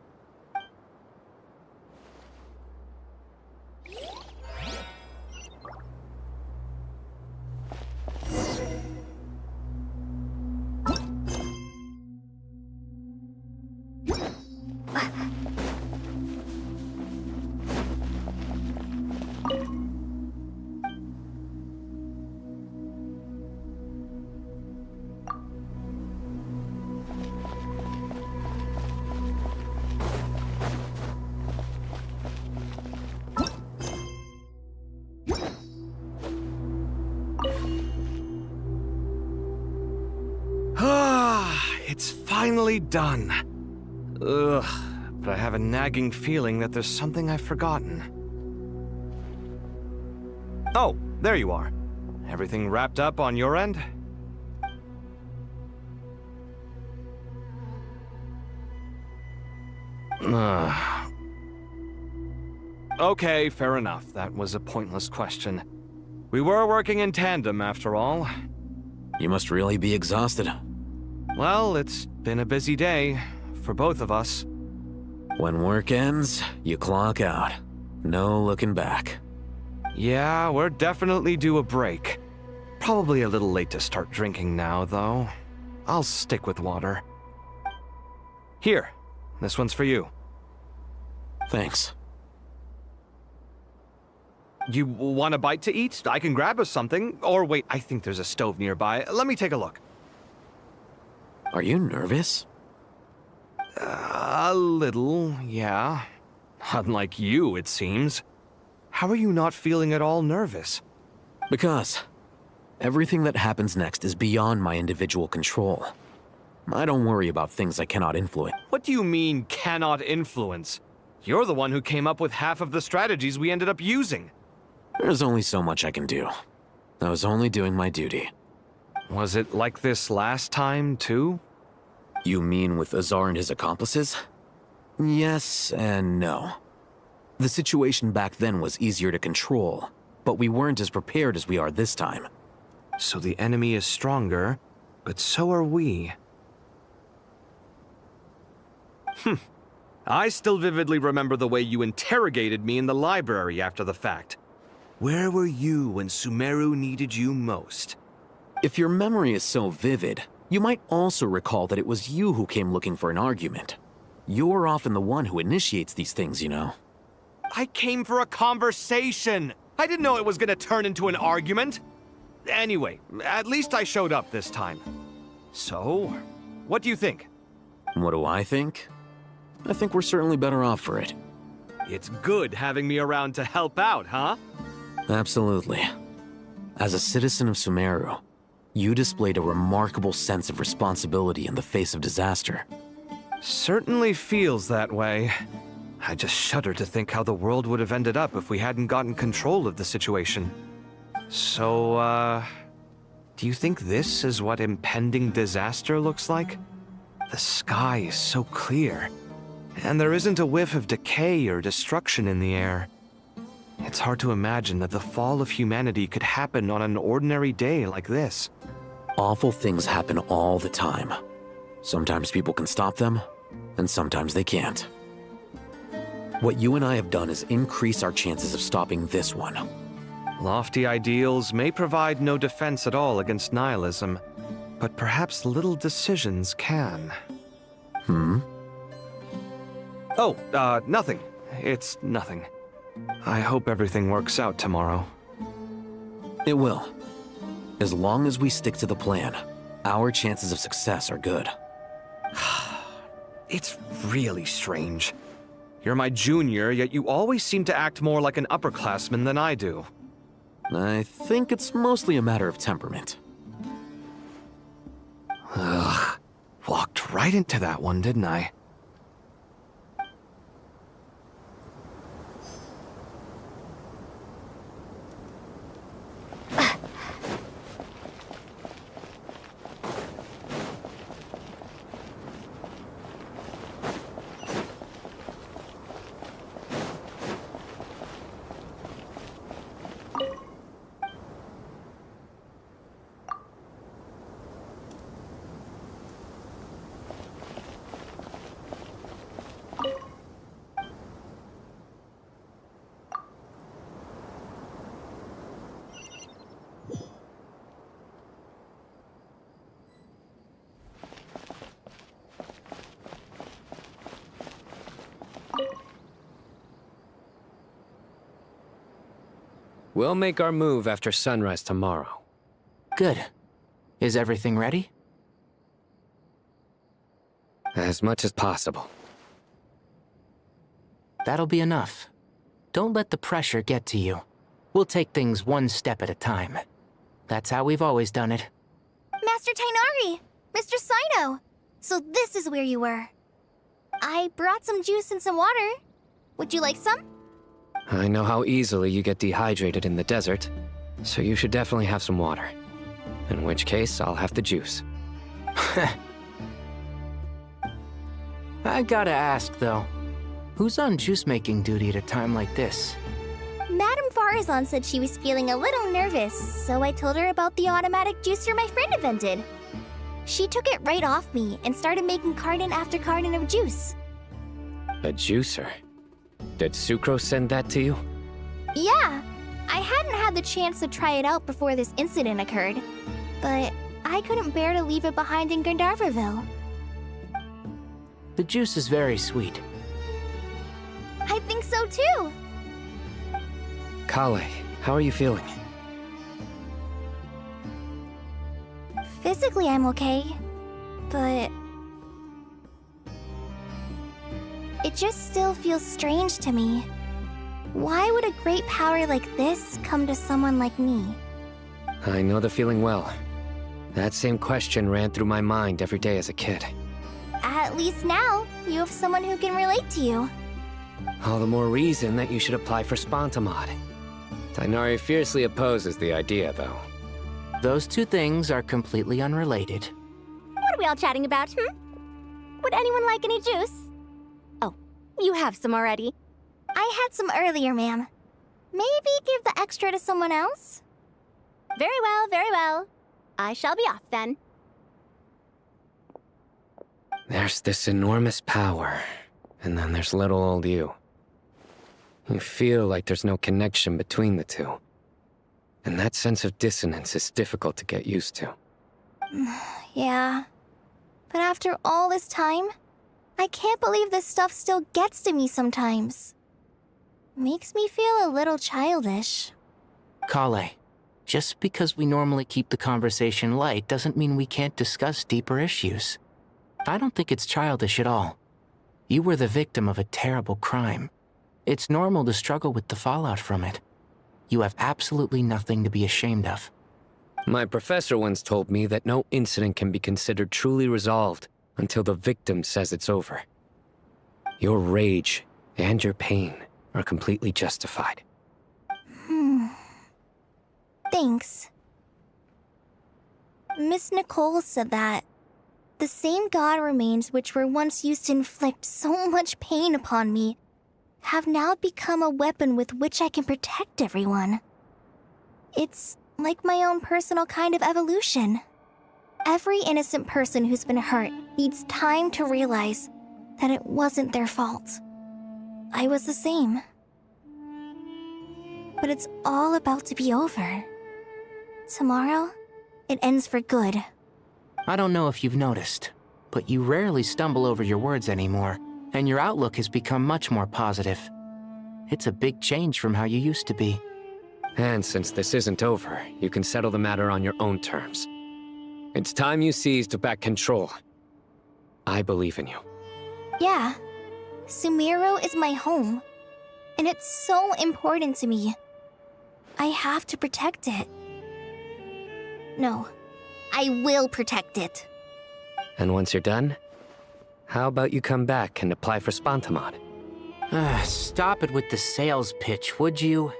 It's finally done. Ugh, but I have a nagging feeling that there's something I've forgotten. Oh, there you are. Everything wrapped up on your end? Okay, fair enough. That was a pointless question. We were working in tandem, after all. You must really be exhausted. Well, it's been a busy day for both of us. When work ends, you clock out. No looking back. Yeah, we're definitely due a break. Probably a little late to start drinking now, though. I'll stick with water. Here, this one's for you. Thanks. You want a bite to eat? I can grab us something. Or wait, I think there's a stove nearby. Let me take a look. Are you nervous? A little, yeah. Unlike you, it seems. How are you not feeling at all nervous? Because everything that happens next is beyond my individual control. I don't worry about things I cannot influence. What do you mean, cannot influence? You're the one who came up with half of the strategies we ended up using. There's only so much I can do. I was only doing my duty. Was it like this last time, too? You mean with Azar and his accomplices? Yes and no. The situation back then was easier to control, but we weren't as prepared as we are this time. So the enemy is stronger, but so are we. I still vividly remember the way you interrogated me in the library after the fact. Where were you when Sumeru needed you most? If your memory is so vivid, you might also recall that it was you who came looking for an argument. You're often the one who initiates these things, you know. I came for a conversation! I didn't know it was gonna turn into an argument! Anyway, at least I showed up this time. So, what do you think? What do I think? I think we're certainly better off for it. It's good having me around to help out, huh? Absolutely. As a citizen of Sumeru, you displayed a remarkable sense of responsibility in the face of disaster. Certainly feels that way. I just shudder to think how the world would have ended up if we hadn't gotten control of the situation. So, do you think this is what impending disaster looks like? The sky is so clear, and there isn't a whiff of decay or destruction in the air. It's hard to imagine that the fall of humanity could happen on an ordinary day like this. Awful things happen all the time. Sometimes people can stop them, and sometimes they can't. What you and I have done is increase our chances of stopping this one. Lofty ideals may provide no defense at all against nihilism, but perhaps little decisions can. Oh, nothing. It's nothing. I hope everything works out tomorrow. It will. As long as we stick to the plan, our chances of success are good. It's really strange. You're my junior, yet you always seem to act more like an upperclassman than I do. I think it's mostly a matter of temperament. Ugh. Walked right into that one, didn't I? We'll make our move after sunrise tomorrow. Good. Is everything ready? As much as possible. That'll be enough. Don't let the pressure get to you. We'll take things one step at a time. That's how we've always done it. Master Tainari! Mr. Sino! So this is where you were. I brought some juice and some water. Would you like some? I know how easily you get dehydrated in the desert, so you should definitely have some water. In which case, I'll have the juice. I gotta ask, though. Who's on juice-making duty at a time like this? Madame Farazan said she was feeling a little nervous, so I told her about the automatic juicer my friend invented. She took it right off me and started making carton after carton of juice. A juicer? Did Sucrose send that to you? Yeah, I hadn't had the chance to try it out before this incident occurred, but I couldn't bear to leave it behind in Gandharvaville. The juice is very sweet. I think so too. Kale, how are you feeling? Physically, I'm okay, but it just still feels strange to me. Why would a great power like this come to someone like me? I know the feeling well. That same question ran through my mind every day as a kid. At least now, you have someone who can relate to you. All the more reason that you should apply for Spontamod. Tainari fiercely opposes the idea, though. Those two things are completely unrelated. What are we all chatting about, Would anyone like any juice? Oh, you have some already. I had some earlier, ma'am. Maybe give the extra to someone else? Very well, very well. I shall be off then. There's this enormous power, and then there's little old you. You feel like there's no connection between the two. And that sense of dissonance is difficult to get used to. Yeah. But after all this time, I can't believe this stuff still gets to me sometimes. Makes me feel a little childish. Kale, just because we normally keep the conversation light doesn't mean we can't discuss deeper issues. I don't think it's childish at all. You were the victim of a terrible crime. It's normal to struggle with the fallout from it. You have absolutely nothing to be ashamed of. My professor once told me that no incident can be considered truly resolved until the victim says it's over. Your rage and your pain are completely justified. Thanks. Miss Nicole said that the same god remains which were once used to inflict so much pain upon me have now become a weapon with which I can protect everyone. It's like my own personal kind of evolution. Every innocent person who's been hurt needs time to realize that it wasn't their fault. I was the same. But it's all about to be over. Tomorrow, it ends for good. I don't know if you've noticed, but you rarely stumble over your words anymore, and your outlook has become much more positive. It's a big change from how you used to be. And since this isn't over, you can settle the matter on your own terms. It's time you seized back control. I believe in you. Yeah. Sumeru is my home. And it's so important to me. I have to protect it. No, I will protect it. And once you're done, how about you come back and apply for Spantamod? Stop it with the sales pitch, would you?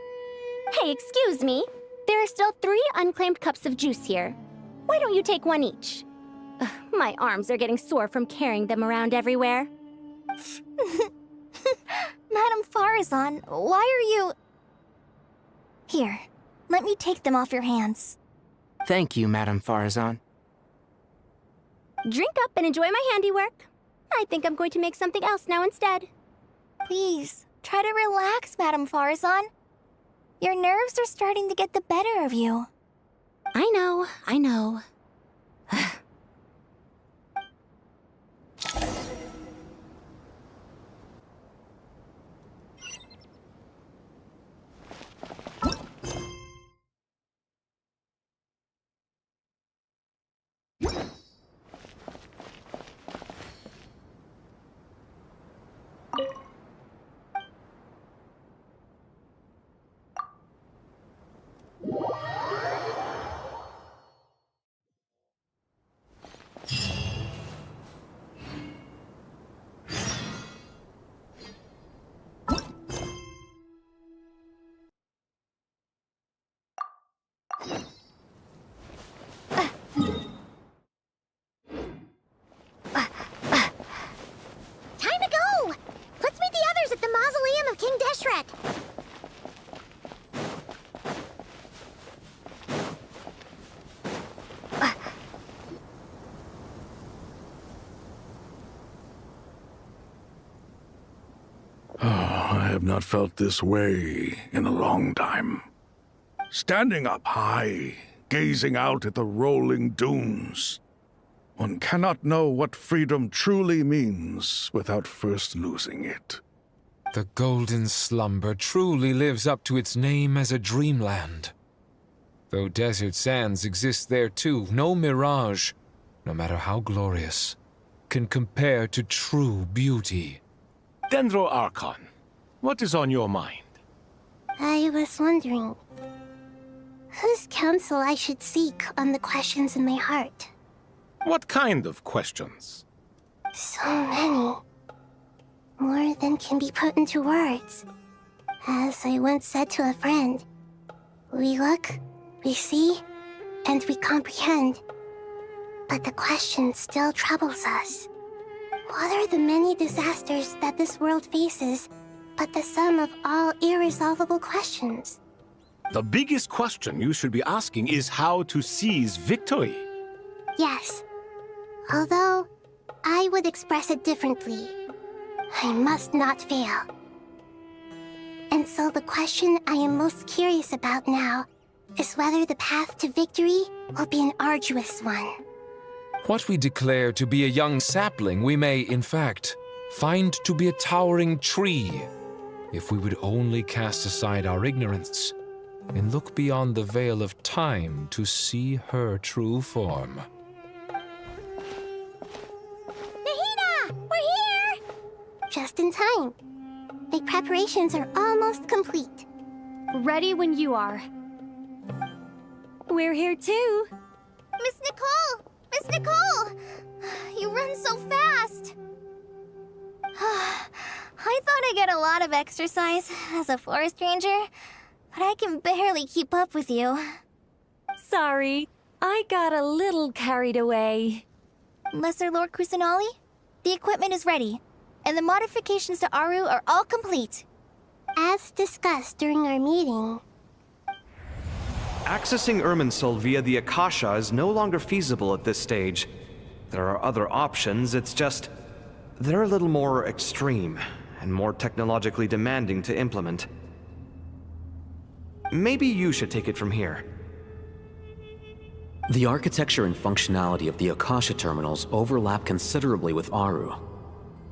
Hey, excuse me. There are still 3 unclaimed cups of juice here. Why don't you take one each? Ugh, my arms are getting sore from carrying them around everywhere. Madame Farazan, why are you... Here, let me take them off your hands. Thank you, Madame Farazan. Drink up and enjoy my handiwork. I think I'm going to make something else now instead. Please, try to relax, Madame Farazan. Your nerves are starting to get the better of you. I know. Time to go! Let's meet the others at the mausoleum of King Deshret. I have not felt this way in a long time. Standing up high, gazing out at the rolling dunes. One cannot know what freedom truly means without first losing it. The golden slumber truly lives up to its name as a dreamland. Though desert sands exist there too, no mirage, no matter how glorious, can compare to true beauty. Dendro Archon, what is on your mind? I was wondering, whose counsel I should seek on the questions in my heart. What kind of questions? So many. More than can be put into words. As I once said to a friend, we look, we see, and we comprehend. But the question still troubles us. What are the many disasters that this world faces, but the sum of all irresolvable questions? The biggest question you should be asking is how to seize victory. Yes. Although, I would express it differently. I must not fail. And so the question I am most curious about now is whether the path to victory will be an arduous one. What we declare to be a young sapling, we may, in fact, find to be a towering tree, if we would only cast aside our ignorance and look beyond the veil of time to see her true form. Nahida! We're here! Just in time. The preparations are almost complete. Ready when you are. We're here too. Miss Nicole! Miss Nicole! You run so fast! I thought I'd get a lot of exercise as a forest ranger, but I can barely keep up with you. Sorry, I got a little carried away. Lesser Lord Kusanali, the equipment is ready, and the modifications to Aru are all complete. As discussed during our meeting, Accessing Irminsul via the Akasha is no longer feasible at this stage. There are other options, it's just... they're a little more extreme, and more technologically demanding to implement. Maybe you should take it from here. The architecture and functionality of the Akasha terminals overlap considerably with Aru.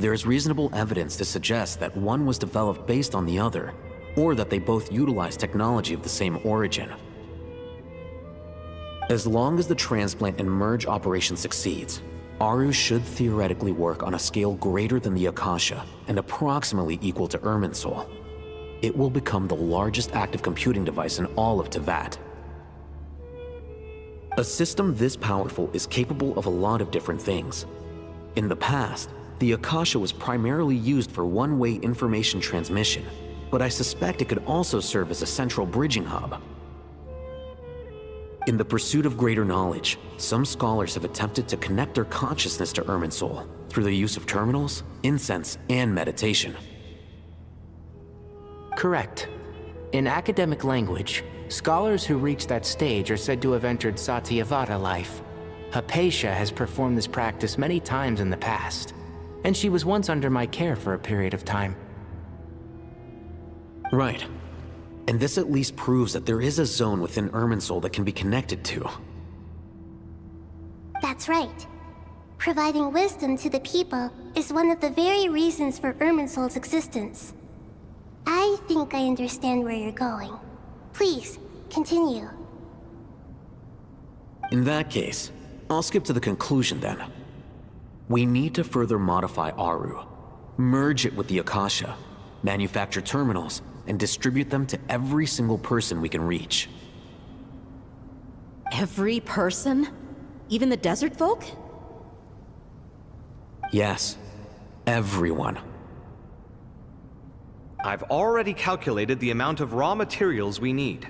There is reasonable evidence to suggest that one was developed based on the other, or that they both utilize technology of the same origin. As long as the transplant and merge operation succeeds, Aru should theoretically work on a scale greater than the Akasha and approximately equal to Irminsul. It will become the largest active computing device in all of Teyvat. A system this powerful is capable of a lot of different things. In the past, the Akasha was primarily used for one-way information transmission, but I suspect it could also serve as a central bridging hub. In the pursuit of greater knowledge, some scholars have attempted to connect their consciousness to Irminsul through the use of terminals, incense, and meditation. Correct. In academic language, scholars who reach that stage are said to have entered Satyavata life. Hypatia has performed this practice many times in the past, and she was once under my care for a period of time. Right. And this at least proves that there is a zone within Irminsul that can be connected to. That's right. Providing wisdom to the people is one of the very reasons for Irminsul's existence. I think I understand where you're going. Please, continue. In that case, I'll skip to the conclusion then. We need to further modify Aru, merge it with the Akasha, manufacture terminals, and distribute them to every single person we can reach. Every person? Even the desert folk? Yes, everyone. I've already calculated the amount of raw materials we need.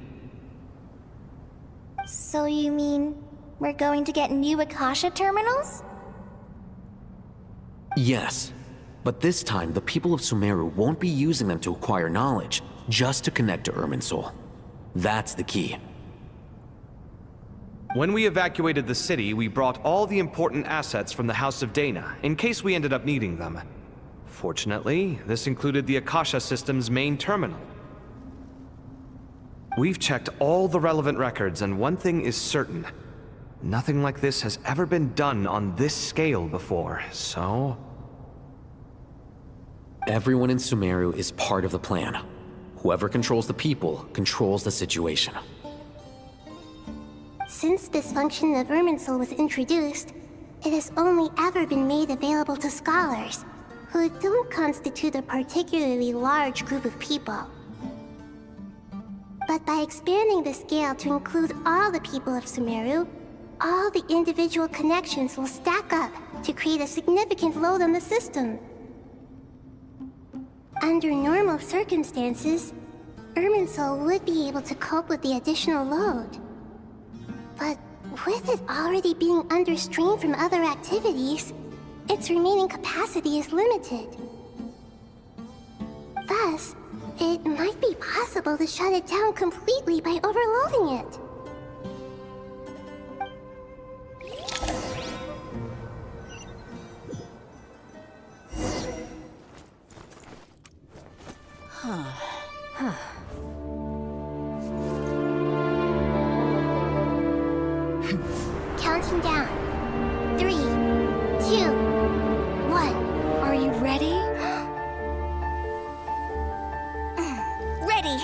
So you mean we're going to get new Akasha terminals? Yes, but this time the people of Sumeru won't be using them to acquire knowledge, just to connect to Irminsul. That's the key. When we evacuated the city, we brought all the important assets from the House of Dana, in case we ended up needing them. Fortunately, this included the Akasha system's main terminal. We've checked all the relevant records, and one thing is certain. Nothing like this has ever been done on this scale before, so... Everyone in Sumeru is part of the plan. Whoever controls the people controls the situation. Since this function of Irminsul was introduced, it has only ever been made available to scholars, who don't constitute a particularly large group of people. But by expanding the scale to include all the people of Sumeru, all the individual connections will stack up to create a significant load on the system. Under normal circumstances, Irminsul would be able to cope with the additional load. But with it already being under strain from other activities, its remaining capacity is limited. Thus, it might be possible to shut it down completely by overloading it. Counting down. 3, 2, 1. Are you ready? Ready!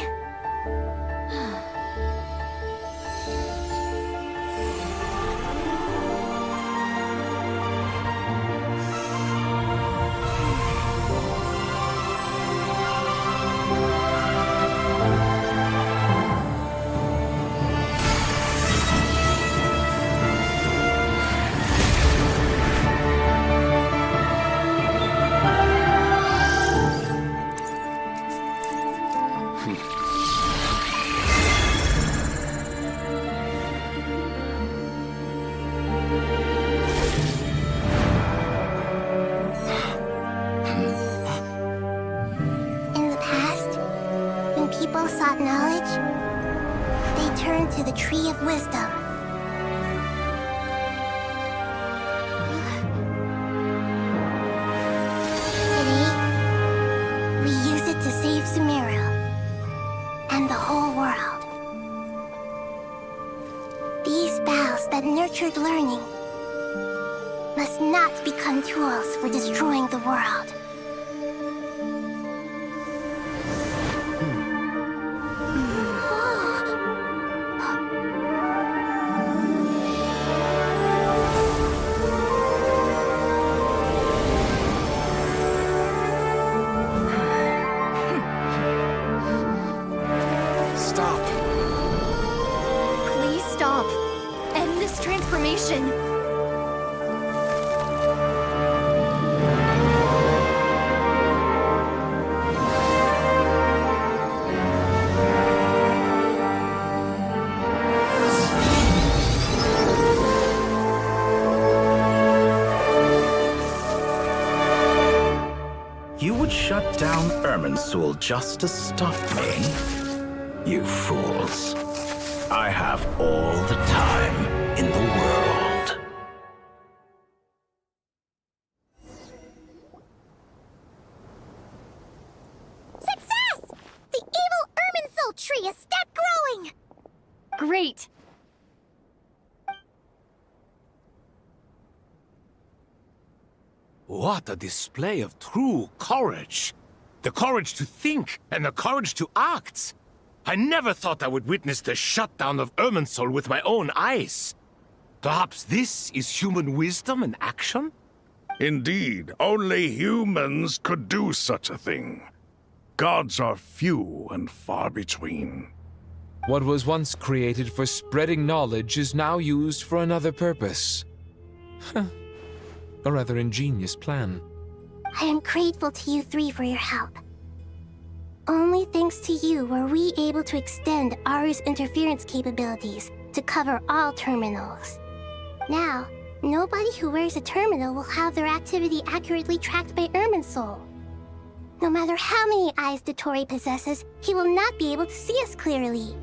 People sought knowledge, they turned to the Tree of Wisdom. Today, we use it to save Sumeru and the whole world. These boughs that nurtured learning must not become tools for destroying the world. destruction! You would shut down Irminsul just to stop me? You fools. I have all the time in the world. Success! The evil Irminsul tree has stopped growing! Great! What a display of true courage! The courage to think and the courage to act! I never thought I would witness the shutdown of Irminsul with my own eyes. Perhaps this is human wisdom in action? Indeed, only humans could do such a thing. Gods are few and far between. What was once created for spreading knowledge is now used for another purpose. A rather ingenious plan. I am grateful to you three for your help. Only thanks to you were we able to extend Aru's interference capabilities to cover all terminals. Now, nobody who wears a terminal will have their activity accurately tracked by Irminsul. No matter how many eyes Dottore possesses, he will not be able to see us clearly.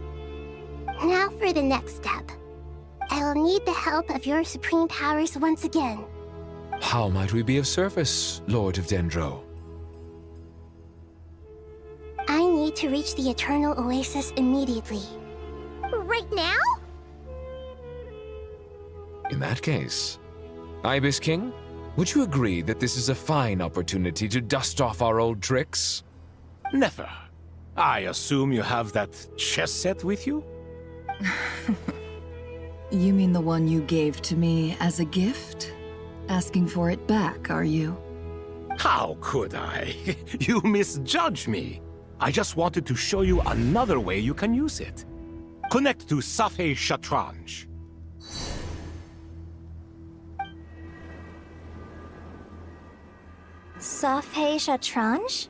Now for the next step. I will need the help of your supreme powers once again. How might we be of service, Lord of Dendro? I need to reach the Eternal Oasis immediately. Right now? In that case, Ibis King, would you agree that this is a fine opportunity to dust off our old tricks? Never. I assume you have that chess set with you? You mean the one you gave to me as a gift? Asking for it back, are you? How could I? You misjudge me. I just wanted to show you another way you can use it. Connect to Safei Shatranj. Safei Shatranj?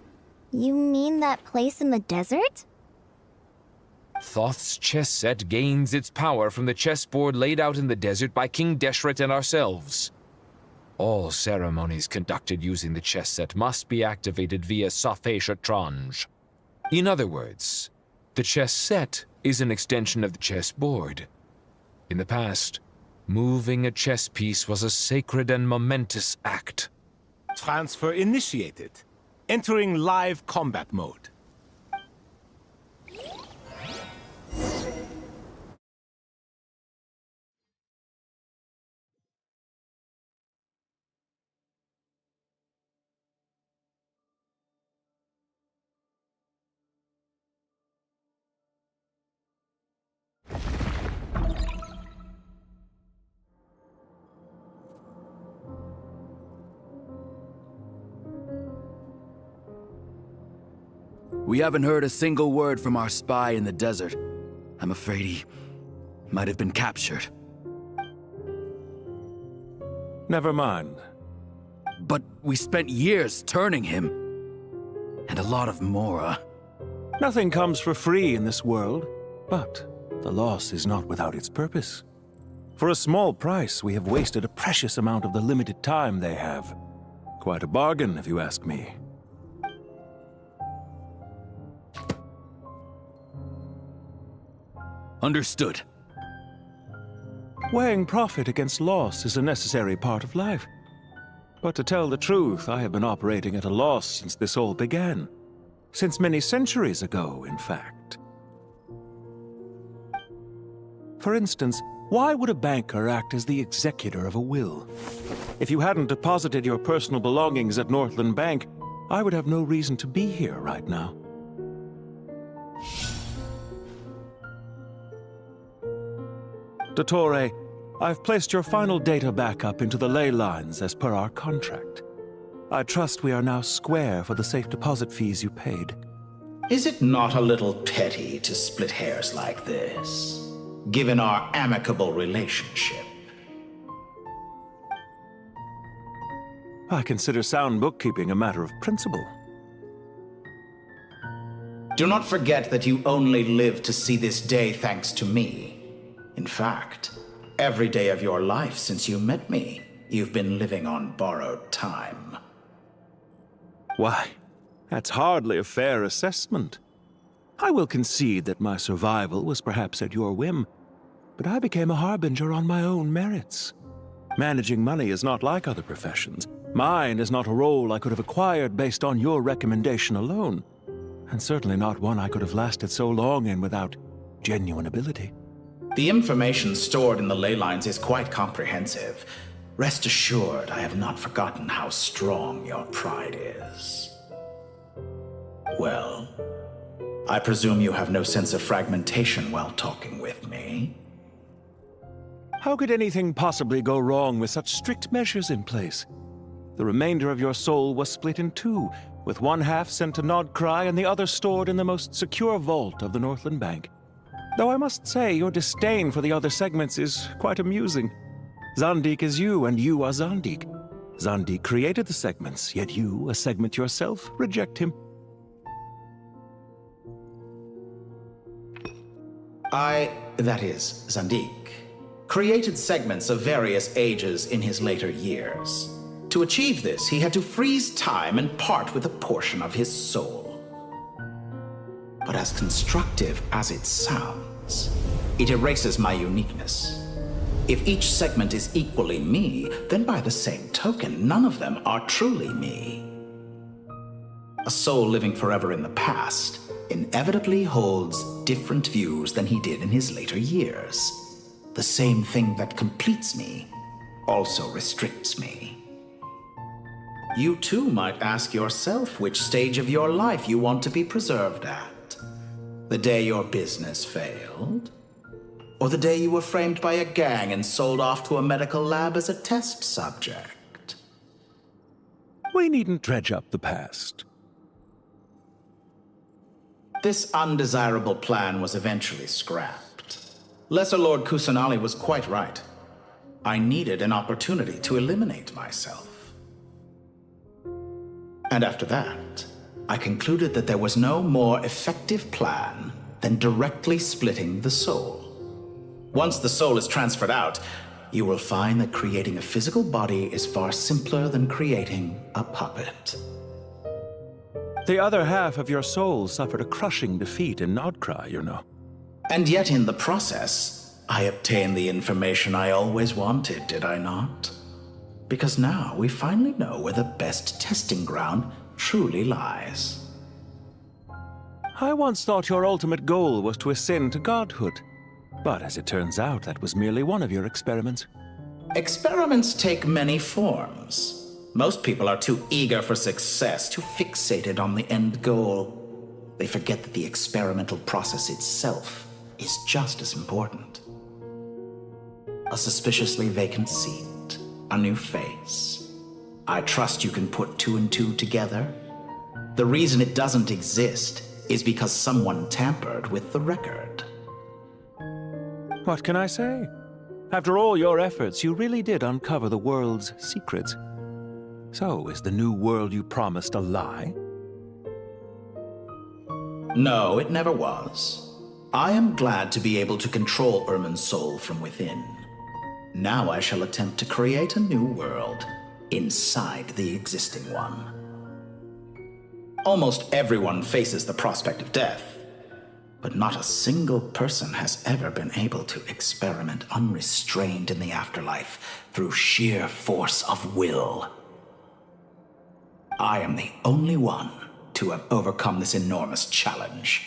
You mean that place in the desert? Thoth's chess set gains its power from the chessboard laid out in the desert by King Deshret and ourselves. All ceremonies conducted using the chess set must be activated via Safei Shatranj. In other words, the chess set is an extension of the chessboard. In the past, moving a chess piece was a sacred and momentous act. Transfer initiated. Entering live combat mode. We haven't heard a single word from our spy in the desert. I'm afraid he might have been captured. Never mind. But we spent years turning him. And a lot of Mora. Nothing comes for free in this world, but the loss is not without its purpose. For a small price, we have wasted a precious amount of the limited time they have. Quite a bargain, if you ask me. Understood. Weighing profit against loss is a necessary part of life. But to tell the truth, I have been operating at a loss since this all began. Since many centuries ago, in fact. For instance, why would a banker act as the executor of a will? If you hadn't deposited your personal belongings at Northland Bank, I would have no reason to be here right now. Dottore, I've placed your final data backup into the ley lines as per our contract. I trust we are now square for the safe deposit fees you paid. Is it not a little petty to split hairs like this, given our amicable relationship? I consider sound bookkeeping a matter of principle. Do not forget that you only live to see this day thanks to me. In fact, every day of your life since you met me, you've been living on borrowed time. Why, that's hardly a fair assessment. I will concede that my survival was perhaps at your whim, but I became a harbinger on my own merits. Managing money is not like other professions. Mine is not a role I could have acquired based on your recommendation alone, and certainly not one I could have lasted so long in without genuine ability. The information stored in the ley lines is quite comprehensive. Rest assured, I have not forgotten how strong your pride is. Well, I presume you have no sense of fragmentation while talking with me. How could anything possibly go wrong with such strict measures in place? The remainder of your soul was split in two, with one half sent to Nodcry and the other stored in the most secure vault of the Northland Bank. Though I must say, your disdain for the other segments is quite amusing. Zandik is you, and you are Zandik. Zandik created the segments, yet you, a segment yourself, reject him. That is, Zandik, created segments of various ages in his later years. To achieve this, he had to freeze time and part with a portion of his soul. But as constructive as it sounds, it erases my uniqueness. If each segment is equally me, then by the same token, none of them are truly me. A soul living forever in the past inevitably holds different views than he did in his later years. The same thing that completes me also restricts me. You too might ask yourself which stage of your life you want to be preserved at. The day your business failed? Or the day you were framed by a gang and sold off to a medical lab as a test subject? We needn't dredge up the past. This undesirable plan was eventually scrapped. Lesser Lord Kusanali was quite right. I needed an opportunity to eliminate myself. And after that, I concluded that there was no more effective plan than directly splitting the soul. Once the soul is transferred out, you will find that creating a physical body is far simpler than creating a puppet. The other half of your soul suffered a crushing defeat in Nodcry, you know. And yet in the process, I obtained the information I always wanted, did I not? Because now we finally know where the best testing ground truly lies. I once thought your ultimate goal was to ascend to godhood. But as it turns out, that was merely one of your experiments. Experiments take many forms. Most people are too eager for success, too fixated on the end goal. They forget that the experimental process itself is just as important. A suspiciously vacant seat, a new face. I trust you can put two and two together. The reason it doesn't exist is because someone tampered with the record. What can I say? After all your efforts, you really did uncover the world's secrets. So, is the new world you promised a lie? No, it never was. I am glad to be able to control Irmin's soul from within. Now I shall attempt to create a new world inside the existing one. Almost everyone faces the prospect of death, but not a single person has ever been able to experiment unrestrained in the afterlife through sheer force of will. I am the only one to have overcome this enormous challenge.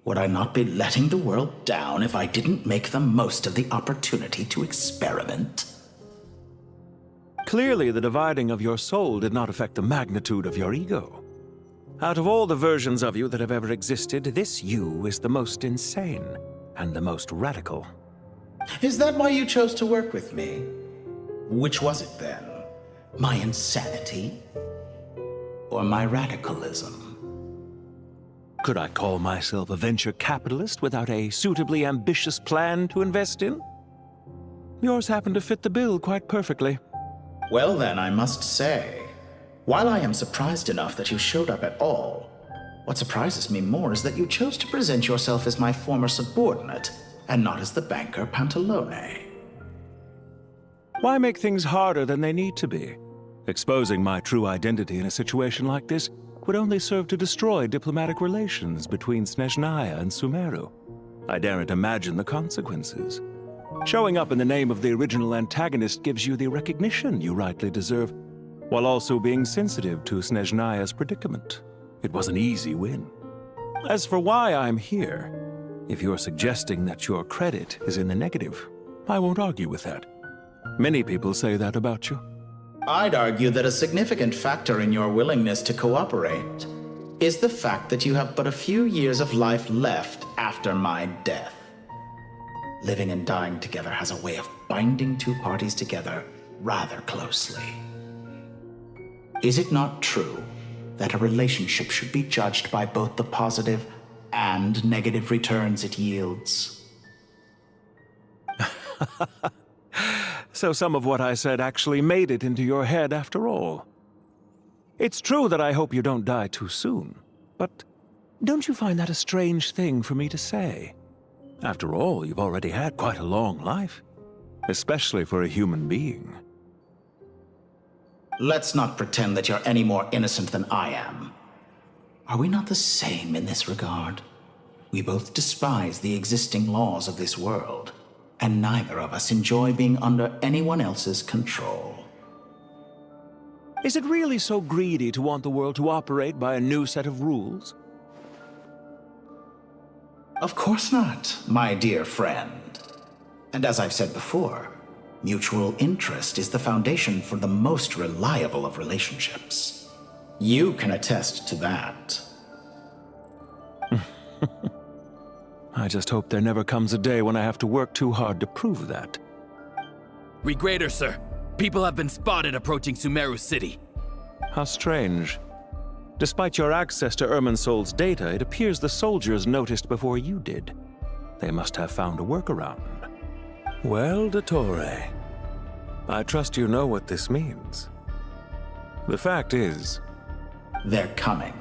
Would I not be letting the world down if I didn't make the most of the opportunity to experiment? Clearly, the dividing of your soul did not affect the magnitude of your ego. Out of all the versions of you that have ever existed, this you is the most insane and the most radical. Is that why you chose to work with me? Which was it then? My insanity? Or my radicalism? Could I call myself a venture capitalist without a suitably ambitious plan to invest in? Yours happened to fit the bill quite perfectly. Well then, I must say, while I am surprised enough that you showed up at all, what surprises me more is that you chose to present yourself as my former subordinate, and not as the banker Pantalone. Why make things harder than they need to be? Exposing my true identity in a situation like this would only serve to destroy diplomatic relations between Snezhnaya and Sumeru. I daren't imagine the consequences. Showing up in the name of the original antagonist gives you the recognition you rightly deserve, while also being sensitive to Snezhnaya's predicament. It was an easy win. As for why I'm here, if you're suggesting that your credit is in the negative, I won't argue with that. Many people say that about you. I'd argue that a significant factor in your willingness to cooperate is the fact that you have but a few years of life left after my death. Living and dying together has a way of binding two parties together rather closely. Is it not true that a relationship should be judged by both the positive and negative returns it yields? So some of what I said actually made it into your head after all. It's true that I hope you don't die too soon, but don't you find that a strange thing for me to say? After all, you've already had quite a long life, especially for a human being. Let's not pretend that you're any more innocent than I am. Are we not the same in this regard? We both despise the existing laws of this world, and neither of us enjoy being under anyone else's control. Is it really so greedy to want the world to operate by a new set of rules? Of course not, my dear friend. And as I've said before, mutual interest is the foundation for the most reliable of relationships. You can attest to that. I just hope there never comes a day when I have to work too hard to prove that. Regrader, sir. People have been spotted approaching Sumeru City. How strange. Despite your access to Irminsol's data, it appears the soldiers noticed before you did. They must have found a workaround. Well, Dottore, I trust you know what this means. The fact is... They're coming.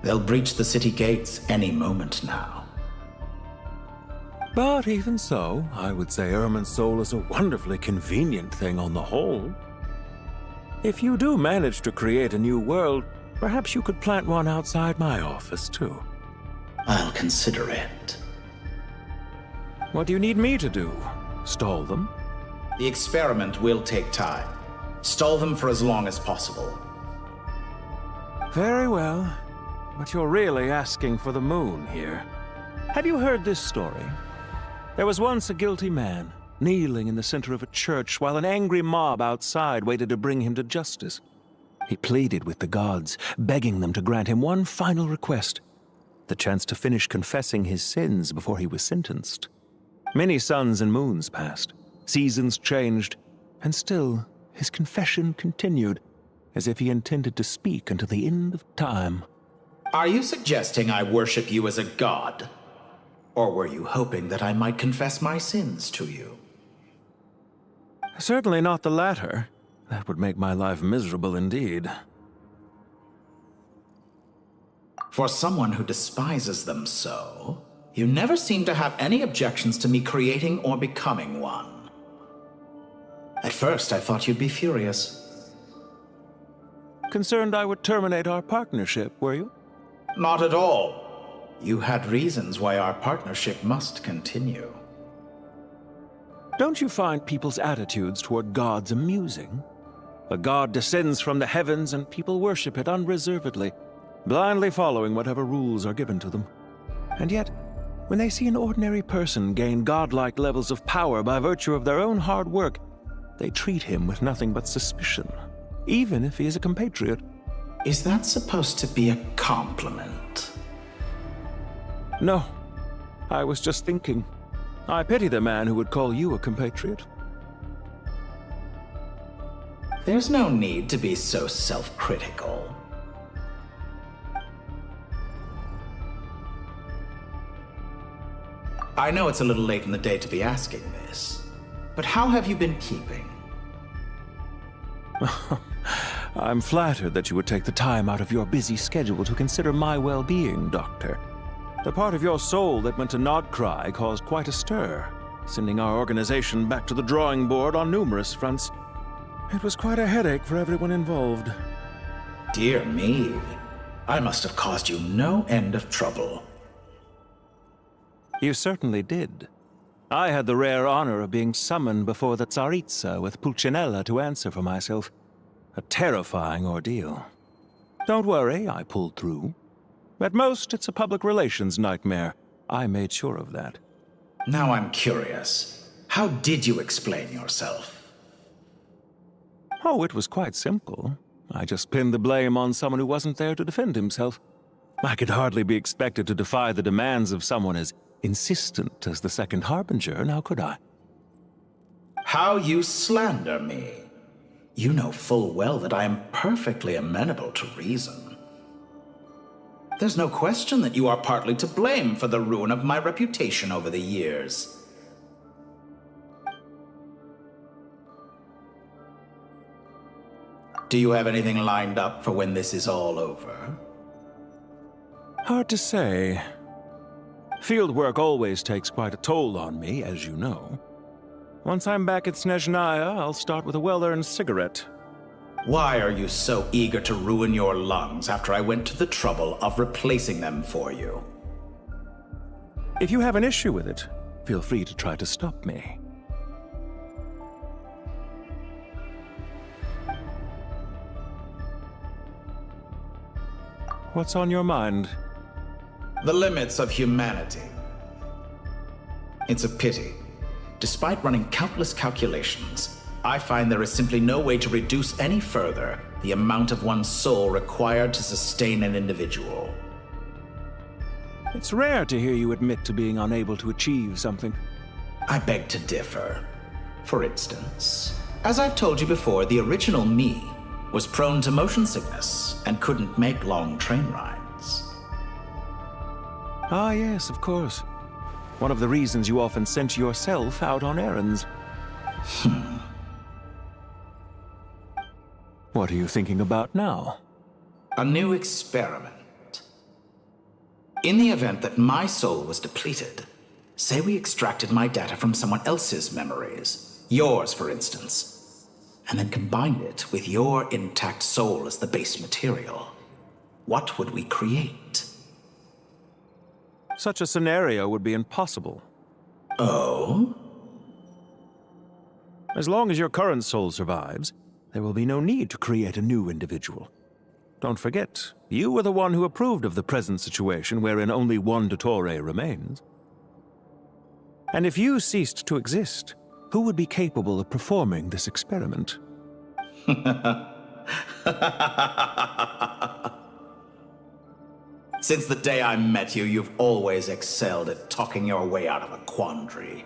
They'll breach the city gates any moment now. But even so, I would say Irminsol is a wonderfully convenient thing on the whole. If you do manage to create a new world, perhaps you could plant one outside my office, too. I'll consider it. What do you need me to do? Stall them? The experiment will take time. Stall them for as long as possible. Very well. But you're really asking for the moon here. Have you heard this story? There was once a guilty man, kneeling in the center of a church while an angry mob outside waited to bring him to justice. He pleaded with the gods, begging them to grant him one final request, the chance to finish confessing his sins before he was sentenced. Many suns and moons passed, seasons changed, and still his confession continued, as if he intended to speak until the end of time. Are you suggesting I worship you as a god? Or were you hoping that I might confess my sins to you? Certainly not the latter. That would make my life miserable indeed. For someone who despises them so, you never seem to have any objections to me creating or becoming one. At first, I thought you'd be furious. Concerned I would terminate our partnership, were you? Not at all. You had reasons why our partnership must continue. Don't you find people's attitudes toward gods amusing? A god descends from the heavens and people worship it unreservedly, blindly following whatever rules are given to them. And yet, when they see an ordinary person gain godlike levels of power by virtue of their own hard work, they treat him with nothing but suspicion, even if he is a compatriot. Is that supposed to be a compliment? No, I was just thinking. I pity the man who would call you a compatriot. There's no need to be so self-critical. I know it's a little late in the day to be asking this, but how have you been keeping? I'm flattered that you would take the time out of your busy schedule to consider my well-being, Doctor. The part of your soul that went to Nodcry caused quite a stir, sending our organization back to the drawing board on numerous fronts. It was quite a headache for everyone involved. Dear me, I must have caused you no end of trouble. You certainly did. I had the rare honor of being summoned before the Tsaritsa with Pulcinella to answer for myself. A terrifying ordeal. Don't worry, I pulled through. At most, it's a public relations nightmare. I made sure of that. Now I'm curious. How did you explain yourself? Oh, it was quite simple. I just pinned the blame on someone who wasn't there to defend himself. I could hardly be expected to defy the demands of someone as insistent as the Second Harbinger, now could I? How you slander me. You know full well that I am perfectly amenable to reason. There's no question that you are partly to blame for the ruin of my reputation over the years. Do you have anything lined up for when this is all over? Hard to say. Field work always takes quite a toll on me, as you know. Once I'm back at Snezhnaya, I'll start with a well-earned cigarette. Why are you so eager to ruin your lungs after I went to the trouble of replacing them for you? If you have an issue with it, feel free to try to stop me. What's on your mind? The limits of humanity. It's a pity. Despite running countless calculations, I find there is simply no way to reduce any further the amount of one's soul required to sustain an individual. It's rare to hear you admit to being unable to achieve something. I beg to differ. For instance, as I've told you before, the original me was prone to motion sickness and couldn't make long train rides. Ah, yes, of course. One of the reasons you often sent yourself out on errands. What are you thinking about now? A new experiment. In the event that my soul was depleted, say we extracted my data from someone else's memories, yours for instance, and then combined it with your intact soul as the base material, what would we create? Such a scenario would be impossible. Oh? As long as your current soul survives, there will be no need to create a new individual. Don't forget, you were the one who approved of the present situation wherein only one Dottore remains. And if you ceased to exist, who would be capable of performing this experiment? Since the day I met you, you've always excelled at talking your way out of a quandary.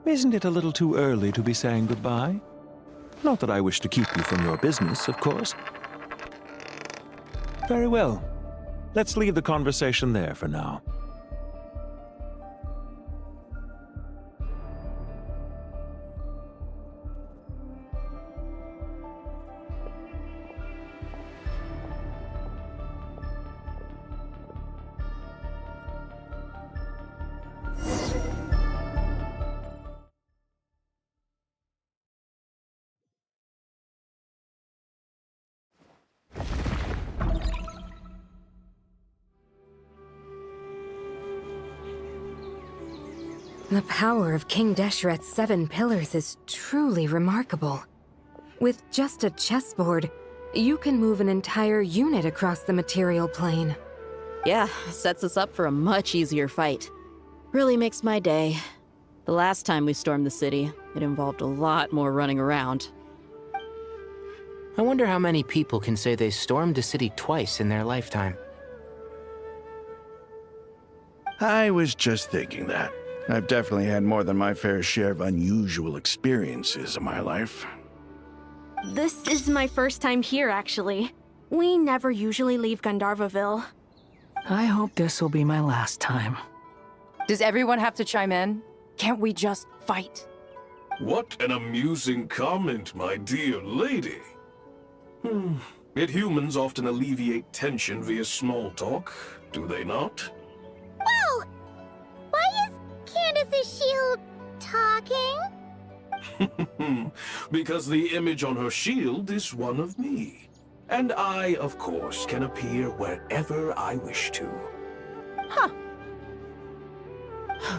Isn't it a little too early to be saying goodbye? Not that I wish to keep you from your business, of course. Very well. Let's leave the conversation there for now. The power of King Deshret's 7 pillars is truly remarkable. With just a chessboard, you can move an entire unit across the material plane. Yeah, sets us up for a much easier fight. Really makes my day. The last time we stormed the city, it involved a lot more running around. I wonder how many people can say they stormed a city twice in their lifetime. I was just thinking that. I've definitely had more than my fair share of unusual experiences in my life. This is my first time here, actually. We never usually leave Gandharvaville. I hope this will be my last time. Does everyone have to chime in? Can't we just fight? What an amusing comment, my dear lady. Yet humans often alleviate tension via small talk, do they not? Whoa! Why is Candace's shield talking? Because the image on her shield is one of me. And I, of course, can appear wherever I wish to. Huh.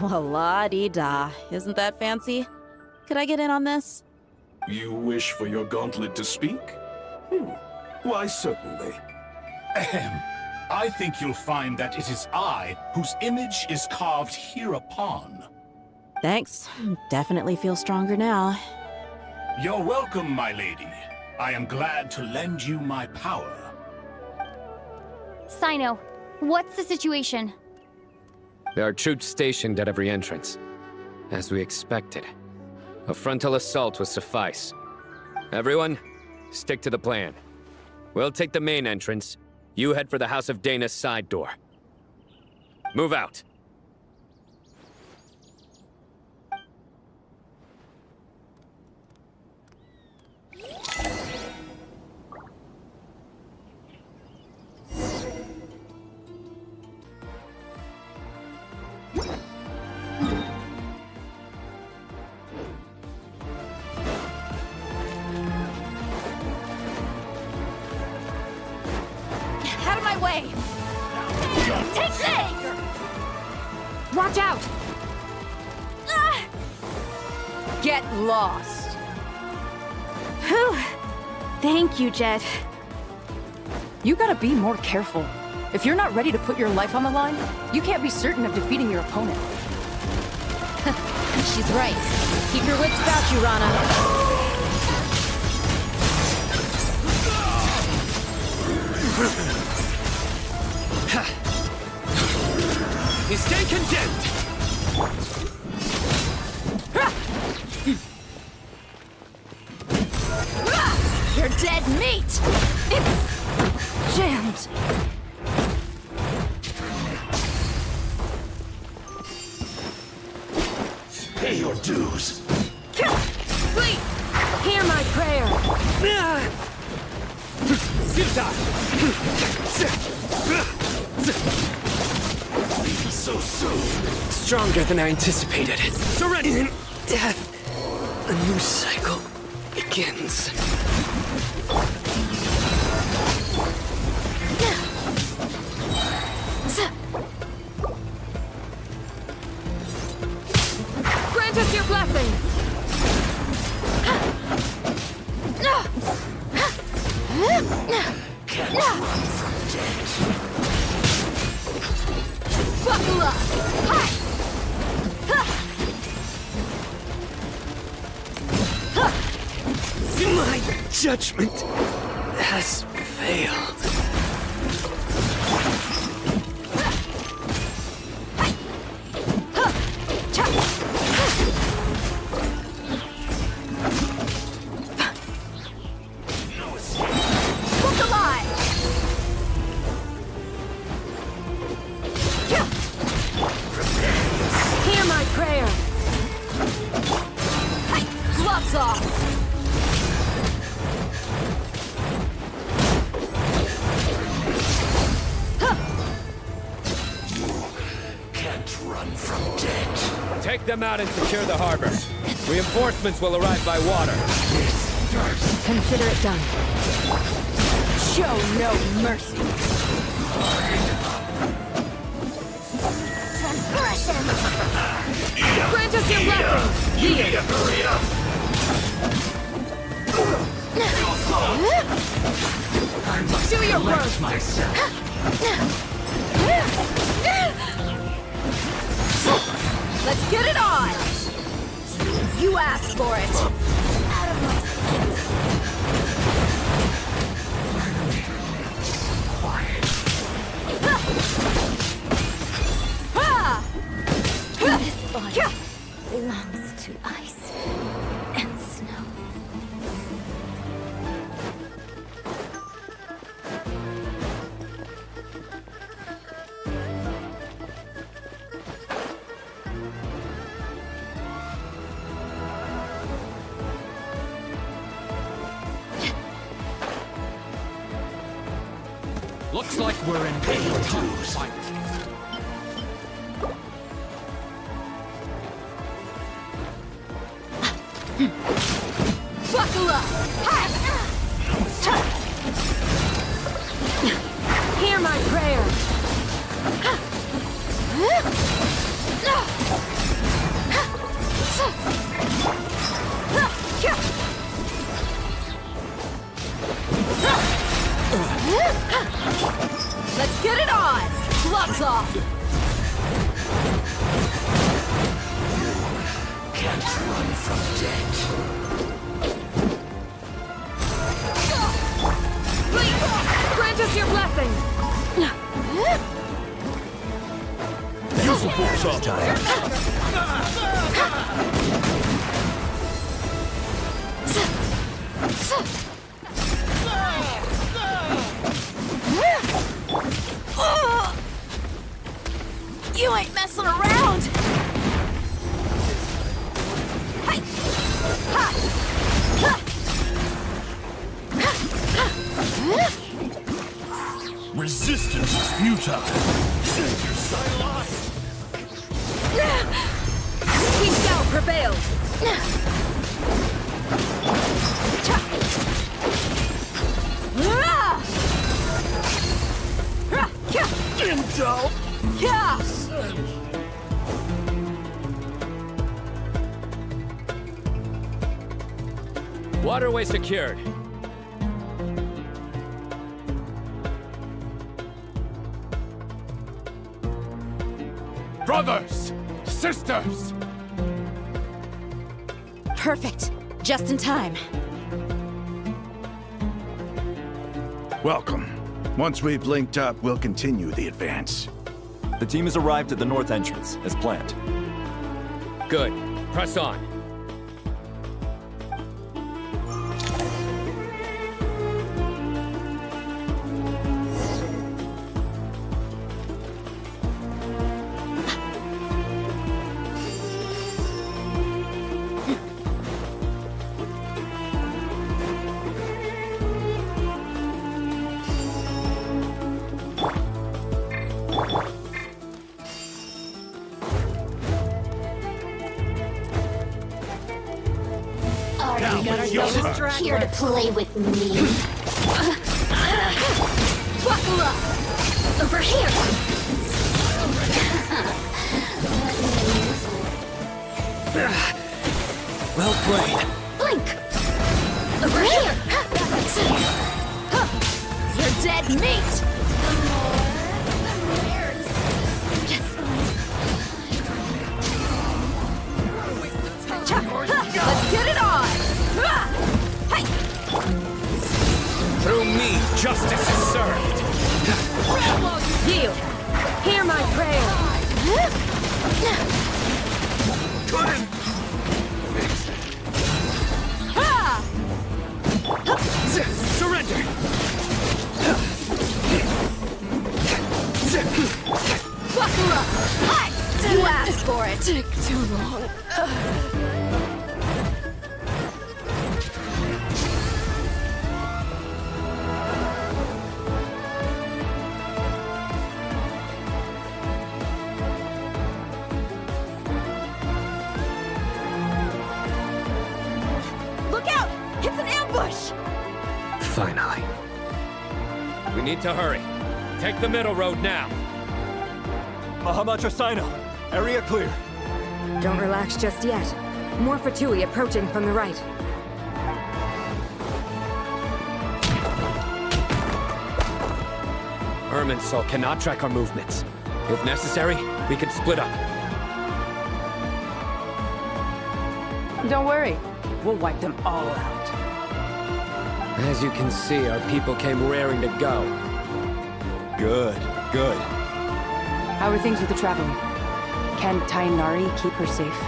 Well, la-dee-da. Isn't that fancy? Could I get in on this? You wish for your gauntlet to speak? Why, certainly. Ahem. I think you'll find that it is I whose image is carved hereupon. Thanks. Definitely feel stronger now. You're welcome, my lady. I am glad to lend you my power. Sino, what's the situation? There are troops stationed at every entrance. As we expected. A frontal assault will suffice. Everyone, stick to the plan. We'll take the main entrance. You head for the House of Dana's side door. Move out. Out of my way! Take this! Watch out! Get lost. Whew. Thank you, Jet. You gotta be more careful. If you're not ready to put your life on the line, you can't be certain of defeating your opponent. She's right. Keep your wits about you, Rana. You stay condemned! You're dead meat! It's jammed. Pay your dues. Wait! Hear my prayer! So soon. Stronger than I anticipated. Surrender! In death, a new cycle begins. Grant us your blessing! Can't run from death. Buckle up! Hi! My judgment has failed. Look alive! Hear my prayer! Gloves off! Can't run from death. Take them out and secure the harbor. Reinforcements will arrive by water. Consider it done. Show no mercy. Transgression! Grant us your blessing! Here! Hurry up! Do your work! Let's get it on! You asked for it! Out of my This body belongs to ice and snow. Looks like we're in a tough fight. Buckle up! Hear my prayer! Let's get it on! Gloves off! Can't run from death. Please, grant us your blessing! Use the force all time. You ain't messing around! Resistance is futile. Your sight We shall prevail! Indulge. Yeah! Waterway secured. Brothers! Sisters! Perfect. Just in time. Welcome. Once we've linked up, we'll continue the advance. The team has arrived at the north entrance, as planned. Good. Press on. Here to play with me. Buckle up! Over here! Well played. Blink! Over here! You're dead meat! Let's get it on! Through me, justice is served. Yield! Hear my prayer! Surrender! Buckle up! You asked for it! Took too long. Look out! It's an ambush! Finally. We need to hurry. Take the middle road now. Mahamacha Sino, area clear. Don't relax just yet. More Fatui approaching from the right. Irminsul cannot track our movements. If necessary, we can split up. Don't worry. We'll wipe them all out. As you can see, our people came raring to go. Good, good. How are things with the traveler? Can Tainari keep her safe?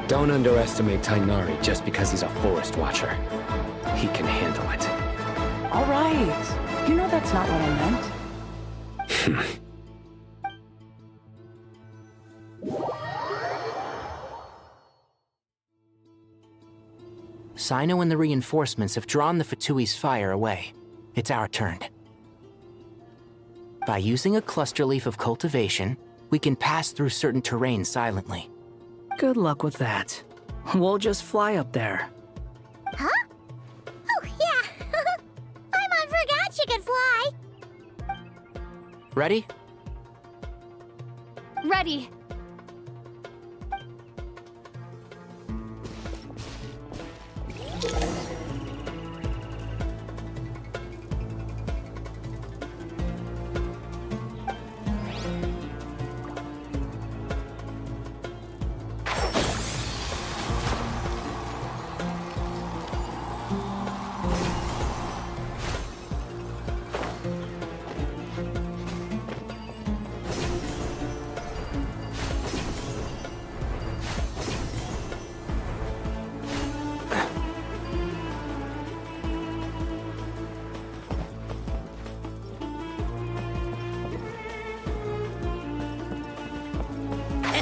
Don't underestimate Tainari just because he's a forest watcher. He can handle it. All right. You know that's not what I meant. Sino and the reinforcements have drawn the Fatui's fire away. It's our turn. By using a cluster leaf of cultivation, we can pass through certain terrain silently. Good luck with that. We'll just fly up there. Huh? Oh, yeah. Paimon forgot she could fly. Ready? Ready.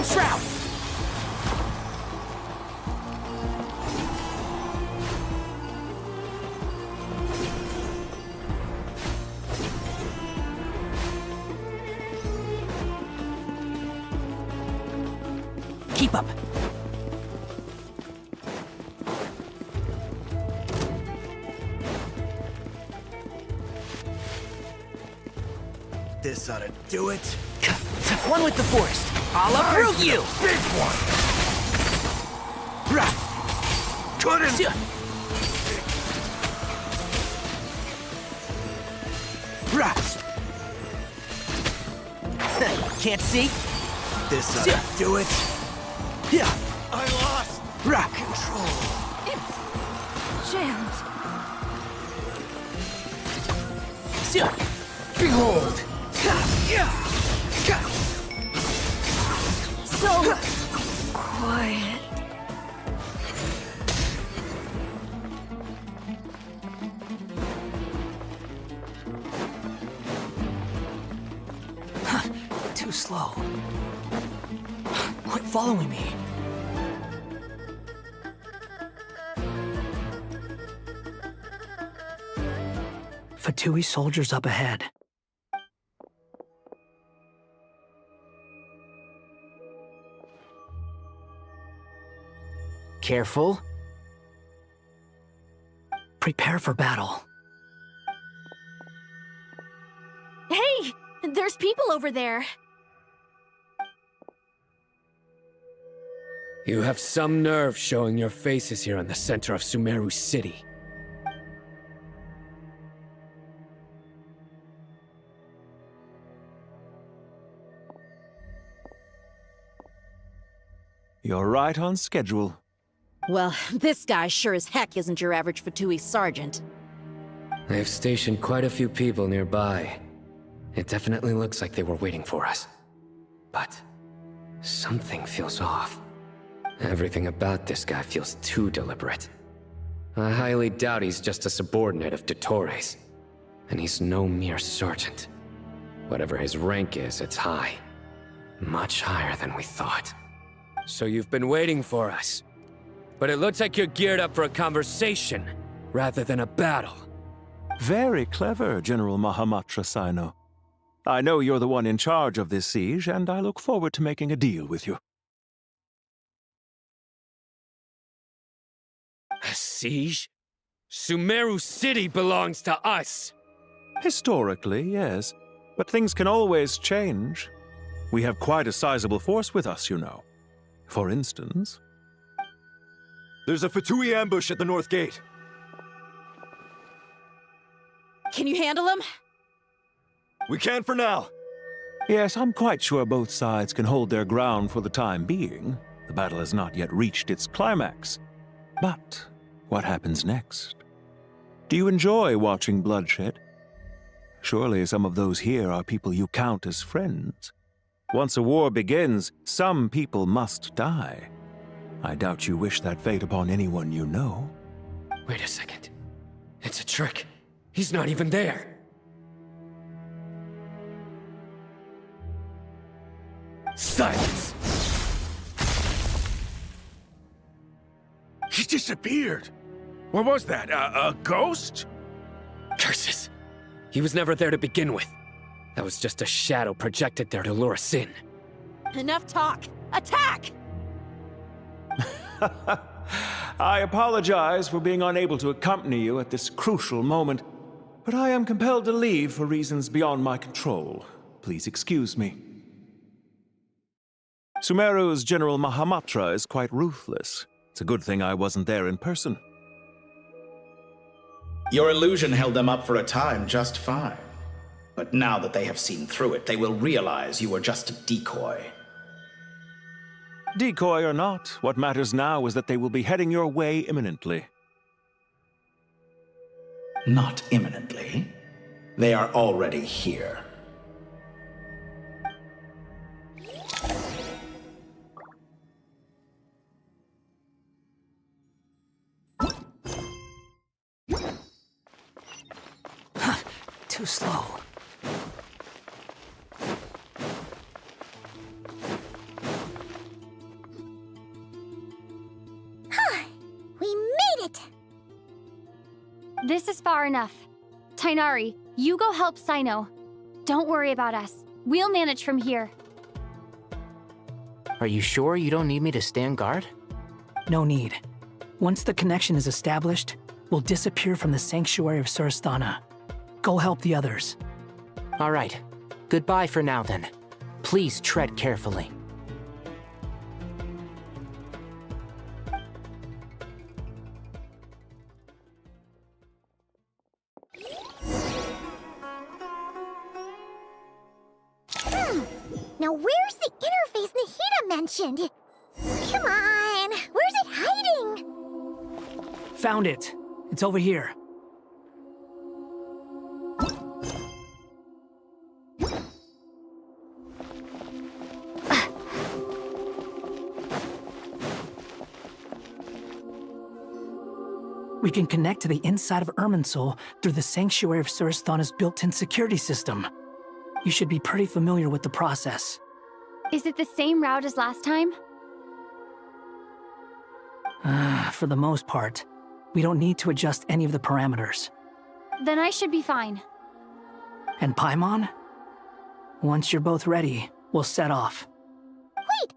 Shroud! Keep up. This ought to do it. One with the forest. I'll uproot you! Big one! Couldn't! Can't see? This ought to do it. Yeah, I lost control. It's jammed. Behold! So quiet. Too slow. Quit following me. Fatui soldiers up ahead. Careful. Prepare for battle. Hey! There's people over there. You have some nerve showing your faces here in the center of Sumeru City. You're right on schedule. Well, this guy sure as heck isn't your average Fatui sergeant. I have stationed quite a few people nearby. It definitely looks like they were waiting for us. But something feels off. Everything about this guy feels too deliberate. I highly doubt he's just a subordinate of Dottores. And he's no mere sergeant. Whatever his rank is, it's high. Much higher than we thought. So you've been waiting for us. But it looks like you're geared up for a conversation, rather than a battle. Very clever, General Mahamatra Sino. I know you're the one in charge of this siege, and I look forward to making a deal with you. A siege? Sumeru City belongs to us! Historically, yes. But things can always change. We have quite a sizable force with us, you know. For instance... There's a Fatui ambush at the north gate. Can you handle him? We can for now. Yes, I'm quite sure both sides can hold their ground for the time being. The battle has not yet reached its climax. But what happens next? Do you enjoy watching bloodshed? Surely some of those here are people you count as friends. Once a war begins, some people must die. I doubt you wish that fate upon anyone you know. Wait a second. It's a trick. He's not even there. Silence! He disappeared. What was that? A ghost? Curses. He was never there to begin with. That was just a shadow projected there to lure us in. Enough talk! Attack! I apologize for being unable to accompany you at this crucial moment, but I am compelled to leave for reasons beyond my control. Please excuse me. Sumeru's General Mahamatra is quite ruthless. It's a good thing I wasn't there in person. Your illusion held them up for a time just fine. But now that they have seen through it, they will realize you were just a decoy. Decoy or not, what matters now is that they will be heading your way imminently. Not imminently. They are already here. Too slow. We made it! This is far enough. Tainari, you go help Sino. Don't worry about us. We'll manage from here. Are you sure you don't need me to stand guard? No need. Once the connection is established, we'll disappear from the Sanctuary of Surasthana. Go help the others. All right. Goodbye for now, then. Please tread carefully. Now where's the interface Nahida mentioned? Come on, where's it hiding? Found it. It's over here. We can connect to the inside of Irminsul through the Sanctuary of Surasthana's built-in security system. You should be pretty familiar with the process. Is it the same route as last time? For the most part, we don't need to adjust any of the parameters. Then I should be fine. And Paimon? Once you're both ready, we'll set off. Wait!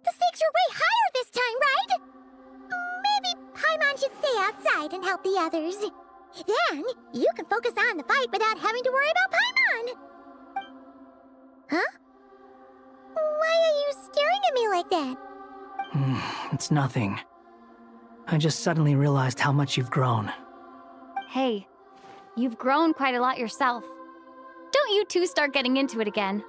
The stakes are way higher this time, right? Maybe Paimon should stay outside and help the others. Then, you can focus on the fight without having to worry about Paimon. Huh? Why are you staring at me like that? It's nothing. I just suddenly realized how much you've grown. Hey, you've grown quite a lot yourself. Don't you two start getting into it again.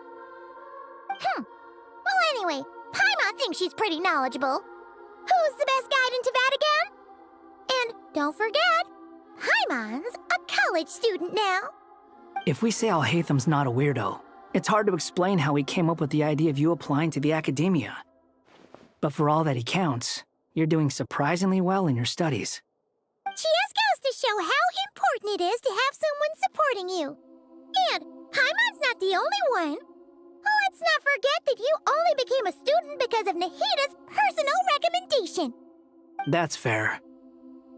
Well, anyway, Paimon thinks she's pretty knowledgeable. Who's the best guide in Teyvat again? And don't forget, Paimon's a college student now. If we say Alhatham's not a weirdo, it's hard to explain how he came up with the idea of you applying to the academia. But for all that he counts, you're doing surprisingly well in your studies. She just goes to show how important it is to have someone supporting you. And Paimon's not the only one. Let's not forget that you only became a student because of Nahida's personal recommendation. That's fair.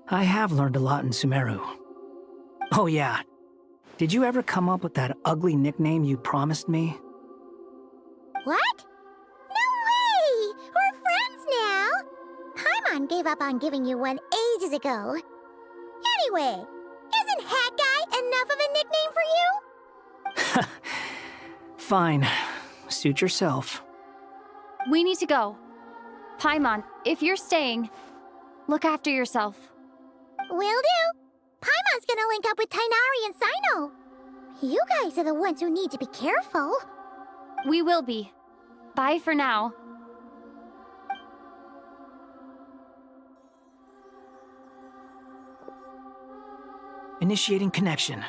I have learned a lot in Sumeru. Oh yeah. Did you ever come up with that ugly nickname you promised me? What? No way! We're friends now! Paimon gave up on giving you one ages ago. Anyway, isn't Hat Guy enough of a nickname for you? Fine. Suit yourself. We need to go. Paimon, if you're staying, look after yourself. Will do. Paimon's gonna link up with Tainari and Sino. You guys are the ones who need to be careful. We will be. Bye for now. Initiating connection.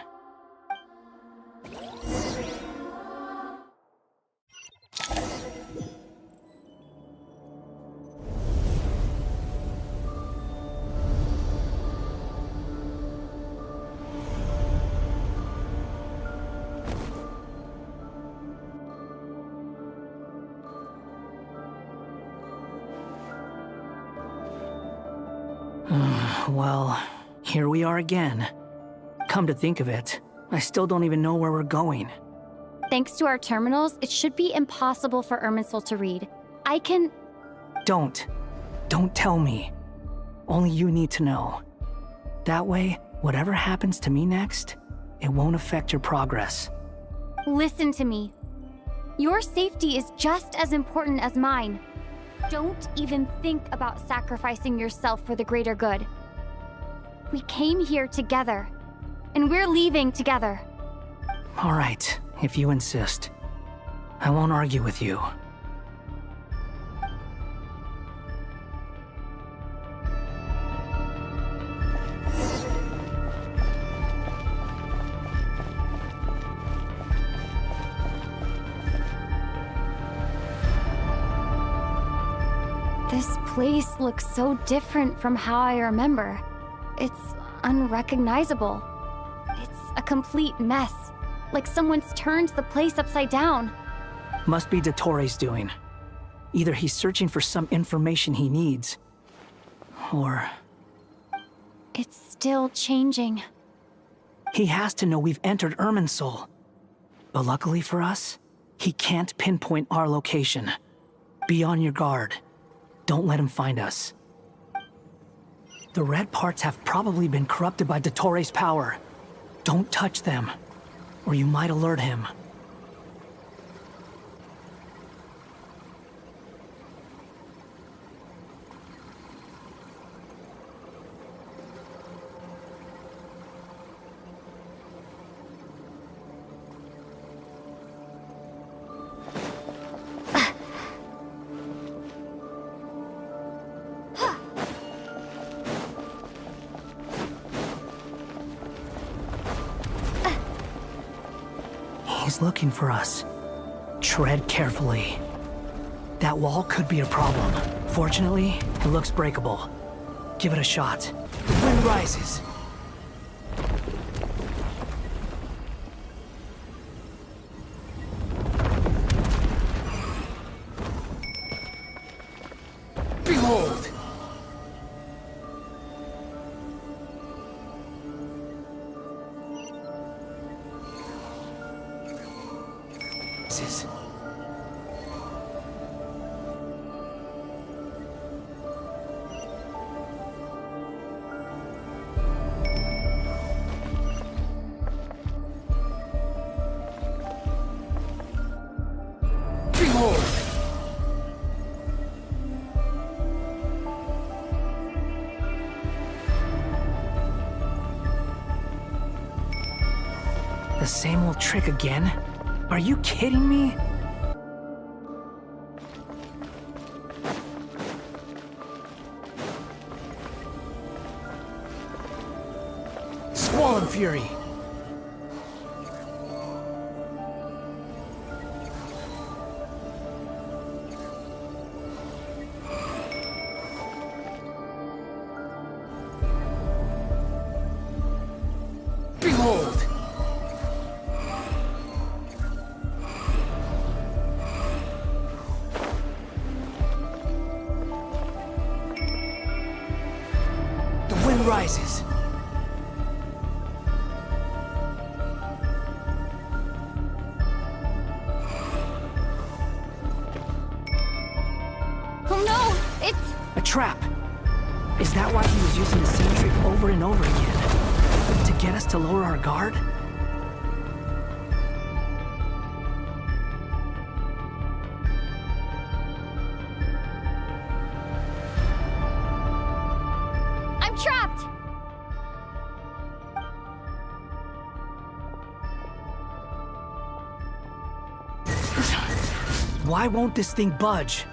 Well, here we are again. Come to think of it, I still don't even know where we're going. Thanks to our terminals, it should be impossible for Irminsul to read. I can... Don't. Don't tell me. Only you need to know. That way, whatever happens to me next, it won't affect your progress. Listen to me. Your safety is just as important as mine. Don't even think about sacrificing yourself for the greater good. We came here together, and we're leaving together. All right, if you insist. I won't argue with you. This place looks so different from how I remember. It's unrecognizable. It's a complete mess. Like someone's turned the place upside down. Must be Dottores' doing. Either he's searching for some information he needs, or... It's still changing. He has to know we've entered Irminsul. But luckily for us, he can't pinpoint our location. Be on your guard. Don't let him find us. The red parts have probably been corrupted by Dottores' power. Don't touch them, or you might alert him. He's looking for us. Tread carefully. That wall could be a problem. Fortunately, it looks breakable. Give it a shot. The wind rises. Behold! The same old trick again? Are you kidding me? Squall Fury! Behold! Rises. Oh no, it's... A trap. Is that why he was using the same trick over and over again? To get us to lower our guard? Why won't this thing budge?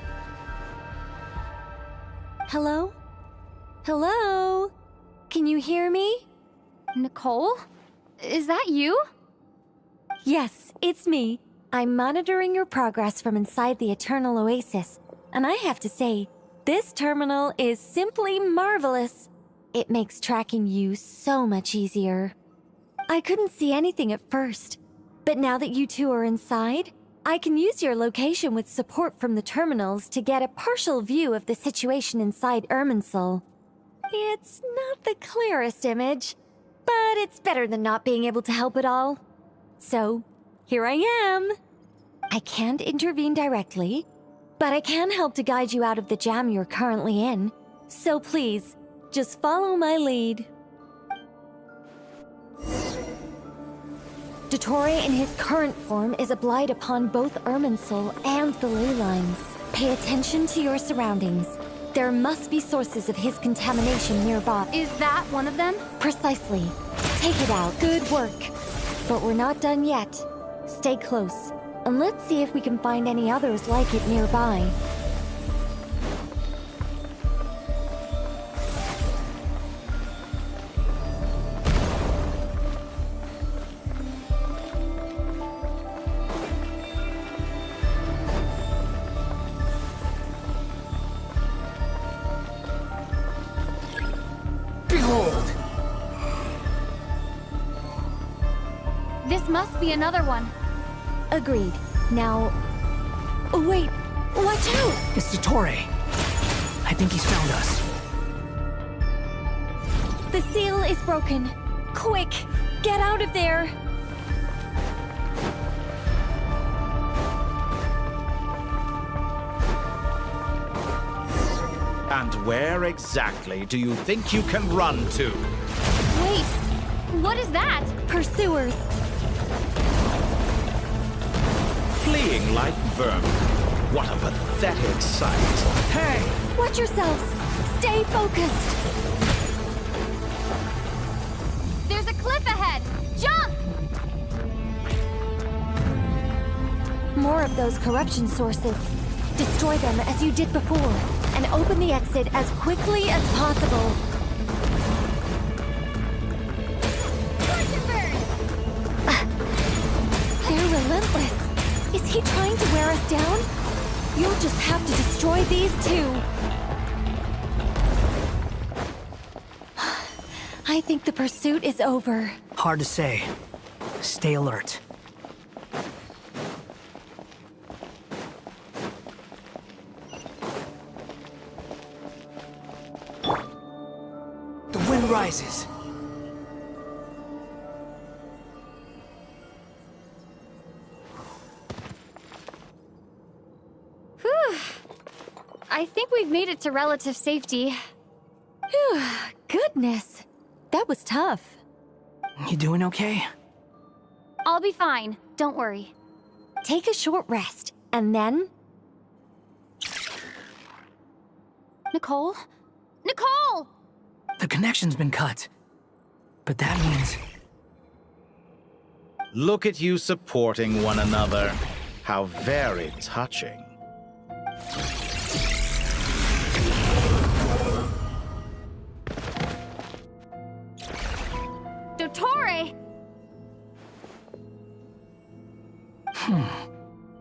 Hello? Hello? Can you hear me? Nicole? Is that you? Yes, it's me. I'm monitoring your progress from inside the Eternal Oasis, and I have to say, this terminal is simply marvelous. It makes tracking you so much easier. I couldn't see anything at first, but now that you two are inside, I can use your location with support from the terminals to get a partial view of the situation inside Irminsul. It's not the clearest image, but it's better than not being able to help at all. So, Here I am. I can't intervene directly, but I can help to guide you out of the jam you're currently in. So please, just follow my lead. Dottore in his current form is a blight upon both Irminsul and the ley lines. Pay attention to your surroundings. There must be sources of his contamination nearby. Is that one of them? Precisely. Take it out. Good work. But we're not done yet. Stay close, and let's see if we can find any others like it nearby. Behold! This must be another one. Agreed. Now... Oh, wait! Watch out! It's Dottore. I think he's found us. The seal is broken. Quick! Get out of there! And where exactly do you think you can run to? Wait, what is that? Pursuers. Fleeing like vermin. What a pathetic sight. Hey! Watch yourselves! Stay focused! There's a cliff ahead! Jump! More of those corruption sources. Destroy them as you did before, and open the exit as quickly as possible. They're relentless. Is he trying to wear us down? You'll just have to destroy these too. I think the pursuit is over. Hard to say. Stay alert. The wind rises. Whew. I think we've made it to relative safety. Phew, goodness. That was tough. You doing okay? I'll be fine. Don't worry. Take a short rest, and then... Nicole? Nicole! The connection's been cut. But that means... Look at you supporting one another. How very touching. Dottore!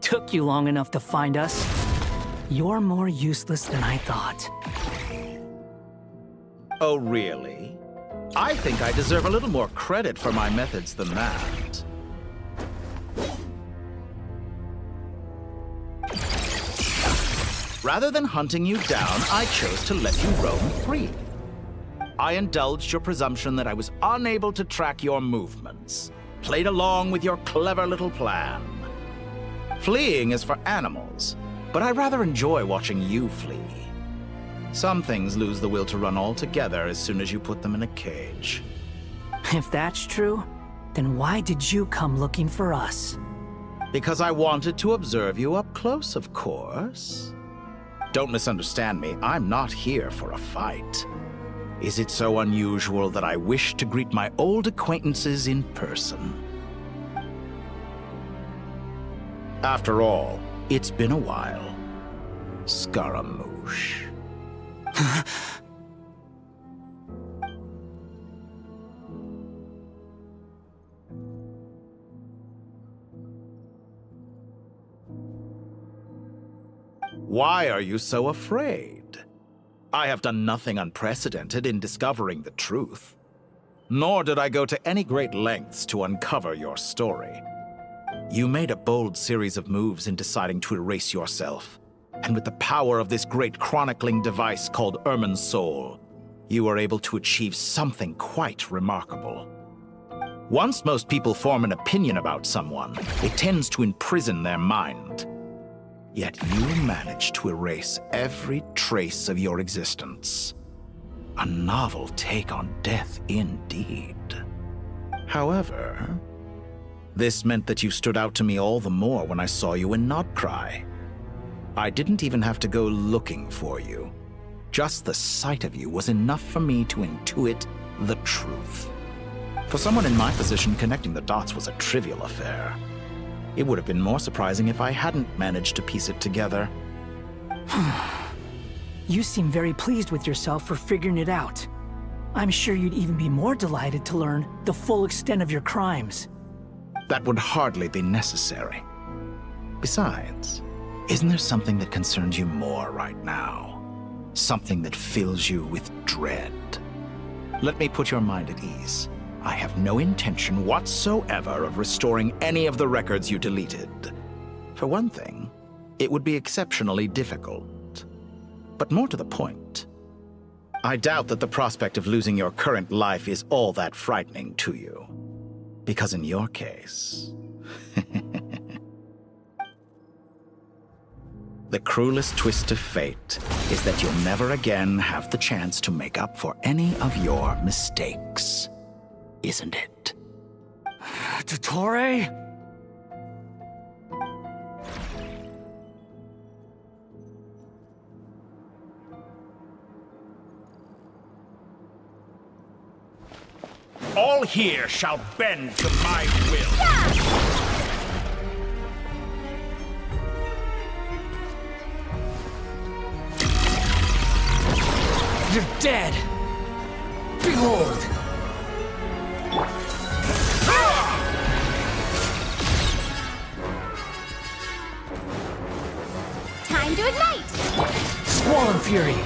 Took you long enough to find us. You're more useless than I thought. Oh, really? I think I deserve a little more credit for my methods than that. Rather than hunting you down, I chose to let you roam free. I indulged your presumption that I was unable to track your movements, played along with your clever little plan. Fleeing is for animals, but I rather enjoy watching you flee. Some things lose the will to run altogether as soon as you put them in a cage. If that's true, then why did you come looking for us? Because I wanted to observe you up close, of course. Don't misunderstand me, I'm not here for a fight. Is it so unusual that I wish to greet my old acquaintances in person? After all, it's been a while. Scaramouche. Why are you so afraid? I have done nothing unprecedented in discovering the truth. Nor did I go to any great lengths to uncover your story. You made a bold series of moves in deciding to erase yourself. And with the power of this great chronicling device called Irminsul, you were able to achieve something quite remarkable. Once most people form an opinion about someone, it tends to imprison their mind. Yet you manage to erase every trace of your existence. A novel take on death indeed. However, this meant that you stood out to me all the more when I saw you in Notcry. I didn't even have to go looking for you. Just the sight of you was enough for me to intuit the truth. For someone in my position, connecting the dots was a trivial affair. It would have been more surprising if I hadn't managed to piece it together. You seem very pleased with yourself for figuring it out. I'm sure you'd even be more delighted to learn the full extent of your crimes. That would hardly be necessary. Besides, isn't there something that concerns you more right now? Something that fills you with dread? Let me put your mind at ease. I have no intention whatsoever of restoring any of the records you deleted. For one thing, it would be exceptionally difficult. But more to the point, I doubt that the prospect of losing your current life is all that frightening to you. Because in your case, the cruelest twist of fate is that you'll never again have the chance to make up for any of your mistakes. Isn't it? Dottore? All here shall bend to my will. You're dead! Behold! Time to ignite! Squall and Fury!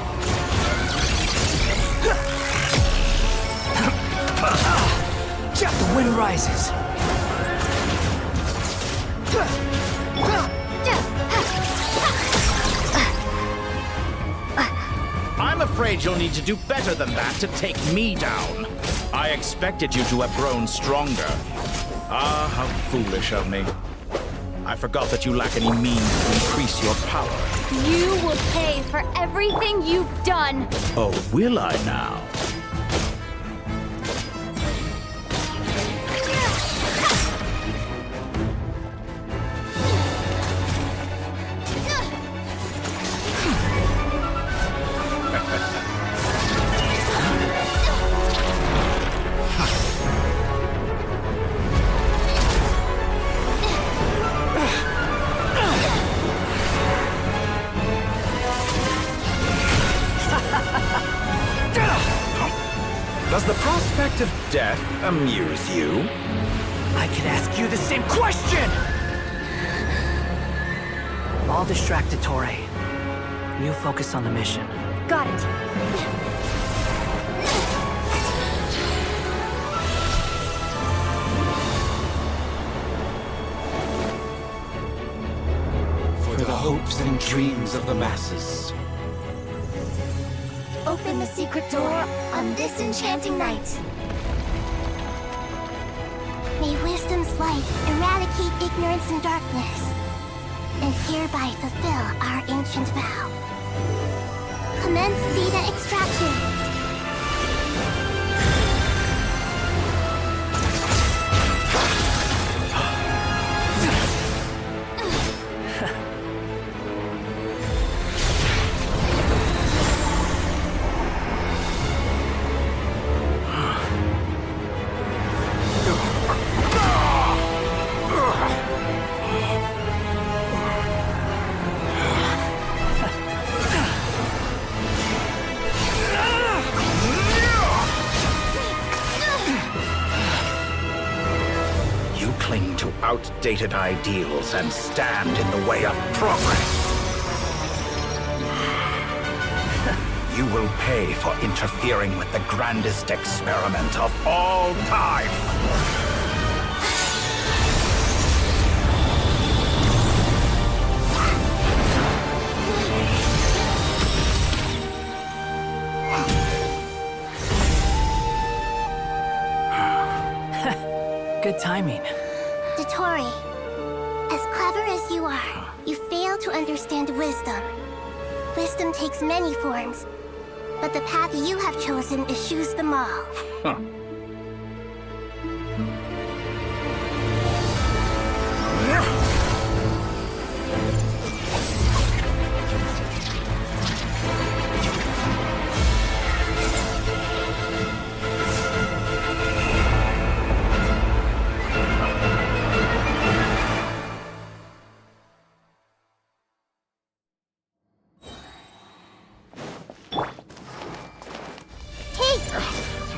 The wind rises! I'm afraid you'll need to do better than that to take me down. I expected you to have grown stronger. Ah, how foolish of me. I forgot that you lack any means to increase your power. You will pay for everything you've done. Oh, will I now? Does the prospect of death amuse you? I could ask you the same question! I'll distract Dottore. You focus on the mission. Got it. For the hopes and dreams of the masses. Open the secret door on this enchanting night. May wisdom's light eradicate ignorance and darkness, and hereby fulfill our ancient vow. Commence data extraction. Outdated ideals and stand in the way of progress. You will pay for interfering with the grandest experiment of all time. timing. Dottore, as clever as you are, you fail to understand wisdom. Wisdom takes many forms, but the path you have chosen eschews them all. Huh.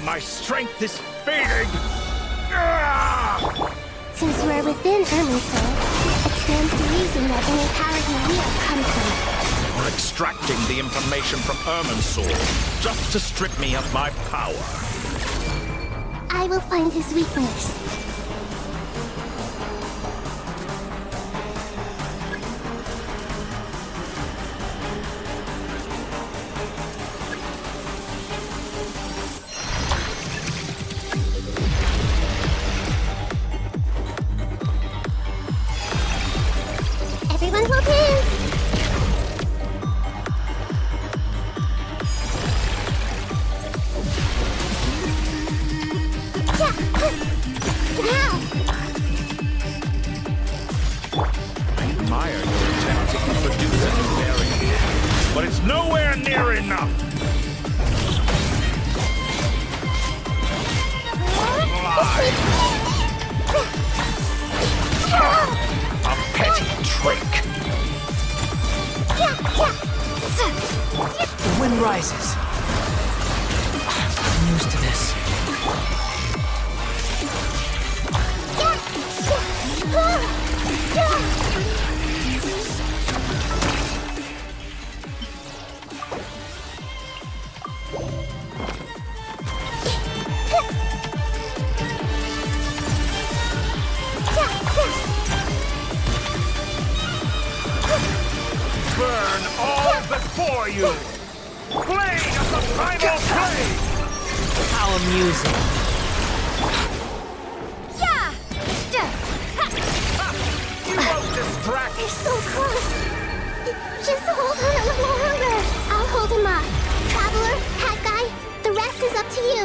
My strength is fading! Since you are within Irminsul, it stands to reason that any power you wield comes from it. You're extracting the information from Irminsul just to strip me of my power. I will find his weakness. Everyone hold hands! Now! I admire your attempt to produce a variant, but it's nowhere near enough! A petty trick! The wind rises. I'm used to this. Burn all before you! Blade of the primal flame! How amusing. Yeah! You won't distract! You're so close! Just hold on a little longer! I'll hold him up. Traveler, Hat Guy, the rest is up to you.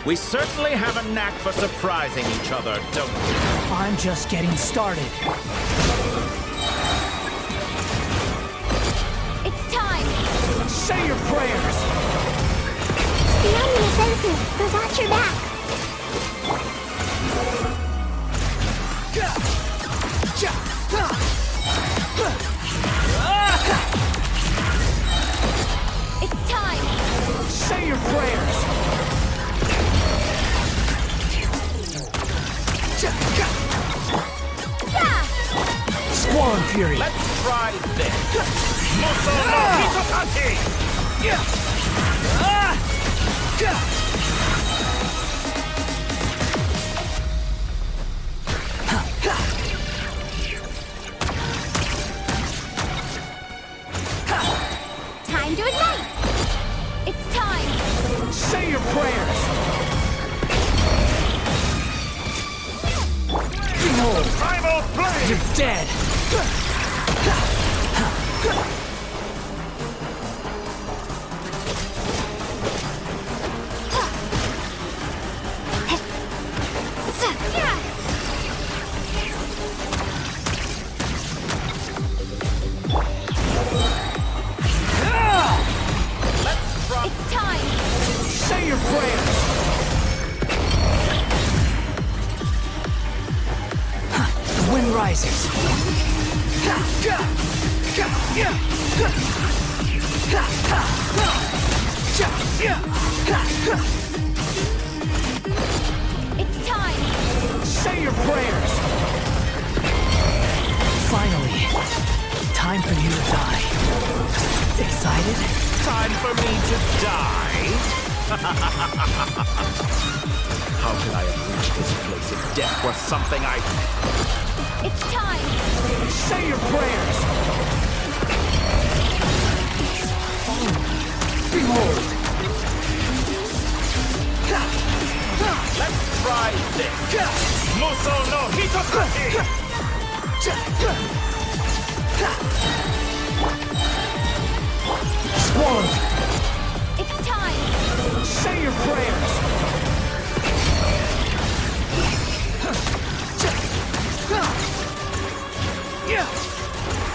We certainly have a knack for surprising each other, don't we? I'm just getting started. It's time! Say your prayers! The enemy offensive. They've got your back. It's time! Say your prayers! Squall Fury! Let's try this! Muso no Hitotaki! Time to ignite! It's time! Say your prayers! Behold! Primal flame! You're dead! It's time! Say your prayers! The wind rises. It's time! Say your prayers! Finally, time for you to die. Excited? Time for me to die? How could I have reached this place if death was something I... It's time! Say your prayers! Behold! try this! Muso no Hitotaki! Squall! It's time! Say your prayers!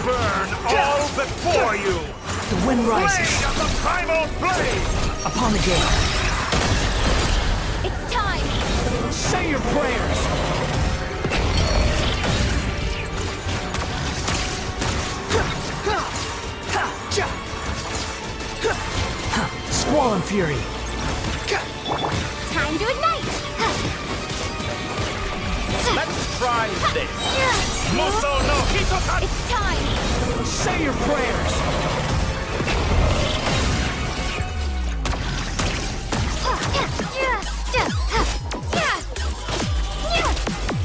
Burn all before you! The wind rises. Blade of the primal blade! Upon the gate. It's time! Say your prayers! Squall and fury. Time to ignite! Let's try this! Muso no Hitotaki! It's time! Say your prayers!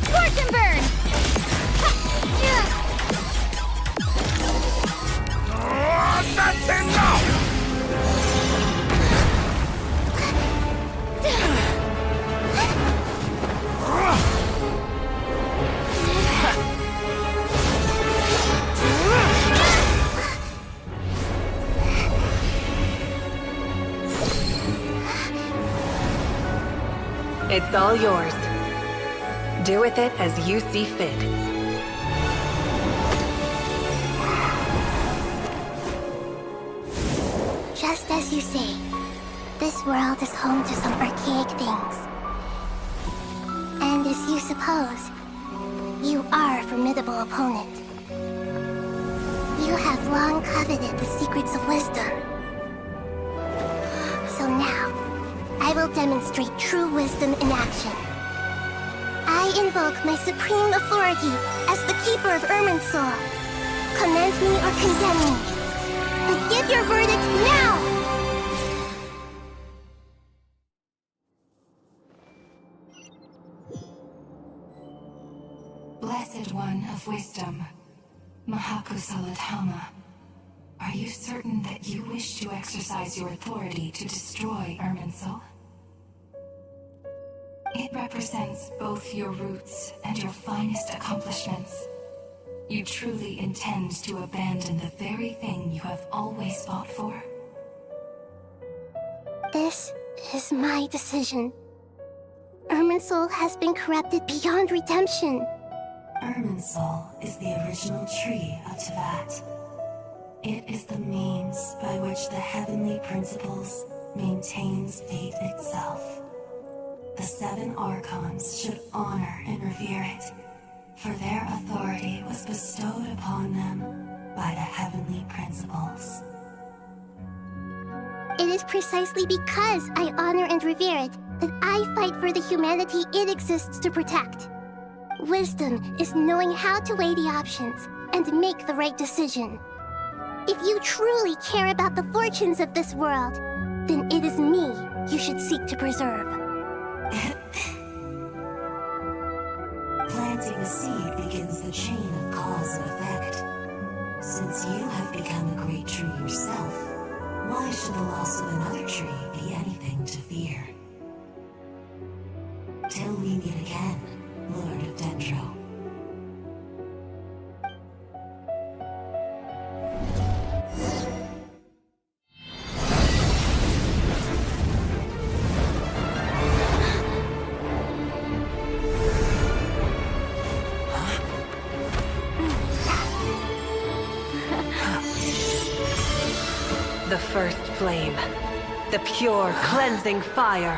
Scorch and burn! That's enough! It's all yours. Do with it as you see fit. Just as you say, this world is home to some archaic things. And as you suppose, you are a formidable opponent. You have long coveted the secrets of wisdom. So now, I will demonstrate true wisdom in action. I invoke my supreme authority as the keeper of Irminsul. Commend me or condemn me. But give your verdict now! Blessed One of Wisdom, Mahakusaladhama, are you certain that you wish to exercise your authority to destroy Irminsul? It represents both your roots and your finest accomplishments. You truly intend to abandon the very thing you have always fought for? This is my decision. Irminsul has been corrupted beyond redemption. Irminsul is the original tree of Tevat. It is the means by which the heavenly principles maintains fate itself. The 7 Archons should honor and revere it, for their authority was bestowed upon them by the heavenly principles. It is precisely because I honor and revere it that I fight for the humanity it exists to protect. Wisdom is knowing how to weigh the options and make the right decision. If you truly care about the fortunes of this world, then it is me you should seek to preserve. Planting a seed begins the chain of cause and effect. Since you have become a great tree yourself, why should the loss of another tree be anything to fear? Till we meet again, Lord of Dendro. The first flame. The pure, cleansing fire.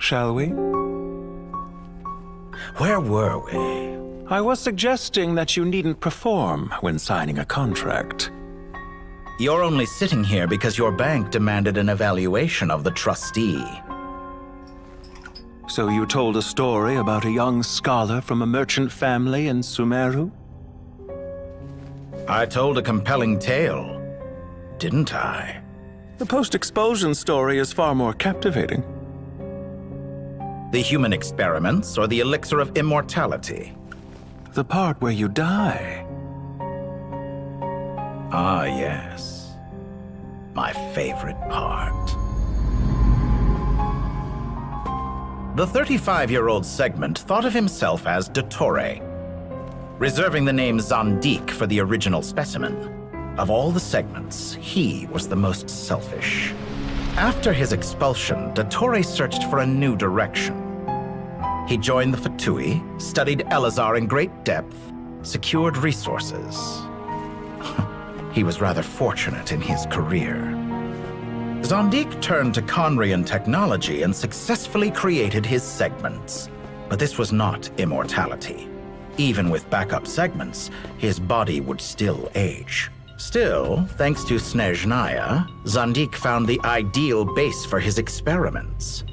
shall we? Where were we? I was suggesting that you needn't perform when signing a contract. You're only sitting here because your bank demanded an evaluation of the trustee. So you told a story about a young scholar from a merchant family in Sumeru? I told a compelling tale, didn't I? The post-expulsion story is far more captivating. The human experiments or the elixir of immortality? The part where you die. Ah, yes. My favorite part. The 35-year-old Segment thought of himself as Dottore, reserving the name Zandik for the original specimen. Of all the Segments, he was the most selfish. After his expulsion, Dottore searched for a new direction. He joined the Fatui, studied Elazar in great depth, secured resources. He was rather fortunate in his career. Zandik turned to Conrian technology and successfully created his segments. But this was not immortality. Even with backup segments, his body would still age. Still, thanks to Snezhnaya, Zandik found the ideal base for his experiments.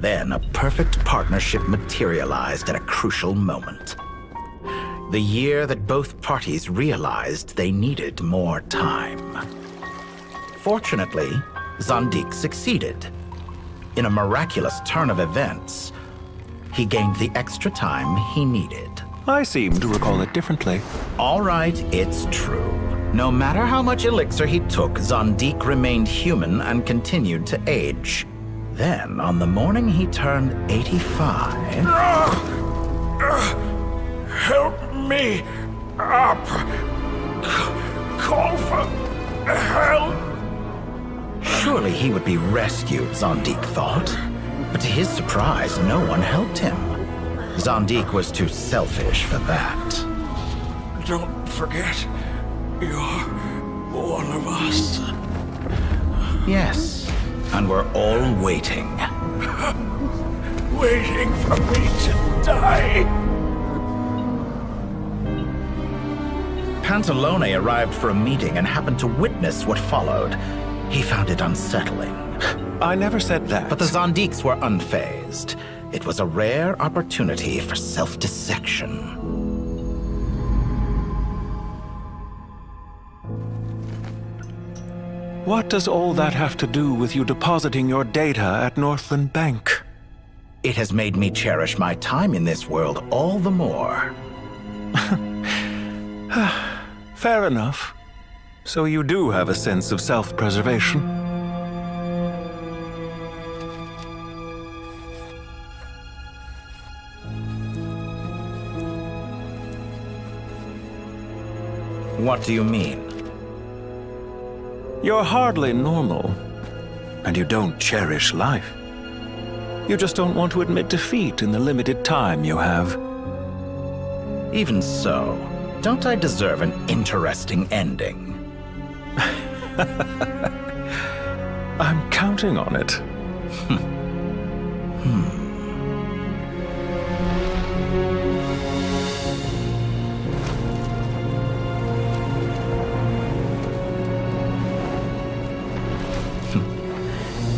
Then a perfect partnership materialized at a crucial moment. The year that both parties realized they needed more time. Fortunately, Zandik succeeded. In a miraculous turn of events, he gained the extra time he needed. I seem to recall it differently. All right, it's true. No matter how much elixir he took, Zandik remained human and continued to age. Then, on the morning he turned 85... Help me up! Call for help! Surely he would be rescued, Zandik thought. But to his surprise, no one helped him. Zandik was too selfish for that. Don't forget, you're one of us. Yes, and we're all waiting. Waiting for me to die. Pantalone arrived for a meeting and happened to witness what followed. He found it unsettling. I never said that. But the Zandiks were unfazed. It was a rare opportunity for self-dissection. What does all that have to do with you depositing your data at Northland Bank? It has made me cherish my time in this world all the more. Fair enough. So you do have a sense of self-preservation. What do you mean? You're hardly normal, and you don't cherish life. You just don't want to admit defeat in the limited time you have. Even so, don't I deserve an interesting ending? I'm counting on it.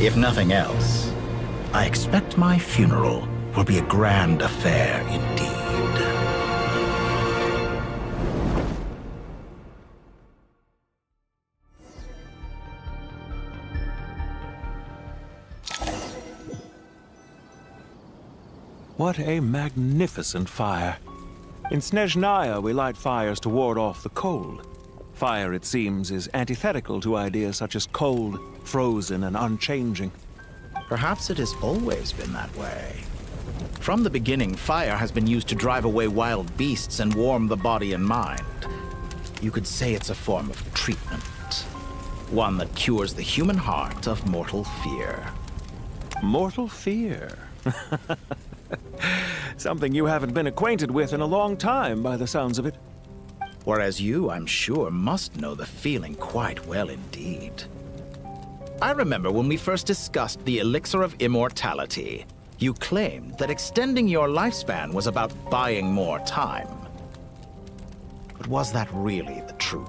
If nothing else, I expect my funeral will be a grand affair indeed. What a magnificent fire. In Snezhnaya, we light fires to ward off the cold. Fire, it seems, is antithetical to ideas such as cold, frozen, and unchanging. Perhaps it has always been that way. From the beginning, fire has been used to drive away wild beasts and warm the body and mind. You could say it's a form of treatment. One that cures the human heart of mortal fear. Mortal fear? Something you haven't been acquainted with in a long time, by the sounds of it. Whereas you, I'm sure, must know the feeling quite well indeed. I remember when we first discussed the elixir of immortality. You claimed that extending your lifespan was about buying more time. But was that really the truth?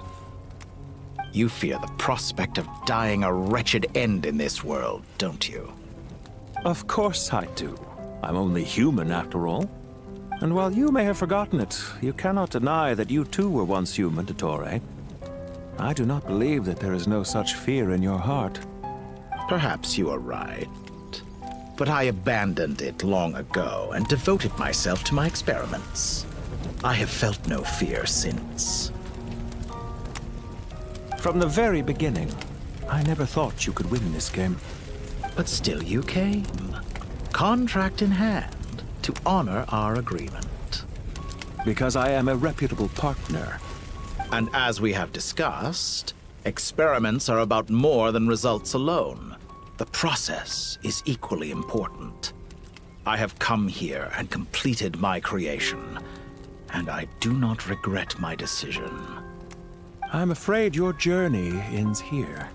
You fear the prospect of dying a wretched end in this world, don't you? Of course I do. I'm only human after all. And while you may have forgotten it, you cannot deny that you too were once human, Dottore. I do not believe that there is no such fear in your heart. Perhaps you are right. But I abandoned it long ago and devoted myself to my experiments. I have felt no fear since. From the very beginning, I never thought you could win this game. But still you came, contract in hand, to honor our agreement. Because I am a reputable partner. And as we have discussed, experiments are about more than results alone. The process is equally important. I have come here and completed my creation, and I do not regret my decision. I'm afraid your journey ends here.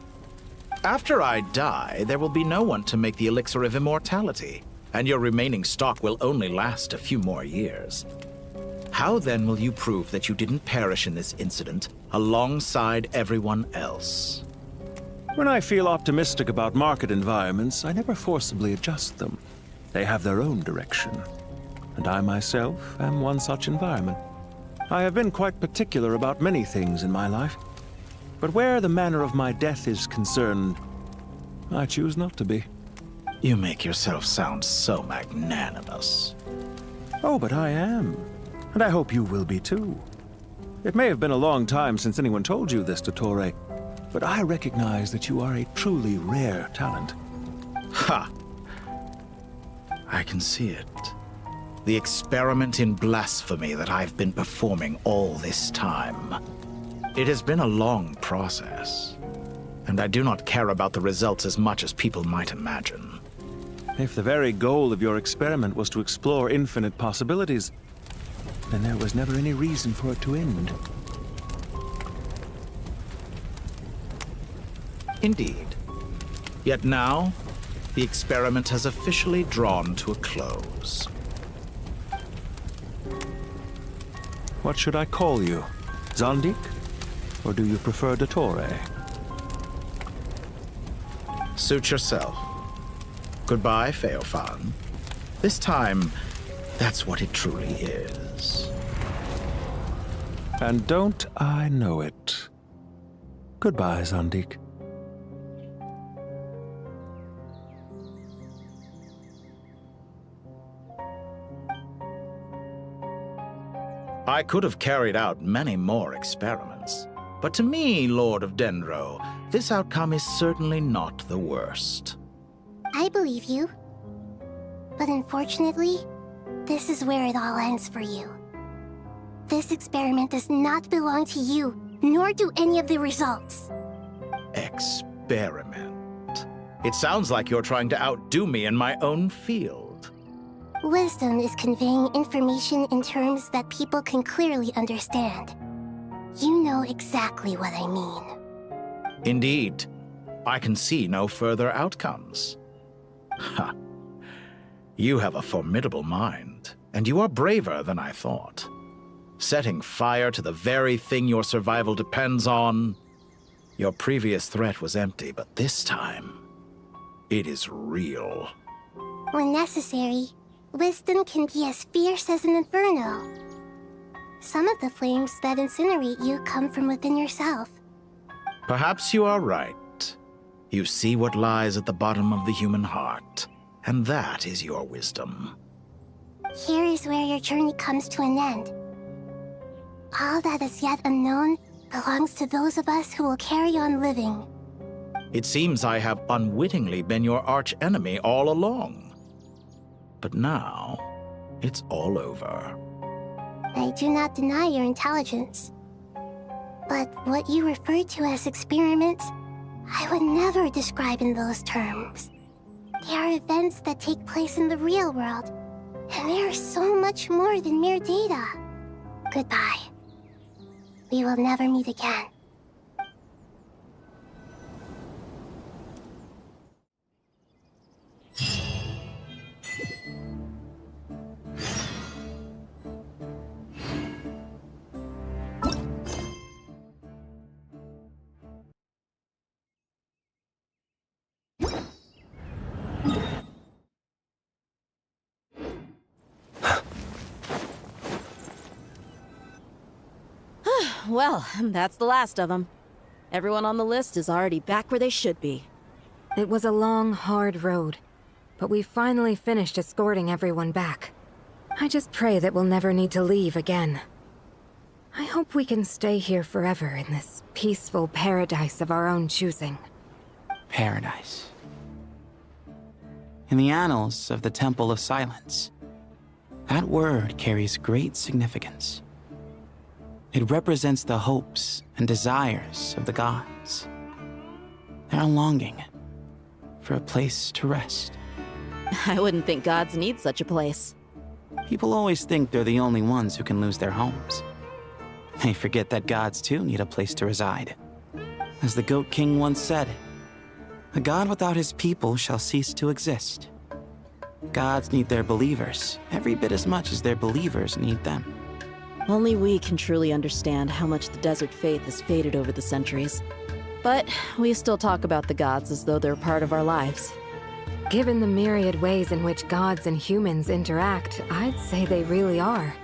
After I die, there will be no one to make the elixir of immortality, and your remaining stock will only last a few more years. How then will you prove that you didn't perish in this incident alongside everyone else? When I feel optimistic about market environments, I never forcibly adjust them. They have their own direction. And I myself am one such environment. I have been quite particular about many things in my life. But where the manner of my death is concerned, I choose not to be. You make yourself sound so magnanimous. Oh, but I am. And I hope you will be too. It may have been a long time since anyone told you this, Dottore, but I recognize that you are a truly rare talent. Ha! I can see it. The experiment in blasphemy that I've been performing all this time. It has been a long process, and I do not care about the results as much as people might imagine. If the very goal of your experiment was to explore infinite possibilities, then there was never any reason for it to end. Indeed. Yet now, the experiment has officially drawn to a close. What should I call you? Zandik? Or do you prefer Dottore? Suit yourself. Goodbye, Feofan. This time, that's what it truly is. And don't I know it? Goodbye, Zandik. I could have carried out many more experiments, but to me, Lord of Dendro, this outcome is certainly not the worst. I believe you. But unfortunately, this is where it all ends for you. This experiment does not belong to you, nor do any of the results. Experiment? It sounds like you're trying to outdo me in my own field. Wisdom is conveying information in terms that people can clearly understand. You know exactly what I mean. Indeed. I can see no further outcomes. Ha. You have a formidable mind, and you are braver than I thought. Setting fire to the very thing your survival depends on. Your previous threat was empty, but this time, it is real. When necessary, wisdom can be as fierce as an inferno. Some of the flames that incinerate you come from within yourself. Perhaps you are right. You see what lies at the bottom of the human heart, and that is your wisdom. Here is where your journey comes to an end. All that is yet unknown belongs to those of us who will carry on living. It seems I have unwittingly been your arch-enemy all along. But now, it's all over. I do not deny your intelligence. But what you refer to as experiments, I would never describe in those terms. They are events that take place in the real world, and they are so much more than mere data. Goodbye. We will never meet again. Well, that's the last of them. Everyone on the list is already back where they should be. It was a long, hard road, but we finally finished escorting everyone back. I just pray that we'll never need to leave again. I hope we can stay here forever in this peaceful paradise of our own choosing. Paradise. In the annals of the Temple of Silence, that word carries great significance. It represents the hopes and desires of the gods. Their longing for a place to rest. I wouldn't think gods need such a place. People always think they're the only ones who can lose their homes. They forget that gods too need a place to reside. As the Goat King once said, "A god without his people shall cease to exist." Gods need their believers every bit as much as their believers need them. Only we can truly understand how much the desert faith has faded over the centuries. But we still talk about the gods as though they're a part of our lives. Given the myriad ways in which gods and humans interact, I'd say they really are.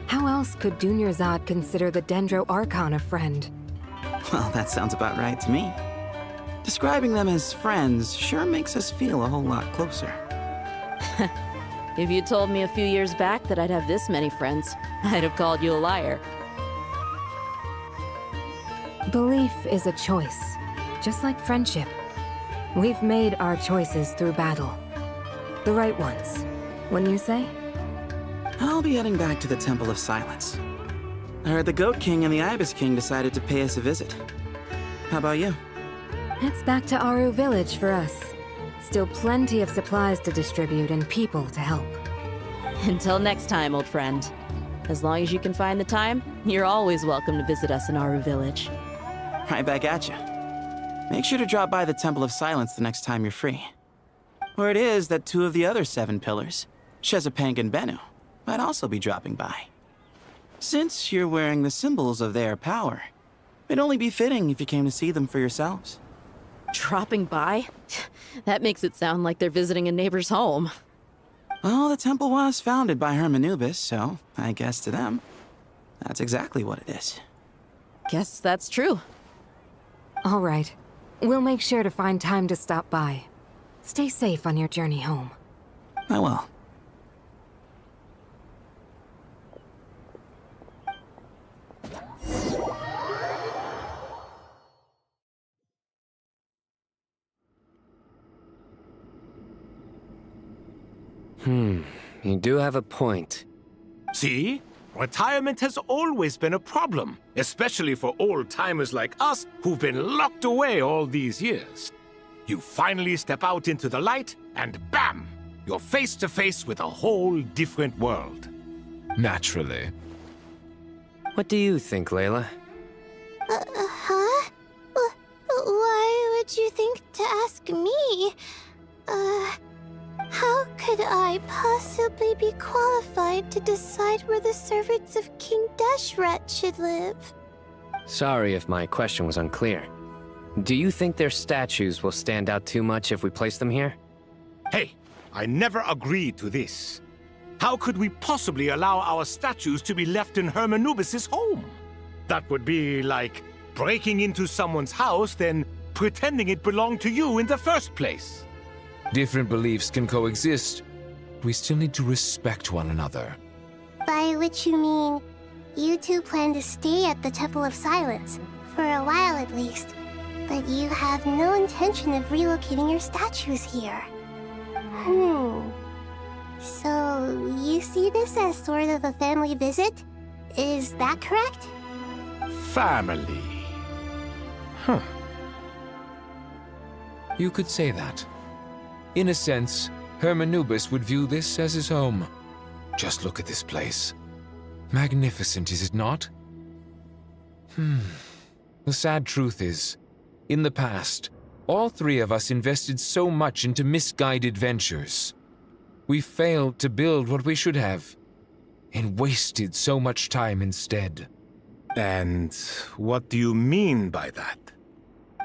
How else could Dunyarzad consider the Dendro Archon a friend? Well, that sounds about right to me. Describing them as friends sure makes us feel a whole lot closer. If you told me a few years back that I'd have this many friends, I'd have called you a liar. Belief is a choice, just like friendship. We've made our choices through battle. The right ones, wouldn't you say? I'll be heading back to the Temple of Silence. I heard the Goat King and the Ibis King decided to pay us a visit. How about you? It's back to Aru Village for us. Still plenty of supplies to distribute and people to help. Until next time, old friend. As long as you can find the time, you're always welcome to visit us in Aru Village. Right back at you. Make sure to drop by the Temple of Silence the next time you're free. Where it is that two of the other 7 pillars, Shezapang and Bennu, might also be dropping by. Since you're wearing the symbols of their power, it'd only be fitting if you came to see them for yourselves. Dropping by? That makes it sound like they're visiting a neighbor's home. Well, the temple was founded by Hermanubis, so I guess to them, that's exactly what it is. Guess that's true. All right. We'll make sure to find time to stop by. Stay safe on your journey home. I will. You do have a point. See? Retirement has always been a problem, especially for old-timers like us who've been locked away all these years. You finally step out into the light, and bam! You're face to face with a whole different world. Naturally. What do you think, Layla? Huh? Why would you think to ask me? How could I possibly be qualified to decide where the servants of King Deshret should live? Sorry if my question was unclear. Do you think their statues will stand out too much if we place them here? Hey, I never agreed to this. How could we possibly allow our statues to be left in Hermanubis' home? That would be like breaking into someone's house, then pretending it belonged to you in the first place. Different beliefs can coexist. We still need to respect one another. By which you mean, you two plan to stay at the Temple of Silence, for a while at least, but you have no intention of relocating your statues here. So, you see this as sort of a family visit? Is that correct? Family. Huh. You could say that. In a sense, Hermanubis would view this as his home. Just look at this place. Magnificent, is it not? The sad truth is, in the past, all 3 of us invested so much into misguided ventures. We failed to build what we should have, and wasted so much time instead. And what do you mean by that?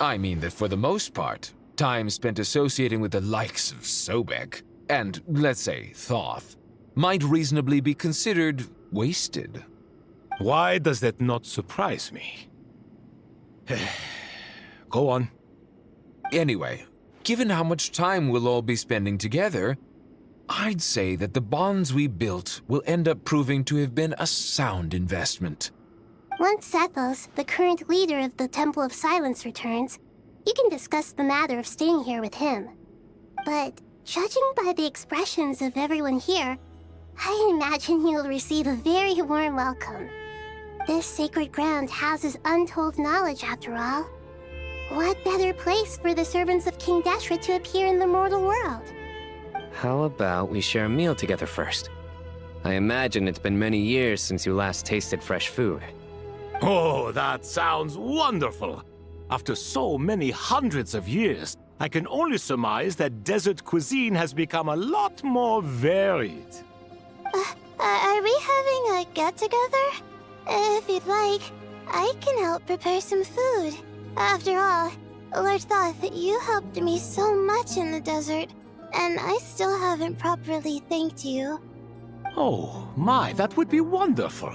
I mean that for the most part, time spent associating with the likes of Sobek, and, let's say, Thoth, might reasonably be considered wasted. Why does that not surprise me? Go on. Anyway, given how much time we'll all be spending together, I'd say that the bonds we built will end up proving to have been a sound investment. Once Sethos, the current leader of the Temple of Silence, returns, you can discuss the matter of staying here with him. But judging by the expressions of everyone here, I imagine you'll receive a very warm welcome. This sacred ground houses untold knowledge, after all. What better place for the servants of King Deshret to appear in the mortal world? How about we share a meal together first? I imagine it's been many years since you last tasted fresh food. Oh, that sounds wonderful! After so many hundreds of years, I can only surmise that desert cuisine has become a lot more varied. Are we having a get-together? If you'd like, I can help prepare some food. After all, Lord Thoth, you helped me so much in the desert, and I still haven't properly thanked you. Oh, my, that would be wonderful.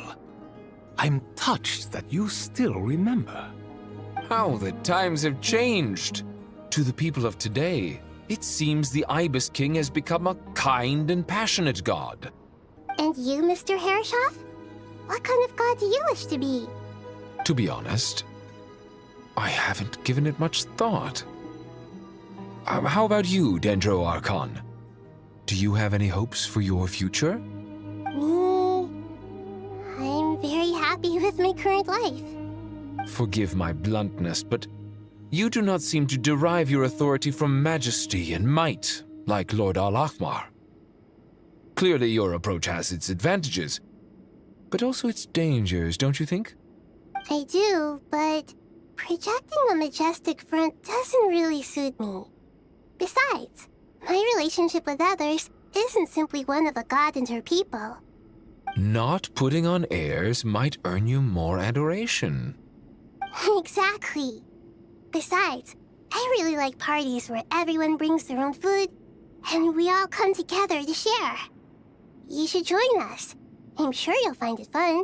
I'm touched that you still remember. How the times have changed. To the people of today, it seems the Ibis King has become a kind and passionate god. And you, Mr. Herreshoff? What kind of god do you wish to be? To be honest, I haven't given it much thought. How about you, Dendro Archon? Do you have any hopes for your future? Me? I'm very happy with my current life. Forgive my bluntness, but you do not seem to derive your authority from majesty and might, like Lord Al-Ahmar. Clearly your approach has its advantages, but also its dangers, don't you think? I do, but projecting a majestic front doesn't really suit me. Besides, my relationship with others isn't simply one of a god and her people. Not putting on airs might earn you more adoration. Exactly. Besides, I really like parties where everyone brings their own food and we all come together to share. You should join us. I'm sure you'll find it fun.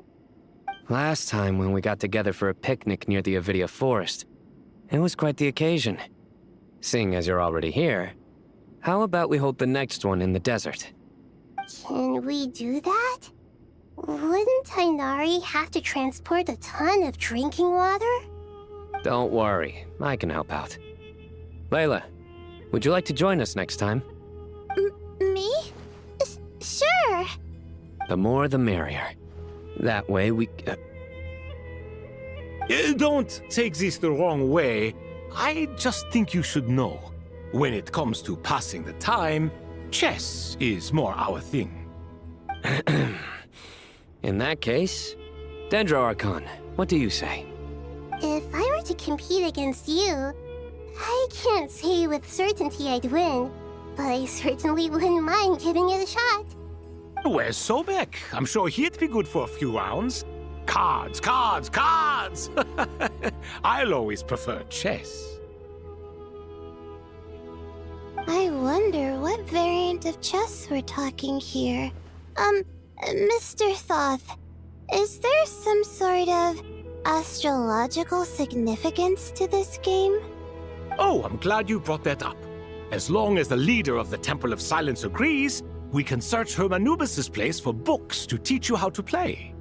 Last time when we got together for a picnic near the Avidia Forest, it was quite the occasion. Seeing as you're already here, how about we hold the next one in the desert? Can we do that? Wouldn't Tainari have to transport a ton of drinking water? Don't worry, I can help out. Layla, would you like to join us next time? Me? Sure. The more the merrier. That way we... Don't take this the wrong way. I just think you should know. When it comes to passing the time, chess is more our thing. In that case, Dendro Archon, what do you say? If I were to compete against you, I can't say with certainty I'd win, but I certainly wouldn't mind giving it a shot. Where's Sobek? I'm sure he'd be good for a few rounds. Cards, cards, cards! I'll always prefer chess. I wonder what variant of chess we're talking here. Mr. Thoth, is there some sort of astrological significance to this game? Oh, I'm glad you brought that up. As long as the leader of the Temple of Silence agrees, we can search Hermanubis' place for books to teach you how to play.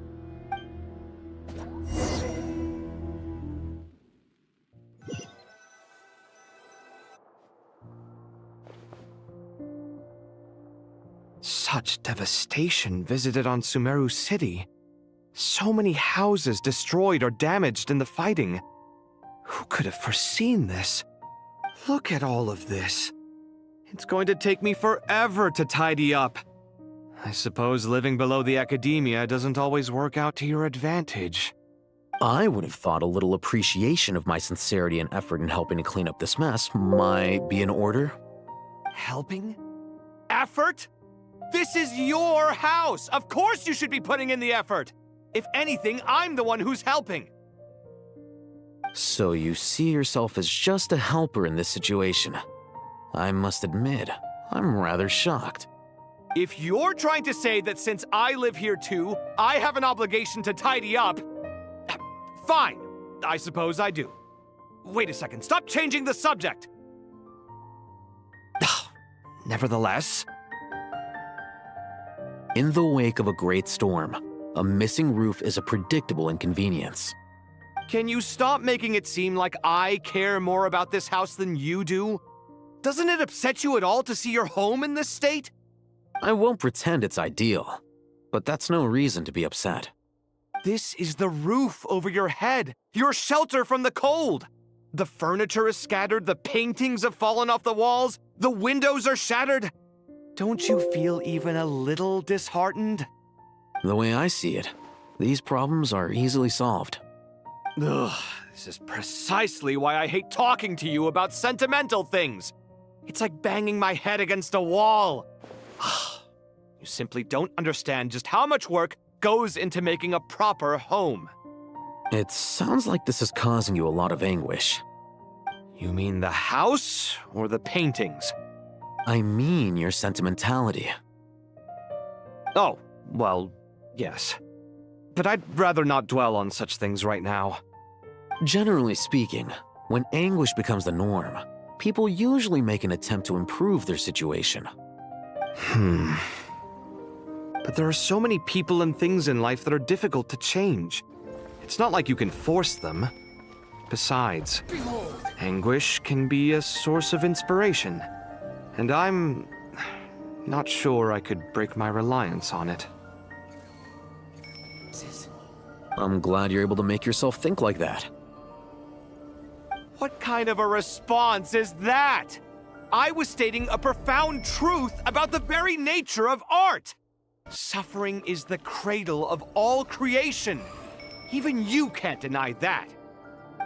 Such devastation visited on Sumeru City. So many houses destroyed or damaged in the fighting. Who could have foreseen this? Look at all of this. It's going to take me forever to tidy up. I suppose living below the academia doesn't always work out to your advantage. I would have thought a little appreciation of my sincerity and effort in helping to clean up this mess might be in order. Helping? Effort? This is your house! Of course you should be putting in the effort! If anything, I'm the one who's helping! So you see yourself as just a helper in this situation. I must admit, I'm rather shocked. If you're trying to say that since I live here too, I have an obligation to tidy up, fine. I suppose I do. Wait a second, stop changing the subject! Nevertheless... In the wake of a great storm, a missing roof is a predictable inconvenience. Can you stop making it seem like I care more about this house than you do? Doesn't it upset you at all to see your home in this state? I won't pretend it's ideal, but that's no reason to be upset. This is the roof over your head, your shelter from the cold. The furniture is scattered, the paintings have fallen off the walls, the windows are shattered. Don't you feel even a little disheartened? The way I see it, these problems are easily solved. Ugh, this is precisely why I hate talking to you about sentimental things. It's like banging my head against a wall. You simply don't understand just how much work goes into making a proper home. It sounds like this is causing you a lot of anguish. You mean the house or the paintings? I mean your sentimentality. Oh, well, yes. But I'd rather not dwell on such things right now. Generally speaking, when anguish becomes the norm, people usually make an attempt to improve their situation. But there are so many people and things in life that are difficult to change. It's not like you can force them. Besides, anguish can be a source of inspiration. And I'm not sure I could break my reliance on it. I'm glad you're able to make yourself think like that. What kind of a response is that? I was stating a profound truth about the very nature of art. Suffering is the cradle of all creation. Even you can't deny that.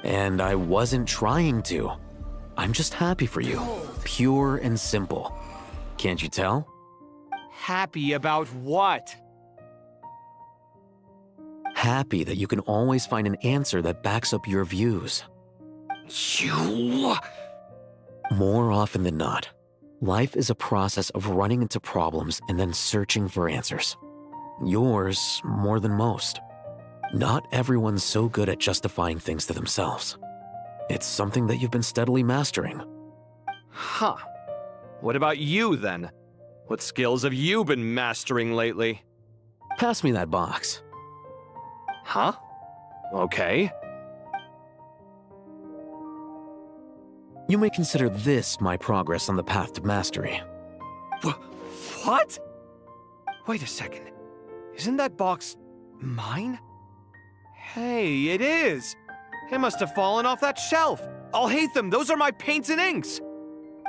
And I wasn't trying to. I'm just happy for you. Pure and simple. Can't you tell? Happy about what? Happy that you can always find an answer that backs up your views. You... More often than not, life is a process of running into problems and then searching for answers. Yours more than most. Not everyone's so good at justifying things to themselves. It's something that you've been steadily mastering. Huh. What about you, then? What skills have you been mastering lately? Pass me that box. Huh? Okay. You may consider this my progress on the path to mastery. What? Wait a second. Isn't that box mine? Hey, it is! It must have fallen off that shelf. I'll hate them. Those are my paints and inks.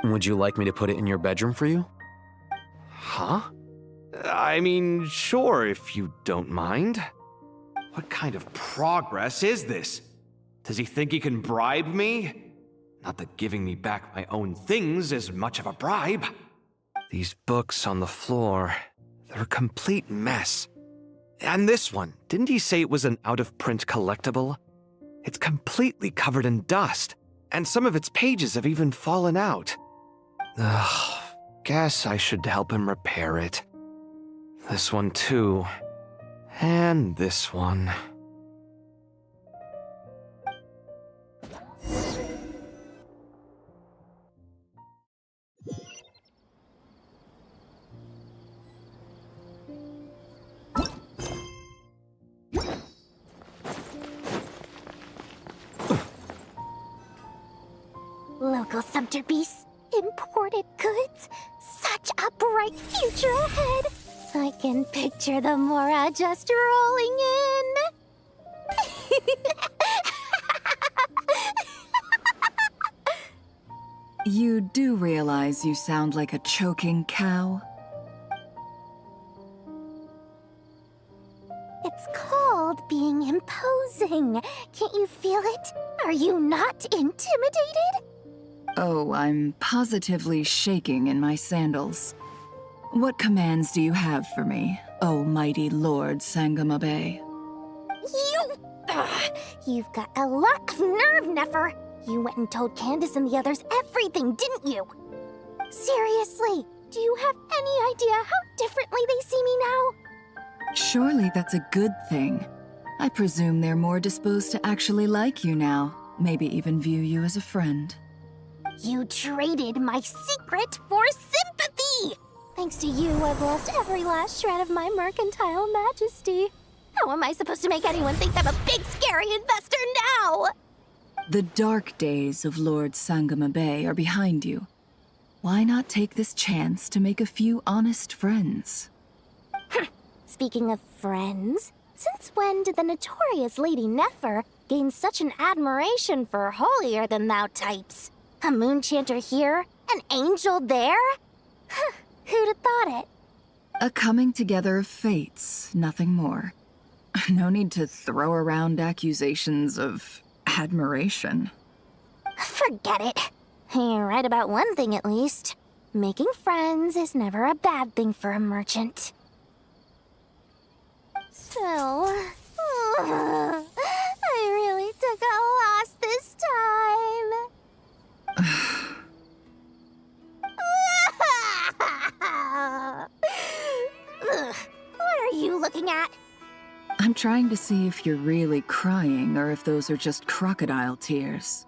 Would you like me to put it in your bedroom for you? Huh? I mean, sure, if you don't mind. What kind of progress is this? Does he think he can bribe me? Not that giving me back my own things is much of a bribe. These books on the floor, they're a complete mess. And this one, didn't he say it was an out-of-print collectible? It's completely covered in dust, and some of its pages have even fallen out. Ugh, guess I should help him repair it. This one too. And this one. Local subter beasts, imported goods, such a bright future ahead. I can picture the Mora just rolling in. You do realize you sound like a choking cow? It's called being imposing. Can't you feel it? Are you not intimidated? Oh, I'm positively shaking in my sandals. What commands do you have for me, oh mighty Lord Sangamabe? You've got a lot of nerve, Nefer. You went and told Candace and the others everything, didn't you? Seriously, Do you have any idea how differently they see me now? Surely that's a good thing. I presume they're more disposed to actually like you now, maybe even view you as a friend. You traded my secret for sympathy! Thanks to you, I've lost every last shred of my mercantile majesty. How am I supposed to make anyone think I'm a big, scary investor now? The dark days of Lord Sangama Bay are behind you. Why not take this chance to make a few honest friends? Speaking of friends, since when did the notorious Lady Nefer gain such an admiration for holier-than-thou types? A moon chanter here, an angel there? Who'd have thought it? A coming together of fates, nothing more. No need to throw around accusations of admiration. Forget it. You're right about one thing at least. Making friends is never a bad thing for a merchant. So, I really took a loss this time. What are you looking at? I'm trying to see if you're really crying or if those are just crocodile tears.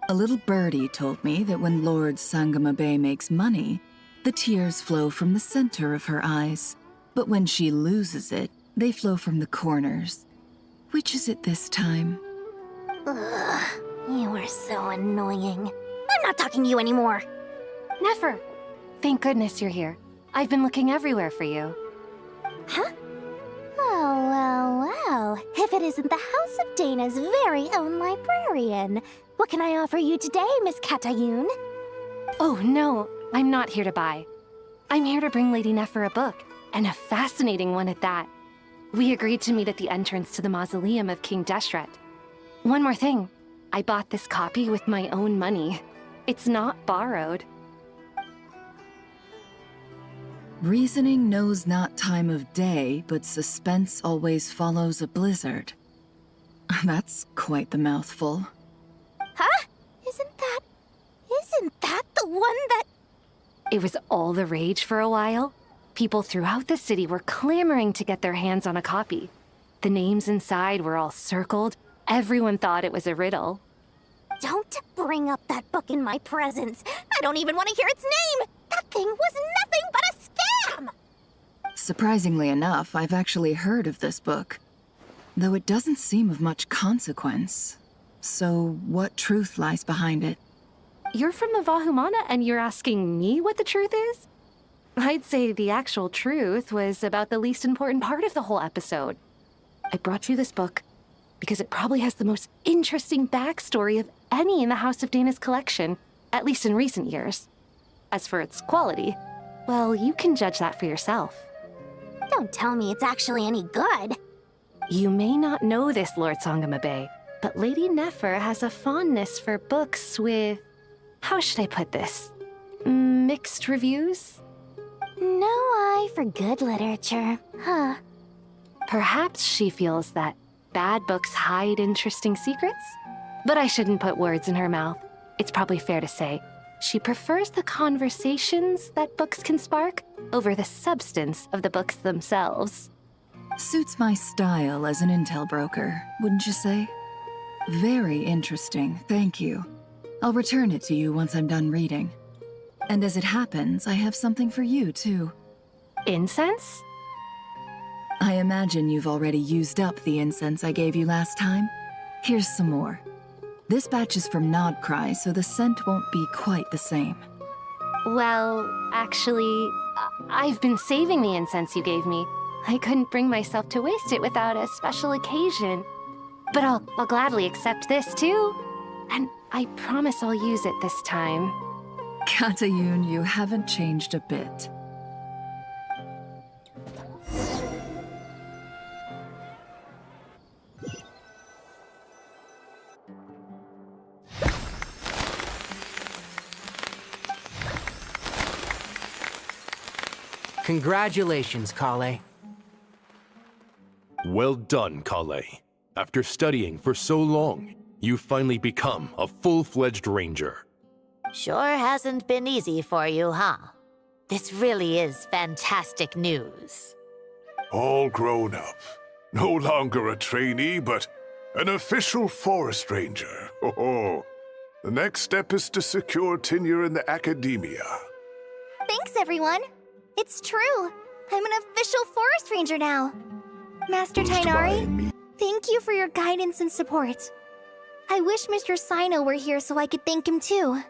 A little birdie told me that when Lord Sangama Bay makes money, the tears flow from the center of her eyes. But when she loses it, they flow from the corners. Which is it this time? Ugh, you are so annoying. I'm not talking to you anymore. Nefer, thank goodness you're here. I've been looking everywhere for you. Huh? Oh, well. If it isn't the House of Dana's very own librarian. What can I offer you today, Miss Katayun? Oh, no, I'm not here to buy. I'm here to bring Lady Nefer a book, and a fascinating one at that. We agreed to meet at the entrance to the mausoleum of King Deshret. One more thing, I bought this copy with my own money. It's not borrowed. Reasoning knows not time of day, but suspense always follows a blizzard. That's quite the mouthful. Huh? Isn't that the one that... It was all the rage for a while. People throughout the city were clamoring to get their hands on a copy. The names inside were all circled. Everyone thought it was a riddle. Don't bring up that book in my presence. I don't even want to hear its name. That thing was nothing but a scam. Surprisingly enough, I've actually heard of this book, though it doesn't seem of much consequence. So, what truth lies behind it? You're from the Vahumana and you're asking me what the truth is? I'd say the actual truth was about the least important part of the whole episode. I brought you this book because it probably has the most interesting backstory of any in the House of Dana's collection, at least in recent years. As for its quality, well, you can judge that for yourself. Don't tell me it's actually any good. You may not know this, Lord Sangama Bay, but Lady Nefer has a fondness for books with... how should I put this? Mixed reviews? No eye for good literature, huh? Perhaps she feels that bad books hide interesting secrets? But I shouldn't put words in her mouth. It's probably fair to say she prefers the conversations that books can spark over the substance of the books themselves. Suits my style as an intel broker, wouldn't you say? Very interesting, thank you. I'll return it to you once I'm done reading. And as it happens, I have something for you, too. Incense? I imagine you've already used up the incense I gave you last time. Here's some more. This batch is from Nodcry, so the scent won't be quite the same. Well, actually, I've been saving the incense you gave me. I couldn't bring myself to waste it without a special occasion. But I'll gladly accept this, too. And I promise I'll use it this time. Katayun, you haven't changed a bit. Congratulations, Kale. Well done, Kale. After studying for so long, you've finally become a full-fledged ranger. Sure hasn't been easy for you, huh? This really is fantastic news. All grown up. No longer a trainee, but an official forest ranger. Oh, the next step is to secure tenure in the academia. Thanks, everyone. It's true. I'm an official forest ranger now. Master Tainari, thank you for your guidance and support. I wish Mr. Sino were here so I could thank him too.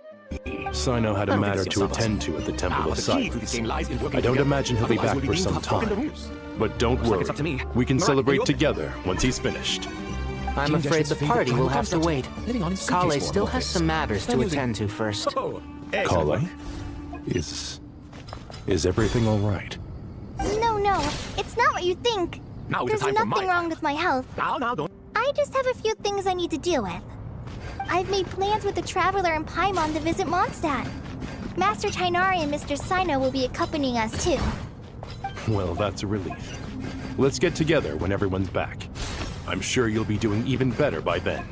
Sino had a matter to attend to at the Temple of Silence. I don't imagine he'll be back for some time. But don't worry, we can celebrate together once he's finished. I'm afraid the party will have to wait. Kale still has some matters to attend to first. Kale? Is everything all right? No, it's not what you think. There's nothing wrong with my health. I just have a few things I need to deal with. I've made plans with the Traveler and Paimon to visit Mondstadt. Master Tainari and Mr. Sino will be accompanying us too. Well, that's a relief. Let's get together when everyone's back. I'm sure you'll be doing even better by then.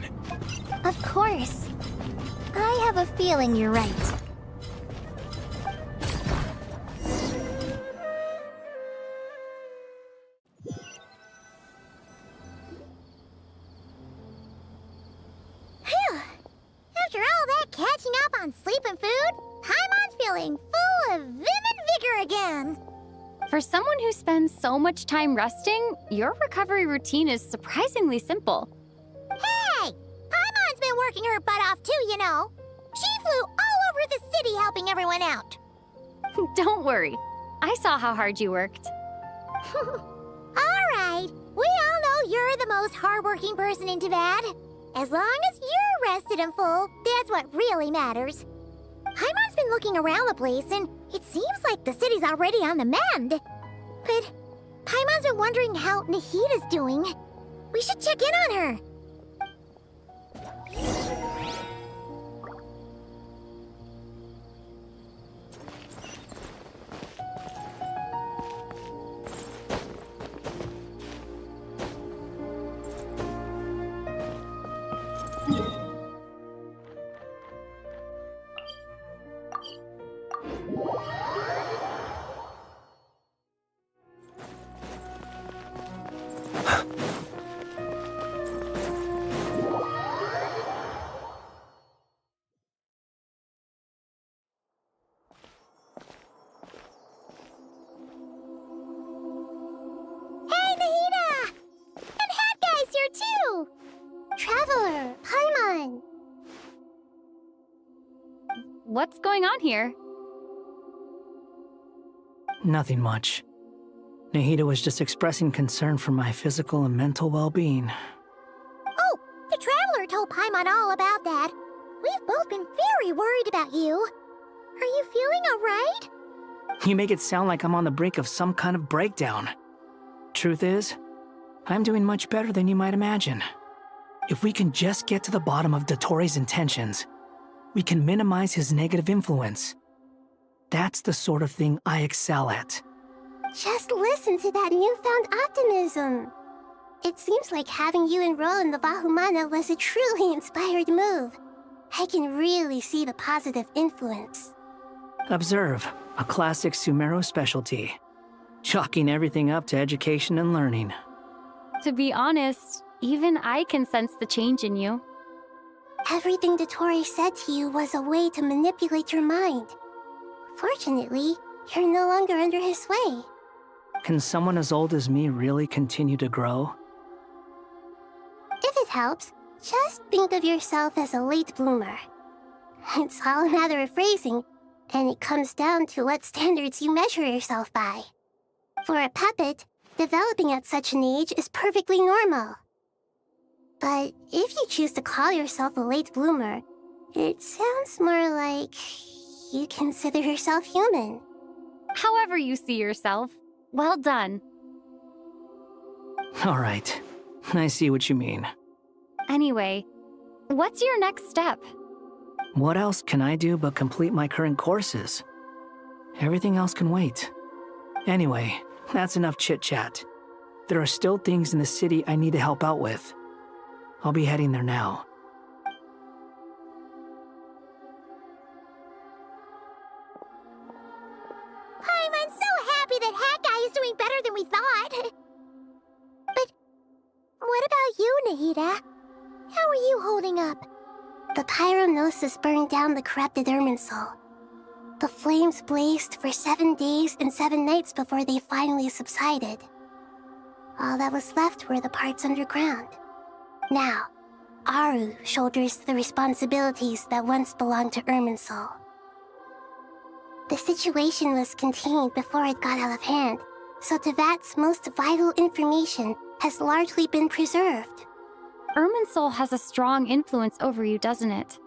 Of course. I have a feeling you're right. Phew! After all that catching up on sleep and food, Paimon's feeling full of vim and vigor again. For someone who spends so much time resting, your recovery routine is surprisingly simple. Hey! Paimon's been working her butt off too, you know. She flew all over the city helping everyone out. Don't worry. I saw how hard you worked. All right. We all know you're the most hardworking person in Teyvat. As long as you're rested and full, that's what really matters. Paimon's been looking around the place, and it seems like the city's already on the mend. But Paimon's been wondering how Nahida's doing. We should check in on her. Traveler, Paimon! What's going on here? Nothing much. Nahida was just expressing concern for my physical and mental well-being. Oh, the Traveler told Paimon all about that. We've both been very worried about you. Are you feeling alright? You make it sound like I'm on the brink of some kind of breakdown. Truth is, I'm doing much better than you might imagine. If we can just get to the bottom of Dottoro's intentions, we can minimize his negative influence. That's the sort of thing I excel at. Just listen to that newfound optimism. It seems like having you enroll in the Vahumana was a truly inspired move. I can really see the positive influence. Observe, a classic Sumeru specialty. Chalking everything up to education and learning. To be honest, even I can sense the change in you. Everything Dottori said to you was a way to manipulate your mind. Fortunately, you're no longer under his sway. Can someone as old as me really continue to grow? If it helps, just think of yourself as a late bloomer. It's all a matter of phrasing, and it comes down to what standards you measure yourself by. For a puppet, developing at such an age is perfectly normal. But if you choose to call yourself a late bloomer, it sounds more like you consider yourself human. However you see yourself, well done. All right, I see what you mean. Anyway, what's your next step? What else can I do but complete my current courses? Everything else can wait. Anyway, that's enough chit-chat. There are still things in the city I need to help out with. I'll be heading there now. thought. But what about you, Nahida? How are you holding up? The pyronosis burned down the corrupted Irminsul. The flames blazed for 7 days and 7 nights before they finally subsided. All that was left were the parts underground. Now, Aru shoulders the responsibilities that once belonged to Irminsul. The situation was contained before it got out of hand, so Tevat's most vital information has largely been preserved. Irminsul has a strong influence over you, doesn't it?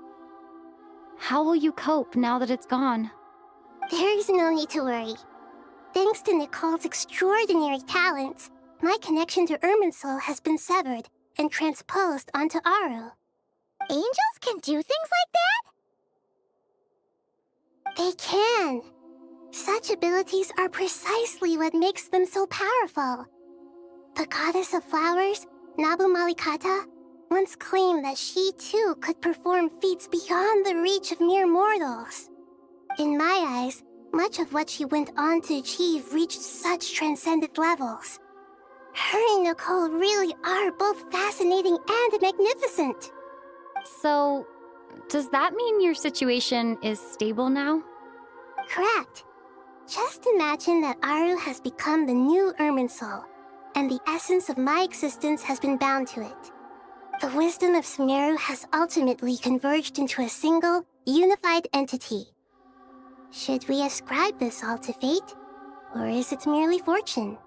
How will you cope now that it's gone? There is no need to worry. Thanks to Nicole's extraordinary talents, my connection to Irminsul has been severed and transposed onto Aru. Angels can do things like that? They can. Such abilities are precisely what makes them so powerful. The goddess of flowers, Nabu Malikata, once claimed that she too could perform feats beyond the reach of mere mortals. In my eyes, much of what she went on to achieve reached such transcendent levels. Her and Nicole really are both fascinating and magnificent. So, does that mean your situation is stable now? Correct. Just imagine that Aru has become the new Irminsul, and the essence of my existence has been bound to it. The wisdom of Sumeru has ultimately converged into a single, unified entity. Should we ascribe this all to fate, or is it merely fortune?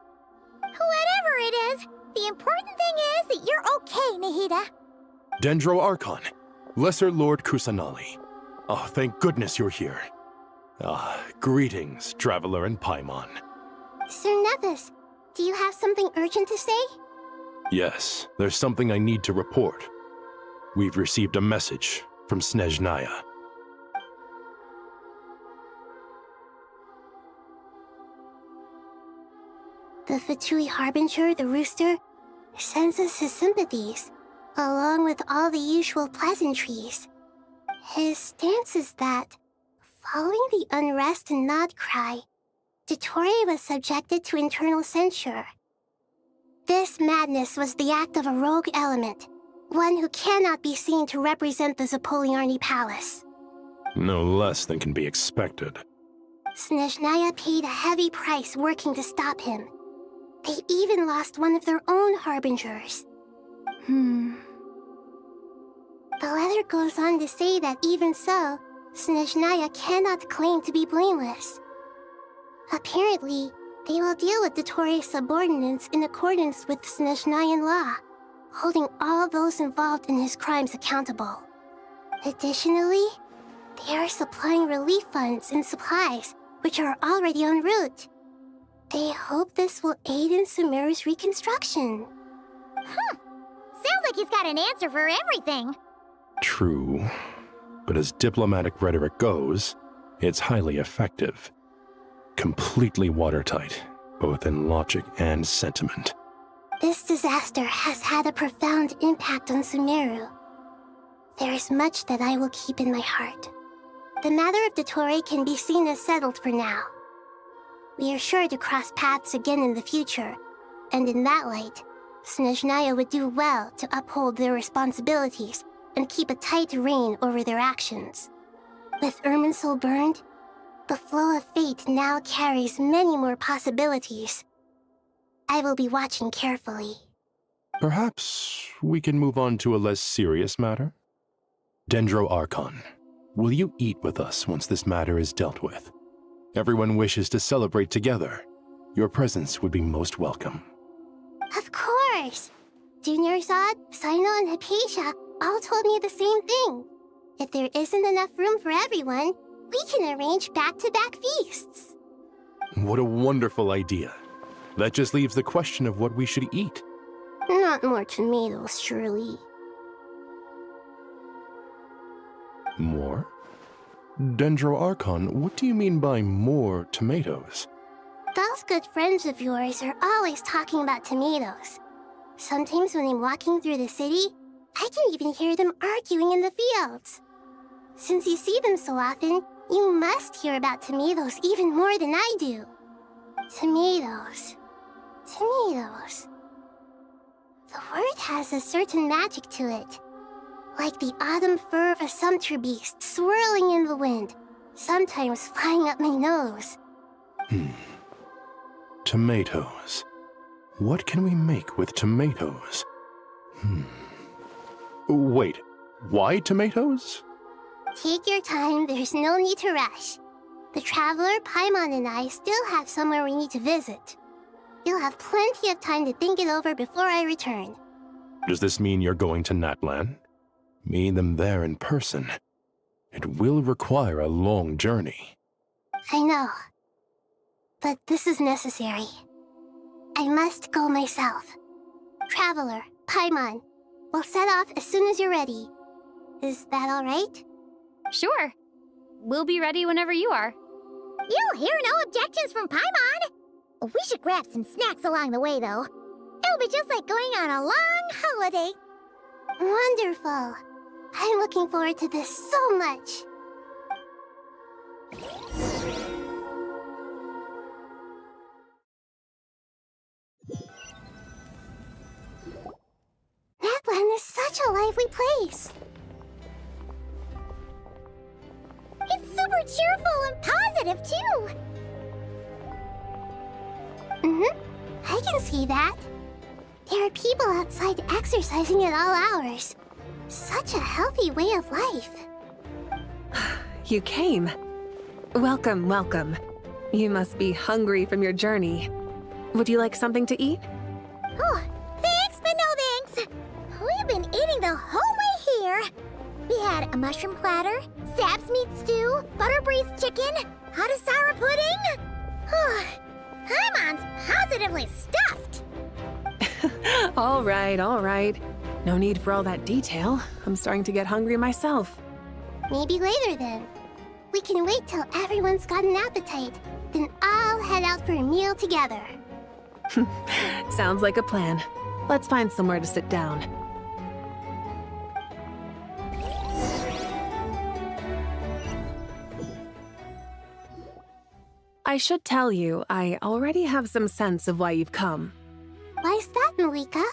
Whatever it is, the important thing is that you're okay, Nahida. Dendro Archon, Lesser Lord Kusanali. Oh, thank goodness you're here. Greetings, Traveler and Paimon. Sir Nevis, do you have something urgent to say? Yes, there's something I need to report. We've received a message from Snezhnaya. The Fatui Harbinger, the Rooster, sends us his sympathies, along with all the usual pleasantries. His stance is that, following the unrest and Nod Cry, Dottore was subjected to internal censure. This madness was the act of a rogue element, one who cannot be seen to represent the Zapoliarni Palace. No less than can be expected. Snezhnaya paid a heavy price working to stop him. They even lost one of their own harbingers. The letter goes on to say that even so, Snezhnaya cannot claim to be blameless. Apparently, they will deal with Dottore's subordinates in accordance with Snezhnayan law, holding all those involved in his crimes accountable. Additionally, they are supplying relief funds and supplies, which are already en route. They hope this will aid in Sumeru's reconstruction. Sounds like he's got an answer for everything. True, but as diplomatic rhetoric goes, it's highly effective. Completely watertight, both in logic and sentiment. This disaster has had a profound impact on Sumeru. There is much that I will keep in my heart. The matter of Dottore can be seen as settled for now. We are sure to cross paths again in the future, and in that light, Snezhnaya would do well to uphold their responsibilities and keep a tight rein over their actions. With Irminsul burned, the flow of fate now carries many more possibilities. I will be watching carefully. Perhaps we can move on to a less serious matter? Dendro Archon, will you eat with us once this matter is dealt with? Everyone wishes to celebrate together. Your presence would be most welcome. Of course! Junior Zod, Sino, and Hypatia all told me the same thing. If there isn't enough room for everyone, we can arrange back-to-back feasts. What a wonderful idea. That just leaves the question of what we should eat. Not more tomatoes, surely. More? Dendro Archon, what do you mean by more tomatoes? Those good friends of yours are always talking about tomatoes. Sometimes when I'm walking through the city, I can even hear them arguing in the fields. Since you see them so often, you must hear about tomatoes even more than I do. Tomatoes. tomatoes. The word has a certain magic to it. Like the autumn fur of a sumpter beast swirling in the wind, sometimes flying up my nose. Tomatoes. What can we make with tomatoes? Wait, why tomatoes? Take your time, there's no need to rush. The traveler, Paimon, and I still have somewhere we need to visit. You'll have plenty of time to think it over before I return. Does this mean you're going to Natlan? Meet them there in person. It will require a long journey. I know. But this is necessary. I must go myself. Traveler, Paimon, we'll set off as soon as you're ready. Is that all right? Sure. We'll be ready whenever you are. You'll hear no objections from Paimon. We should grab some snacks along the way, though. It'll be just like going on a long holiday. Wonderful. I'm looking forward to this so much. Natlan is such a lively place. It's super cheerful and positive, too. I can see that. There are people outside exercising at all hours. Such a healthy way of life. You came. Welcome, welcome. You must be hungry from your journey. Would you like something to eat? Oh, thanks, but no thanks. We've been eating the whole way here. We had a mushroom platter, Sap's meat stew, butter braised chicken, hot sour pudding. Paimon's positively stuffed. All right, all right. No need for all that detail. I'm starting to get hungry myself. Maybe later then. We can wait till everyone's got an appetite. Then I'll head out for a meal together. Sounds like a plan. Let's find somewhere to sit down. I should tell you, I already have some sense of why you've come. Why's that, Malika?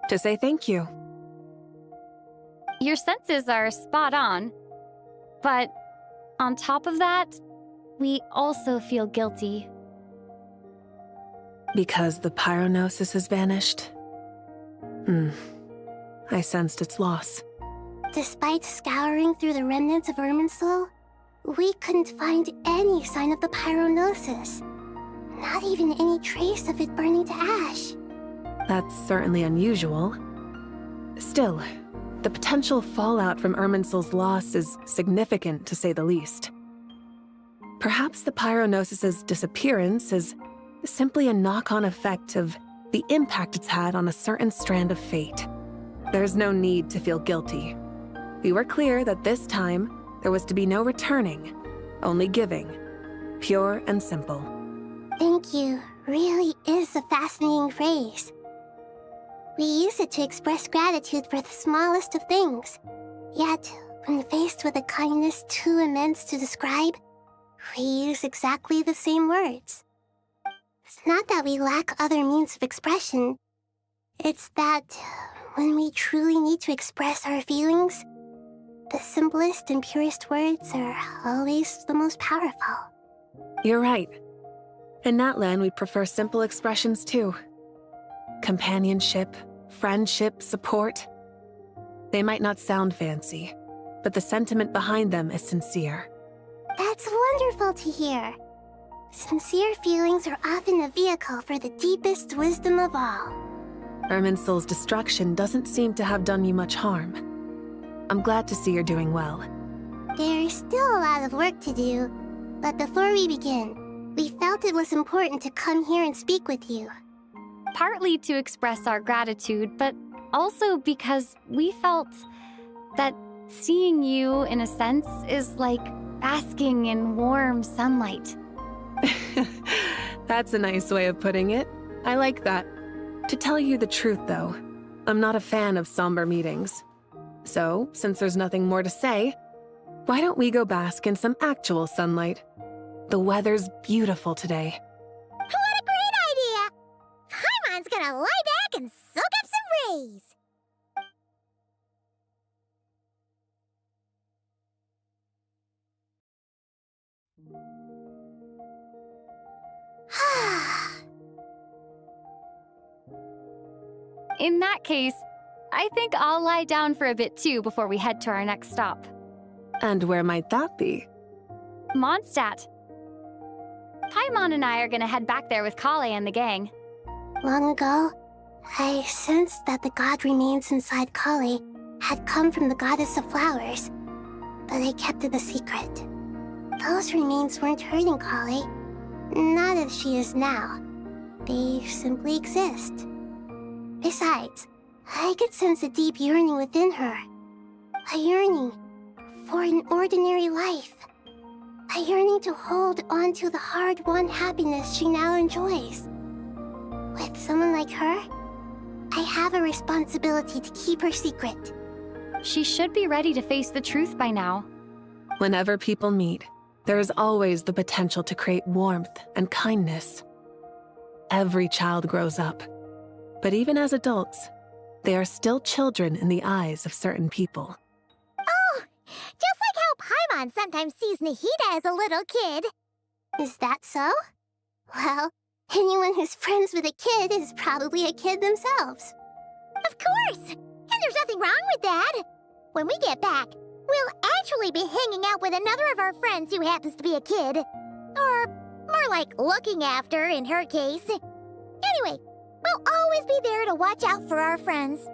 To say thank you. Your senses are spot on. But on top of that, we also feel guilty. Because the pyronosis has vanished? I sensed its loss. Despite scouring through the remnants of Irminsul, we couldn't find any sign of the pyronosis. Not even any trace of it burning to ash. That's certainly unusual. Still, the potential fallout from Irminsul's loss is significant, to say the least. Perhaps the pyronosis's disappearance is simply a knock-on effect of the impact it's had on a certain strand of fate. There's no need to feel guilty. We were clear that this time, there was to be no returning, only giving. Pure and simple. Thank you really is a fascinating phrase. We use it to express gratitude for the smallest of things. Yet, when faced with a kindness too immense to describe, we use exactly the same words. It's not that we lack other means of expression. It's that when we truly need to express our feelings, the simplest and purest words are always the most powerful. You're right. In Natlan, we prefer simple expressions too. Companionship, friendship, support. They might not sound fancy, but the sentiment behind them is sincere. That's wonderful to hear. Sincere feelings are often a vehicle for the deepest wisdom of all. Irminsul's destruction doesn't seem to have done you much harm. I'm glad to see you're doing well. There's still a lot of work to do, but before we begin, we felt it was important to come here and speak with you. Partly to express our gratitude, but also because we felt that seeing you, in a sense, is like basking in warm sunlight. That's a nice way of putting it. I like that. To tell you the truth, though, I'm not a fan of somber meetings. So, since there's nothing more to say, why don't we go bask in some actual sunlight? The weather's beautiful today. What a great idea! Paimon's gonna lie back and soak up some rays. In that case, I think I'll lie down for a bit too before we head to our next stop. And where might that be? Mondstadt. Paimon and I are gonna head back there with Kale and the gang. Long ago, I sensed that the god remains inside Kali had come from the goddess of flowers, but I kept it a secret. Those remains weren't hurting Kali, not as she is now. They simply exist. Besides, I could sense a deep yearning within her. A yearning for an ordinary life. A yearning to hold on to the hard-won happiness she now enjoys. With someone like her, I have a responsibility to keep her secret. She should be ready to face the truth by now. Whenever people meet, there is always the potential to create warmth and kindness. Every child grows up, but even as adults, they are still children in the eyes of certain people. Oh, just like how Paimon sometimes sees Nahida as a little kid. Is that so? Well, anyone who's friends with a kid is probably a kid themselves. Of course! And there's nothing wrong with that. When we get back, we'll actually be hanging out with another of our friends who happens to be a kid. Or more like looking after, in her case. Anyway, we'll always be there to watch out for our friends.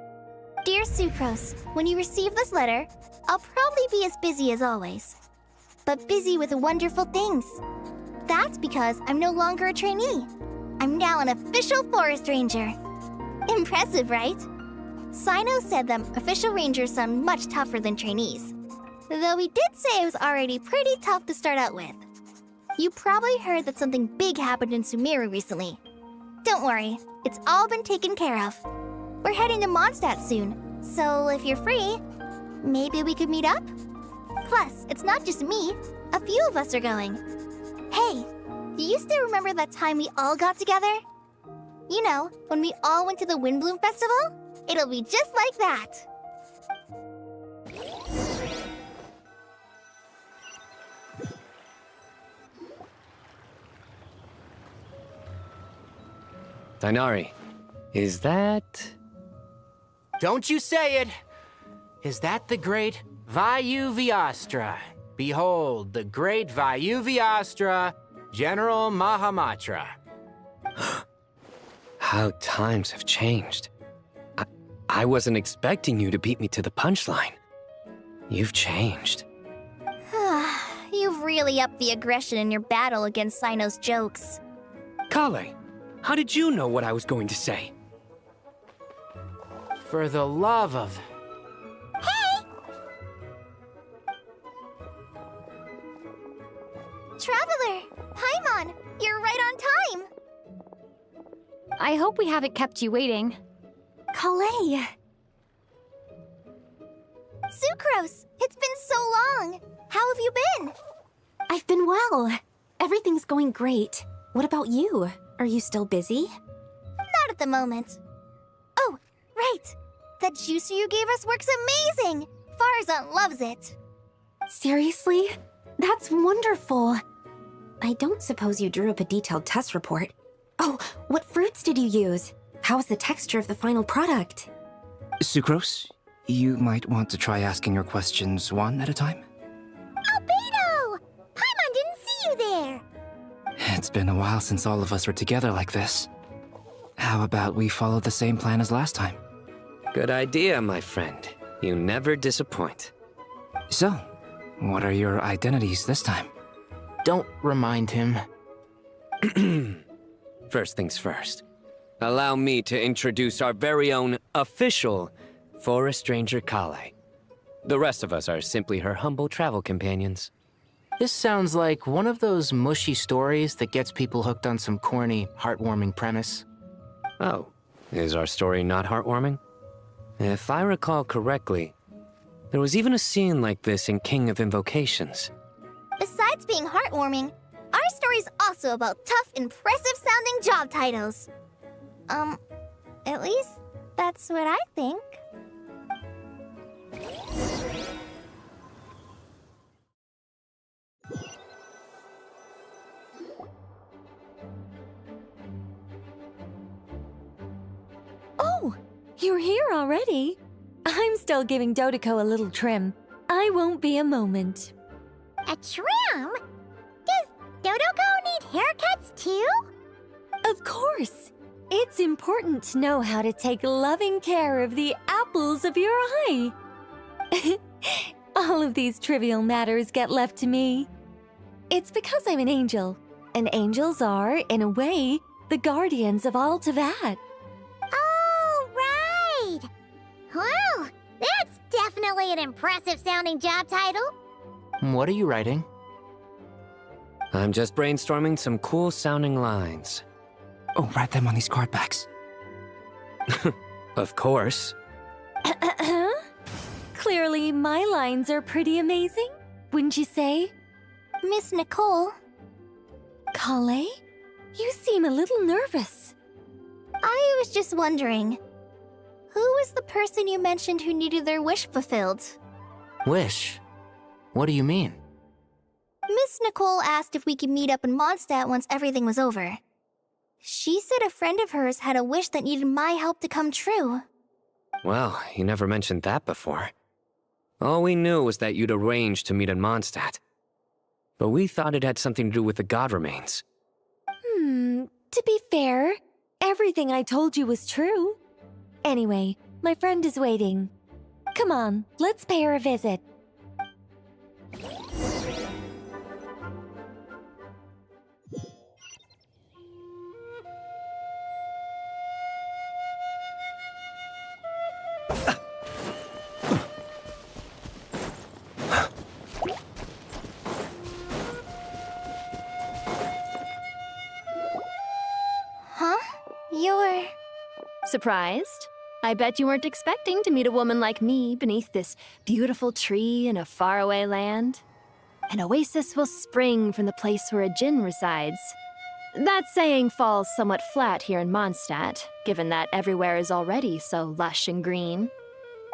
Dear Sucrose, when you receive this letter, I'll probably be as busy as always. But busy with wonderful things. That's because I'm no longer a trainee. I'm now an official forest ranger. Impressive, right? Sino said them official rangers sound much tougher than trainees. Though he did say it was already pretty tough to start out with. You probably heard that something big happened in Sumeru recently. Don't worry, it's all been taken care of. We're heading to Mondstadt soon, so if you're free, maybe we could meet up? Plus, it's not just me, a few of us are going. Hey, do you still remember that time we all got together? You know, when we all went to the Windbloom Festival? It'll be just like that. Dainari, is that... Don't you say it! Is that the great Vayu-Vyastra? Behold, the great Vayu-Vyastra, General Mahamatra. How times have changed. I wasn't expecting you to beat me to the punchline. You've changed. You've really upped the aggression in your battle against Sino's jokes. Kale, how did you know what I was going to say? For the love of... Hey! Traveler! Paimon! You're right on time! I hope we haven't kept you waiting. Kale! Sucrose! It's been so long! How have you been? I've been well. Everything's going great. What about you? Are you still busy? Not at the moment. Oh, right! That juicer you gave us works amazing! Farzan loves it. Seriously? That's wonderful. I don't suppose you drew up a detailed test report. Oh, what fruits did you use? How was the texture of the final product? Sucrose, you might want to try asking your questions one at a time. Albedo! Paimon didn't see you there! It's been a while since all of us were together like this. How about we follow the same plan as last time? Good idea, my friend. You never disappoint. So, what are your identities this time? Don't remind him. First things first. Allow me to introduce our very own official Forest Ranger Kale. The rest of us are simply her humble travel companions. This sounds like one of those mushy stories that gets people hooked on some corny, heartwarming premise. Oh, is our story not heartwarming? If I recall correctly, there was even a scene like this in King of Invocations. Besides being heartwarming, our story's also about tough, impressive-sounding job titles. At least that's what I think. Oh, you're here already? I'm still giving Dodeko a little trim. I won't be a moment. A trim? Does Dodoko need haircuts too? Of course. It's important to know how to take loving care of the apples of your eye. All of these trivial matters get left to me. It's because I'm an angel, and angels are, in a way, the guardians of all Teyvat. Oh, right! Well, that's definitely an impressive-sounding job title. What are you writing? I'm just brainstorming some cool-sounding lines. Oh, write them on these card backs. Of course. Clearly, my lines are pretty amazing, wouldn't you say? Miss Nicole. Kale? You seem a little nervous. I was just wondering, who was the person you mentioned who needed their wish fulfilled? Wish? What do you mean? Miss Nicole asked if we could meet up in Mondstadt once everything was over. She said a friend of hers had a wish that needed my help to come true. Well, you never mentioned that before. All we knew was that you'd arranged to meet in Mondstadt. But we thought it had something to do with the god remains. To be fair, everything I told you was true. Anyway, my friend is waiting. Come on, let's pay her a visit. Huh? You're... Surprised? I bet you weren't expecting to meet a woman like me beneath this beautiful tree in a faraway land. An oasis will spring from the place where a djinn resides. That saying falls somewhat flat here in Mondstadt, given that everywhere is already so lush and green.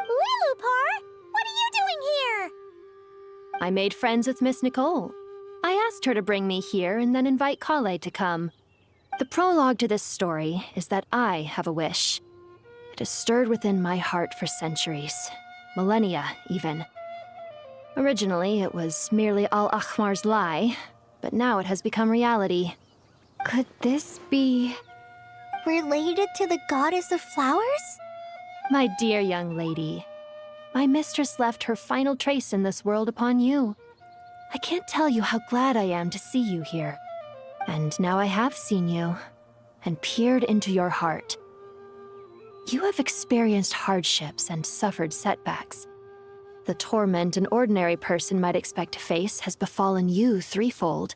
Lilupar, what are you doing here? I made friends with Miss Nicole. I asked her to bring me here and then invite Kale to come. The prologue to this story is that I have a wish. It has stirred within my heart for centuries, millennia even. Originally, it was merely Al-Akhmar's lie, but now it has become reality. Could this be... related to the goddess of flowers? My dear young lady, my mistress left her final trace in this world upon you. I can't tell you how glad I am to see you here. And now I have seen you, and peered into your heart. You have experienced hardships and suffered setbacks. The torment an ordinary person might expect to face has befallen you threefold.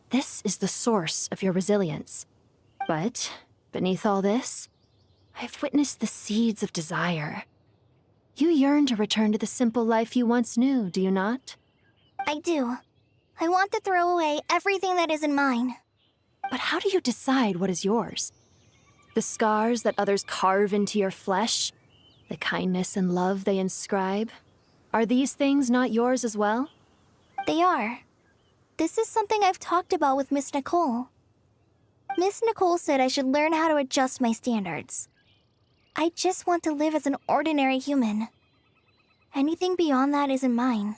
This is the source of your resilience. But, beneath all this, I've witnessed the seeds of desire. You yearn to return to the simple life you once knew, do you not? I do. I want to throw away everything that isn't mine. But how do you decide what is yours? The scars that others carve into your flesh? The kindness and love they inscribe? Are these things not yours as well? They are. This is something I've talked about with Miss Nicole. Miss Nicole said I should learn how to adjust my standards. I just want to live as an ordinary human. Anything beyond that isn't mine.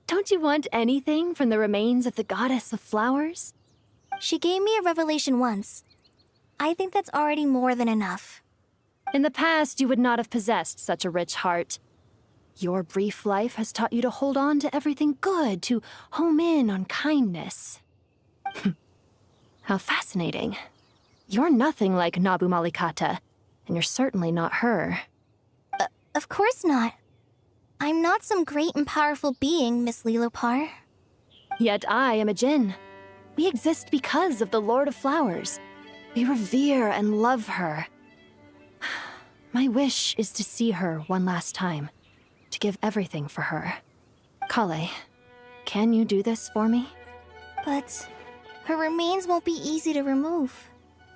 Don't you want anything from the remains of the goddess of flowers? She gave me a revelation once. I think that's already more than enough. In the past, you would not have possessed such a rich heart. Your brief life has taught you to hold on to everything good, to home in on kindness. How fascinating. You're nothing like Nabu Malikata, and you're certainly not her. Of course not. I'm not some great and powerful being, Miss Lilopar. Yet I am a djinn. We exist because of the Lord of Flowers. We revere and love her. My wish is to see her one last time, to give everything for her. Kale, can you do this for me? But her remains won't be easy to remove.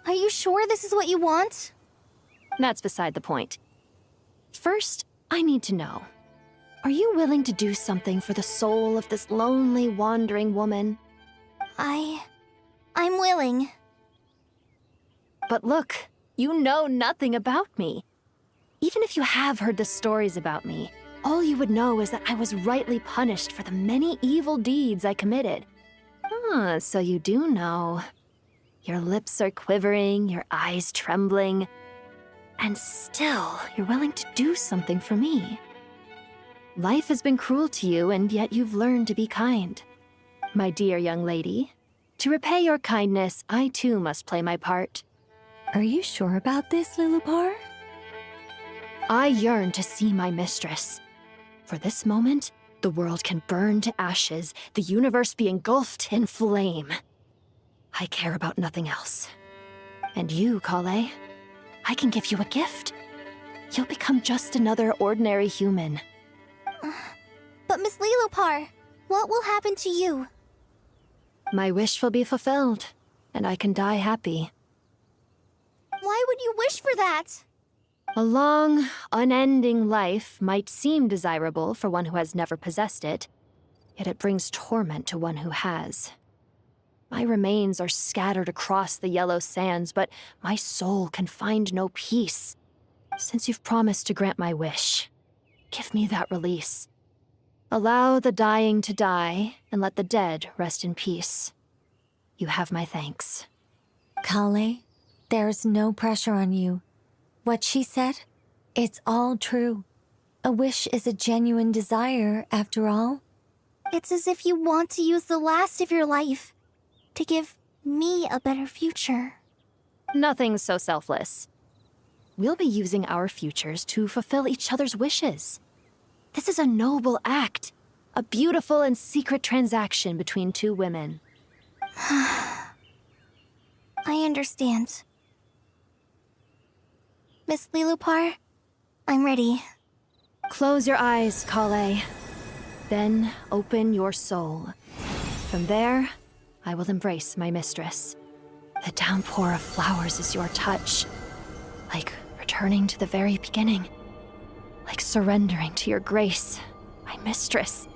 Are you sure this is what you want? That's beside the point. First, I need to know. Are you willing to do something for the soul of this lonely, wandering woman? I'm willing. But look, you know nothing about me. Even if you have heard the stories about me, all you would know is that I was rightly punished for the many evil deeds I committed. Ah, so you do know. Your lips are quivering, your eyes trembling, and still you're willing to do something for me. Life has been cruel to you, and yet you've learned to be kind. My dear young lady, to repay your kindness, I too must play my part. Are you sure about this, Lilupar? I yearn to see my mistress. For this moment, the world can burn to ashes, the universe be engulfed in flame. I care about nothing else. And you, Kale, I can give you a gift. You'll become just another ordinary human. But Miss Lilupar, what will happen to you? My wish will be fulfilled, and I can die happy. Why would you wish for that? A long, unending life might seem desirable for one who has never possessed it, yet it brings torment to one who has. My remains are scattered across the yellow sands, but my soul can find no peace. Since you've promised to grant my wish, give me that release. Allow the dying to die, and let the dead rest in peace. You have my thanks. Kale, there's no pressure on you. What she said, it's all true. A wish is a genuine desire, after all. It's as if you want to use the last of your life to give me a better future. Nothing so selfless. We'll be using our futures to fulfill each other's wishes. This is a noble act, a beautiful and secret transaction between two women. I understand. Miss Lilupar, I'm ready. Close your eyes, Kale. Then open your soul. From there, I will embrace my mistress. The downpour of flowers is your touch. Like returning to the very beginning. Like surrendering to your grace, my mistress.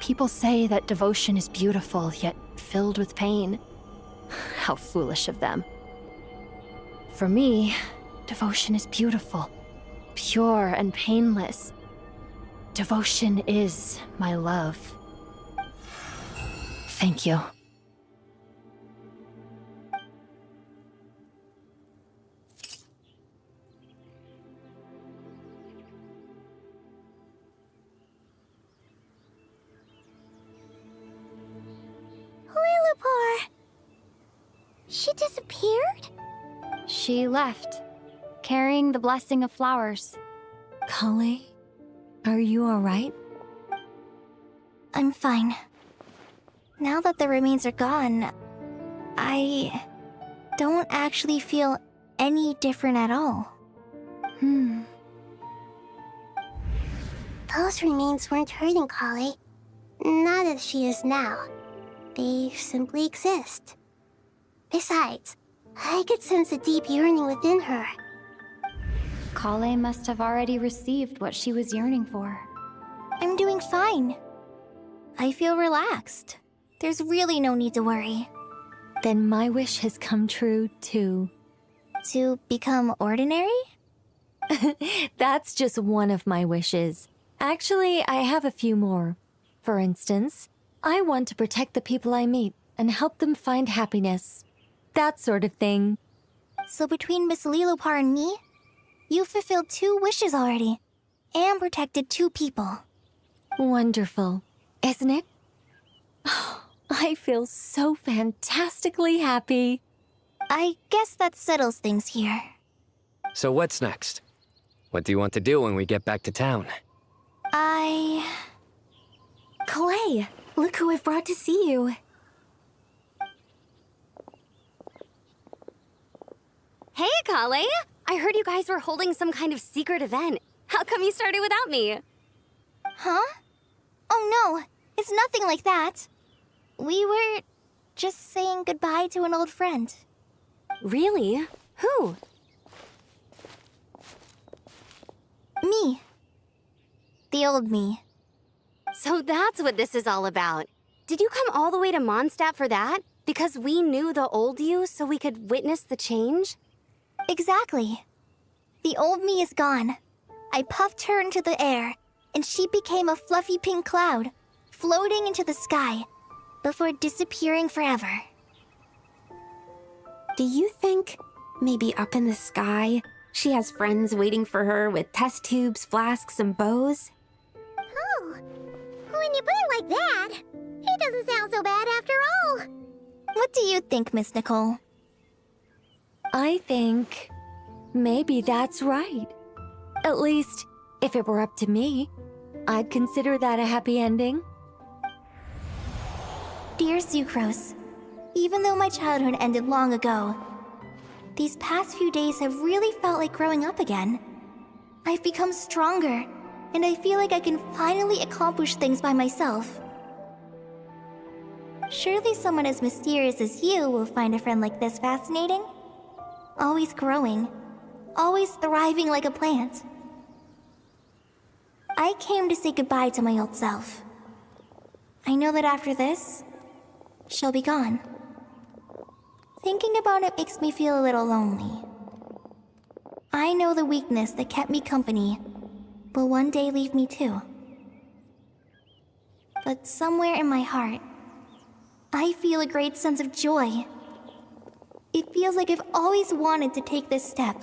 People say that devotion is beautiful, yet filled with pain. How foolish of them. For me, devotion is beautiful, pure and painless. Devotion is my love. Thank you. Lilupar! She disappeared? She left, carrying the blessing of flowers. Kale, are you alright? I'm fine. Now that the remains are gone, I don't actually feel any different at all. Those remains weren't hurting Kali. Not as she is now. They simply exist. Besides, I could sense a deep yearning within her. Kale must have already received what she was yearning for. I'm doing fine. I feel relaxed. There's really no need to worry. Then my wish has come true, too. To become ordinary? That's just one of my wishes. Actually, I have a few more. For instance, I want to protect the people I meet and help them find happiness. That sort of thing. So between Miss Lilupar and me, you've fulfilled 2 wishes already, and protected 2 people. Wonderful, isn't it? I feel so fantastically happy. I guess that settles things here. So what's next? What do you want to do when we get back to town? Kalei, look who I've brought to see you. Hey, Kalei! I heard you guys were holding some kind of secret event. How come you started without me? Huh? Oh no, it's nothing like that. We were Just saying goodbye to an old friend. Really? Who? Me. The old me. So that's what this is all about. Did you come all the way to Mondstadt for that? Because we knew the old you so we could witness the change? Exactly. The old me is gone. I puffed her into the air, and she became a fluffy pink cloud, floating into the sky, before disappearing forever. Do you think, maybe up in the sky, she has friends waiting for her with test tubes, flasks, and bows? Oh, when you put it like that, it doesn't sound so bad after all. What do you think, Miss Nicole? I think maybe that's right. At least, if it were up to me, I'd consider that a happy ending. Dear Sucrose, even though my childhood ended long ago, these past few days have really felt like growing up again. I've become stronger, and I feel like I can finally accomplish things by myself. Surely someone as mysterious as you will find a friend like this fascinating? Always growing, always thriving like a plant. I came to say goodbye to my old self. I know that after this, she'll be gone. Thinking about it makes me feel a little lonely. I know the weakness that kept me company will one day leave me too. But somewhere in my heart, I feel a great sense of joy. It feels like I've always wanted to take this step,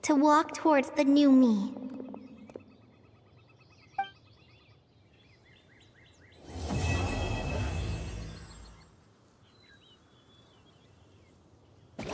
to walk towards the new me.